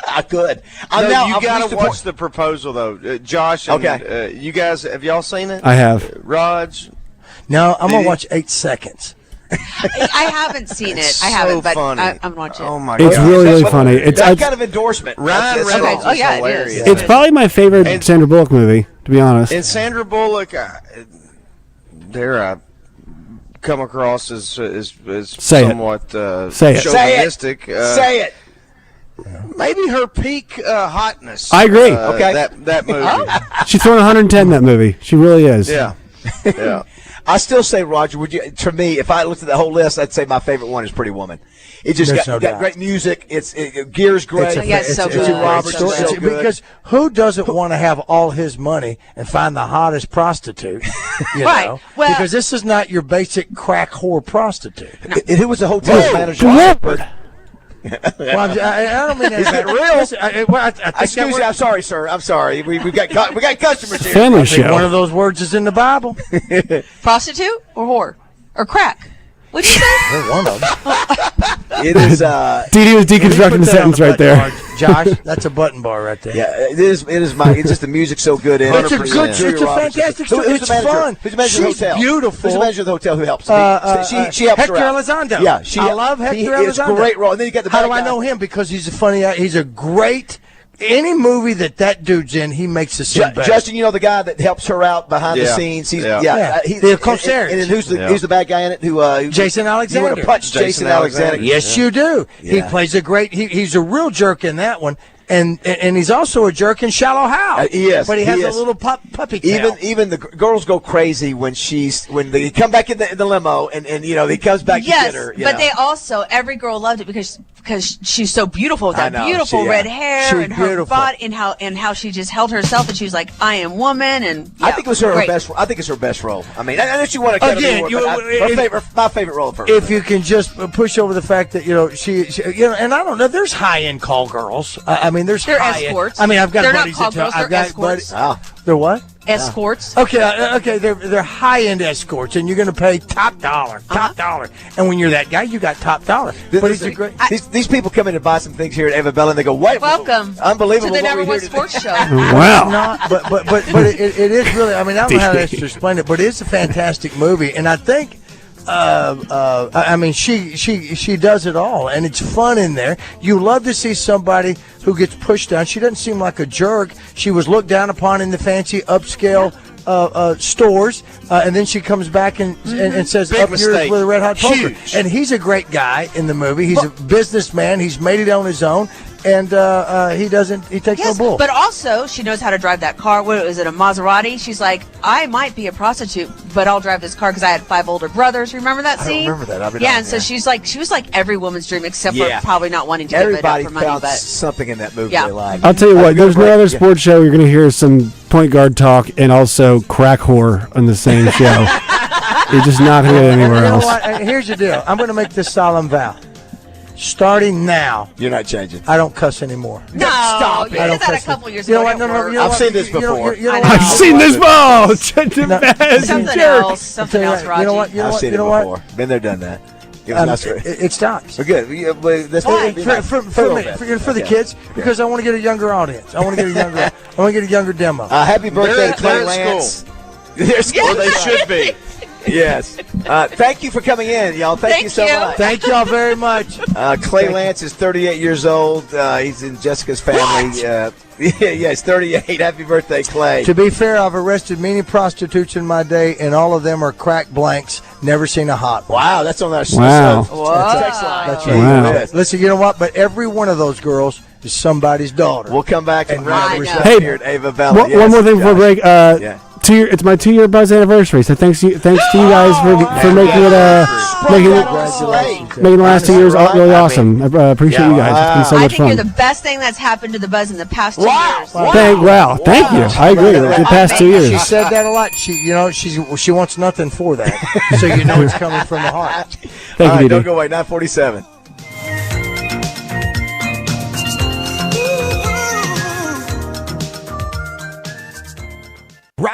I could. No, you I've got reached to the watch point- the proposal, though. Josh, and, Okay. you guys, have y'all seen it? I have. Raj? No, I'm going Did to watch 8 seconds. I haven't seen it. I so haven't, but funny. I'm watching it. Oh, my It's God. really funny. It's That's kind of endorsement. Ryan That's Reynolds Oh, yeah, is it hilarious. is. it's probably my favorite Sandra Bullock movie, to be honest. And Sandra Bullock, there I come across as Say it. somewhat Say it. chauvinistic. Say it. Maybe her peak hotness. I agree. Okay. That movie. She's throwing 110 in that movie. She really is. Yeah. Yeah. I still say, Roger, would you? To me, if I looked at the whole list, I'd say my favorite one is Pretty Woman. It just There's got, no got doubt. great music. Gear's great. It's so good. Roberts So is so good. good. Because who doesn't want to have all his money and find the hottest prostitute? You Right. know? Well- because this is not your basic crack whore prostitute. And who was the hotel manager? Well, I don't mean that. Is it real? Listen, I think Excuse me. I'm sorry, sir. I'm sorry. We got customers here. Family I think show. one of those words is in the Bible. Prostitute or whore or crack? What did you say? They're one of them. It is. Dee Dee was Put deconstructing the that on sentence the right button there. bar, Josh, that's a button bar right there. Yeah, it is. It's just the music's so good in it. It's a good, it's a fantastic story. Who's It's the manager? fun. Who's the manager of the She's hotel? beautiful. Who's the manager of the hotel who helps? She helps Hector her out. Elizondo. Yeah, I love Hector Elizondo. It's a great role. And then you got the How bad do I guy. know him? Because he's a funny. He's a great. Any movie that dude's in, he makes the scene better. Justin, you know the guy that helps her out behind the Yeah. scenes. He's Yeah. The concierge. And then who's the bad guy in it? Who Jason Alexander. You want to punch Jason Alexander? Yes, you do. Yeah. He plays a great. He's a real jerk in that one, and he's also a jerk in Shallow Hal. Yes, but he has he a is. little puppy tail. Even the girls go crazy when they come back in the limo and he comes back to Yes, get her. but they also every girl loved it because she's so beautiful with I that know, beautiful red hair She's and her beautiful. body and how she just held herself and she was like, I am woman, and I think it was her great. best. I think it's her best role. I mean, I know she won Academy Again, Award, but my favorite role of hers. If you can just push over the fact that she and I don't know, there's high end call girls. I mean, there's They're high-end. escorts. I mean, I've got They're not buddies call that tell. girls, I've they're got escorts. buddies. They're what? Escorts. Okay, they're high end escorts, and you're going to pay top dollar. And when you're that guy, you got top dollar. But it's a great. These people come in to buy some things here at Ava Bella, and they go, "Wait, Welcome unbelievable!" to the what number we one hear sports show. Wow. Not, but it is really. I mean, I don't know how else to explain it, but it's a fantastic movie, and I think. I mean, she does it all, and it's fun in there. You love to see somebody who gets pushed down. She doesn't seem like a jerk. She was looked down upon in the fancy upscale stores, and then she comes back and says, Big "Up yours mistake. with a red hot poker." Huge. And he's a great guy in the movie. He's a businessman. He's made it on his own, and he takes no bull. But also, she knows how to drive that car. What is it, a Maserati? She's like, I might be a prostitute, but I'll drive this car because I had 5 older brothers. Remember that scene? I don't remember that. I've been yeah, on and so there. she was like every woman's dream, except Yeah. for probably not wanting to get laid Everybody out for money. found But something in that movie Yeah. they like. I'll tell you what, there's no break. other Yeah. sports show you're going to hear some point guard talk and also crack whore on the same show. You're just not going to get anywhere You know else. what? Here's the deal. I'm going to make this solemn vow. Starting now, You're not changing. I don't cuss anymore. no, Stop it. you I did don't that a cuss couple it. years You know ago. what? No, at no, work. you know I've what? seen this You know- before. you know I what? know. I've seen this ball. Jerk. Something else, something else, You Roger. know what? You know I've what? seen You it know before. what? Been there, done that. It was nice. It stops. We're good. That's Why? For the kids, because I want to get a younger audience. I want to get a younger demo. Happy birthday to Clay they're at Lance. They're school. Or they should be. Yes. Thank you for coming in, y'all. Thank you so much. Thank y'all very much. Clay Lance is 38 years old. He's in Jessica's family. Yeah, he's 38. Happy birthday, Clay. To be fair, I've arrested many prostitutes in my day, and all of them are crack blanks. Never seen a hot one. Wow, that's on our Wow. text line. That's Yeah, Wow. it is. Listen, you know what? But every one of those girls is somebody's daughter. We'll come back and And wrap I this know. up Hey, here at Ava Bella. One Yes, more thing before Josh. break. Yeah. It's my 2-year Buzz anniversary, so thanks to you guys for making it making the last 2 years really awesome. I appreciate you guys. It's been so I much think fun. you're the best thing that's happened to the Buzz in the past 2 years. Thank you. I agree. The past 2 years. She said that a lot. She wants nothing for that, so you know it's coming from the heart. Thank you, Dee Dee. Don't go away. 9:47.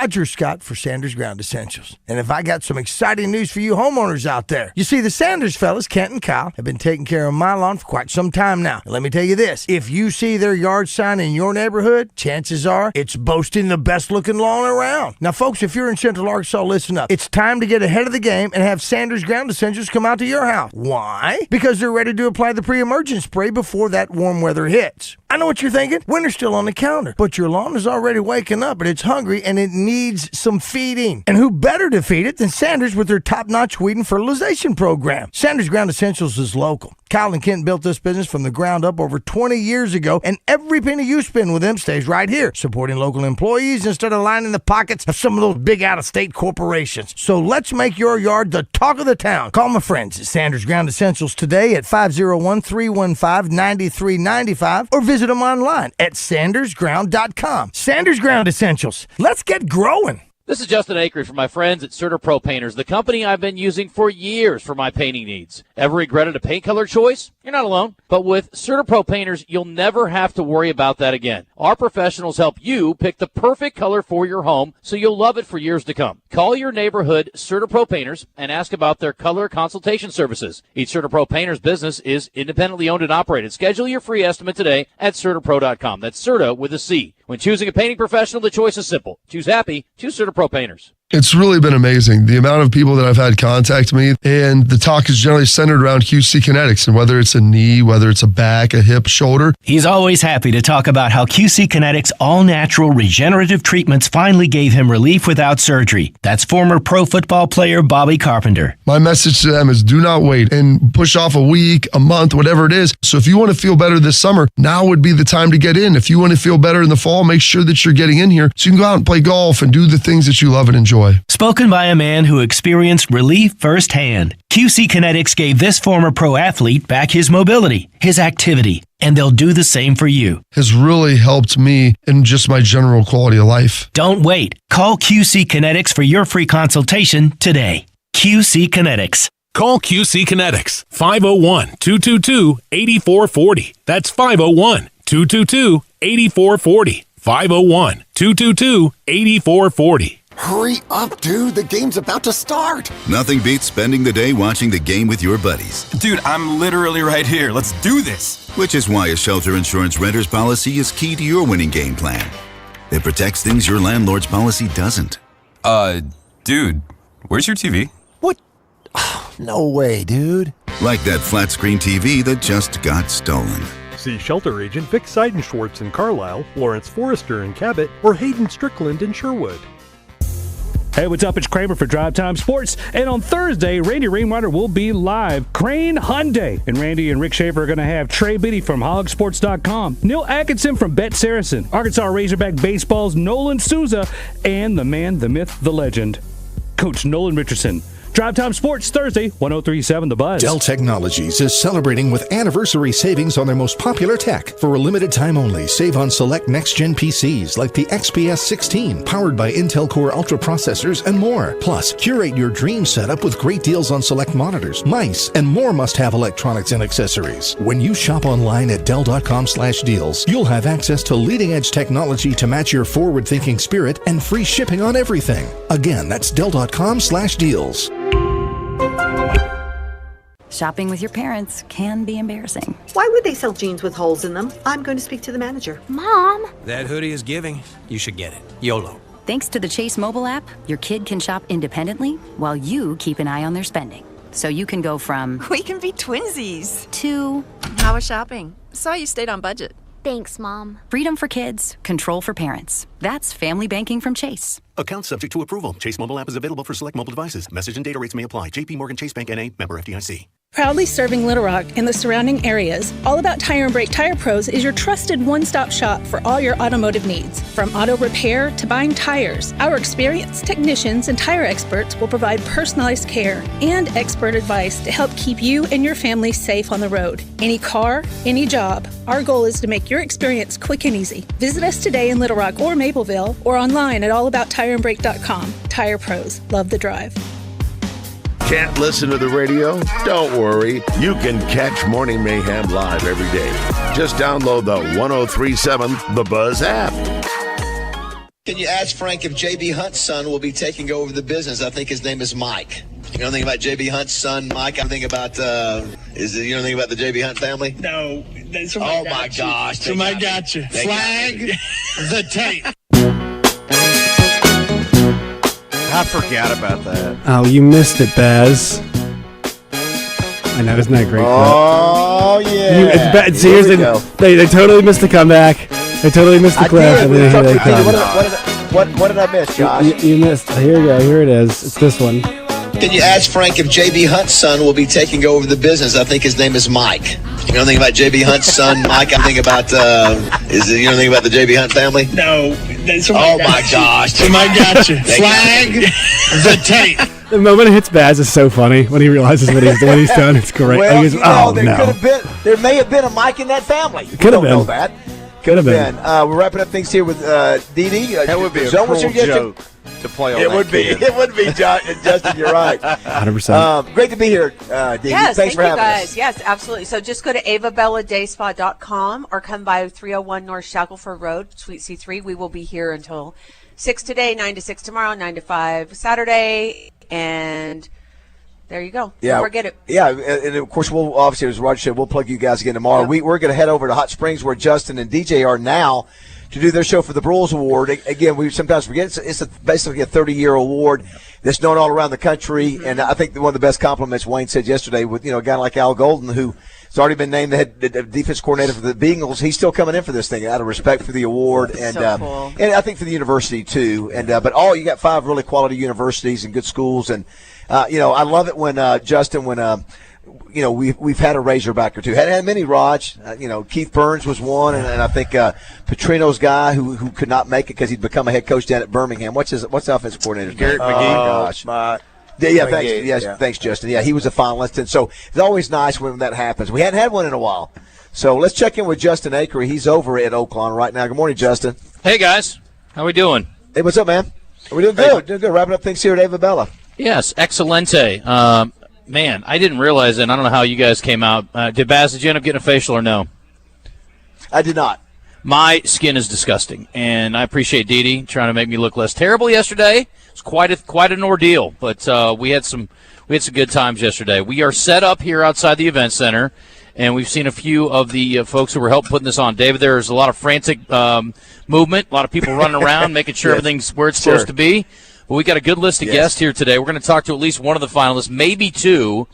Roger Scott for Sanders Ground Essentials. And if I got some exciting news for you homeowners out there. You see, the Sanders fellas, Kent and Kyle, have been taking care of my lawn for quite some time now. And let me tell you this, if you see their yard sign in your neighborhood, chances are it's boasting the best looking lawn around. Now, folks, if you're in Central Arkansas, listen up. It's time to get ahead of the game and have Sanders Ground Essentials come out to your house. Why? Because they're ready to apply the pre-emergent spray before that warm weather hits. I know what you're thinking. Winter's still on the counter, but your lawn is already waking up and it's hungry and it needs some feeding. And who better to feed it than Sanders with their top-notch weed and fertilization program? Sanders Ground Essentials is local. Kyle and Kent built this business from the ground up over 20 years ago, and every penny you spend with them stays right here, supporting local employees instead of lining the pockets of some of those big out-of-state corporations. So let's make your yard the talk of the town. Call my friends at Sanders Ground Essentials today at 501-315-9395 or visit them online at sandersground.com. Sanders Ground Essentials. Let's get growing. This is Justin Acree from my friends at CertaPro Painters, the company I've been using for years for my painting needs. Ever regretted a paint color choice? You're not alone. But with CertaPro Painters, you'll never have to worry about that again. Our professionals help you pick the perfect color for your home so you'll love it for years to come. Call your neighborhood CertaPro Painters and ask about their color consultation services. Each CertaPro Painters business is independently owned and operated. Schedule your free estimate today at CertaPro.com. That's Certa with a C. When choosing a painting professional, the choice is simple. Choose happy. Choose CertaPro Painters. It's really been amazing, the amount of people that I've had contact me, and the talk is generally centered around QC Kinetics, and whether it's a knee, whether it's a back, a hip, shoulder. He's always happy to talk about how QC Kinetics all-natural regenerative treatments finally gave him relief without surgery. That's former pro football player Bobby Carpenter. My message to them is do not wait and push off a week, a month, whatever it is. So if you want to feel better this summer, now would be the time to get in. If you want to feel better in the fall, make sure that you're getting in here so you can go out and play golf and do the things that you love and enjoy. Spoken by a man who experienced relief firsthand. QC Kinetics gave this former pro athlete back his mobility, his activity, and they'll do the same for you. Has really helped me in just my general quality of life. Don't wait. Call QC Kinetics for your free consultation today. QC Kinetics. Call QC Kinetics, 501-222-8440. That's 501-222-8440. 501-222-8440. Hurry up, dude. The game's about to start. Nothing beats spending the day watching the game with your buddies. Dude, I'm literally right here. Let's do this. Which is why a shelter insurance renter's policy is key to your winning game plan. It protects things your landlord's policy doesn't. Dude, where's your TV? What? Oh, no way, dude. Like that flat screen TV that just got stolen. See shelter agent Vic Seidenschwartz in Carlisle, Lawrence Forrester in Cabot, or Hayden Strickland in Sherwood. Hey, what's up? It's Kramer for Drive Time Sports. And on Thursday, Randy Rainwater will be live. Crane Hyundai. And Randy and Rick Schaefer are going to have Trey Biddy from hogsports.com, Neil Atkinson from Bet Saracen, Arkansas Razorback Baseball's Nolan Souza, and the man, the myth, the legend, Coach Nolan Richardson. Drive Time Sports, Thursday, 103.7 The Buzz. Dell Technologies is celebrating with anniversary savings on their most popular tech. For a limited time only, save on select next-gen PCs like the XPS 16, powered by Intel Core Ultra processors and more. Plus, curate your dream setup with great deals on select monitors, mice, and more must-have electronics and accessories. When you shop online at Dell.com/deals, you'll have access to leading-edge technology to match your forward-thinking spirit and free shipping on everything. Again, that's Dell.com/deals. Shopping with your parents can be embarrassing. Why would they sell jeans with holes in them? I'm going to speak to the manager. Mom! That hoodie is giving. You should get it. YOLO. Thanks to the Chase mobile app, your kid can shop independently while you keep an eye on their spending. So you can go from... We can be twinsies. ...to... How was shopping? Saw you stayed on budget. Thanks, Mom. Freedom for kids, control for parents. That's family banking from Chase. Account subject to approval. Chase mobile app is available for select mobile devices. Message and data rates may apply. JP Morgan Chase Bank N.A. Member FDIC. Proudly serving Little Rock and the surrounding areas, All About Tire and Brake Tire Pros is your trusted one-stop shop for all your automotive needs. From auto repair to buying tires, our experienced technicians and tire experts will provide personalized care and expert advice to help keep you and your family safe on the road. Any car, any job, our goal is to make your experience quick and easy. Visit us today in Little Rock or Mapleville or online at allabouttireandbrake.com. Tire Pros, love the drive. Can't listen to the radio? Don't worry. You can catch Morning Mayhem live every day. Just download the 103.7 The Buzz app. Can you ask Frank if J.B. Hunt's son will be taking over the business? I think his name is Mike. You know anything about J.B. Hunt's son, Mike? I'm thinking about, you know anything about the J.B. Hunt family? No. Oh, my gosh. Somebody got you. Flag the tape. I forgot about that. Oh, you missed it, Baz. I know, isn't that great? Oh, yeah. See, here's they totally missed the comeback. They totally missed the clip. And then here they come. What did I miss, Josh? You missed. Here we go. Here it is. It's this one. Can you ask Frank if J.B. Hunt's son will be taking over the business? I think his name is Mike. You know anything about J.B. Hunt's son, Mike? I'm thinking about, you know anything about the J.B. Hunt family? No. Oh, my gosh. Somebody got you. Flag the tape. The moment it hits Baz is so funny when he realizes what he's done. It's great. Well, he goes, there may have been a Mike in that family. Could have been. Know that. Could have been. We're wrapping up things here with Dee Dee. That would be a cruel joke to play on. It would be. It would be, Justin. You're right. 100%. Great to be here, Dee Dee. Yes, Thanks for having guys. us. Yes, absolutely. So just go to avabelladayspa.com or come by 301 North Shackelford Road, Suite C3. We will be here until 6 today, 9 to 6 tomorrow, 9 to 5 Saturday, and there you go. Yeah, don't forget it. Yeah, and of course, we'll obviously, as Roger said, we'll plug you guys again tomorrow. Yeah. We're going to head over to Hot Springs where Justin and DJ are now to do their show for the Brules Award. Again, we sometimes forget it's basically a 30-year award that's known all around the country. Mm-hmm. And I think one of the best compliments Wayne said yesterday with a guy like Al Golden, who has already been named the defense coordinator for the Bengals. He's still coming in for this thing out of respect for the award, and so cool. And I think for the university too. And but you got 5 really quality universities and good schools, and I love it when Justin, when we've had a Razorback or two. Hadn't had many, Raj. Keith Burns was one, and I think Petrino's guy who could not make it because he'd become a head coach down at Birmingham. What's the offensive coordinator's name? Garrett McGee. Oh, gosh. Thanks, Justin. Yeah, he was a finalist, and so it's always nice when that happens. We hadn't had one in a while. So let's check in with Justin Acree. He's over at Oaklawn right now. Good morning, Justin. Hey, guys. How we doing? Hey, what's up, man? We're doing good. Doing good. Wrapping up things here at Ava Bella. Yes, excelente. Man, I didn't realize it, and I don't know how you guys came out. Did you end up getting a facial or no? I did not. My skin is disgusting, and I appreciate Dee Dee trying to make me look less terrible yesterday. It's quite an ordeal, but we had some good times yesterday. We are set up here outside the event center, and we've seen a few of the folks who were helping putting this on. David, there's a lot of frantic movement, a lot of people running around, making sure everything's where it's supposed to be. But we got a good list of guests here today. We're going to talk to at least one of the finalists, maybe two.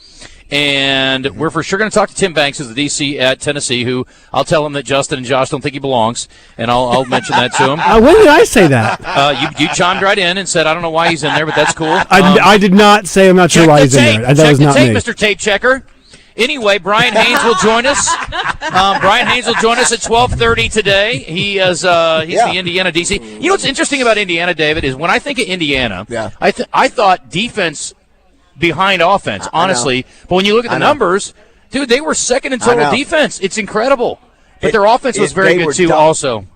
And we're for sure going to talk to Tim Banks, who's the DC at Tennessee, who I'll tell him that Justin and Josh don't think he belongs, and I'll mention that to him. When did I say that? You chimed right in and said, I don't know why he's in there, but that's cool. I did not say I'm not sure why he's in there. That was not me. Mr. Tape Checker. Anyway, Brian Haynes will join us. Brian Haynes will join us at 12:30 today. He's the Indiana DC. You know what's interesting about Indiana, David, is when I think of Indiana, I thought defense behind offense, honestly. But when you look at the numbers, dude, they were second in total defense. It's incredible. But their offense was very good too, also.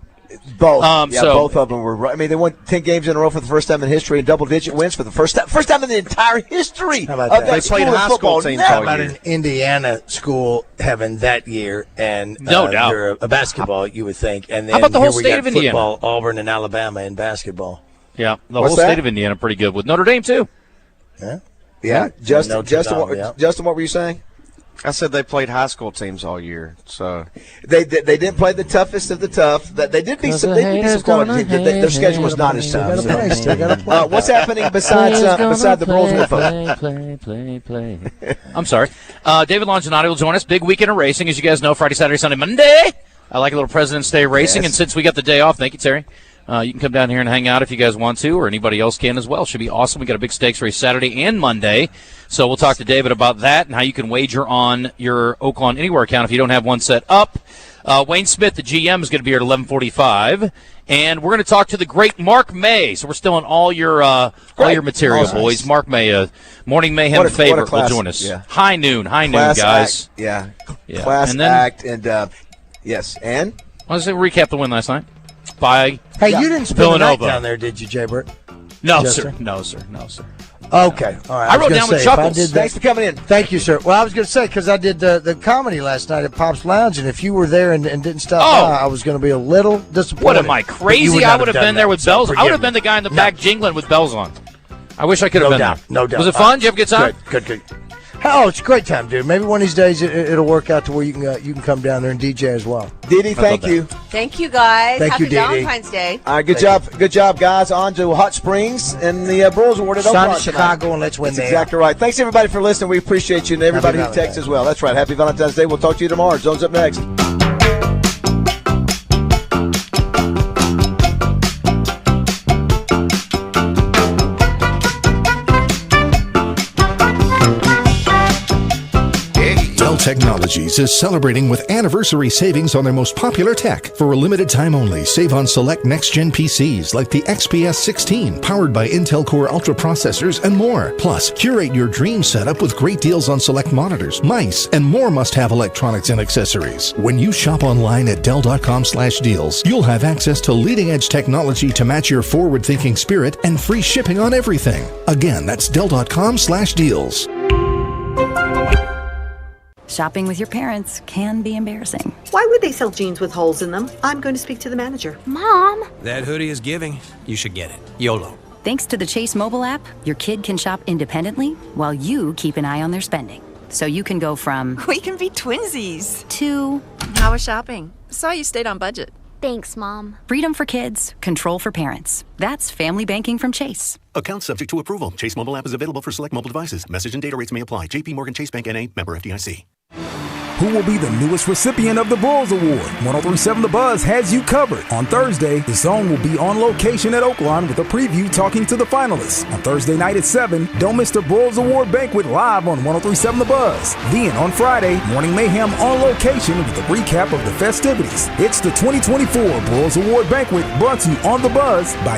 Both. Both of them were. I mean, they won 10 games in a row for the first time in history and double-digit wins for the first time in the entire history. How about that? They played high school teams. How about an Indiana school having that year and no doubt a basketball, you would think. And then how about the whole state of football, Indiana? Auburn and Alabama in basketball. Yeah, the whole state of Indiana pretty good with Notre Dame too. Yeah. Justin, what were you saying? I said they played high school teams all year, so they didn't play the toughest of the tough. They did beat some quality teams. Their schedule was not as tough. So. What's happening beside the Brules? Play. I'm sorry. David Longinati will join us. Big weekend of racing, as you guys know. Friday, Saturday, Sunday, Monday. I like a little President's Day racing, and since we got the day off, thank you, Terry. You can come down here and hang out if you guys want to, or anybody else can as well. Should be awesome. We got a big stakes race Saturday and Monday. So we'll talk to David about that and how you can wager on your Oaklawn Anywhere account if you don't have one set up. Wayne Smith, the GM, is going to be here at 11:45. And we're going to talk to the great Mark May. So we're still on all your material, boys. Nice. Mark May, Morning Mayhem favorite, will join us. Yeah. High noon, guys. Act. Yeah. Class act. And, yes. And? I was going to recap the win last night. Hey, you didn't spend the night down there, did you, Jay Burt? No, sir. Okay, all right. I wrote down with Chuckles. Thanks for coming in. Thank you, sir. Well, I was going to say, because I did the comedy last night at Pop's Lounge, and if you were there and didn't stop by, I was going to be a little disappointed. What, am I crazy? I would have been there with bells. I would have been the guy in the back jingling with bells on. I wish I could have been there. No doubt. Was it fun? Did you have a good time? Good. Oh, it's a great time, dude. Maybe one of these days it'll work out to where you can come down there and DJ as well. Didi, thank you. Thank you, guys. Thank Happy you, Didi. Valentine's Day. All right, good job, guys. On to Hot Springs and the Brewers Award at Sun Oakland to Chicago, and let's win That's there. exactly right. Thanks, everybody, for listening. We appreciate you and everybody who texts as well. That's right. Happy Valentine's Day. We'll talk to you tomorrow. Zone's up next. Dell Technologies is celebrating with anniversary savings on their most popular tech. For a limited time only, save on select next-gen PCs like the XPS 16, powered by Intel Core Ultra processors and more. Plus, curate your dream setup with great deals on select monitors, mice, and more must-have electronics and accessories. When you shop online at Dell.com/deals, you'll have access to leading-edge technology to match your forward-thinking spirit and free shipping on everything. Again, that's Dell.com/deals. Shopping with your parents can be embarrassing. Why would they sell jeans with holes in them? I'm going to speak to the manager. Mom. That hoodie is giving. You should get it. YOLO. Thanks to the Chase mobile app, your kid can shop independently while you keep an eye on their spending. So you can go from We can be twinsies. to How was shopping? Saw you stayed on budget. Thanks, Mom. freedom for kids, control for parents. That's family banking from Chase. Account subject to approval. Chase mobile app is available for select mobile devices. Message and data rates may apply. JP Morgan Chase Bank N.A. Member FDIC. Who will be the newest recipient of the Bulls Award? 103.7 The Buzz has you covered. On Thursday, the Zone will be on location at Oaklawn with a preview talking to the finalists. On Thursday night at 7, don't miss the Bulls Award banquet live on 103.7 The Buzz. Then on Friday, Morning Mayhem on location with a recap of the festivities. It's the 2024 Bulls Award banquet brought to you on The Buzz by